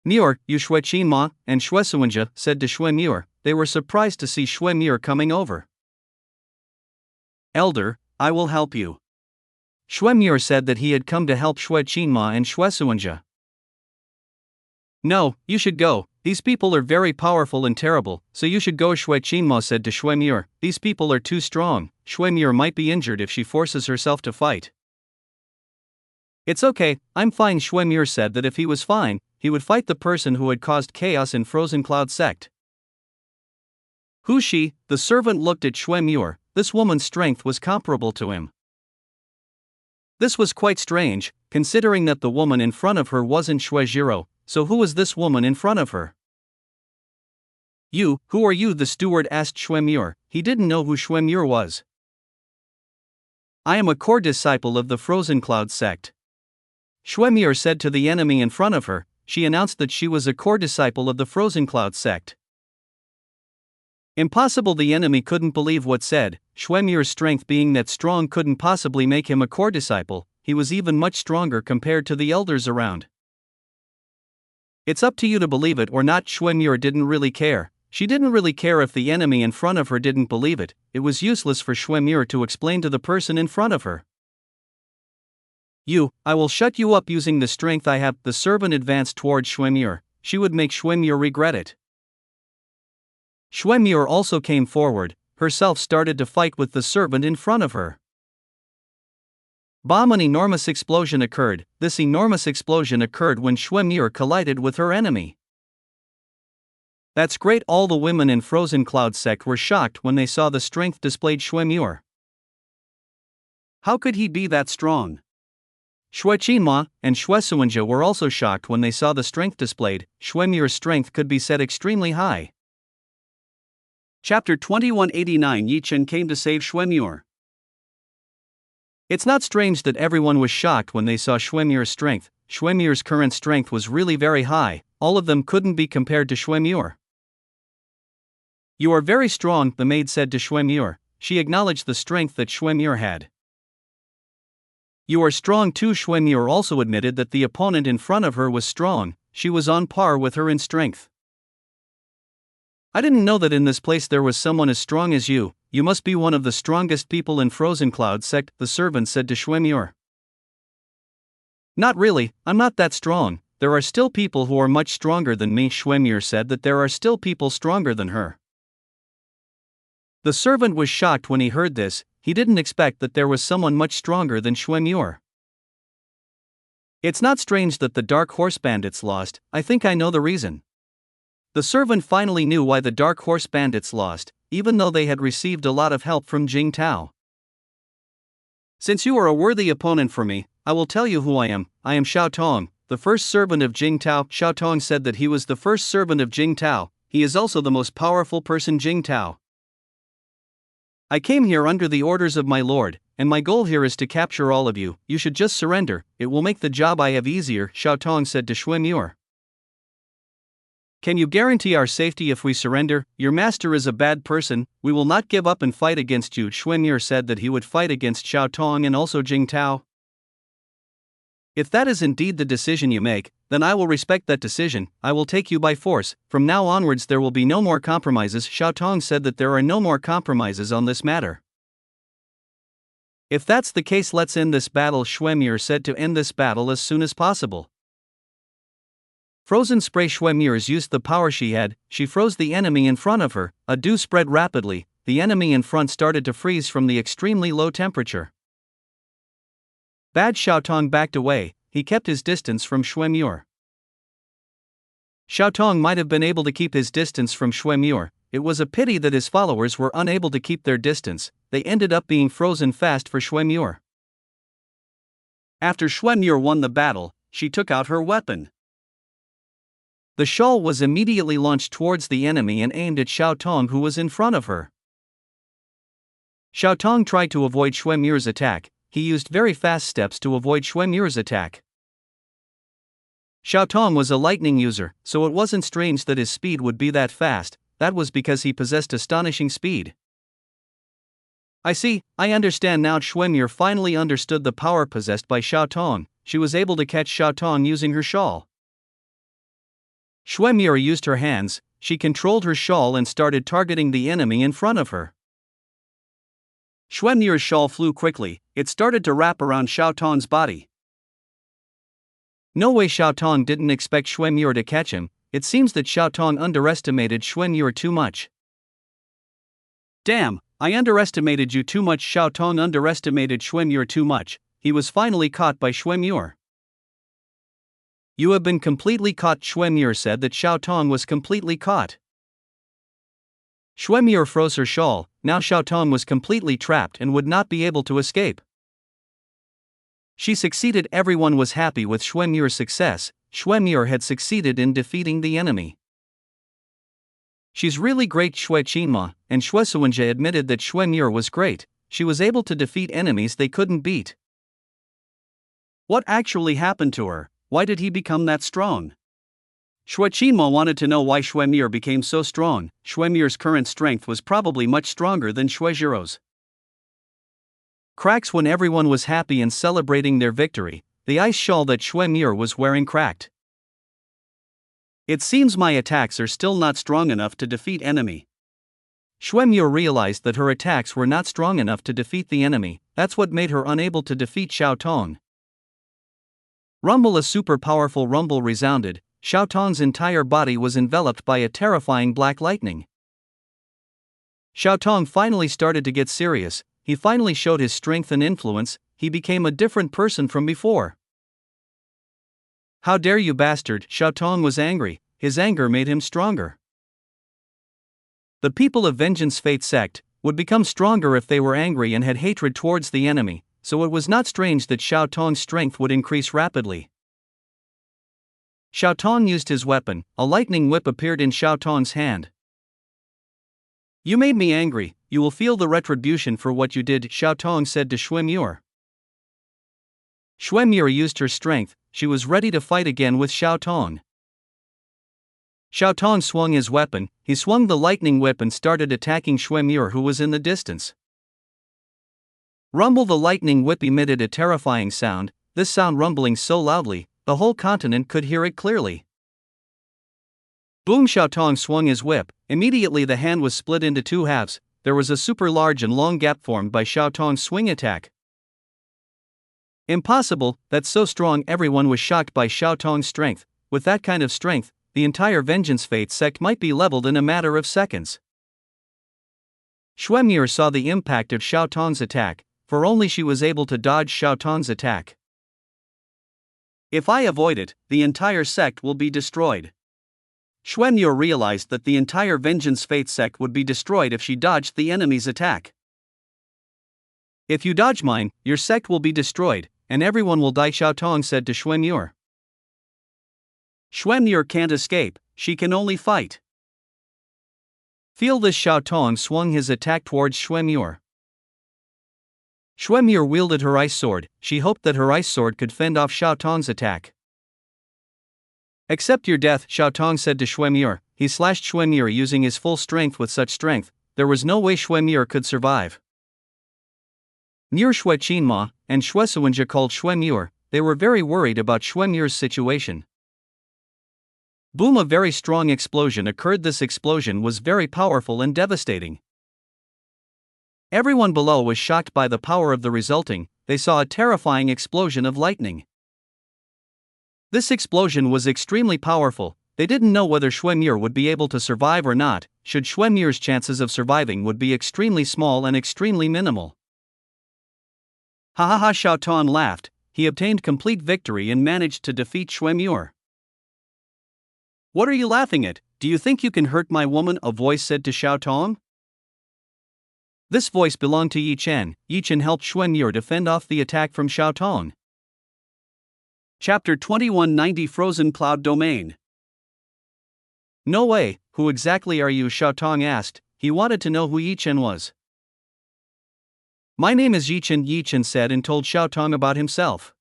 Mir, you Shui Qinma and Shui Suwenja said to Shui Mir. They were surprised to see Shui Mir coming over. Elder, I will help you. Shui Mir said that he had come to help Shui Qinma and Shui Suwenja. No, you should go. These people are very powerful and terrible, so you should go. Shui Qinmo said to Shui Muir. These people are too strong. Shui Muir might be injured if she forces herself to fight. It's okay, I'm fine. Shui Muir said that if he was fine, he would fight the person who had caused chaos in Frozen Cloud sect. Who's she? The servant looked at Shui Muir. This woman's strength was comparable to him. This was quite strange, considering that the woman in front of her wasn't Shui Jiro, so who was this woman in front of her? You, who are you? The steward asked Shui Muir. He didn't know who Shui Muir was. I am a core disciple of the Frozen Cloud sect. Shui Muir said to the enemy in front of her. She announced that she was a core disciple of the Frozen Cloud sect. Impossible. The enemy couldn't believe what said. Shui Muir's strength being that strong couldn't possibly make him a core disciple. He was even much stronger compared to the elders around. It's up to you to believe it or not. Shui Muir didn't really care. She didn't really care if the enemy in front of her didn't believe it. It was useless for Shui Muir to explain to the person in front of her. I will shut you up using the strength I have. The servant advanced towards Shui Muir. She would make Shui Muir regret it. Shui Muir also came forward, herself started to fight with the servant in front of her. Bomb! An enormous explosion occurred. This enormous explosion occurred when Shui Muir collided with her enemy. That's great. All the women in Frozen Cloud sect were shocked when they saw the strength displayed Shui Muir. How could he be that strong? Shui Qinmo and Shui Suanjia were also shocked when they saw the strength displayed. Shui Muir's strength could be set extremely high. Chapter 2189. Yi Chen came to save Shui Muir. It's not strange that everyone was shocked when they saw Shui Muir's strength. Shui Muir's current strength was really very high, all of them couldn't be compared to Shui Muir. You are very strong, the maid said to Shui Muir. She acknowledged the strength that Shui Muir had. You are strong too. Shui Muir also admitted that the opponent in front of her was strong. She was on par with her in strength. I didn't know that in this place there was someone as strong as you. You must be one of the strongest people in Frozen Cloud sect, the servant said to Shui Muir. Not really, I'm not that strong. There are still people who are much stronger than me. Shui Muir said that there are still people stronger than her. The servant was shocked when he heard this. He didn't expect that there was someone much stronger than Shui Muir. It's not strange that the Dark Horse Bandits lost. I think I know the reason. The servant finally knew why the Dark Horse Bandits lost, even though they had received a lot of help from Jing Tao. Since you are a worthy opponent for me, I will tell you who I am. I am Xiao Tong, the first servant of Jing Tao. Xiao Tong said that he was the first servant of Jing Tao. He is also the most powerful person Jing Tao. I came here under the orders of my lord, and my goal here is to capture all of you. You should just surrender, it will make the job I have easier, Xiao Tong said to Shui Muir. Can you guarantee our safety if we surrender? Your master is a bad person, we will not give up and fight against you. Shui Muir said that he would fight against Xiao Tong and also Jing Tao. If that is indeed the decision you make, then I will respect that decision. I will take you by force. From now onwards there will be no more compromises. Xiao Tong said that there are no more compromises on this matter. If that's the case, let's end this battle. Shui Muir said to end this battle as soon as possible. Frozen spray. Shui Muir used the power she had. She froze the enemy in front of her. A dew spread rapidly. The enemy in front started to freeze from the extremely low temperature. Bad. Xiao Tong backed away. He kept his distance from Shui Muir. Xiao Tong might have been able to keep his distance from Shui Muir. It was a pity that his followers were unable to keep their distance. They ended up being frozen fast for Shui Muir. After Shui Muir won the battle, she took out her weapon. The shawl was immediately launched towards the enemy and aimed at Xiao Tong, who was in front of her. Xiao Tong tried to avoid Shui Muir's attack. He used very fast steps to avoid Shui Muir's attack. Xiao Tong was a lightning user, so it wasn't strange that his speed would be that fast. That was because he possessed astonishing speed. I see, I understand now. Shui Muir finally understood the power possessed by Xiao Tong. She was able to catch Xiao Tong using her shawl. Shui Muir used her hands. She controlled her shawl and started targeting the enemy in front of her. Shui Muir's shawl flew quickly. It started to wrap around Xiao Tong's body. No way. Xiao Tong didn't expect Shui Muir to catch him. it seems that Xiao Tong underestimated Xuan Yu too much. Damn, I underestimated you too much. Xiao Tong underestimated Xuan Yu too much. He was finally caught by Xuan Yu. You have been completely caught. Xuan Yu said that Xiao Tong was completely caught. Xuan Yu froze her shawl. Now Xiao Tong was completely trapped and would not be able to escape. She succeeded. Everyone was happy with Xuan Yu's success. Xuan Yu had succeeded in defeating the enemy. She's really great. Xue Qinma and Xue Suwenjie admitted that Xuan Yu was great. She was able to defeat enemies they couldn't beat. What actually happened to her? Why did he become that strong? Xue Qinma wanted to know why Xuan Yu became so strong. Xuan Yu's current strength was probably much stronger than Xue Zhirou's. Cracks. When everyone was happy and celebrating their victory, the ice shawl that Xuan Yu was wearing cracked. It seems my attacks are still not strong enough to defeat enemy. Xuan Yu realized that her attacks were not strong enough to defeat the enemy. That's what made her unable to defeat Xiao Tong. Rumble. A super powerful rumble resounded. Xiao Tong's entire body was enveloped by a terrifying black lightning. Xiao Tong finally started to get serious. He finally showed his strength and influence. He became a different person from before. How dare you, bastard! Xiao Tong was angry. His anger made him stronger. The people of Vengeance Fate sect would become stronger if they were angry and had hatred towards the enemy, so it was not strange that Xiao Tong's strength would increase rapidly. Xiao Tong used his weapon. A lightning whip appeared in Xiao Tong's hand. You made me angry. You will feel the retribution for what you did, Xiao Tong said to Xuan Yu. Xuan Yu used her strength. She was ready to fight again with Xiao Tong. Xiao Tong swung his weapon. He swung the lightning whip and started attacking Xuan Yu, who was in the distance. Rumble. The lightning whip emitted a terrifying sound. This sound rumbling so loudly, the whole continent could hear it clearly. Boom! Xiao Tong swung his whip. Immediately the hand was split into two halves. There was a super large and long gap formed by Xiao Tong's swing attack. Impossible, that's so strong. Everyone was shocked by Xiao Tong's strength. With that kind of strength, the entire Vengeance Fate sect might be leveled in a matter of seconds. Xuan Yu saw the impact of Xiao Tong's attack, for only she was able to dodge Xiao Tong's attack. If I avoid it, the entire sect will be destroyed. Xuan Yu realized that the entire Vengeance Fate sect would be destroyed if she dodged the enemy's attack. If you dodge mine, your sect will be destroyed, and everyone will die, Xiao Tong said to Xuan Yu. Xuan Yu can't escape, she can only fight. Feel this! Xiao Tong swung his attack towards Xuan Yu. Xuan Yu wielded her ice sword. She hoped that her ice sword could fend off Xiao Tong's attack. Accept your death, Xiao Tong said to Xuan Yu. He slashed Xuan Yu using his full strength. With such strength, there was no way Xuan Yu could survive. Near Xue Qinma and Xue Suwenjie called Xuan Yu. They were very worried about Xuan Yu's situation. Boom! A very strong explosion occurred. This explosion was very powerful and devastating. Everyone below was shocked by the power of the resulting. They saw a terrifying explosion of lightning. This explosion was extremely powerful. They didn't know whether Xuan Yu would be able to survive or not. Should Xuan Yu's chances of surviving would be extremely small and extremely minimal. Ha ha ha! Xiao Tong laughed. He obtained complete victory and managed to defeat Xuan Yu. What are you laughing at? Do you think you can hurt my woman? A voice said to Xiao Tong. This voice belonged to Yi Chen. Yi Chen helped Xuan Yu to fend off the attack from Xiao Tong. Chapter 2190 Frozen Cloud Domain. No way, who exactly are you? Xiao Tong asked. He wanted to know who Yi Chen was. My name is Yi Chen, Yi Chen said and told Xiao Tong about himself.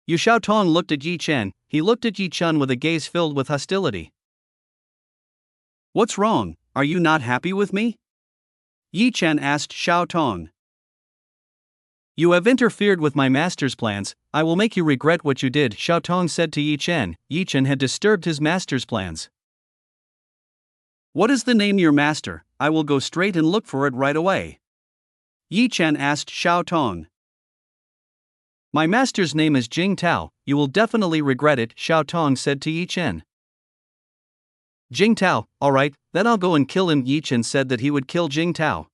Yu Xiao Tong looked at Yi Chen. He looked at Yi Chen with a gaze filled with hostility. What's wrong? Are you not happy with me? Yi Chen asked Xiao Tong. You have interfered with my master's plans. I will make you regret what you did, Xiao Tong said to Yi Chen. Yi Chen had disturbed his master's plans. What is the name of your master? I will go straight and look for it right away. Yi Chen asked Xiao Tong. My master's name is Jing Tao. You will definitely regret it, Xiao Tong said to Yi Chen. Jing Tao, alright, then I'll go and kill him. Yi Chen said that he would kill Jing Tao.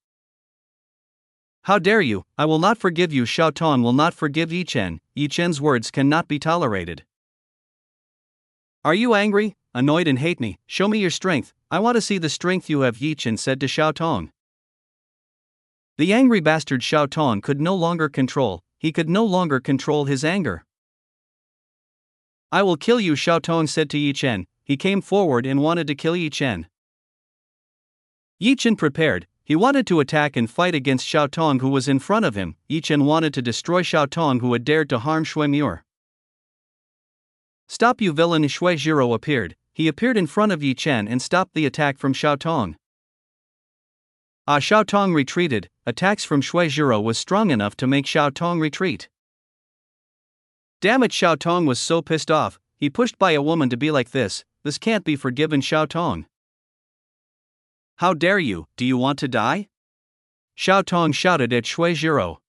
How dare you, I will not forgive you. Xiao Tong will not forgive Yi Chen. Yi Chen's words cannot be tolerated. Are you angry, annoyed and hate me? Show me your strength, I want to see the strength you have, Yi Chen said to Xiao Tong. The angry bastard Xiao Tong could no longer control his anger. I will kill you, Xiao Tong said to Yi Chen. He came forward and wanted to kill Yi Chen. Yi Chen prepared. He wanted to attack and fight against Xiao Tong, who was in front of him. Yi Chen wanted to destroy Xiao Tong, who had dared to harm Shui Muir. Stop, you villain! Shui Jiro appeared. He appeared in front of Yi Chen and stopped the attack from Xiao Tong. Xiao Tong retreated. Attacks from Shui Jiro was strong enough to make Xiao Tong retreat. Damn it, Xiao Tong was so pissed off. He pushed by a woman to be like this. This can't be forgiven, Xiao Tong. How dare you, do you want to die? Xiao Tong shouted at Shui Jiro.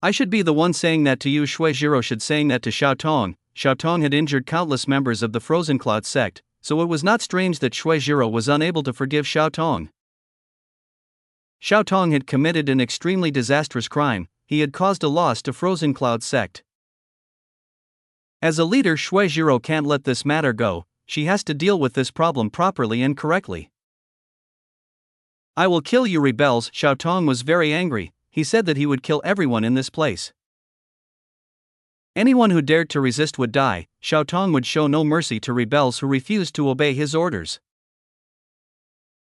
I should be the one saying that to you. Shui Jiro should saying that to Xiao Tong. Xiao Tong had injured countless members of the Frozen Cloud sect, so it was not strange that Shui Jiro was unable to forgive Xiao Tong. Xiao Tong had committed an extremely disastrous crime. He had caused a loss to Frozen Cloud sect. As a leader, Shui Jiro can't let this matter go. She has to deal with this problem properly and correctly. I will kill you, rebels. Xiao Tong was very angry. He said that he would kill everyone in this place. Anyone who dared to resist would die. Xiao Tong would show no mercy to rebels who refused to obey his orders.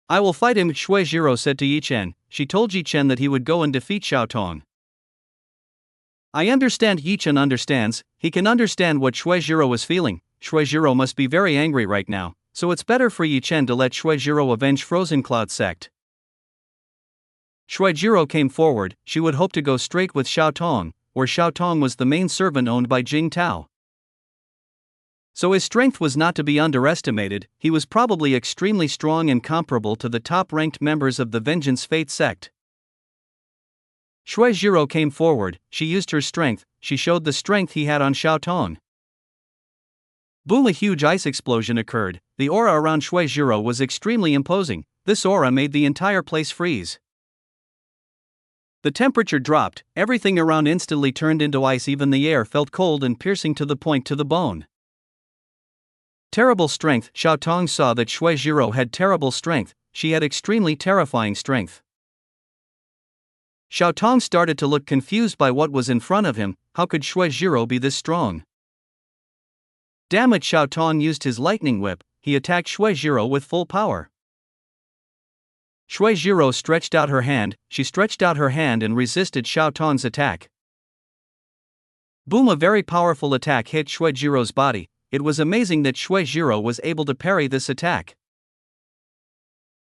I will fight him, Shui Jiro said to Yi Chen. She told Yi Chen that he would go and defeat Xiao Tong. I understand. Yi Chen understands. He can understand what Shui Jiro was feeling. Shui Jiro must be very angry right now, so it's better for Yi Chen to let Shui Jiro avenge Frozen Cloud sect. Shui Jiro came forward. She would hope to go straight with Xiao Tong, where Xiao Tong was the main servant owned by Jing Tao. So his strength was not to be underestimated. He was probably extremely strong and comparable to the top-ranked members of the Vengeance Fate sect. Shui Jiro came forward. She used her strength. She showed the strength he had on Xiao Tong. Boom! A huge ice explosion occurred. The aura around Shui Jiro was extremely imposing. This aura made the entire place freeze. The temperature dropped, everything around instantly turned into ice, even the air felt cold and piercing to the point to the bone. Terrible strength. Xiao Tong saw that Shui Jiro had terrible strength. She had extremely terrifying strength. Xiao Tong started to look confused by what was in front of him. How could Shui Jiro be this strong? Damn it! Xiao Tong used his lightning whip. He attacked Shui Jiro with full power. Shui Jiro stretched out her hand. She stretched out her hand and resisted Xiao Tong's attack. Boom! A very powerful attack hit Shui Jiro's body. It was amazing that Shui Jiro was able to parry this attack.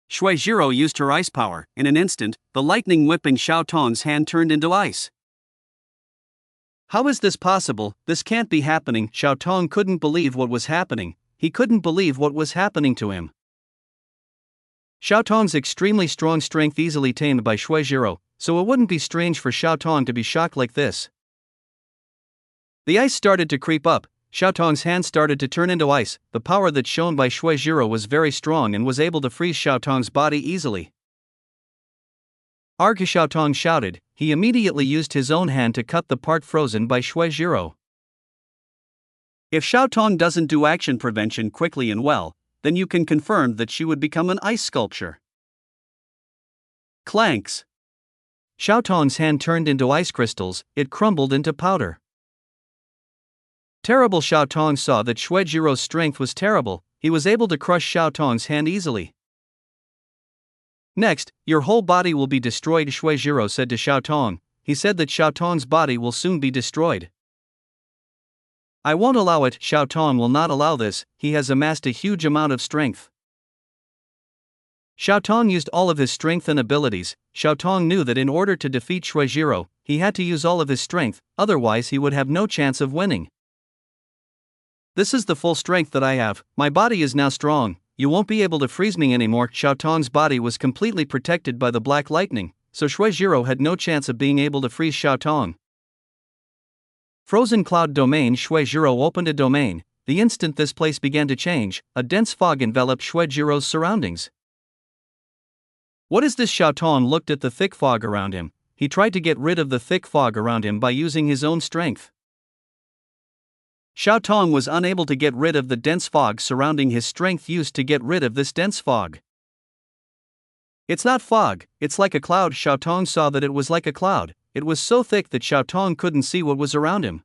Shui Jiro used her ice power. In an instant, the lightning whipping Xiao Tong's hand turned into ice. How is this possible? This can't be happening. Xiao Tong couldn't believe what was happening. He couldn't believe what was happening to him. Xiao Tong's extremely strong strength easily tamed by Shui Jiro, so it wouldn't be strange for Xiao Tong to be shocked like this. The ice started to creep up. Xiao Tong's hand started to turn into ice. The power that's shown by Shui Jiro was very strong and was able to freeze Xiao Tong's body easily. Arg! Xiao Tong shouted. He immediately used his own hand to cut the part frozen by Shui Jiro. If Xiao Tong doesn't do action prevention quickly and well, then you can confirm that she would become an ice sculpture. Clanks. Xiao Tong's hand turned into ice crystals. It crumbled into powder. Terrible! Xiao Tong saw that Shui Jiro's strength was terrible. He was able to crush Xiao Tong's hand easily. Next, your whole body will be destroyed, Shui Jiro said to Xiao Tong. He said that Xiao Tong's body will soon be destroyed. I won't allow it. Xiao Tong will not allow this. He has amassed a huge amount of strength. Xiao Tong used all of his strength and abilities. Xiao Tong knew that in order to defeat Shui Jiro, he had to use all of his strength, otherwise he would have no chance of winning. This is the full strength that I have. My body is now strong. You won't be able to freeze me anymore. Xiao Tong's body was completely protected by the black lightning, so Shui Jiro had no chance of being able to freeze Xiao Tong. Frozen Cloud Domain. Shui Jiro opened a domain. the instant this place began to change, a dense fog enveloped Shuijiro's surroundings. What is this? Xiao Tong looked at the thick fog around him. He tried to get rid of the thick fog around him by using his own strength. Xiao Tong was unable to get rid of the dense fog surrounding his strength used to get rid of this dense fog. It's not fog, it's like a cloud. Xiao Tong saw that it was like a cloud. It was so thick that Xiao Tong couldn't see what was around him.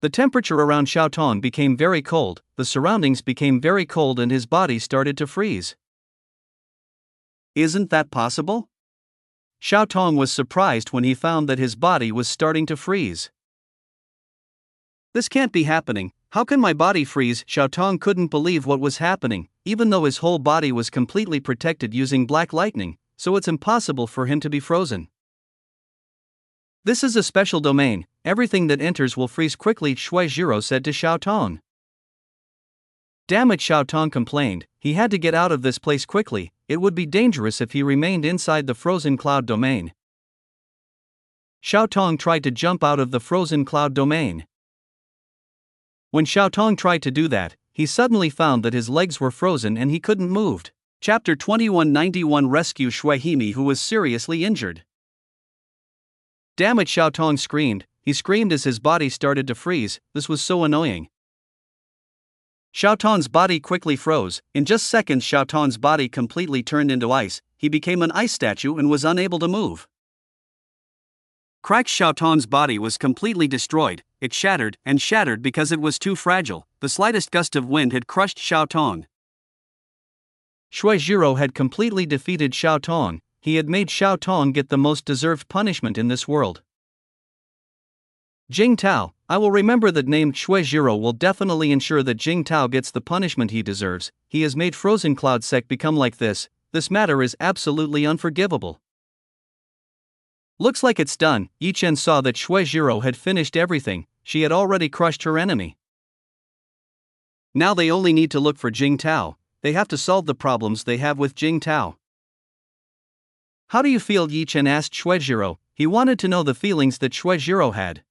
The temperature around Xiao Tong became very cold, the surroundings became very cold and his body started to freeze. Isn't that possible? Xiao Tong was surprised when he found that his body was starting to freeze. This can't be happening. How can my body freeze? Xiao Tong couldn't believe what was happening, even though his whole body was completely protected using black lightning, so it's impossible for him to be frozen. This is a special domain, everything that enters will freeze quickly, Shuijiro said to Xiao Tong. Damn it, Xiao Tong complained, he had to get out of this place quickly, it would be dangerous if he remained inside the frozen cloud domain. Xiao Tong tried to jump out of the frozen cloud domain. When Xiao Tong tried to do that, he suddenly found that his legs were frozen and he couldn't move. Chapter 2191 Rescue Shuihimi, who was seriously injured. Damn it, Xiao Tong screamed. He screamed as his body started to freeze. This was so annoying. Xiao Tong's body quickly froze. In just seconds, Xiao Tong's body completely turned into ice. He became an ice statue and was unable to move. Crack! Xiao Tong's body was completely destroyed. It shattered and shattered because it was too fragile. The slightest gust of wind had crushed Xiao Tong. Shuijiro had completely defeated Xiao Tong. He had made Xiao Tong get the most deserved punishment in this world. Jing Tao, I will remember that name. Shuijiro will definitely ensure that Jing Tao gets the punishment he deserves. He has made Frozen Cloud Sect become like this. This matter is absolutely unforgivable. Looks like it's done. Yi Chen saw that Shuijiro had finished everything. She had already crushed her enemy. Now they only need to look for Jing Tao. They have to solve the problems they have with Jing Tao. How do you feel? Yi Chen asked Shuijiro. He wanted to know the feelings that Shuijiro had.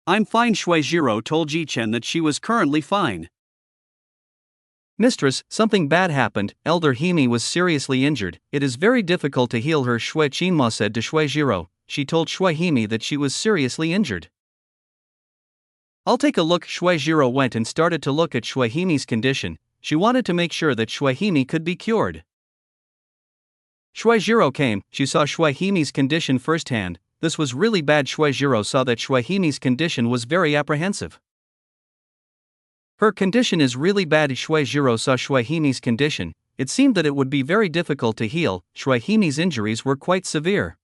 I'm fine. Shuijiro told Yi Chen that she was currently fine. Mistress, something bad happened. Elder Himi was seriously injured. It is very difficult to heal her. Shui Qinma said to Shuijiro. She told Shui Himi that she was seriously injured. I'll take a look. Shuijiro went and started to look at Shui Himi's condition. She wanted to make sure that Shui Himi could be cured. Shuijiro came. She saw Shui Himi's condition firsthand. This was really bad. Shuijiro saw that Shui Himi's condition was very apprehensive. Her condition is really bad. Shuijiro saw Shui Himi's condition. It seemed that it would be very difficult to heal. Shui Himi's injuries were quite severe.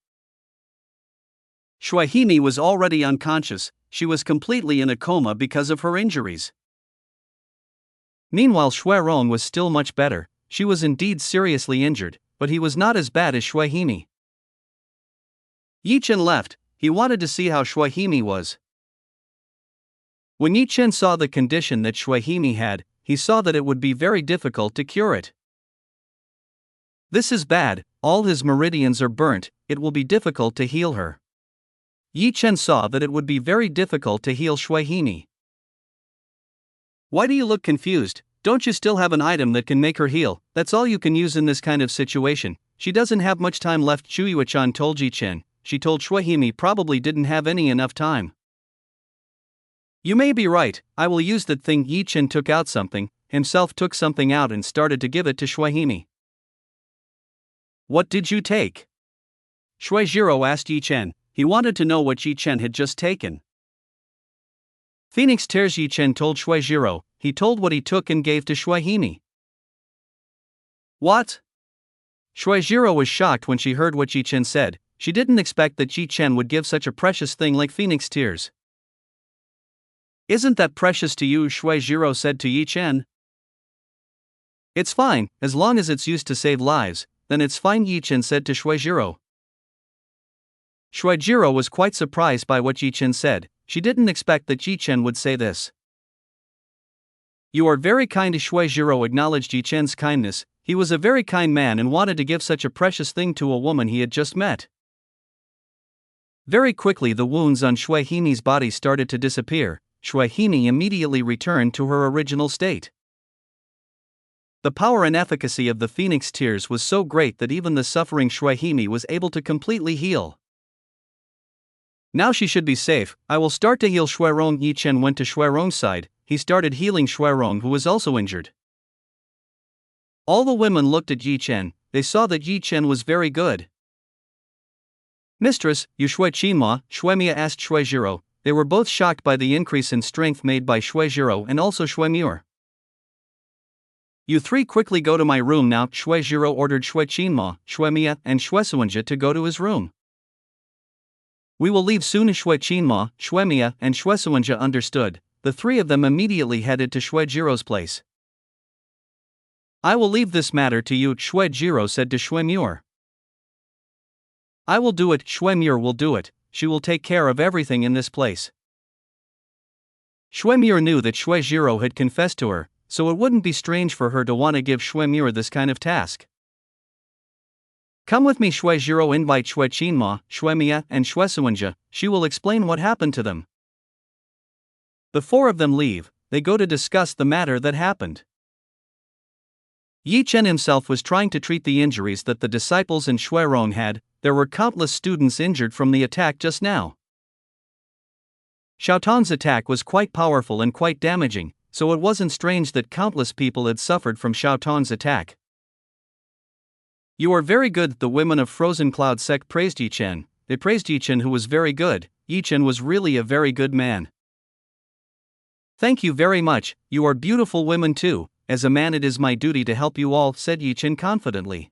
Shui Himi was already unconscious. She was completely in a coma because of her injuries. Meanwhile, Shui Rong was still much better. She was indeed seriously injured, but he was not as bad as Shui Himi. Yi Chen left. He wanted to see how Shui Himi was. When Yi Chen saw the condition that Shui Himi had, he saw that it would be very difficult to cure it. This is bad, all his meridians are burnt, it will be difficult to heal her. Yi Chen saw that it would be very difficult to heal Shui Himi. Why do you look confused? Don't you still have an item that can make her heal? That's all you can use in this kind of situation. She doesn't have much time left. Chuyuechan told Yi Chen. She told Shui Himi probably didn't have enough time. You may be right, I will use that thing. Yi Chen took out something, himself took something out and started to give it to Shui Himi. What did you take? Shuijiro asked Yi Chen. He wanted to know what Yi Chen had just taken. Phoenix Tears. Yi Chen told Shuijiro. He told what he took and gave to Shui Himi. What? Shuijiro was shocked when she heard what Yi Chen said. She didn't expect that Yi Chen would give such a precious thing like Phoenix Tears. Isn't that precious to you? Shuijiro said to Yi Chen. It's fine, as long as it's used to save lives, then it's fine, Yi Chen said to Shuijiro. Shuijiro was quite surprised by what Yi Chen said. She didn't expect that Yi Chen would say this. You are very kind. Shuijiro acknowledged Yi Chen's kindness. He was a very kind man and wanted to give such a precious thing to a woman he had just met. Very quickly the wounds on Shui Himi's body started to disappear. Shui Himi immediately returned to her original state. The power and efficacy of the phoenix tears was so great that even the suffering Shui Himi was able to completely heal. Now she should be safe. I will start to heal Shuirong. Yi Chen went to Shuirong's side. He started healing Shuirong, who was also injured. All the women looked at Yi Chen. They saw that Yi Chen was very good. Mistress, you Shui Qinma? Shuimia asked Shui Zhiro. They were both shocked by the increase in strength made by Shui Zhiro and also Shui Muir. You three quickly go to my room now. Shui Zhiro ordered Shui Qinma, Shui Mia, and Shui Suwenja to go to his room. We will leave soon. Shui Qinma, Shui Mia, and Shui Suwenja understood. The three of them immediately headed to Shui Jiro's place. I will leave this matter to you, Shui Jiro said to Shui Muir. I will do it. Shui Muir will do it. She will take care of everything in this place. Shui Muir knew that Shui Jiro had confessed to her, so it wouldn't be strange for her to want to give Shui Muir this kind of task. Come with me. Shui Jiro invite Shui Qinma, Shui Mia, and Shui Suwenja. She will explain what happened to them. The four of them leave. They go to discuss the matter that happened. Yi Chen himself was trying to treat the injuries that the disciples and Shuirong had. There were countless students injured from the attack just now. Xiaotan's attack was quite powerful and quite damaging, so it wasn't strange that countless people had suffered from Xiaotan's attack. You are very good. The women of Frozen Cloud sect praised Yi Chen. They praised Yi Chen, who was very good. Yi Chen was really a very good man. Thank you very much. You are beautiful women too. As a man, it is my duty to help you all, said Yi Chen confidently.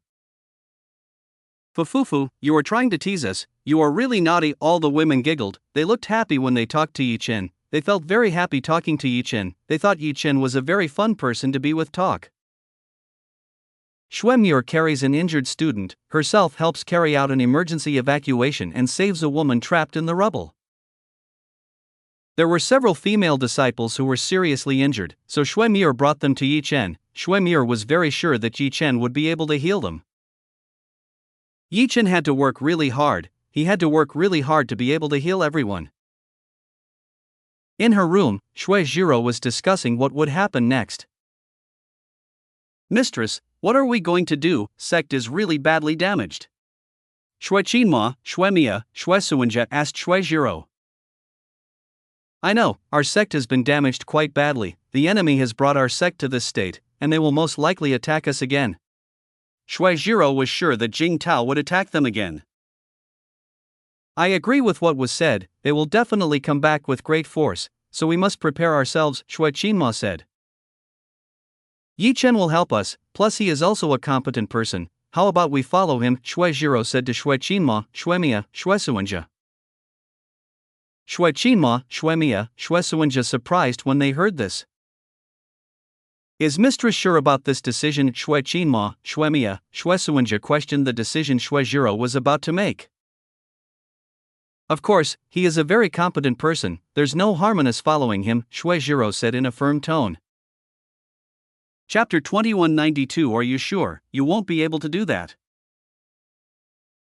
Fufufu, you are trying to tease us. You are really naughty. All the women giggled. They looked happy when they talked to Yi Chen. They felt very happy talking to Yi Chen. They thought Yi Chen was a very fun person to be with. Talk. Shui Muir carries an injured student, herself helps carry out an emergency evacuation and saves a woman trapped in the rubble. There were several female disciples who were seriously injured, so Shui Muir brought them to Yi Chen. Shui Muir was very sure that Yi Chen would be able to heal them. Yi Chen had to work really hard. He had to work really hard to be able to heal everyone. In her room, Shui Jiro was discussing what would happen next. Mistress, what are we going to do? Sect is really badly damaged. Shui Qinma, Shui Mia, Shui Suwenja asked Shui Jiro. I know, our sect has been damaged quite badly. The enemy has brought our sect to this state, and they will most likely attack us again. Shui Jiro was sure that Jing Tao would attack them again. I agree with what was said. They will definitely come back with great force, so we must prepare ourselves, Shui Qinma said. Yi Chen will help us, plus he is also a competent person. How about we follow him? Shui Jiro said to Shui Qinma, Shui Mia, Shui Suwenja. Shui Qinma, Shui Mia, Shui Suwenja surprised when they heard this. Is Mistress sure about this decision? Shui Qinma, Shui Mia, Shui Suwenja questioned the decision Shui Jiro was about to make. Of course, he is a very competent person. There's no harm in us following him, Shui Jiro said in a firm tone. Chapter 2192. Are you sure you won't be able to do that?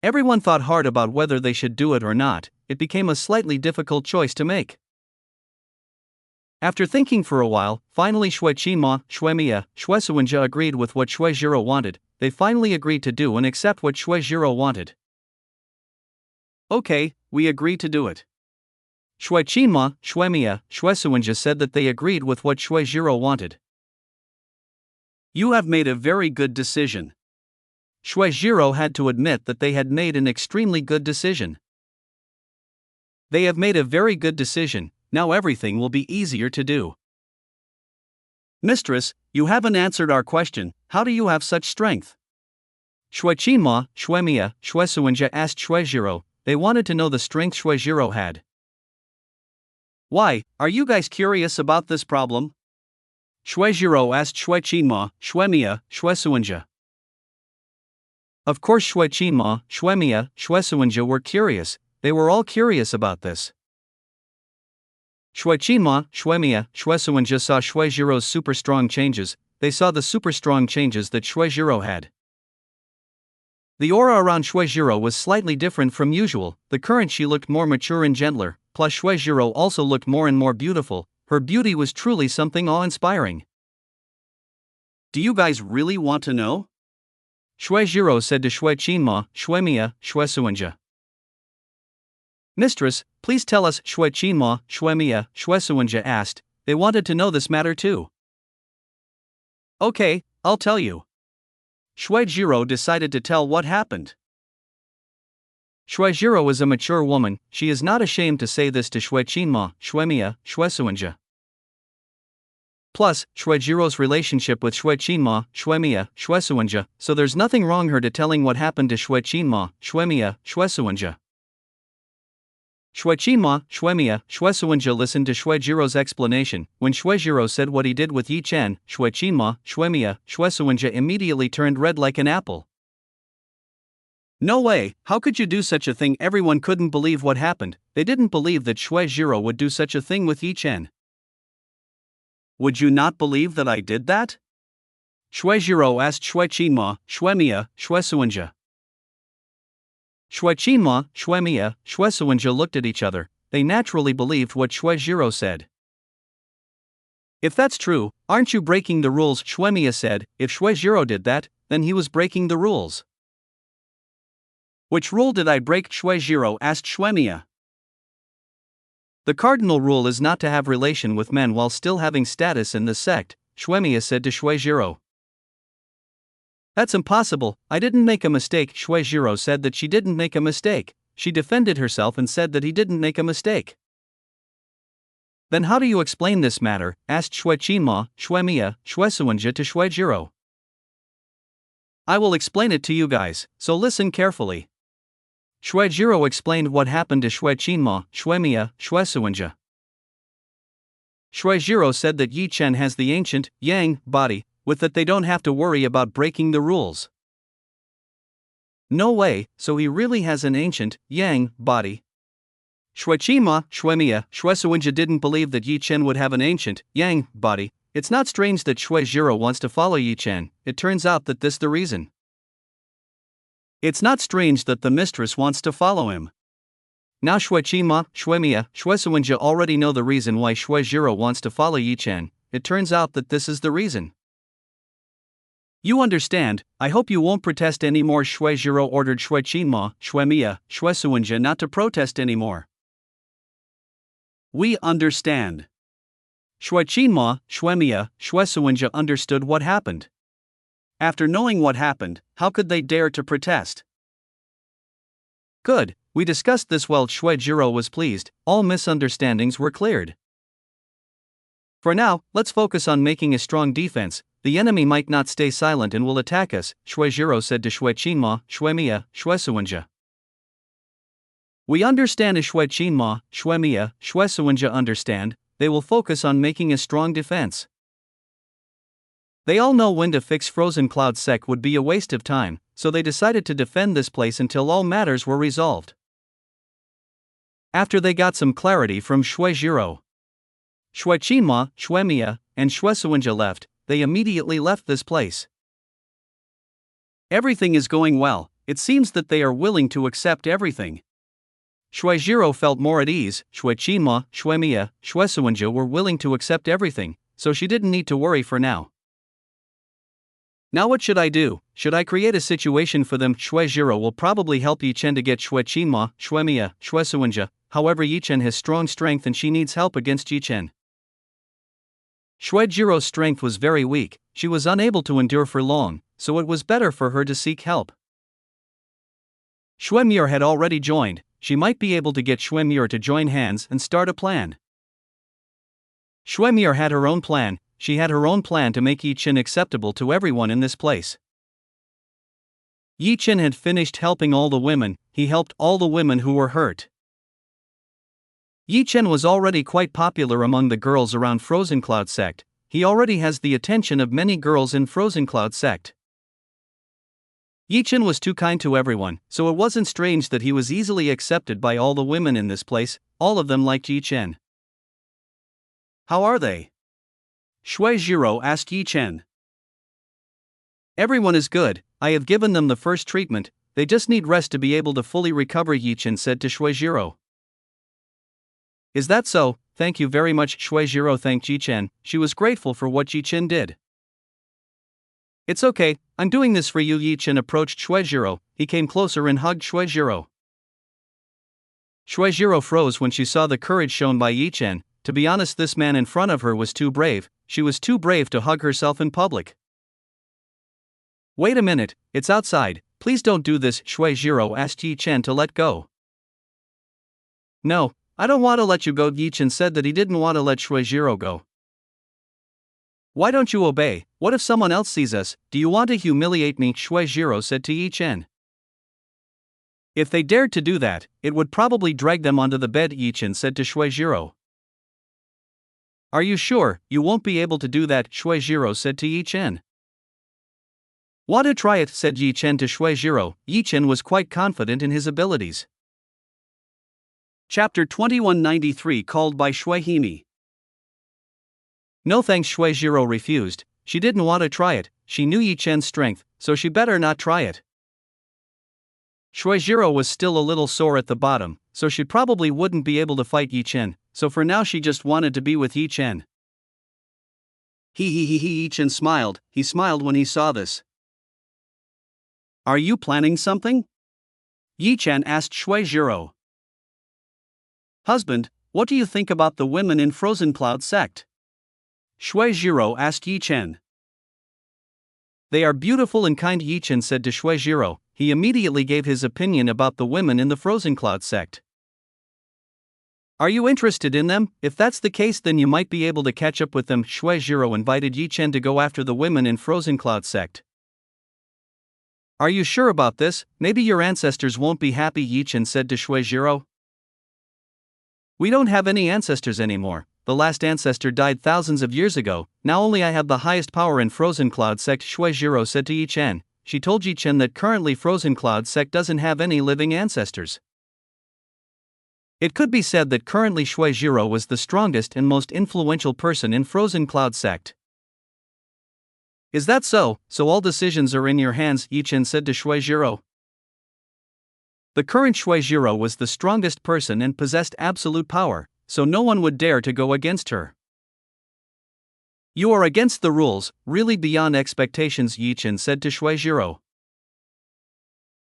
Everyone thought hard about whether they should do it or not. It became a slightly difficult choice to make. After thinking for a while, finally Shui Qinma, Shui Mia, Shui Suwenja agreed with what Shui Jiro wanted. They finally agreed to do and accept what Shui Jiro wanted. Okay, we agree to do it. Shui Qinma, Shui Mia, Shui Suwenja said that they agreed with what Shui Jiro wanted. You have made a very good decision. Shui Jiro had to admit that they had made an extremely good decision. They have made a very good decision. Now everything will be easier to do. Mistress, you haven't answered our question. How do you have such strength? Shui Qinma, Shui Mia, Shui Suwenja asked Shui Jiro. They wanted to know the strength Shui Jiro had. Why, are you guys curious about this problem? Shui Jiro asked Shui Qinma, Shui Mia, Shui Suwenja. Of course Shui Qinma, Shui Mia, Shui Suwenja were curious. They were all curious about this. Shui Qinma, Shui Mia, Shui Suwenja saw Shui Jiro's super strong changes. They saw the super strong changes that Shui Jiro had. The aura around Shui Jiro was slightly different from usual. The current she looked more mature and gentler, plus Shui Jiro also looked more and more beautiful. her beauty was truly something awe-inspiring. Do you guys really want to know? Shuejiro said to Shue Qinma, Shuemiya, Shuesuanja. Mistress, please tell us, Shue Qinma, Shuemiya, Shuesuanja asked. They wanted to know this matter too. Okay, I'll tell you. Shuejiro decided to tell what happened. Shuejiro is a mature woman, she is not ashamed to say this to Shue Qinma, Shuemiya, Shuesuanja. Plus, Shuejiro's relationship with Shue Qinma, Shuemiya, Shuesuanja, so there's nothing wrong her to telling what happened to Shue Qinma, Shuemiya, Shuesuanja. Shue Qinma, Shuemiya, Shuesuanja listened to Shuejiro's explanation. When Shuejiro said what he did with Yi Chen, Shue Qinma, Shuemiya, Shuesuanja immediately turned red like an apple. No way, how could you do such a thing? Everyone couldn't believe what happened. They didn't believe that Shuejiro would do such a thing with Yi Chen. Would you not believe that I did that? Shuejiro asked Shue Qinma, Shuemiya, Shuesuanja. Shue Qinma, Shuemiya, Shuesuanja looked at each other. They naturally believed what Shuejiro said. If that's true, aren't you breaking the rules? Shuemiya said. If Shuejiro did that, then he was breaking the rules. Which rule did I break? Shuejiro asked Shuemiya. The cardinal rule is not to have relation with men while still having status in the sect, Shuemiya said to Shuejiro. That's impossible, I didn't make a mistake. Shuejiro said that she didn't make a mistake. She defended herself and said that he didn't make a mistake. Then how do you explain this matter? Asked Shue Qinma, Shuemiya, Shuesuanja to Shuejiro. I will explain it to you guys, so listen carefully. Shuejiro explained what happened to Shue Qinma, Shuemiya, Shuesuanja. Shuejiro said that Yi Chen has the ancient, yang, body, with that they don't have to worry about breaking the rules. No way, so he really has an ancient, yang, body. Shue Qinma, Shuemiya, Shuesuanja didn't believe that Yi Chen would have an ancient, yang, body. It's not strange that Shuejiro wants to follow Yi Chen, it turns out that this the reason. It's not strange that the mistress wants to follow him. Now Shue Qinma, Shuemiya, Shuesuanja already know the reason why Shuejiro wants to follow Yi Chen, it turns out that this is the reason. You understand, I hope you won't protest anymore. Shuejiro ordered Shue Qinma, Shuemiya, Shuesuanja not to protest anymore. We understand. Shue Qinma, Shuemiya, Shuesuanja understood what happened. After knowing what happened, how could they dare to protest? Good, we discussed this well. Shuejiro was pleased, all misunderstandings were cleared. For now, let's focus on making a strong defense. The enemy might not stay silent and will attack us, Shuejiro said to Shue Qinma, Shuemiya, Shuesuanja. We understand. Shue Qinma, Shuemiya, Shuesuanja understand, they will focus on making a strong defense. They all know when to fix Frozen Cloud Sect would be a waste of time, so they decided to defend this place until all matters were resolved. After they got some clarity from Shuejiro, Shue Qinma, Shuemiya, and Shuesuanja left, they immediately left this place. Everything is going well, it seems that they are willing to accept everything. Shuejiro felt more at ease. Shue Qinma, Shuemiya, Shuesuanja were willing to accept everything, so she didn't need to worry for now. Now what should I do? Should I create a situation for them? Shuejiro will probably help Yi Chen to get Shue Qinma, Shuemiya, Shuesuanja, however Yi Chen has strong strength and she needs help against Yi Chen. Shuejiro's strength was very weak, she was unable to endure for long, so it was better for her to seek help. Shuemiya had already joined, she might be able to get Shuemiya to join hands and start a plan. Shuemiya had her own plan, she had her own plan to make Yi Chen acceptable to everyone in this place. Yi Chen had finished helping all the women, he helped all the women who were hurt. Yi Chen was already quite popular among the girls around Frozen Cloud Sect, he already has the attention of many girls in Frozen Cloud Sect. Yi Chen was too kind to everyone, so it wasn't strange that he was easily accepted by all the women in this place, all of them liked Yi Chen. How are they? Shuejiro asked Yi Chen. Everyone is good, I have given them the first treatment, they just need rest to be able to fully recover, Yi Chen said to Shuejiro. Is that so? Thank you very much. Shuijiro thanked Yi Chen. She was grateful for what Yi Chen did. It's okay, I'm doing this for you. Yi Chen approached Shuijiro. He came closer and hugged Shuijiro. Shuijiro froze when she saw the courage shown by Yi Chen. To be honest, this man in front of her was too brave. She was too brave to hug herself in public. Wait a minute, it's outside. Please don't do this. Shuijiro asked Yi Chen to let go. No, I don't want to let you go. Yi Chen said that he didn't want to let Shuijiro go. Why don't you obey? What if someone else sees us? Do you want to humiliate me? Shuijiro said to Yi Chen. If they dared to do that, it would probably drag them onto the bed. Yi Chen said to Shuijiro. Are you sure you won't be able to do that? Shuijiro said to Yi Chen. Want to try it? Said Yi Chen to Shuijiro. Yi Chen was quite confident in his abilities. Chapter 2193 Called by Shuihime. No thanks. Shuijiro refused. She didn't want to try it. She knew Yi Chen's strength, so she better not try it. Shuijiro was still a little sore at the bottom, so she probably wouldn't be able to fight Yi Chen, so for now she just wanted to be with Yi Chen. Yi Chen smiled. He smiled when he saw this. Are you planning something? Yi Chen asked Shuijiro. Husband, what do you think about the women in Frozen Cloud sect? Shuijiro asked Yi Chen. They are beautiful and kind. Yi Chen said to Shuijiro. He immediately gave his opinion about the women in the Frozen Cloud sect. Are you interested in them? If that's the case, then you might be able to catch up with them. Shuijiro invited Yi Chen to go after the women in Frozen Cloud sect. Are you sure about this? Maybe your ancestors won't be happy. Yi Chen said to Shuijiro. We don't have any ancestors anymore. The last ancestor died thousands of years ago. Now only I have the highest power in Frozen Cloud sect. Shuijiro said to Yi Chen. She told Yi Chen that currently Frozen Cloud sect doesn't have any living ancestors. It could be said that currently Shuijiro was the strongest and most influential person in Frozen Cloud sect. Is that so? So all decisions are in your hands, Yi Chen said to Shuijiro. The current Shuijiro was the strongest person and possessed absolute power, so no one would dare to go against her. You are against the rules, really beyond expectations, Yi Chen said to Shuijiro.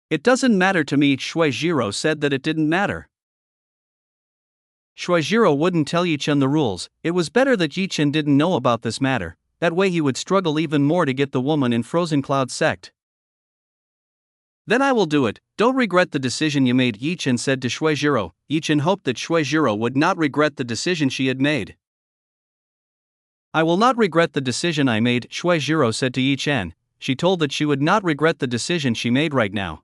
It doesn't matter to me. Shuijiro said that it didn't matter. Shuijiro wouldn't tell Yi Chen the rules. It was better that Yi Chen didn't know about this matter, that way he would struggle even more to get the woman in Frozen Cloud sect. Then I will do it. Don't regret the decision you made, Yi Chen said to Shuijiro. Yi Chen hoped that Shuijiro would not regret the decision she had made. I will not regret the decision I made, Shuijiro said to Yi Chen. She told that she would not regret the decision she made right now.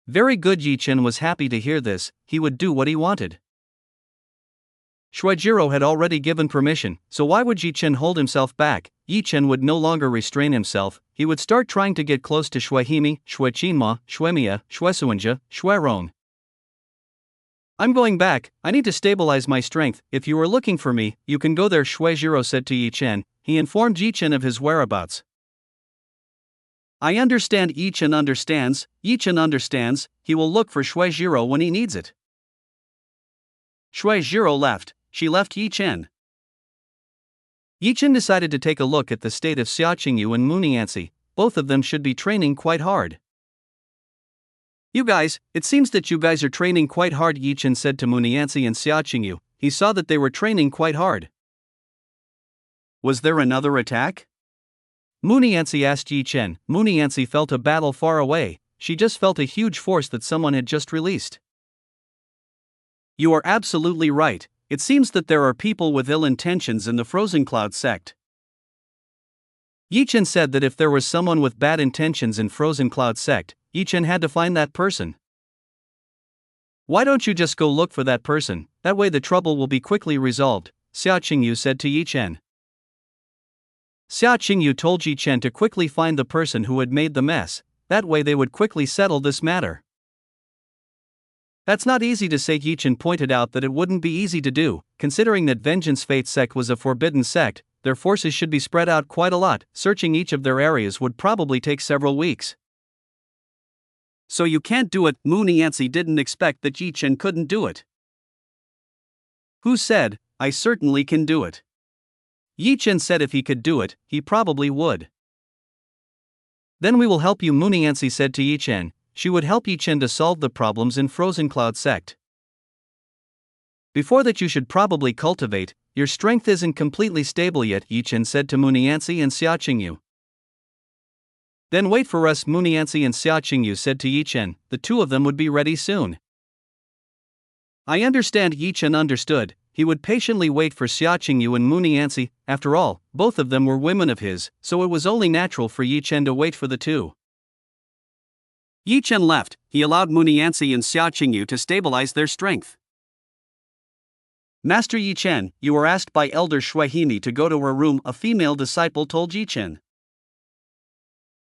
Very good. Yi Chen was happy to hear this. He would do what he wanted. Shuijiro had already given permission, so why would Yi Chen hold himself back? Yi Chen would no longer restrain himself. He would start trying to get close to Shuihime, Shuichinma, Shuemiya, Shuesuanja, Shuerong. I'm going back. I need to stabilize my strength. If you are looking for me, you can go there, Shuijiro said to Yi Chen. He informed Yi Chen of his whereabouts. I understand. Yi Chen understands. Yi Chen understands. He will look for Shuijiro when he needs it. Shuijiro left. She left Yi Chen. Yi Chen decided to take a look at the state of Xiaoqingyu and Munianci. Both of them should be training quite hard. You guys, it seems that you guys are training quite hard, Yi Chen said to Munianci and Xiaoqingyu. He saw that they were training quite hard. Was there another attack? Munianci asked Yi Chen. Munianci felt a battle far away. She just felt a huge force that someone had just released. You are absolutely right. It seems that there are people with ill intentions in the Frozen Cloud sect. Yi Chen said that if there was someone with bad intentions in Frozen Cloud sect, Yi Chen had to find that person. Why don't you just go look for that person? That way the trouble will be quickly resolved, Xiaoqingyu said to Yi Chen. Xiaoqingyu told Yi Chen to quickly find the person who had made the mess, that way they would quickly settle this matter. That's not easy to say. Yi Chen pointed out that it wouldn't be easy to do, considering that Vengeance Fate sect was a forbidden sect. Their forces should be spread out quite a lot. Searching each of their areas would probably take several weeks. So you can't do it. Munianci didn't expect that Yi Chen couldn't do it. Who said, "I certainly can do it"? Yi Chen said if he could do it, he probably would. Then we will help you, Muniancy said to Yi Chen. She would help Yi Chen to solve the problems in Frozen Cloud sect. Before that you should probably cultivate, your strength isn't completely stable yet, Yi Chen said to Muniancy and Xia Qingyu. Then wait for us, Muniancy and Xia Qingyu said to Yi Chen, the two of them would be ready soon. I understand. Yi Chen understood. He would patiently wait for Xia Qingyu and Muniancy. After all, both of them were women of his, so it was only natural for Yi Chen to wait for the two. Yi Chen left. He allowed Muniancy and Xia Qingyu to stabilize their strength. Master Yi Chen, you were asked by Elder Shuihimi to go to her room, a female disciple told Yi Chen.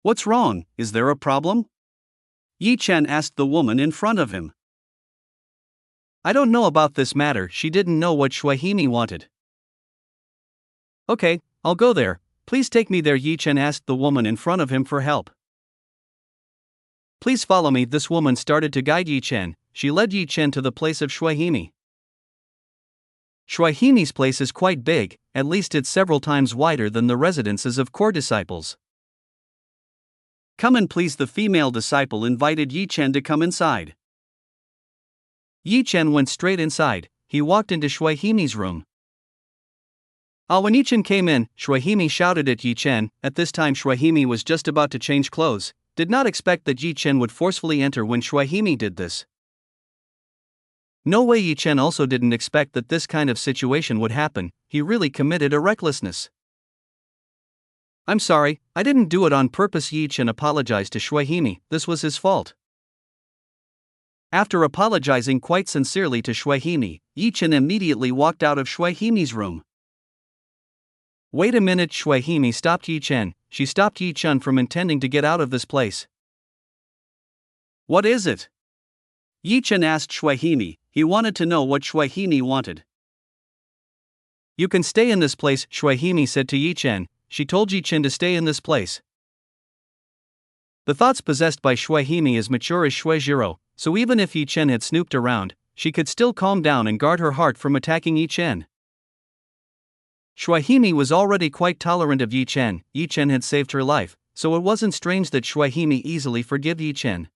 What's wrong? Is there a problem? Yi Chen asked the woman in front of him. I don't know about this matter. She didn't know what Shuihimi wanted. Okay, I'll go there. Please take me there, Yi Chen asked the woman in front of him for help. Please follow me. This woman started to guide Yi Chen. She led Yi Chen to the place of Shuihimi. Shuihimi's place is quite big, at least it's several times wider than the residences of core disciples. Come in please, the female disciple invited Yi Chen to come inside. Yi Chen went straight inside. He walked into Shuihimi's room. When Yi Chen came in, Shuihimi shouted at Yi Chen. At this time Shuihimi was just about to change clothes, did not expect that Yi Chen would forcefully enter when Shuihimi did this. No way. Yi Chen also didn't expect that this kind of situation would happen. He really committed a recklessness. I'm sorry, I didn't do it on purpose. Yi Chen apologized to Shuihimi. This was his fault. After apologizing quite sincerely to Shuihimi, Yi Chen immediately walked out of Shuihimi's room. Wait a minute, Shuihimi stopped Yi Chen. She stopped Yi Chen from intending to get out of this place. What is it? Yi Chen asked Shuihimi. He wanted to know what Shuihimi wanted. You can stay in this place, Shuihimi said to Yi Chen. She told Yi Chen to stay in this place. The thoughts possessed by Shuihimi is mature as Shuijiro, so even if Yi Chen had snooped around, she could still calm down and guard her heart from attacking Yi Chen. Shuihimi was already quite tolerant of Yi Chen. Yi Chen had saved her life, so it wasn't strange that Shuihimi easily forgave Yi Chen.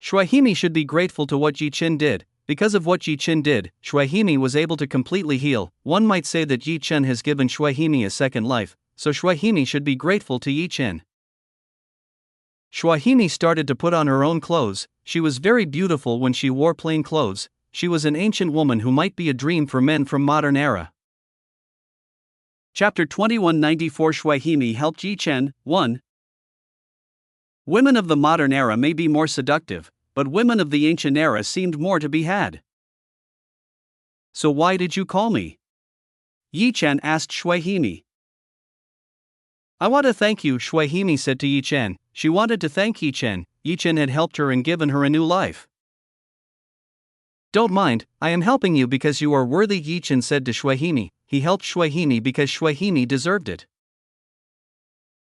Shuihimi should be grateful to what Yi Chen did. Because of what Yi Chen did, Shuihimi was able to completely heal. One might say that Yi Chen has given Shuihimi a second life, so Shuihimi should be grateful to Yi Chen. Shuihimi started to put on her own clothes. She was very beautiful when she wore plain clothes. She was an ancient woman who might be a dream for men from modern era. Chapter 2194 Shuihimi helped Yi Chen. 1. Women of the modern era may be more seductive, but women of the ancient era seemed more to be had. So why did you call me? Yi Chen asked Shuihimi. I want to thank you, Shuihimi said to Yi Chen. She wanted to thank Yi Chen. Yi Chen had helped her and given her a new life. Don't mind, I am helping you because you are worthy, Yi Chen said to Shuihimi. He helped Shuihimi because Shuihimi deserved it.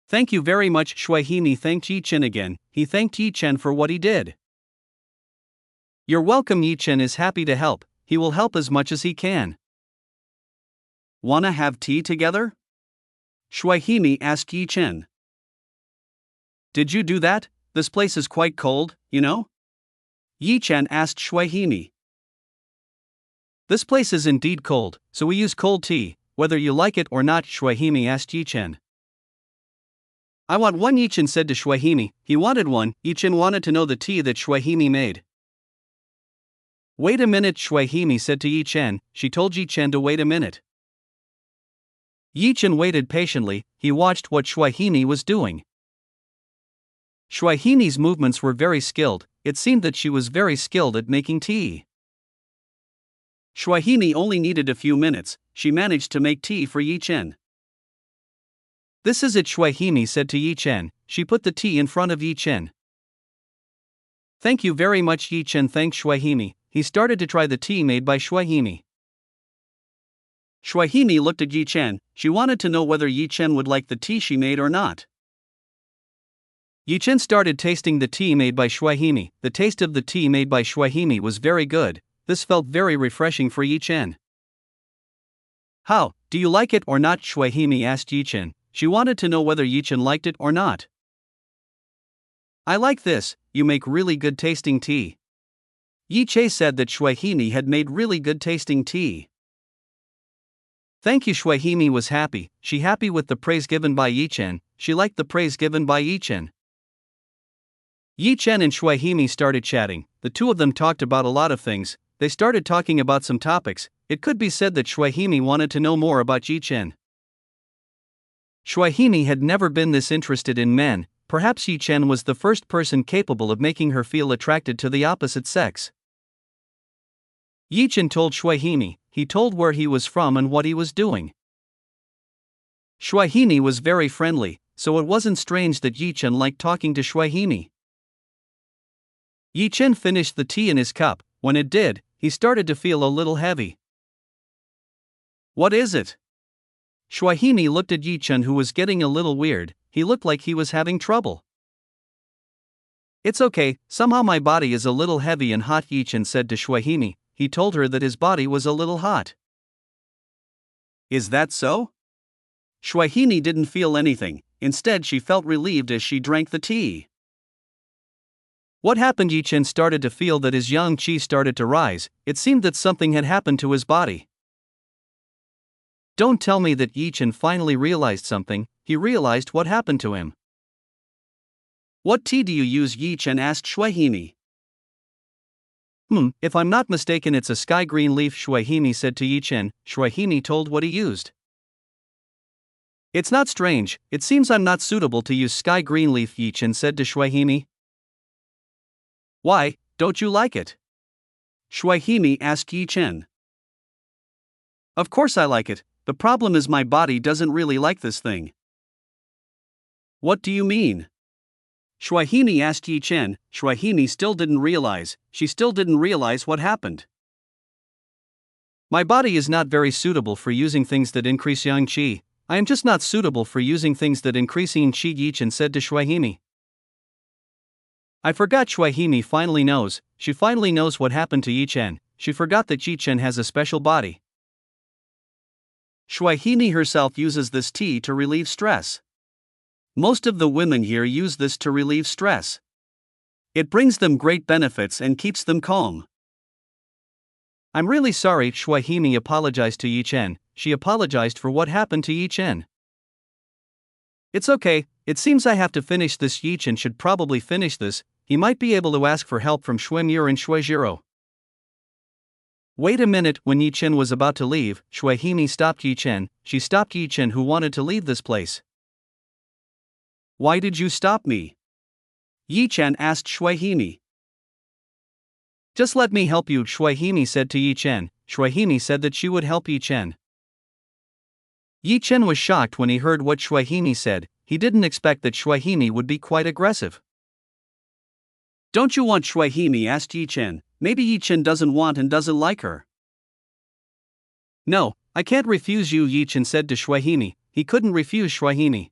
Thank you very much. Shuihimi thanked Yi Chen again. He thanked Yi Chen for what he did. You're welcome. Yi Chen is happy to help. He will help as much as he can. Wanna have tea together? Shuihimi asked Yi Chen. Did you do that? This place is quite cold, you know? Yi Chen asked Shuihimi. This place is indeed cold, so we use cold tea, whether you like it or not, Shuihimi asked Yi Chen. I want one, Yi Chen said to Shuihimi. He wanted one. Yi Chen wanted to know the tea that Shuihimi made. Wait a minute, Shuihimi said to Yi Chen. She told Yi Chen to wait a minute. Yi Chen waited patiently. He watched what Shuihimi was doing. Shuihimi's movements were very skilled. It seemed that she was very skilled at making tea. Shuihimi only needed a few minutes. She managed to make tea for Yi Chen. This is it, Shuihimi said to Yi Chen. She put the tea in front of Yi Chen. Thank you very much, Yi Chen thanked Shuihimi. He started to try the tea made by Shuihimi. Shuihimi looked at Yi Chen. She wanted to know whether Yi Chen would like the tea she made or not. Yi Chen started tasting the tea made by Shuihimi. The taste of the tea made by Shuihimi was very good. This felt very refreshing for Yi Chen. How, do you like it or not? Shui Himi asked Yi Chen. She wanted to know whether Yi Chen liked it or not. I like this, you make really good tasting tea. Yi Che said that Shui Himi had made really good tasting tea. Thank you. Shui Himi was happy, she happy with the praise given by Yi Chen, she liked the praise given by Yi Chen. Yi Chen and Shui Himi started chatting, the two of them talked about a lot of things, they started talking about some topics, it could be said that Shui Himi wanted to know more about Yi Chen. Shui Himi had never been this interested in men, perhaps Yi Chen was the first person capable of making her feel attracted to the opposite sex. Yi Chen told Shui Himi, he told where he was from and what he was doing. Shui Himi was very friendly, so it wasn't strange that Yi Chen liked talking to Shui Himi. Yi Chen finished the tea in his cup, when it did, he started to feel a little heavy. What is it? Shui Himi looked at Yi Chen, who was getting a little weird, he looked like he was having trouble. It's okay, somehow my body is a little heavy and hot, Yi Chen said to Shui Himi. He told her that his body was a little hot. Is that so? Shui Himi didn't feel anything, instead she felt relieved as she drank the tea. What happened? Yi Chen started to feel that his yang qi started to rise, it seemed that something had happened to his body. Don't tell me that Yi Chen finally realized something, he realized what happened to him. What tea do you use? Yi Chen asked Shui Himi. If I'm not mistaken it's a sky green leaf, Shui Himi said to Yi Chen. Shui Himi told what he used. It's not strange, it seems I'm not suitable to use sky green leaf, Yi Chen said to Shui Himi. Why, don't you like it? Shui Himi asked Yi Chen. Of course I like it, the problem is my body doesn't really like this thing. What do you mean? Shui Himi asked Yi Chen. Shui Himi still didn't realize what happened. My body is not very suitable for using things that increase yang qi, I am just not suitable for using things that increase yang qi, Yi Chen said to Shui Himi. I forgot. Shui Himi finally knows, she finally knows what happened to Yi Chen, she forgot that Yi Chen has a special body. Shui Himi herself uses this tea to relieve stress. Most of the women here use this to relieve stress. It brings them great benefits and keeps them calm. I'm really sorry. Shui Himi apologized to Yi Chen, she apologized for what happened to Yi Chen. It's okay, it seems I have to finish this. Yi Chen should probably finish this, he might be able to ask for help from Shui Mur and Shui Zhiro. Wait a minute. When Yi Chen was about to leave, Shui Himi stopped Yi Chen, she stopped Yi Chen who wanted to leave this place. Why did you stop me? Yi Chen asked Shui Himi. Just let me help you, Shui Himi said to Yi Chen. Shui Himi said that she would help Yi Chen. Yi Chen was shocked when he heard what Shui Himi said, he didn't expect that Shui Himi would be quite aggressive. Don't you want? Shui Himi asked Yi Chen, maybe Yi Chen doesn't want and doesn't like her. No, I can't refuse you, Yi Chen said to Shui Himi, he couldn't refuse Shui Himi.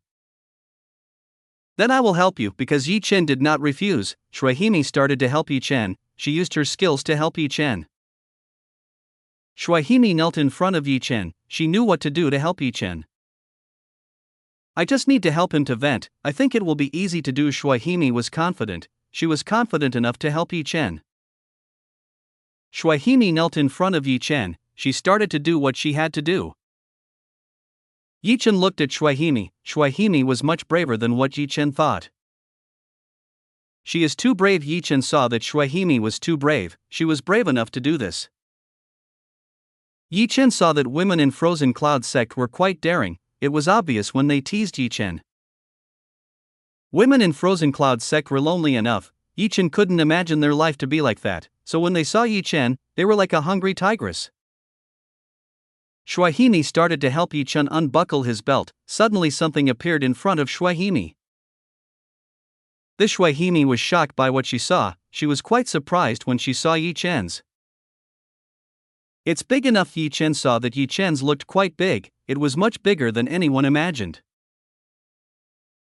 Then I will help you, because Yi Chen did not refuse. Shui Himi started to help Yi Chen, she used her skills to help Yi Chen. Shui Himi knelt in front of Yi Chen, she knew what to do to help Yi Chen. I just need to help him to vent, I think it will be easy to do. Shui Himi was confident, she was confident enough to help Yi Chen. Shui Himi knelt in front of Yi Chen, she started to do what she had to do. Yi Chen looked at Shui Himi. Shui Himi was much braver than what Yi Chen thought. She is too brave. Yi Chen saw that Shui Himi was too brave, she was brave enough to do this. Yi Chen saw that women in Frozen Cloud sect were quite daring, it was obvious when they teased Yi Chen. Women in Frozen Cloud sect were lonely enough, Yi Chen couldn't imagine their life to be like that, so when they saw Yi Chen, they were like a hungry tigress. Shui Himi started to help Yi Chen unbuckle his belt, suddenly something appeared in front of Shui Himi. This Shui Himi was shocked by what she saw, she was quite surprised when she saw Yi Chen's. It's big enough. Yi Chen saw that Yi Chen's looked quite big, it was much bigger than anyone imagined.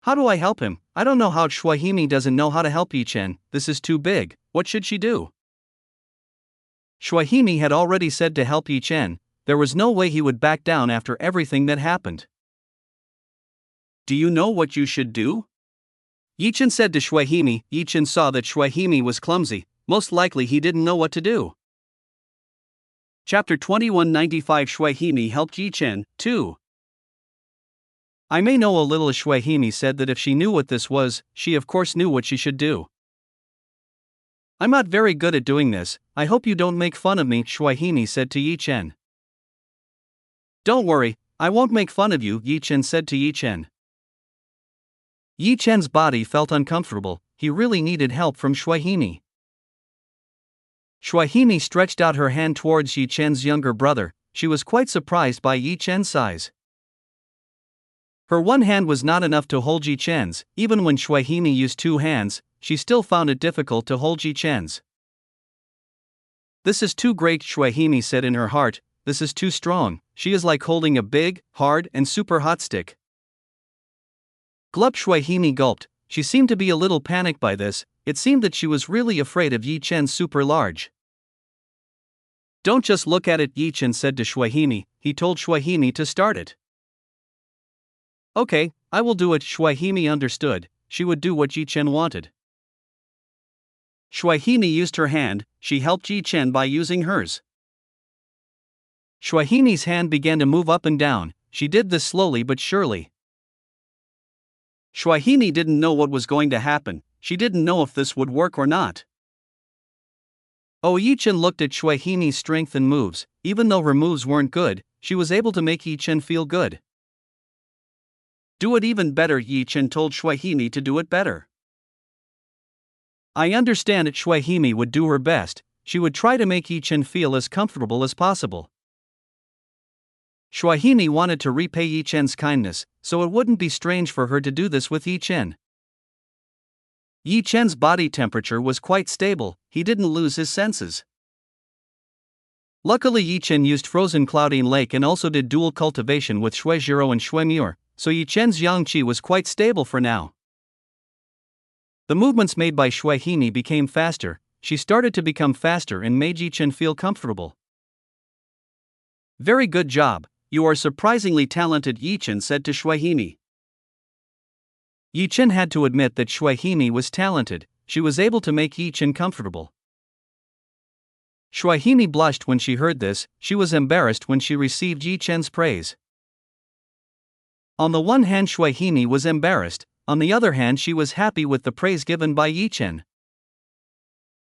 How do I help him? I don't know how. Shui Himi doesn't know how to help Yi Chen, this is too big, what should she do? Shuaihimi had already said to help Yi Chen. There was no way he would back down after everything that happened. Do you know what you should do? Yi Chen said to Shuaihimi. Yi Chen saw that Shuaihimi was clumsy, most likely he didn't know what to do. Chapter 2195 Shuaihimi helped Yi Chen, too. I may know a little. Shuaihimi said that if she knew what this was, she of course knew what she should do. I'm not very good at doing this, I hope you don't make fun of me, Shuaihimi said to Yi Chen. Don't worry, I won't make fun of you, Yi Chen said to Yi Chen. Yi Chen's body felt uncomfortable, he really needed help from Shuaihimi. Shuaihimi stretched out her hand towards Yi Chen's younger brother. She was quite surprised by Yi Chen's size. Her one hand was not enough to hold Yi Chen's. Even when Shuaihimi used two hands, she still found it difficult to hold Yi Chen's. This is too great, Shuaihimi said in her heart. This is too strong. She is like holding a big, hard, and super hot stick. Glup, Shuaihimi gulped. She seemed to be a little panicked by this. It seemed that she was really afraid of Yi Chen's super large. Don't just look at it, Yi Chen said to Shuaihimi. He told Shuaihimi to start it. Okay, I will do it. Shuaihimi understood. She would do what Yi Chen wanted. Shuaihimi used her hand. She helped Yi Chen by using hers. Shuaihimi's hand began to move up and down. She did this slowly but surely. Shuaihimi didn't know what was going to happen. She didn't know if this would work or not. Oh, Yi Chen looked at Shuaihimi's strength and moves. Even though her moves weren't good, she was able to make Yi Chen feel good. Do it even better, Yi Chen told Shuaihimi to do it better. I understand that Shuaihimi would do her best. She would try to make Yi Chen feel as comfortable as possible. Shuaihimi wanted to repay Yi Chen's kindness, so it wouldn't be strange for her to do this with Yi Chen. Yi Chen's body temperature was quite stable, he didn't lose his senses. Luckily, Yi Chen used frozen Cloudine Lake and also did dual cultivation with Shuizhiro and Shuimur, so Yi Chen's yang qi was quite stable for now. The movements made by Shuaihimi became faster. She started to become faster and made Yi Chen feel comfortable. Very good job, you are surprisingly talented, Yi Chen said to Shuaihimi. Yi Chen had to admit that Shuaihimi was talented. She was able to make Yi Chen comfortable. Shuaihimi blushed when she heard this. She was embarrassed when she received Yi Chen's praise. On the one hand, Shuaihimi was embarrassed. On the other hand, she was happy with the praise given by Yi Chen.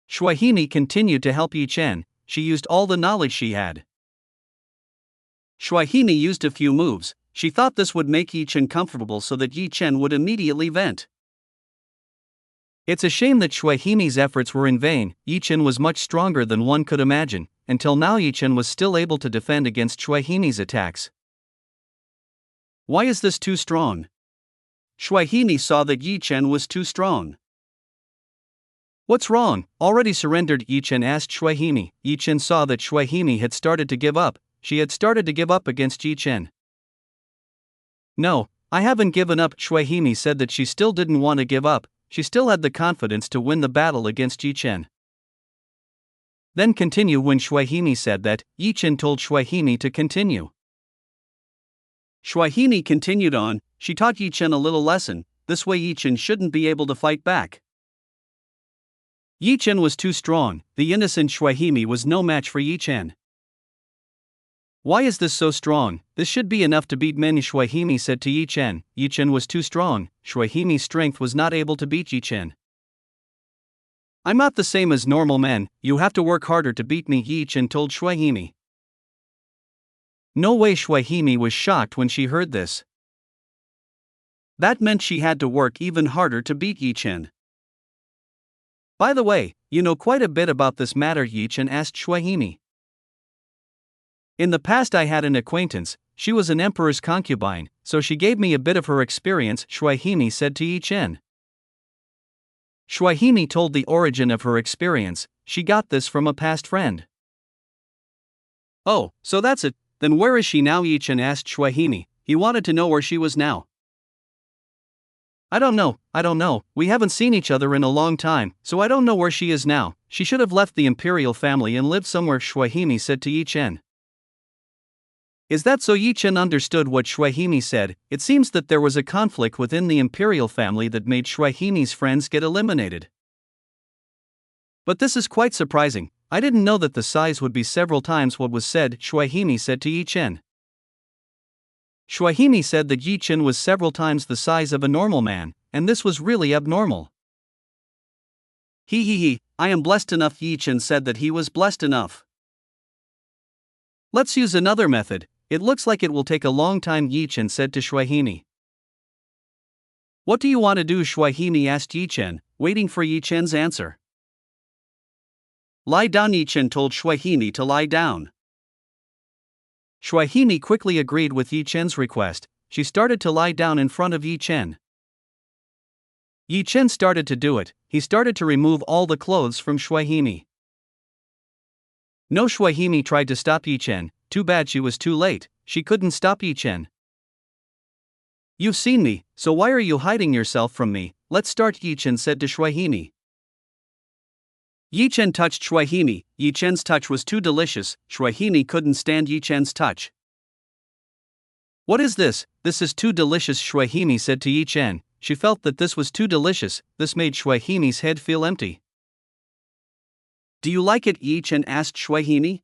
Shuaihimi continued to help Yi Chen. She used all the knowledge she had. Shuaihimi used a few moves. She thought this would make Yi Chen comfortable so that Yi Chen would immediately vent. It's a shame that Shuaihimi's efforts were in vain. Yi Chen was much stronger than one could imagine. Until now, Yi Chen was still able to defend against Shuaihimi's attacks. Why is this too strong? Shuaihimi saw that Yi Chen was too strong. What's wrong? Already surrendered? Yi Chen asked Shuaihimi. Yi Chen saw that Shuaihimi had started to give up. She had started to give up against Yi Chen. No, I haven't given up. Shuaihimi said that she still didn't want to give up. She still had the confidence to win the battle against Yi Chen. Then continue. When Shuaihimi said that, Yi Chen told Shuaihimi to continue. Shuaihimi continued on. She taught Yi Chen a little lesson. This way Yi Chen shouldn't be able to fight back. Yi Chen was too strong. The innocent Shuaihimi was no match for Yi Chen. Why is this so strong? This should be enough to beat men, Shuaihimi said to Yi Chen. Yi Chen was too strong. Shuaihimi's strength was not able to beat Yi Chen. I'm not the same as normal men. You have to work harder to beat me, Yi Chen told Shuaihimi. No way. Shuaihimi was shocked when she heard this. That meant she had to work even harder to beat Yi Chen. By the way, you know quite a bit about this matter, Yi Chen asked Shuaihimi. In the past I had an acquaintance. She was an emperor's concubine, so she gave me a bit of her experience, Shuaihimi said to Yi Chen. Shuaihimi told the origin of her experience. She got this from a past friend. Oh, so that's it. Then where is she now? Yi Chen asked Shuaihimi. He wanted to know where she was now. I don't know, we haven't seen each other in a long time, so I don't know where she is now. She should have left the imperial family and lived somewhere, Shuaihimi said to Yi Chen. Is that so? Yi Chen understood what Shuaihimi said. It seems that there was a conflict within the imperial family that made Shuaihimi's friends get eliminated. But this is quite surprising. I didn't know that the size would be several times what was said, Shuaihimi said to Yi Chen. Shuaihimi said that Yi Chen was several times the size of a normal man, and this was really abnormal. He, I am blessed enough. Yi Chen said that he was blessed enough. Let's use another method. It looks like it will take a long time, Yi Chen said to Shuaihimi. What do you want to do? Shuaihimi asked Yi Chen, waiting for Yi Chen's answer. Lie down. Yi Chen told Shuaihimi to lie down. Shuaihimi quickly agreed with Yi Chen's request. She started to lie down in front of Yi Chen. Yi Chen started to do it. He started to remove all the clothes from Shuaihimi. No, Shuaihimi tried to stop Yi Chen. Too bad she was too late. She couldn't stop Yi Chen. You've seen me, so why are you hiding yourself from me? Let's start, Yi Chen said to Shuaihimi. Yi Chen touched Shuaihimi. Yi Chen's touch was too delicious. Shuaihimi couldn't stand Yi Chen's touch. What is this? This is too delicious, Shuaihimi said to Yi Chen. She felt that this was too delicious. This made Shuaihimi's head feel empty. Do you like it? Yi Chen asked Shuaihimi.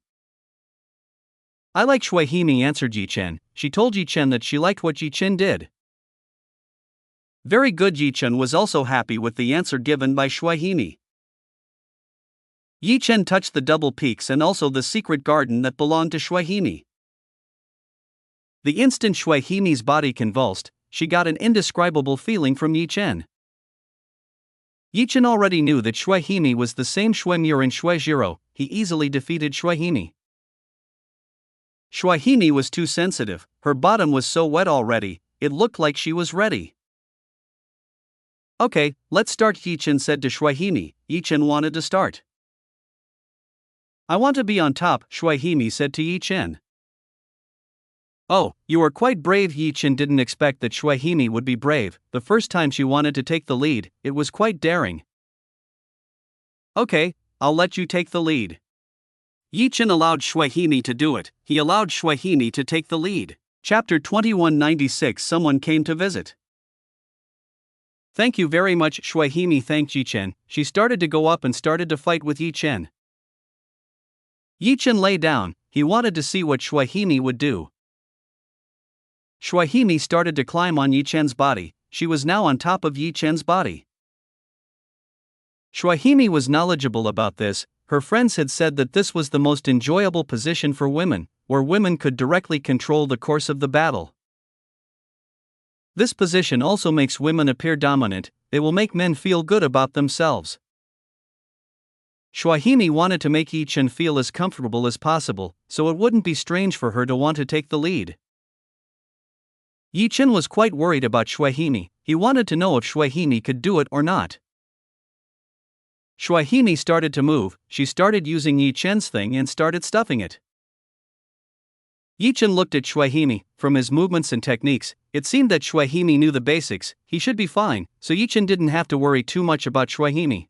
I like Shuaihimi, answered Yi Chen. She told Yi Chen that she liked what Yi Chen did. Very good. Yi Chen was also happy with the answer given by Shuaihimi. Yi Chen touched the double peaks and also the secret garden that belonged to Shuaihimi. The instant Shuaihimi's body convulsed, she got an indescribable feeling from Yi Chen. Yi Chen already knew that Shuaihimi was the same Shuemur and Shuejiro. He easily defeated Shuaihimi. Shuaihimi was too sensitive. Her bottom was so wet already, it looked like she was ready. Okay, let's start, Yi Chen said to Shuaihimi. Yi Chen wanted to start. I want to be on top, Shuaihimi said to Yi Chen. Oh, you are quite brave. Yi Chen didn't expect that Shuaihimi would be brave. The first time she wanted to take the lead, it was quite daring. Okay, I'll let you take the lead. Yi Chen allowed Shuaihimi to do it. He allowed Shuaihimi to take the lead. Chapter 2196. Someone came to visit. Thank you very much, Shuaihimi thanked Yi Chen. She started to go up and started to fight with Yi Chen. Yi Chen lay down. He wanted to see what Shuaihimi would do. Shuaihimi started to climb on Yi Chen's body. She was now on top of Yi Chen's body. Shuaihimi was knowledgeable about this. Her friends had said that this was the most enjoyable position for women, where women could directly control the course of the battle. This position also makes women appear dominant. They will make men feel good about themselves. Shuaihimi wanted to make Yi Chen feel as comfortable as possible, so it wouldn't be strange for her to want to take the lead. Yi Chen was quite worried about Shuaihimi. He wanted to know if Shuaihimi could do it or not. Shuaihimi started to move. She started using Yi Chen's thing and started stuffing it. Yi Chen looked at Shuaihimi. From his movements and techniques, it seemed that Shuaihimi knew the basics. He should be fine, so Yi Chen didn't have to worry too much about Shuaihimi.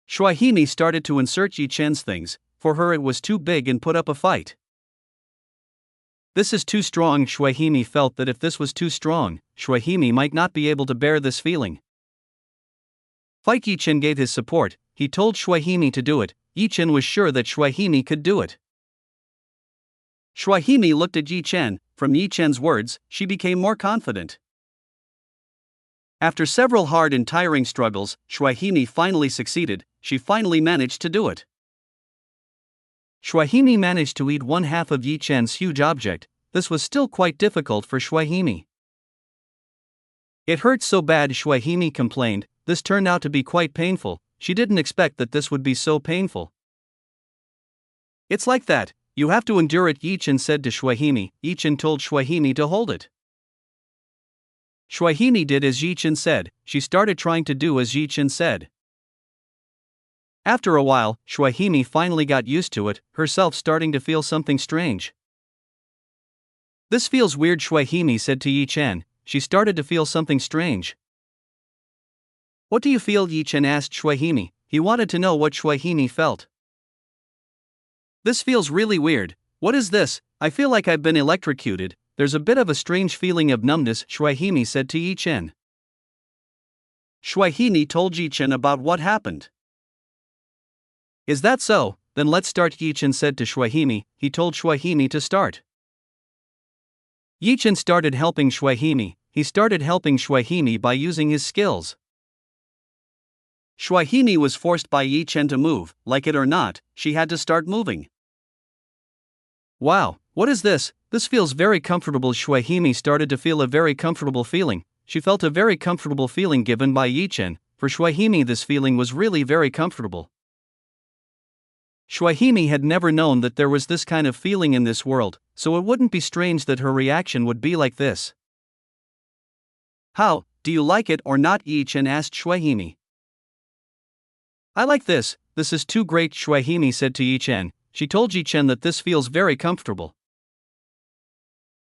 Shuaihimi started to insert Yi Chen's things. For her it was too big and put up a fight. This is too strong. Shuaihimi felt that if this was too strong, Shuaihimi might not be able to bear this feeling. Fight. Yi Chen gave his support. He told Shuaihimi to do it. Yi Chen was sure that Shuaihimi could do it. Shuaihimi looked at Yi Chen. From Yi Chen's words, she became more confident. After several hard and tiring struggles, Shuaihimi finally succeeded. She finally managed to do it. Shuaihimi managed to eat one half of Yi Chen's huge object. This was still quite difficult for Shuaihimi. It hurt so bad, Shuaihimi complained. This turned out to be quite painful. She didn't expect that this would be so painful. It's like that. You have to endure it, Yi Chen said to Shuaihimi. Yi Chen told Shuaihimi to hold it. Shuaihimi did as Yi Chen said. She started trying to do as Yi Chen said. After a while, Shuaihimi finally got used to it, herself starting to feel something strange. This feels weird, Shuaihimi said to Yi Chen. she started to feel something strange. What do you feel? Yi Chen asked Shuai. He wanted to know what Shuai felt. This feels really weird. What is this? I feel like I've been electrocuted. There's a bit of a strange feeling of numbness, Shuai said to Yi Chen. Shuai told Yi Chen about what happened. Is that so? Then let's start, Yi Chen said to Shuai. He told Shuai to start. Yi Chen started helping Shuai. He started helping Shuai by using his skills. Shuai was forced by Yi Chen to move, like it or not, she had to start moving. Wow, what is this? This feels very comfortable. Shuai started to feel a very comfortable feeling. She felt a very comfortable feeling given by Yi Chen. For Shuai, this feeling was really very comfortable. Shuai had never known that there was this kind of feeling in this world, so it wouldn't be strange that her reaction would be like this. How, do you like it or not? Yi Chen asked Shuai. I like this, this is too great, Shuai said to Yi Chen. She told Yi Chen that this feels very comfortable.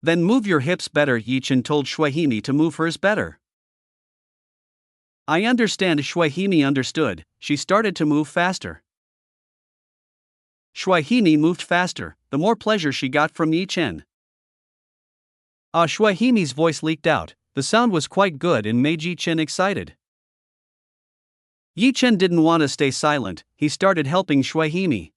Then move your hips better, Yi Chen told Shuai to move hers better. I understand. Shuai understood. She started to move faster. Shuai moved faster, the more pleasure she got from Yi Chen. Shuai's voice leaked out. The sound was quite good and made Yi Chen excited. Yi Chen didn't want to stay silent, he started helping Shuai.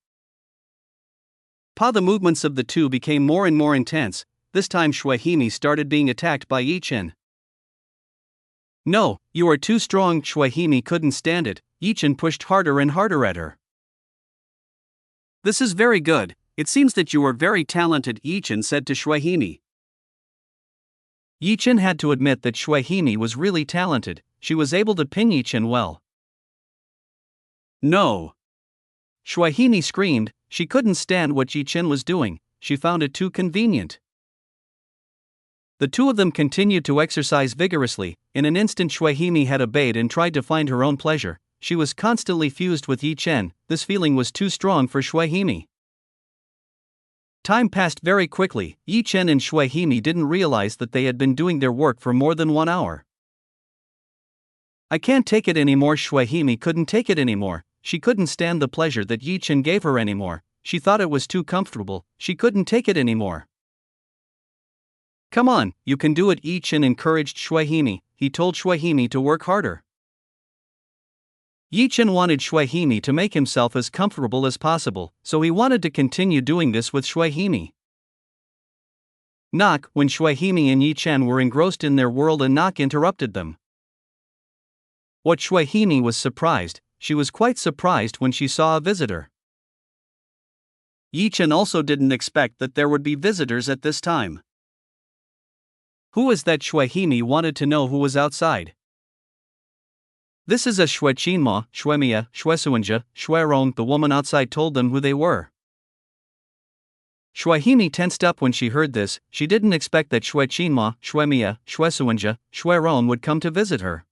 The movements of the two became more and more intense. This time Shuai started being attacked by Yi Chen. No, you are too strong. Shuai couldn't stand it. Yi Chen pushed harder and harder at her. This is very good, it seems that you are very talented, Yi Chen said to Shuai. Yi Chen had to admit that Shuai was really talented. She was able to pin Yi Chen well. No! Shuai screamed. She couldn't stand what Yi Chen was doing. She found it too convenient. The two of them continued to exercise vigorously. In an instant Shuai had obeyed and tried to find her own pleasure. She was constantly fused with Yi Chen. This feeling was too strong for Shuai. Time passed very quickly. Yi Chen and Shuai didn't realize that they had been doing their work for more than 1 hour. I can't take it anymore. Shuai couldn't take it anymore. She couldn't stand the pleasure that Yi Chen gave her anymore. She thought it was too comfortable. She couldn't take it anymore. Come on, you can do it, Yi Chen encouraged Shuai. He told Shuai to work harder. Yi Chen wanted Shuai to make himself as comfortable as possible, so he wanted to continue doing this with Shuai. Knock, when Shuai and Yi Chen were engrossed in their world, and Knock interrupted them. What Shuai was surprised. She was quite surprised when she saw a visitor. Yi Chen also didn't expect that there would be visitors at this time. Who is that? Shuai wanted to know who was outside. This is a Shuai-chinma, Shuai-mia, Shuai-suanja, Shuai-rong. The woman outside told them who they were. Shuai tensed up when she heard this. She didn't expect that Shuai-chinma, Shuai-mia, Shuai-suanja, Shuai-rong would come to visit her.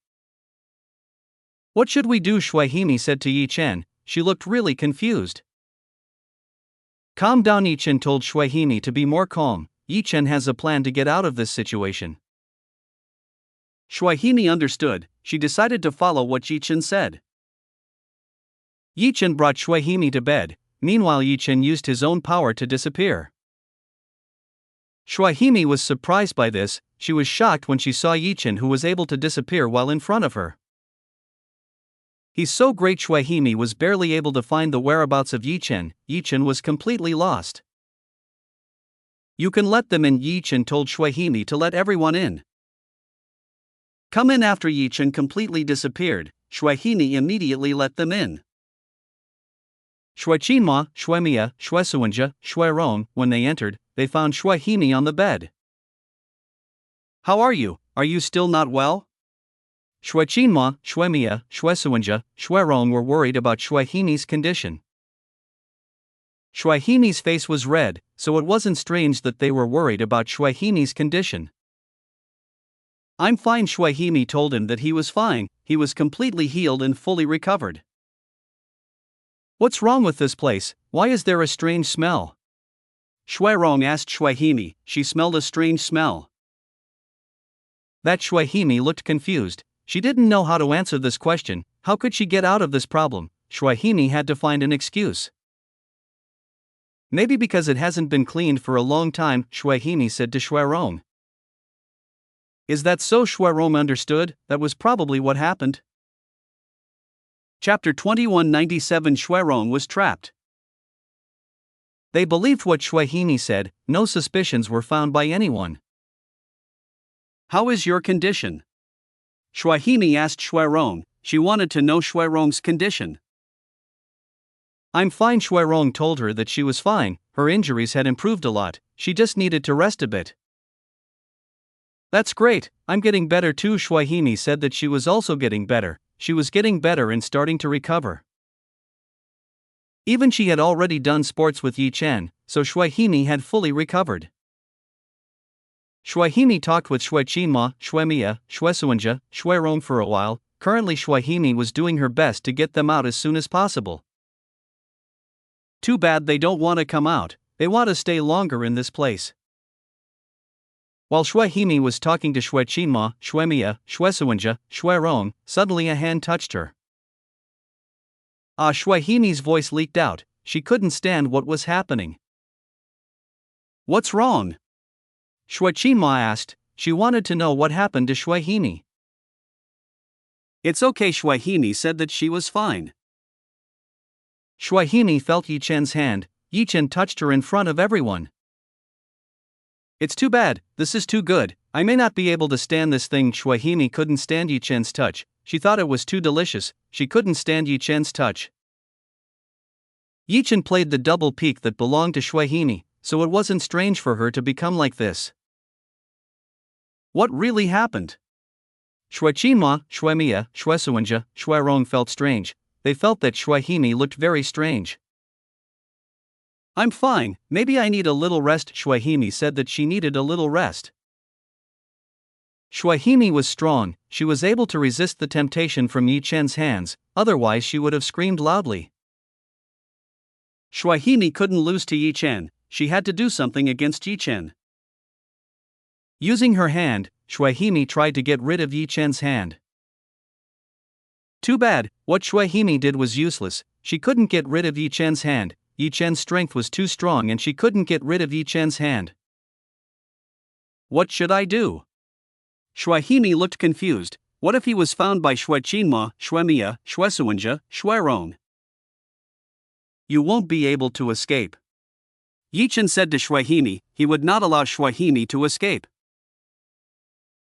What should we do? Shuai said to Yi Chen. She looked really confused. Calm down, Yi Chen told Shuai to be more calm. Yi Chen has a plan to get out of this situation. Shuai understood. She decided to follow what Yi Chen said. Yi Chen brought Shuai to bed. Meanwhile, Yi Chen used his own power to disappear. Shuai was surprised by this. She was shocked when she saw Yi Chen, who was able to disappear while in front of her. He's so great. Shuai was barely able to find the whereabouts of Yi Chen. Yi Chen was completely lost. You can let them in, Yi Chen told Shuai to let everyone in. Come in. After Yi Chen completely disappeared, Shuai immediately let them in. Shuai-chinma, Shuai-mia, Shuai-suanja, Shuai-rong. When they entered, they found Shuai on the bed. How are you? Are you still not well? Shuai-chinma, Shuai-mia, Shuai-suanja, Shuai-rong were worried about Shuai condition. Shuai face was red, so it wasn't strange that they were worried about Shuai condition. I'm fine. Shuai told him that he was fine. He was completely healed and fully recovered. What's wrong with this place? Why is there a strange smell? Shuai-rong asked Shuai. She smelled a strange smell. That Shuaihimi looked confused. She didn't know how to answer this question. How could she get out of this problem? Shuaihimi had to find an excuse. Maybe because it hasn't been cleaned for a long time, Shuaihimi said to Shuairong. Is that so? Shuairong understood. That was probably what happened. Chapter 2197. Shuairong was trapped. They believed what Shuaihimi said. No suspicions were found by anyone. How is your condition? Shuaihimi asked Shuairong. She wanted to know Shuairong's condition. I'm fine. Shuairong told her that she was fine. Her injuries had improved a lot. She just needed to rest a bit. That's great. I'm getting better too. Shuaihimi said that she was also getting better. She was getting better and starting to recover. Even she had already done sports with Yi Chen, so Shuaihimi had fully recovered. Shuaihimi talked with Shuaiqinma, Shuemia, Shuesuanja, Shuairong for a while. Currently Shuaihimi was doing her best to get them out as soon as possible. Too bad they don't want to come out. They want to stay longer in this place. While Shuaihimi was talking to Shuaiqinma, Shuemia, Shuesuanja, Shuairong, suddenly a hand touched her. Shuaihimi's voice leaked out. She couldn't stand what was happening. What's wrong? Shuaiqinma asked. She wanted to know what happened to Shuaihimi. It's okay. Shuaihimi said that she was fine. Shuaihimi felt Yi Chen's hand. Yi Chen touched her in front of everyone. It's too bad. This is too good. I may not be able to stand this thing. Shuaihimi couldn't stand Yi Chen's touch. She thought it was too delicious. She couldn't stand Yi Chen's touch. Yi Chen played the double peak that belonged to Shuaihimi, so it wasn't strange for her to become like this. What really happened? Shuaiqinma, Shuemia, Shuesuanja, Shuairong felt strange. They felt that Shuaihimi looked very strange. I'm fine, maybe I need a little rest. Shuaihimi said that she needed a little rest. Shuaihimi was strong. She was able to resist the temptation from Yi Chen's hands, otherwise she would have screamed loudly. Shuaihimi couldn't lose to Yi Chen. She had to do something against Yi Chen. Using her hand, Shuaihimi tried to get rid of Yi Chen's hand. Too bad, what Shuaihimi did was useless. She couldn't get rid of Yi Chen's hand. Yi Chen's strength was too strong and she couldn't get rid of Yi Chen's hand. What should I do? Shuaihimi looked confused. What if he was found by Shuaiqinma, Shuemia, Shuesuanja, Shuairong? You won't be able to escape. Yi Chen said to Shuaihimi. He would not allow Shuaihimi to escape.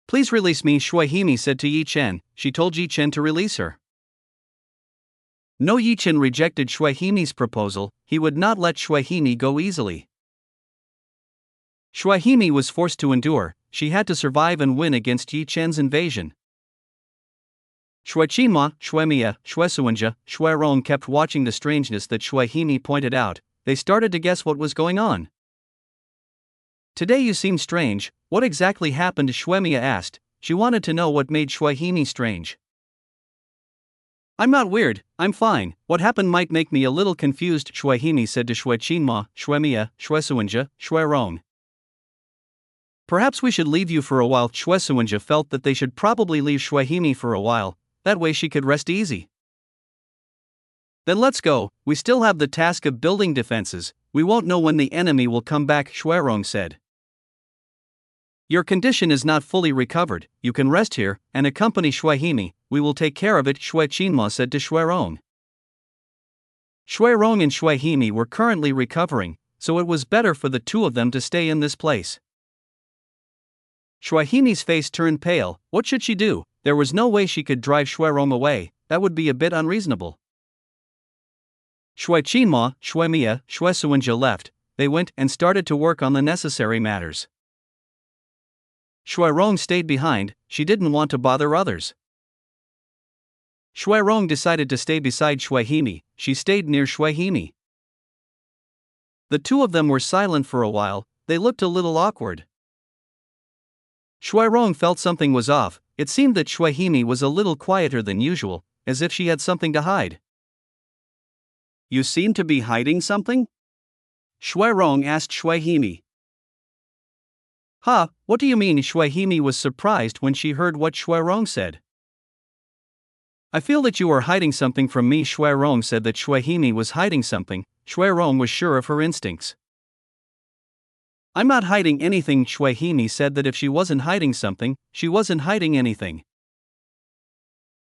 Please release me, Shuaihimi said to Yi Chen. She told Yi Chen to release her. No, Yi Chen rejected Shuaihimi's proposal. He would not let Shuaihimi go easily. Shuaihimi was forced to endure. She had to survive and win against Yi Chen's invasion. Shuaiqinma, Shuemia, Shuesuanja, Shuairong kept watching the strangeness that Shuaihimi pointed out. They started to guess what was going on. Today you seem strange. What exactly happened? Shuemia asked. She wanted to know what made Shuaihimi strange. I'm not weird, I'm fine. What happened might make me a little confused, Shuaihimi said to Shuaiqinma, Shuemia, Shuesuanja, Shuairong. Perhaps we should leave you for a while. Shuesuanja felt that they should probably leave Shuaihimi for a while, that way she could rest easy. Then let's go, we still have the task of building defenses, we won't know when the enemy will come back, Shuairong said. Your condition is not fully recovered, you can rest here, and accompany Shuaihimi, we will take care of it, Shuaiqinma said to Shuairong. Shuairong and Shuaihimi were currently recovering, so it was better for the two of them to stay in this place. Shuaihimi's face turned pale. What should she do? There was no way she could drive Shuairong away, that would be a bit unreasonable. Shuaiqinma, Shuemia, Shuesuanja left. They went and started to work on the necessary matters. Shuairong stayed behind, she didn't want to bother others. Shuairong decided to stay beside Shuaihimi, she stayed near Shuaihimi. The two of them were silent for a while, they looked a little awkward. Shuairong felt something was off. It seemed that Shuaihimi was a little quieter than usual, as if she had something to hide. You seem to be hiding something? Shuairong asked Shuaihimi. Ha, what do you mean? Shui Himi was surprised when she heard what Shui Rong said. I feel that you are hiding something from me. Shui Rong said that Shui Himi was hiding something. Shui Rong was sure of her instincts. I'm not hiding anything. Shui Himi said that if she wasn't hiding something, she wasn't hiding anything.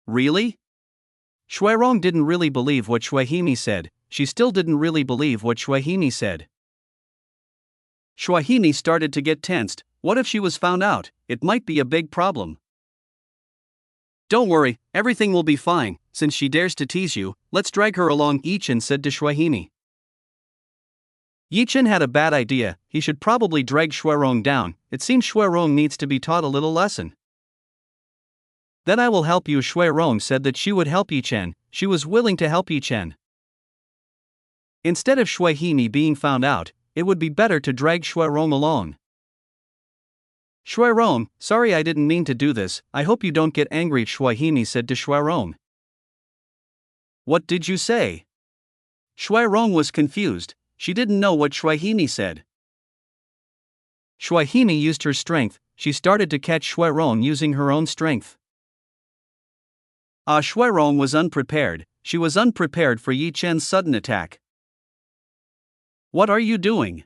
Really? Shui Rong didn't really believe what Shui Himi said. She still didn't really believe what Shui Himi said. Shui Himi started to get tensed. What if she was found out? It might be a big problem. Don't worry, everything will be fine. Since she dares to tease you, let's drag her along. Yi Chen said to Shui Himi. Yi Chen had a bad idea. He should probably drag Shui Rong down. It seems Shui Rong needs to be taught a little lesson. Then I will help you. Shui Rong said that she would help Yi Chen. She was willing to help Yi Chen. Instead of Shui Himi being found out, it would be better to drag Shui Rong along. Shui Rong, sorry, I didn't mean to do this. I hope you don't get angry. Shui Himi said to Shui Rong. What did you say? Shui Rong was confused. She didn't know what Shui Himi said. Shui Himi used her strength. She started to catch Shui Rong using her own strength. Shui Rong was unprepared. She was unprepared for Yi Chen's sudden attack. What are you doing?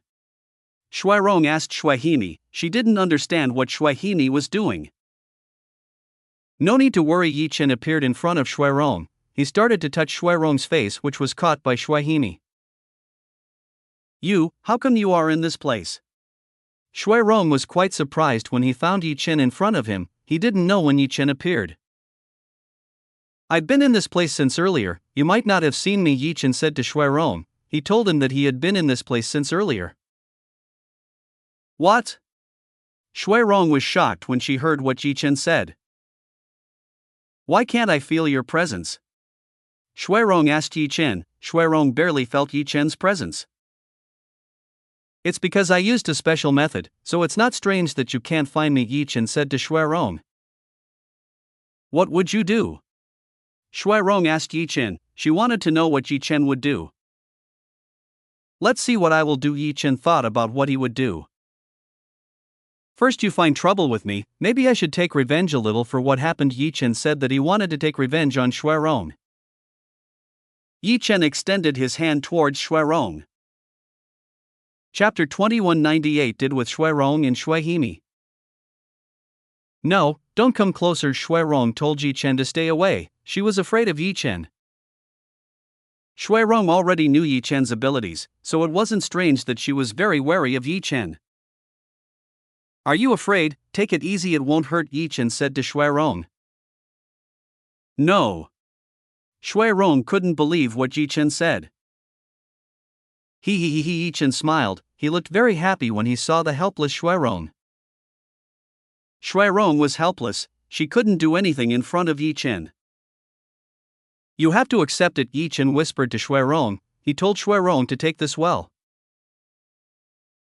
Shui Rong asked Shui Himi. She didn't understand what Shui Himi was doing. No need to worry. Yi Chen appeared in front of Shui Rong. He started to touch Shui Rong's face, which was caught by Shui Himi. You, how come you are in this place? Shui Rong was quite surprised when he found Yi Chen in front of him. He didn't know when Yi Chen appeared. I've been in this place since earlier. You might not have seen me. Yi Chen said to Shui Rong. He told him that he had been in this place since earlier. What? Shui Rong was shocked when she heard what Yi Chen said. Why can't I feel your presence? Shui Rong asked Yi Chen. Shui Rong barely felt Yi Chen's presence. It's because I used a special method, so it's not strange that you can't find me. Yi Chen said to Shui Rong. What would you do? Shui Rong asked Yi Chen. She wanted to know what Yi Chen would do. Let's see what I will do. Yi Chen thought about what he would do. First, you find trouble with me. Maybe I should take revenge a little for what happened. Yi Chen said that he wanted to take revenge on Shui Rong. Yi Chen extended his hand towards Shui Rong. Chapter 2198 Did with Shui Rong and Shui Himi. No, don't come closer. Shui Rong told Yi Chen to stay away. She was afraid of Yi Chen. Shui Rong already knew Yi Chen's abilities, so it wasn't strange that she was very wary of Yi Chen. Are you afraid? Take it easy, it won't hurt. Yi Chen said to Shui Rong. No. Shui Rong couldn't believe what Yi Chen said. Yi Chen smiled. He looked very happy when he saw the helpless Shui Rong. Shui Rong was helpless. She couldn't do anything in front of Yi Chen. You have to accept it, Yi Chen whispered to Shui Rong. He told Shui Rong to take this well.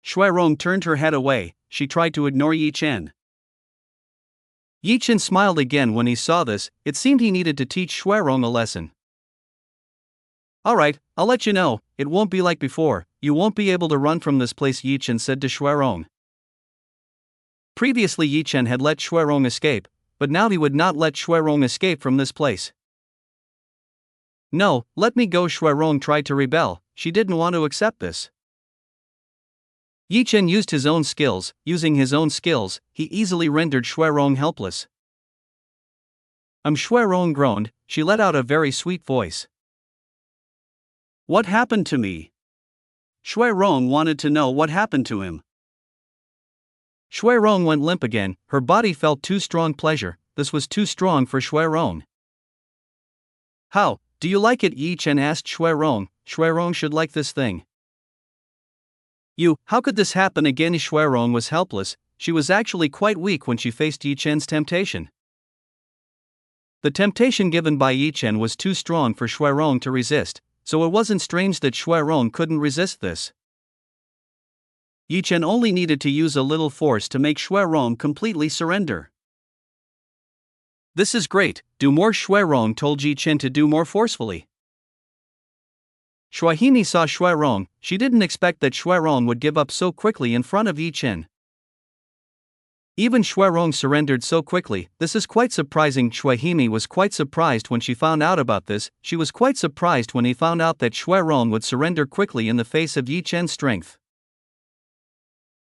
Shui Rong turned her head away. She tried to ignore Yi Chen. Yi Chen smiled again when he saw this. It seemed he needed to teach Shui Rong a lesson. Alright, I'll let you know. It won't be like before. You won't be able to run from this place, Yi Chen said to Shui Rong. Previously Yi Chen had let Shui Rong escape, but now he would not let Shui Rong escape from this place. No, let me go. Shui Rong tried to rebel. She didn't want to accept this. Yi Chen used his own skills. Using his own skills, he easily rendered Shui Rong helpless. Shui Rong groaned. She let out a very sweet voice. What happened to me? Shui Rong wanted to know what happened to him. Shui Rong went limp again. Her body felt too strong pleasure. This was too strong for Shui Rong. How, do you like it? Yi Chen asked Shui Rong. Shui Rong should like this thing. How could this happen again? Shui Rong was helpless. She was actually quite weak when she faced Yi Chen's temptation. The temptation given by Yi Chen was too strong for Shui Rong to resist, so it wasn't strange that Shui Rong couldn't resist this. Yi Chen only needed to use a little force to make Shui Rong completely surrender. This is great, do more. Shui Rong told Yi Chen to do more forcefully. Shui Himi saw Shui Rong. She didn't expect that Shui Rong would give up so quickly in front of Yi Chen. Even Shuai surrendered so quickly. This is quite surprising. Shuai was quite surprised when she found out about this. She was quite surprised when he found out that Shuai would surrender quickly in the face of Yi Chen's strength.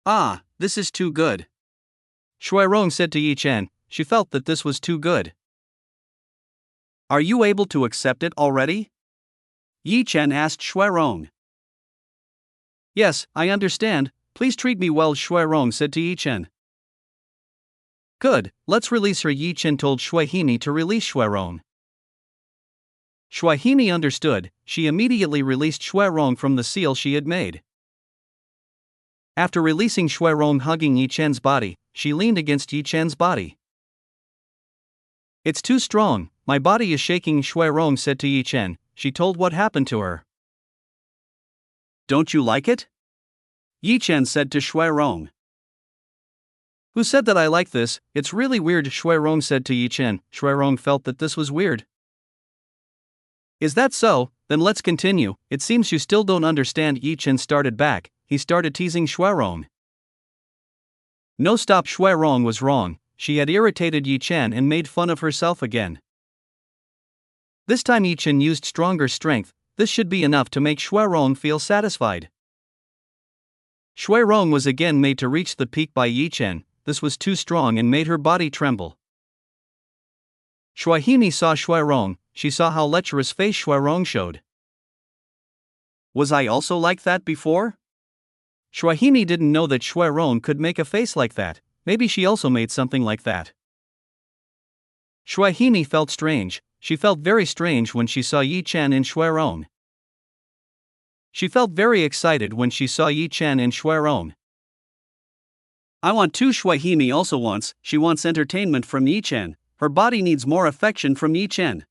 Ah, this is too good. Shuai said to Yi Chen. She felt that this was too good. Are you able to accept it already? Yi Chen asked Shuai. Yes, I understand. Please treat me well, Shuai said to Yi Chen. Good, let's release her. Yi Chen told Shuai to release Shuai. Shuai understood. She immediately released Shuai from the seal she had made. After releasing Shuai hugging Yi Chen's body, she leaned against Yi Chen's body. It's too strong, my body is shaking, Shuai said to Yi Chen. She told what happened to her. Don't you like it? Yi Chen said to Shuai. Who said that I like this? It's really weird, Shuai said to Yi Chen. Shuai felt that this was weird. Is that so? Then let's continue. It seems you still don't understand. Yi Chen started back. He started teasing Shuai. No, stop, Shuai was wrong. She had irritated Yi Chen and made fun of herself again. This time Yi Chen used stronger strength. This should be enough to make Shuai feel satisfied. Shuai was again made to reach the peak by Yi Chen. This was too strong and made her body tremble. Shuai saw Shuai. She saw how lecherous face Shuai showed. Was I also like that before? Shuai didn't know that Shuai could make a face like that. Maybe she also made something like that. Shuai felt strange. She felt very strange when she saw Yi Chen and Shuai. She felt very excited when she saw Yi Chen and Shuai. I want to. Shuai also wants. She wants entertainment from Yi Chen. Her body needs more affection from Yi Chen.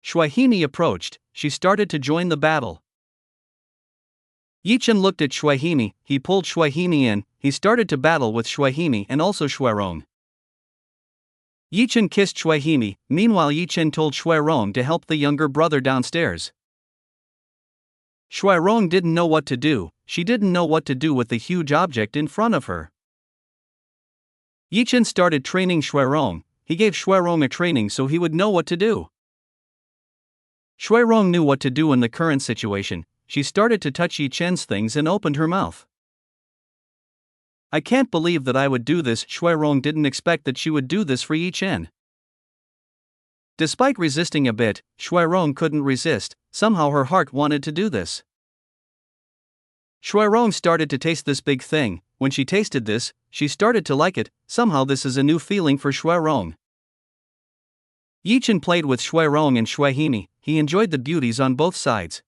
Shuai approached. She started to join the battle. Yi Chen looked at Shuai. He pulled Shuai in. He started to battle with Shuai and also Shuai. Yi Chen kissed Shuai. Meanwhile, Yi Chen told Shuai to help the younger brother downstairs. Shuai didn't know what to do. She didn't know what to do with the huge object in front of her. Yi Chen started training Shuai. He gave Shuai a training so he would know what to do. Shuai knew what to do in the current situation. She started to touch Yi Chen's things and opened her mouth. I can't believe that I would do this. Shuai didn't expect that she would do this for Yi Chen. Despite resisting a bit, Shuai couldn't resist. Somehow her heart wanted to do this. Shuai started to taste this big thing. When she tasted this, she started to like it. Somehow this is a new feeling for Shuai. Yi Chen played with Shuai and Shuai. He enjoyed the beauties on both sides.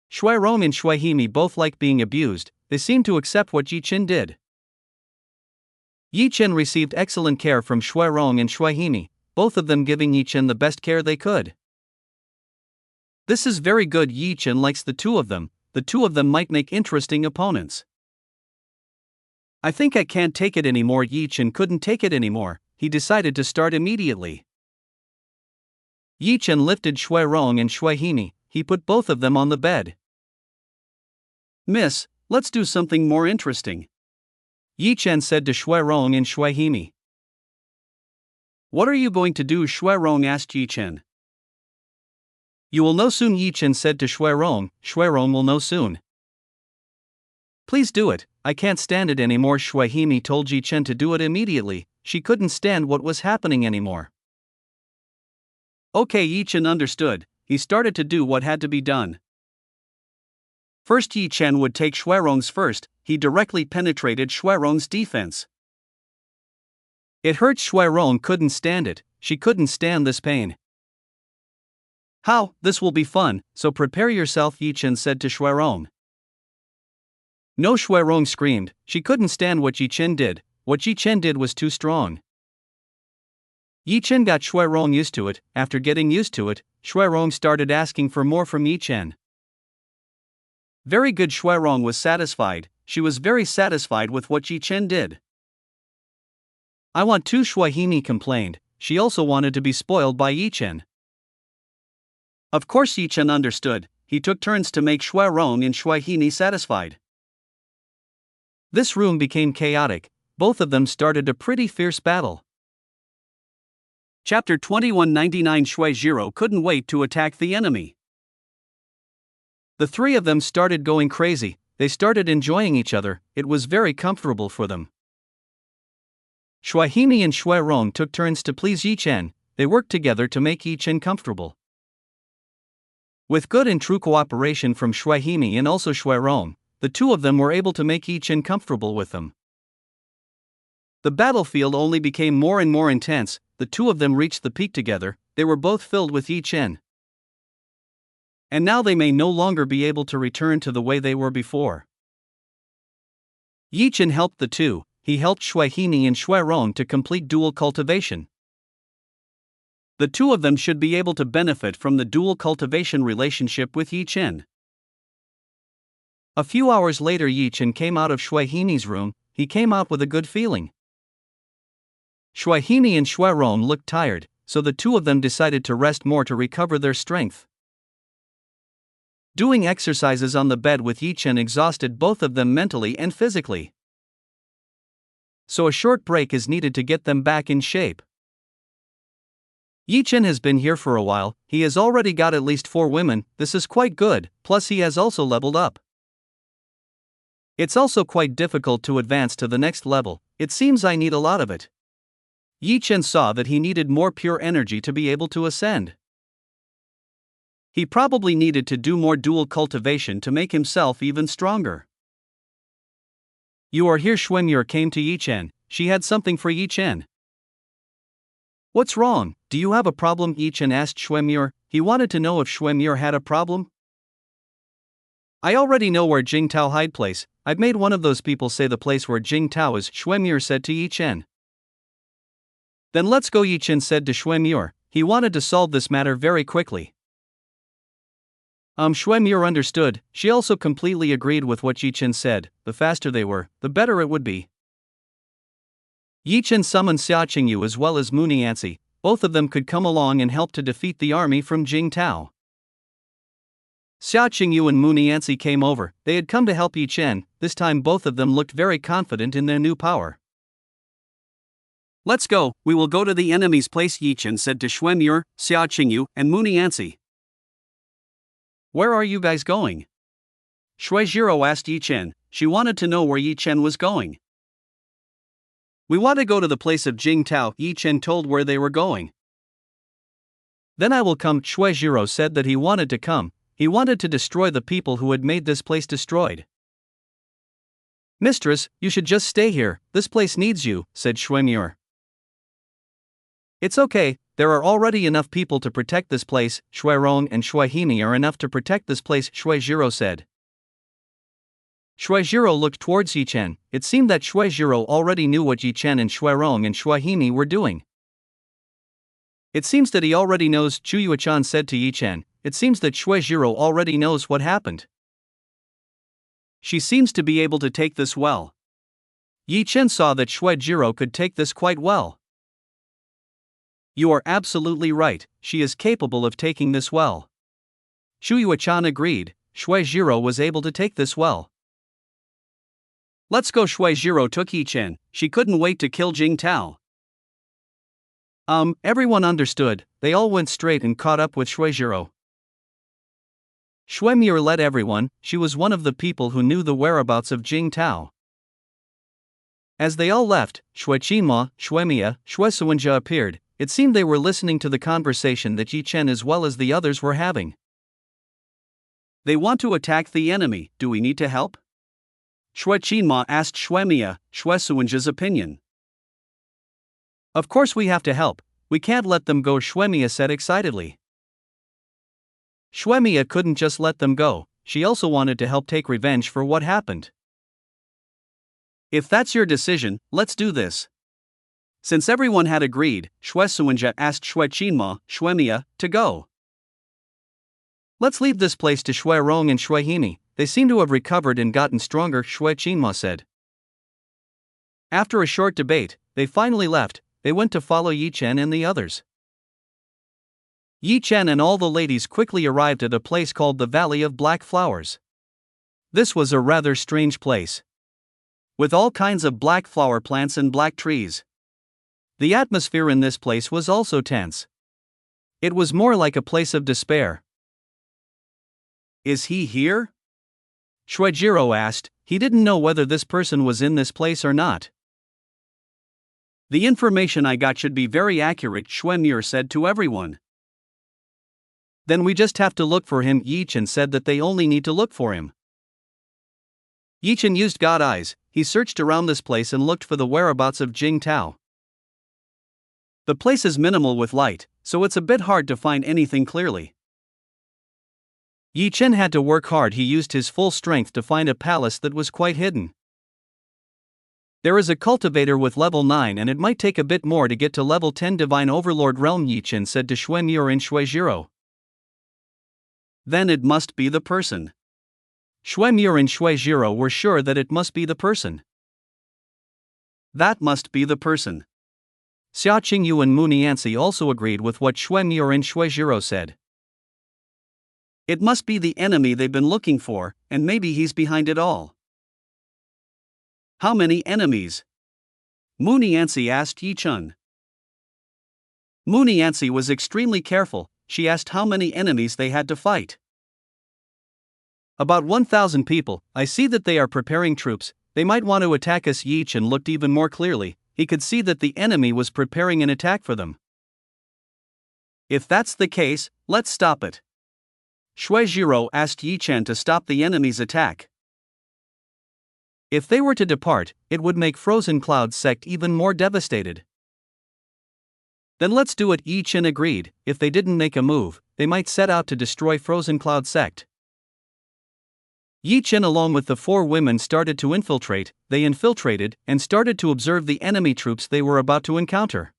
Shuai and Shuai both like being abused. They seemed to accept what Yi Chen did. Yi Chen received excellent care from Shuai and Shuai, both of them giving Yi Chen the best care they could. This is very good. Yi Chen likes the two of them. The two of them might make interesting opponents. I think I can't take it anymore. Yi Chen couldn't take it anymore. He decided to start immediately. Yi Chen lifted Shuai and Shuai. He put both of them on the bed. Miss, let's do something more interesting. Yi Chen said to Shuai and Shuai. What are you going to do? Shuai asked Yi Chen. You will know soon, Yi Chen said to Shuai. Shuai will know soon. Please do it, I can't stand it anymore. Shuai told Yi Chen to do it immediately. She couldn't stand what was happening anymore. Okay, Yi Chen understood. He started to do what had to be done. First, Yi Chen would take Shuai's first. He directly penetrated Shuai's defense. It hurt. Shuai couldn't stand it. She couldn't stand this pain. How? This will be fun, so prepare yourself, Yi Chen said to Shuai. No, Shuai screamed. She couldn't stand what Yi Chen did. What Yi Chen did was too strong. Yi Chen got Shuai used to it. After getting used to it, Shuai started asking for more from Yi Chen. Very good. Shuai was satisfied. She was very satisfied with what Yi Chen did. I want to. Shuai complained. She also wanted to be spoiled by Yi Chen. Of course, Yi Chen understood. He took turns to make Shuai and Shuai satisfied. This room became chaotic. Both of them started a pretty fierce battle. Chapter 2199. Shueijiro couldn't wait to attack the enemy. The three of them started going crazy. They started enjoying each other. It was very comfortable for them. Shuaihimi and Shuirong took turns to please Yi Chen. They worked together to make Yi Chen comfortable. With good and true cooperation from Shuaihimi and also Shuirong, the two of them were able to make Yi Chen comfortable with them. The battlefield only became more and more intense. The two of them reached the peak together. They were both filled with Yi Chen. And now they may no longer be able to return to the way they were before. Yi Chen helped the two. He helped Shuaihimi and Shuirong to complete dual cultivation. The two of them should be able to benefit from the dual cultivation relationship with Yi Chen. A few hours later, Yi Chen came out of Shuaihimi's room. He came out with a good feeling. Shuaihimi and Shuirong looked tired, so the two of them decided to rest more to recover their strength. Doing exercises on the bed with Yi Chen exhausted both of them mentally and physically. So a short break is needed to get them back in shape. Yi Chen has been here for a while. He has already got at least 4 women. This is quite good, plus he has also leveled up. It's also quite difficult to advance to the next level. It seems I need a lot of it. Yi Chen saw that he needed more pure energy to be able to ascend. He probably needed to do more dual cultivation to make himself even stronger. You are here. Shuemur came to Yi Chen. She had something for Yi Chen. What's wrong? Do you have a problem? Yi Chen asked Shuemur. He wanted to know if Shuemur had a problem. I already know where Jingtao hide place. I've made one of those people say the place where Jingtao is, Shuemur said to Yi Chen. Then let's go, Yi Chen said to Shuemur. He wanted to solve this matter very quickly. Shuemur understood. She also completely agreed with what Yi Chen said. The faster they were, the better it would be. Yi Chen summoned Xia Qingyu as well as Mu Nianzi. Both of them could come along and help to defeat the army from Jingtao. Xia Qingyu and Mu Nianzi came over. They had come to help Yi Chen. This time both of them looked very confident in their new power. Let's go, we will go to the enemy's place, Yi Chen said to Shuemur, Xia Qingyu, and Mu Nianzi. Where are you guys going? Shueijiro asked Yi Chen. She wanted to know where Yi Chen was going. We want to go to the place of Jingtao, Yi Chen told where they were going. Then I will come. Shueijiro said that he wanted to come. He wanted to destroy the people who had made this place destroyed. Mistress, you should just stay here. This place needs you, said Shuemur. It's okay, there are already enough people to protect this place. Shuirong and Shuaihimi are enough to protect this place, Shueijiro said. Shueijiro looked towards Yi Chen. It seemed that Shueijiro already knew what Yi Chen and Shuirong and Shuaihimi were doing. It seems that he already knows, Chuyuechan said to Yi Chen. It seems that Shueijiro already knows what happened. She seems to be able to take this well. Yi Chen saw that Shueijiro could take this quite well. You are absolutely right, she is capable of taking this well. Chuyuechan agreed. Shueijiro was able to take this well. Let's go. Shueijiro took Yi Chen. She couldn't wait to kill Jingtao. Everyone understood. They all went straight and caught up with Shueijiro. Shuemur led everyone. She was one of the people who knew the whereabouts of Jingtao. As they all left, Shueqinma, Shuemia, Shuesuwenja appeared. It seemed they were listening to the conversation that Yi Chen as well as the others were having. They want to attack the enemy. Do we need to help? Shueqinma asked Shuemia, Shuesuwenja's opinion. Of course we have to help. We can't let them go, Shuemia said excitedly. Shuemia couldn't just let them go. She also wanted to help take revenge for what happened. If that's your decision, let's do this. Since everyone had agreed, Shuesuwenja asked Shueqinma, Shuemia, to go. Let's leave this place to Shuirong and Shuaihimi. They seem to have recovered and gotten stronger, Shueqinma said. After a short debate, they finally left. They went to follow Yi Chen and the others. Yi Chen and all the ladies quickly arrived at a place called the Valley of Black Flowers. This was a rather strange place. with all kinds of black flower plants and black trees. The atmosphere in this place was also tense. It was more like a place of despair. Is he here? Shuejiro asked. He didn't know whether this person was in this place or not. The information I got should be very accurate, Xuemure said to everyone. Then we just have to look for him, Yichen said that they only need to look for him. Yichen used God eyes. He searched around this place and looked for the whereabouts of Jing Tao. The place is minimal with light, so it's a bit hard to find anything clearly. Yichen had to work hard. He used his full strength to find a palace that was quite hidden. There is a cultivator with level 9 and it might take a bit more to get to level 10 Divine Overlord Realm, Yichen said to Xuemure and Shuejiro. Then it must be the person. Xuemure and Shuejiro were sure that it must be the person. That must be the person. Xia Qingyu and Mu Nianci also agreed with what Xuemure and Shuejiro said. It must be the enemy they've been looking for, and maybe he's behind it all. How many enemies? Mu Nianci asked Yichen. Mu Nianci was extremely careful. She asked how many enemies they had to fight. About 1,000 people. I see that they are preparing troops. They might want to attack us. Yichen looked even more clearly. He could see that the enemy was preparing an attack for them. If that's the case, let's stop it. Shuejiro asked Yichen to stop the enemy's attack. If they were to depart, it would make Frozen Cloud sect even more devastated. Then let's do it, Yichen agreed. If they didn't make a move, they might set out to destroy Frozen Cloud sect. Yichen along with the 4 women started to infiltrate. They infiltrated and started to observe the enemy troops they were about to encounter.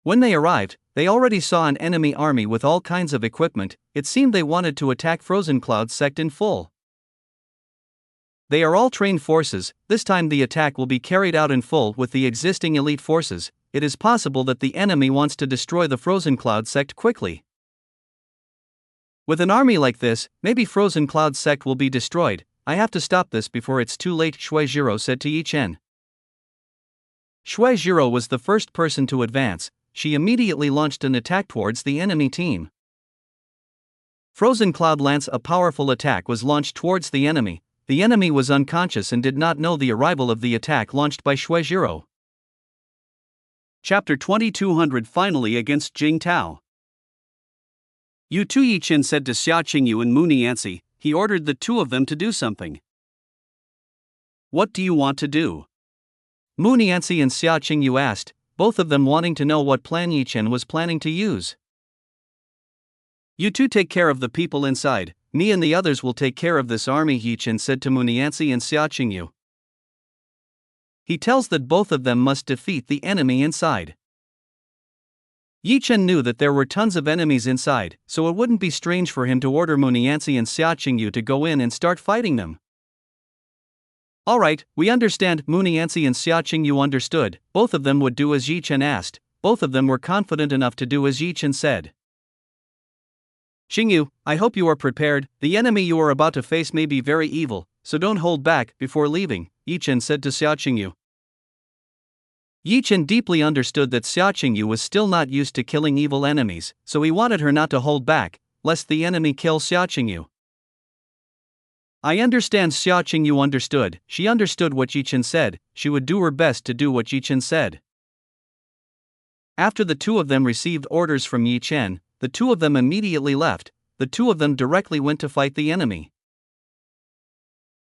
When they arrived, they already saw an enemy army with all kinds of equipment. It seemed they wanted to attack Frozen Cloud sect in full. They are all trained forces. This time the attack will be carried out in full with the existing elite forces. It is possible that the enemy wants to destroy the Frozen Cloud sect quickly. With an army like this, maybe Frozen Cloud sect will be destroyed. I have to stop this before it's too late, Shuejiro said to Yichen. Shuejiro was the first person to advance. She immediately launched an attack towards the enemy team. Frozen Cloud Lance, a powerful attack was launched towards the enemy. The enemy was unconscious and did not know the arrival of the attack launched by Shuejiro. Chapter 2200 Finally against Jing Tao. You two, Yichen said to Xia Qingyu and Mu Nianci. He ordered the 2 of them to do something. What do you want to do? Mu Nianci and Xia Qingyu asked, both of them wanting to know what plan Yichen was planning to use. You two take care of the people inside. Me and the others will take care of this army, Yichen said to Mu Nianci and Xia Qingyu. He tells that both of them must defeat the enemy inside. Yichen knew that there were tons of enemies inside, so it wouldn't be strange for him to order Mu Nianci and Xia Qingyu to go in and start fighting them. Alright, we understand. Mu Nianci and Xia Qingyu understood. Both of them would do as Yichen asked. Both of them were confident enough to do as Yichen said. Qingyu, I hope you are prepared. The enemy you are about to face may be very evil, so don't hold back. Before leaving, Yichen said to Xia Qingyu. Yichen deeply understood that Xia Qingyu was still not used to killing evil enemies, so he wanted her not to hold back, lest the enemy kill Xia Qingyu. I understand. Xia Qingyu understood. She understood what Yichen said. She would do her best to do what Yichen said. After the 2 of them received orders from Yichen, the 2 of them immediately left. The 2 of them directly went to fight the enemy.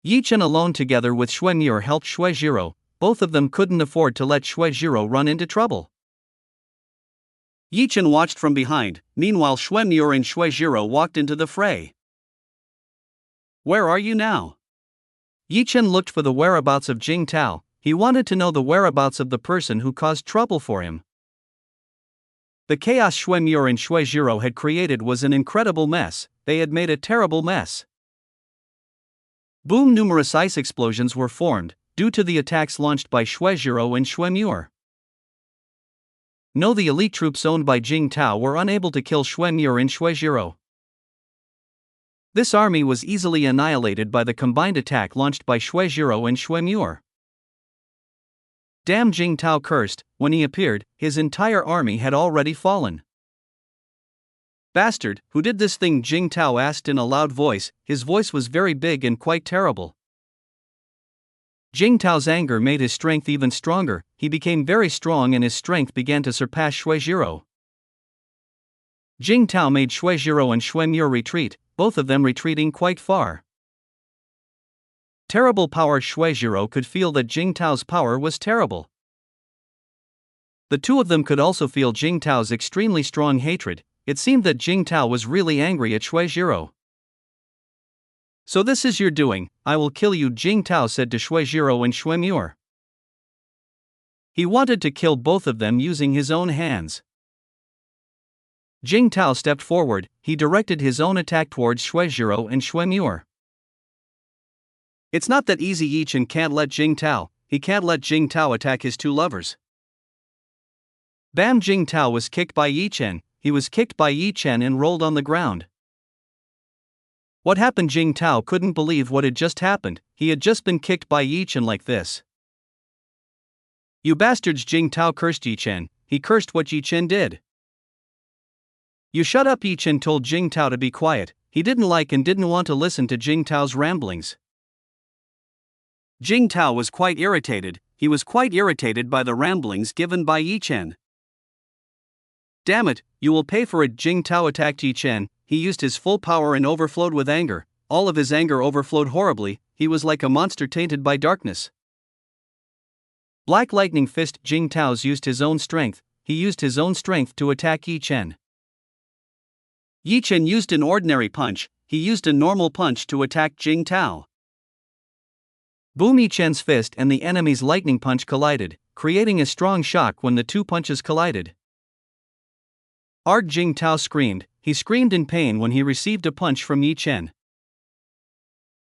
Yichen alone together with Xuemure helped Shuejiro. Both of them couldn't afford to let Shuejiro run into trouble. Yichen watched from behind. Meanwhile, Xuemure and Shuejiro walked into the fray. Where are you now? Yichen looked for the whereabouts of Jing Tao. He wanted to know the whereabouts of the person who caused trouble for him. The chaos Xuemure and Shuejiro had created was an incredible mess. They had made a terrible mess. Boom! Numerous ice explosions were formed due to the attacks launched by Shuejiro and Xuemure. No, the elite troops owned by Jing Tao were unable to kill Xuemure and Shuejiro. This army was easily annihilated by the combined attack launched by Shui Jiro and Shui Muir. Damn, Jing Tao cursed. When he appeared, his entire army had already fallen. Bastard, who did this thing? Jing Tao asked in a loud voice. His voice was very big and quite terrible. Jing Tao's anger made his strength even stronger. He became very strong and his strength began to surpass Shui Jiro. Jing Tao made Shui Jiro and Shui Muir retreat, both of them retreating quite far. Terrible power. Shui Jiro could feel that Jing Tao's power was terrible. The two of them could also feel Jing Tao's extremely strong hatred. It seemed that Jing Tao was really angry at Shui Jiro. So this is your doing, I will kill you, Jing Tao said to Shui Jiro and Shui Muir. He wanted to kill both of them using his own hands. Jing Tao stepped forward. He directed his own attack towards Shui Jiro and Shui Muir. It's not that easy. Yi Chen can't let Jing Tao. He can't let Jing Tao attack his two lovers. Bam! Jing Tao was kicked by Yi Chen. He was kicked by Yi Chen and rolled on the ground. What happened? Jing Tao couldn't believe what had just happened. He had just been kicked by Yi Chen like this. You bastards! Jing Tao cursed Yi Chen. He cursed what Yi Chen did. You shut up! Yi Chen told Jing Tao to be quiet. He didn't like and didn't want to listen to Jing Tao's ramblings. Jing Tao was quite irritated. He was quite irritated by the ramblings given by Yi Chen. Damn it, you will pay for it! Jing Tao attacked Yi Chen. He used his full power and overflowed with anger. All of his anger overflowed horribly. He was like a monster tainted by darkness. Black lightning fist. Jing Tao's used his own strength. He used his own strength to attack Yi Chen. Yi Chen used an ordinary punch. He used a normal punch to attack Jing Tao. Boom! Yi Chen's fist and the enemy's lightning punch collided, creating a strong shock when the two punches collided. Arg! Jing Tao screamed. He screamed in pain when he received a punch from Yi Chen.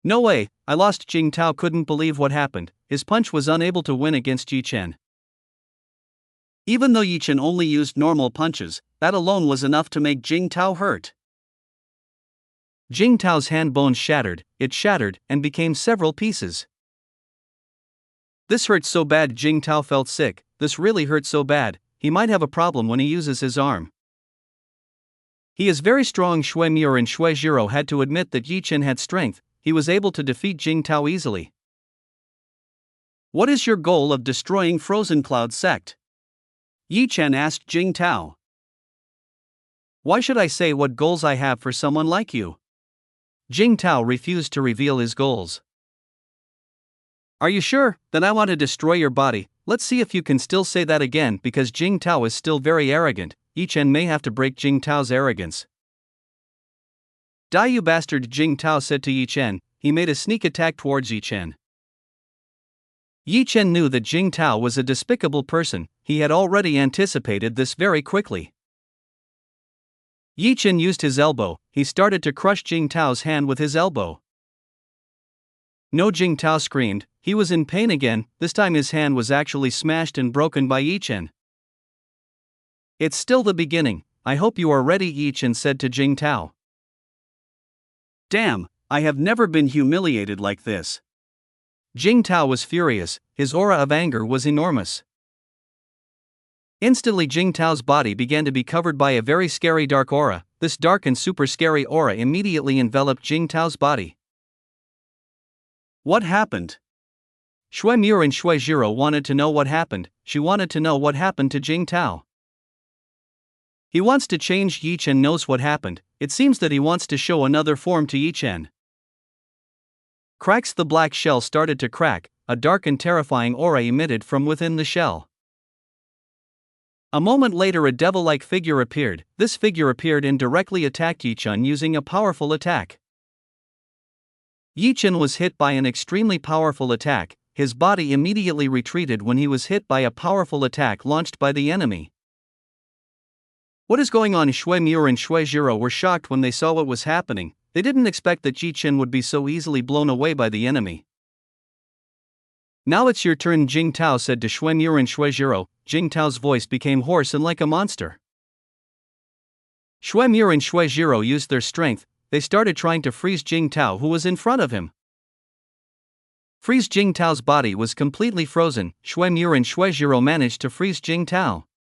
No way, I lost! Jing Tao couldn't believe what happened. His punch was unable to win against Yi Chen. Even though Yi Chen only used normal punches, that alone was enough to make Jing Tao hurt. Jing Tao's hand bones shattered. It shattered and became several pieces. This hurt so bad. Jing Tao felt sick. This really hurt so bad. He might have a problem when he uses his arm. He is very strong. Shui Muir and Shui Jiro had to admit that Yi Chen had strength. He was able to defeat Jing Tao easily. What is your goal of destroying Frozen Cloud sect? Yi Chen asked Jing Tao. Why should I say what goals I have for someone like you? Jing Tao refused to reveal his goals. Are you sure? Then I want to destroy your body. Let's see if you can still say that again, because Jing Tao is still very arrogant. Yi Chen may have to break Jing Tao's arrogance. Die, you bastard! Jing Tao said to Yi Chen. He made a sneak attack towards Yi Chen. Yi Chen knew that Jing Tao was a despicable person. He had already anticipated this very quickly. Yi Chen used his elbow. He started to crush Jing Tao's hand with his elbow. No! Jing Tao screamed. He was in pain again. This time his hand was actually smashed and broken by Yi Chen. It's still the beginning. I hope you are ready, Yi Chen said to Jing Tao. Damn, I have never been humiliated like this. Jing Tao was furious. His aura of anger was enormous. Instantly Jing Tao's body began to be covered by a very scary dark aura. This dark and super scary aura immediately enveloped Jing Tao's body. What happened? Shui Muir and Shui Jiro wanted to know what happened. She wanted to know what happened to Jing Tao. He wants to change. Yi Chen knows what happened. It seems that he wants to show another form to Yi Chen. Cracks! The black shell started to crack. A dark and terrifying aura emitted from within the shell. A moment later a devil-like figure appeared. This figure appeared and directly attacked Yi Chen using a powerful attack. Yi Chen was hit by an extremely powerful attack. His body immediately retreated when he was hit by a powerful attack launched by the enemy. What is going on? Shui Muir and Shui Jiro were shocked when they saw what was happening. They didn't expect that Yi Chen would be so easily blown away by the enemy. Now it's your turn, Jing Tao said to Shui Muir and Shui Jiro. Jing Tao's voice became hoarse and like a monster. Shui Muir and Shui Jiro used their strength. they started trying to freeze Jing Tao, who was in front of him. Freeze Jing Tao's body was completely frozen. Xue Mu and Xue Zhiro managed to freeze Jing Tao.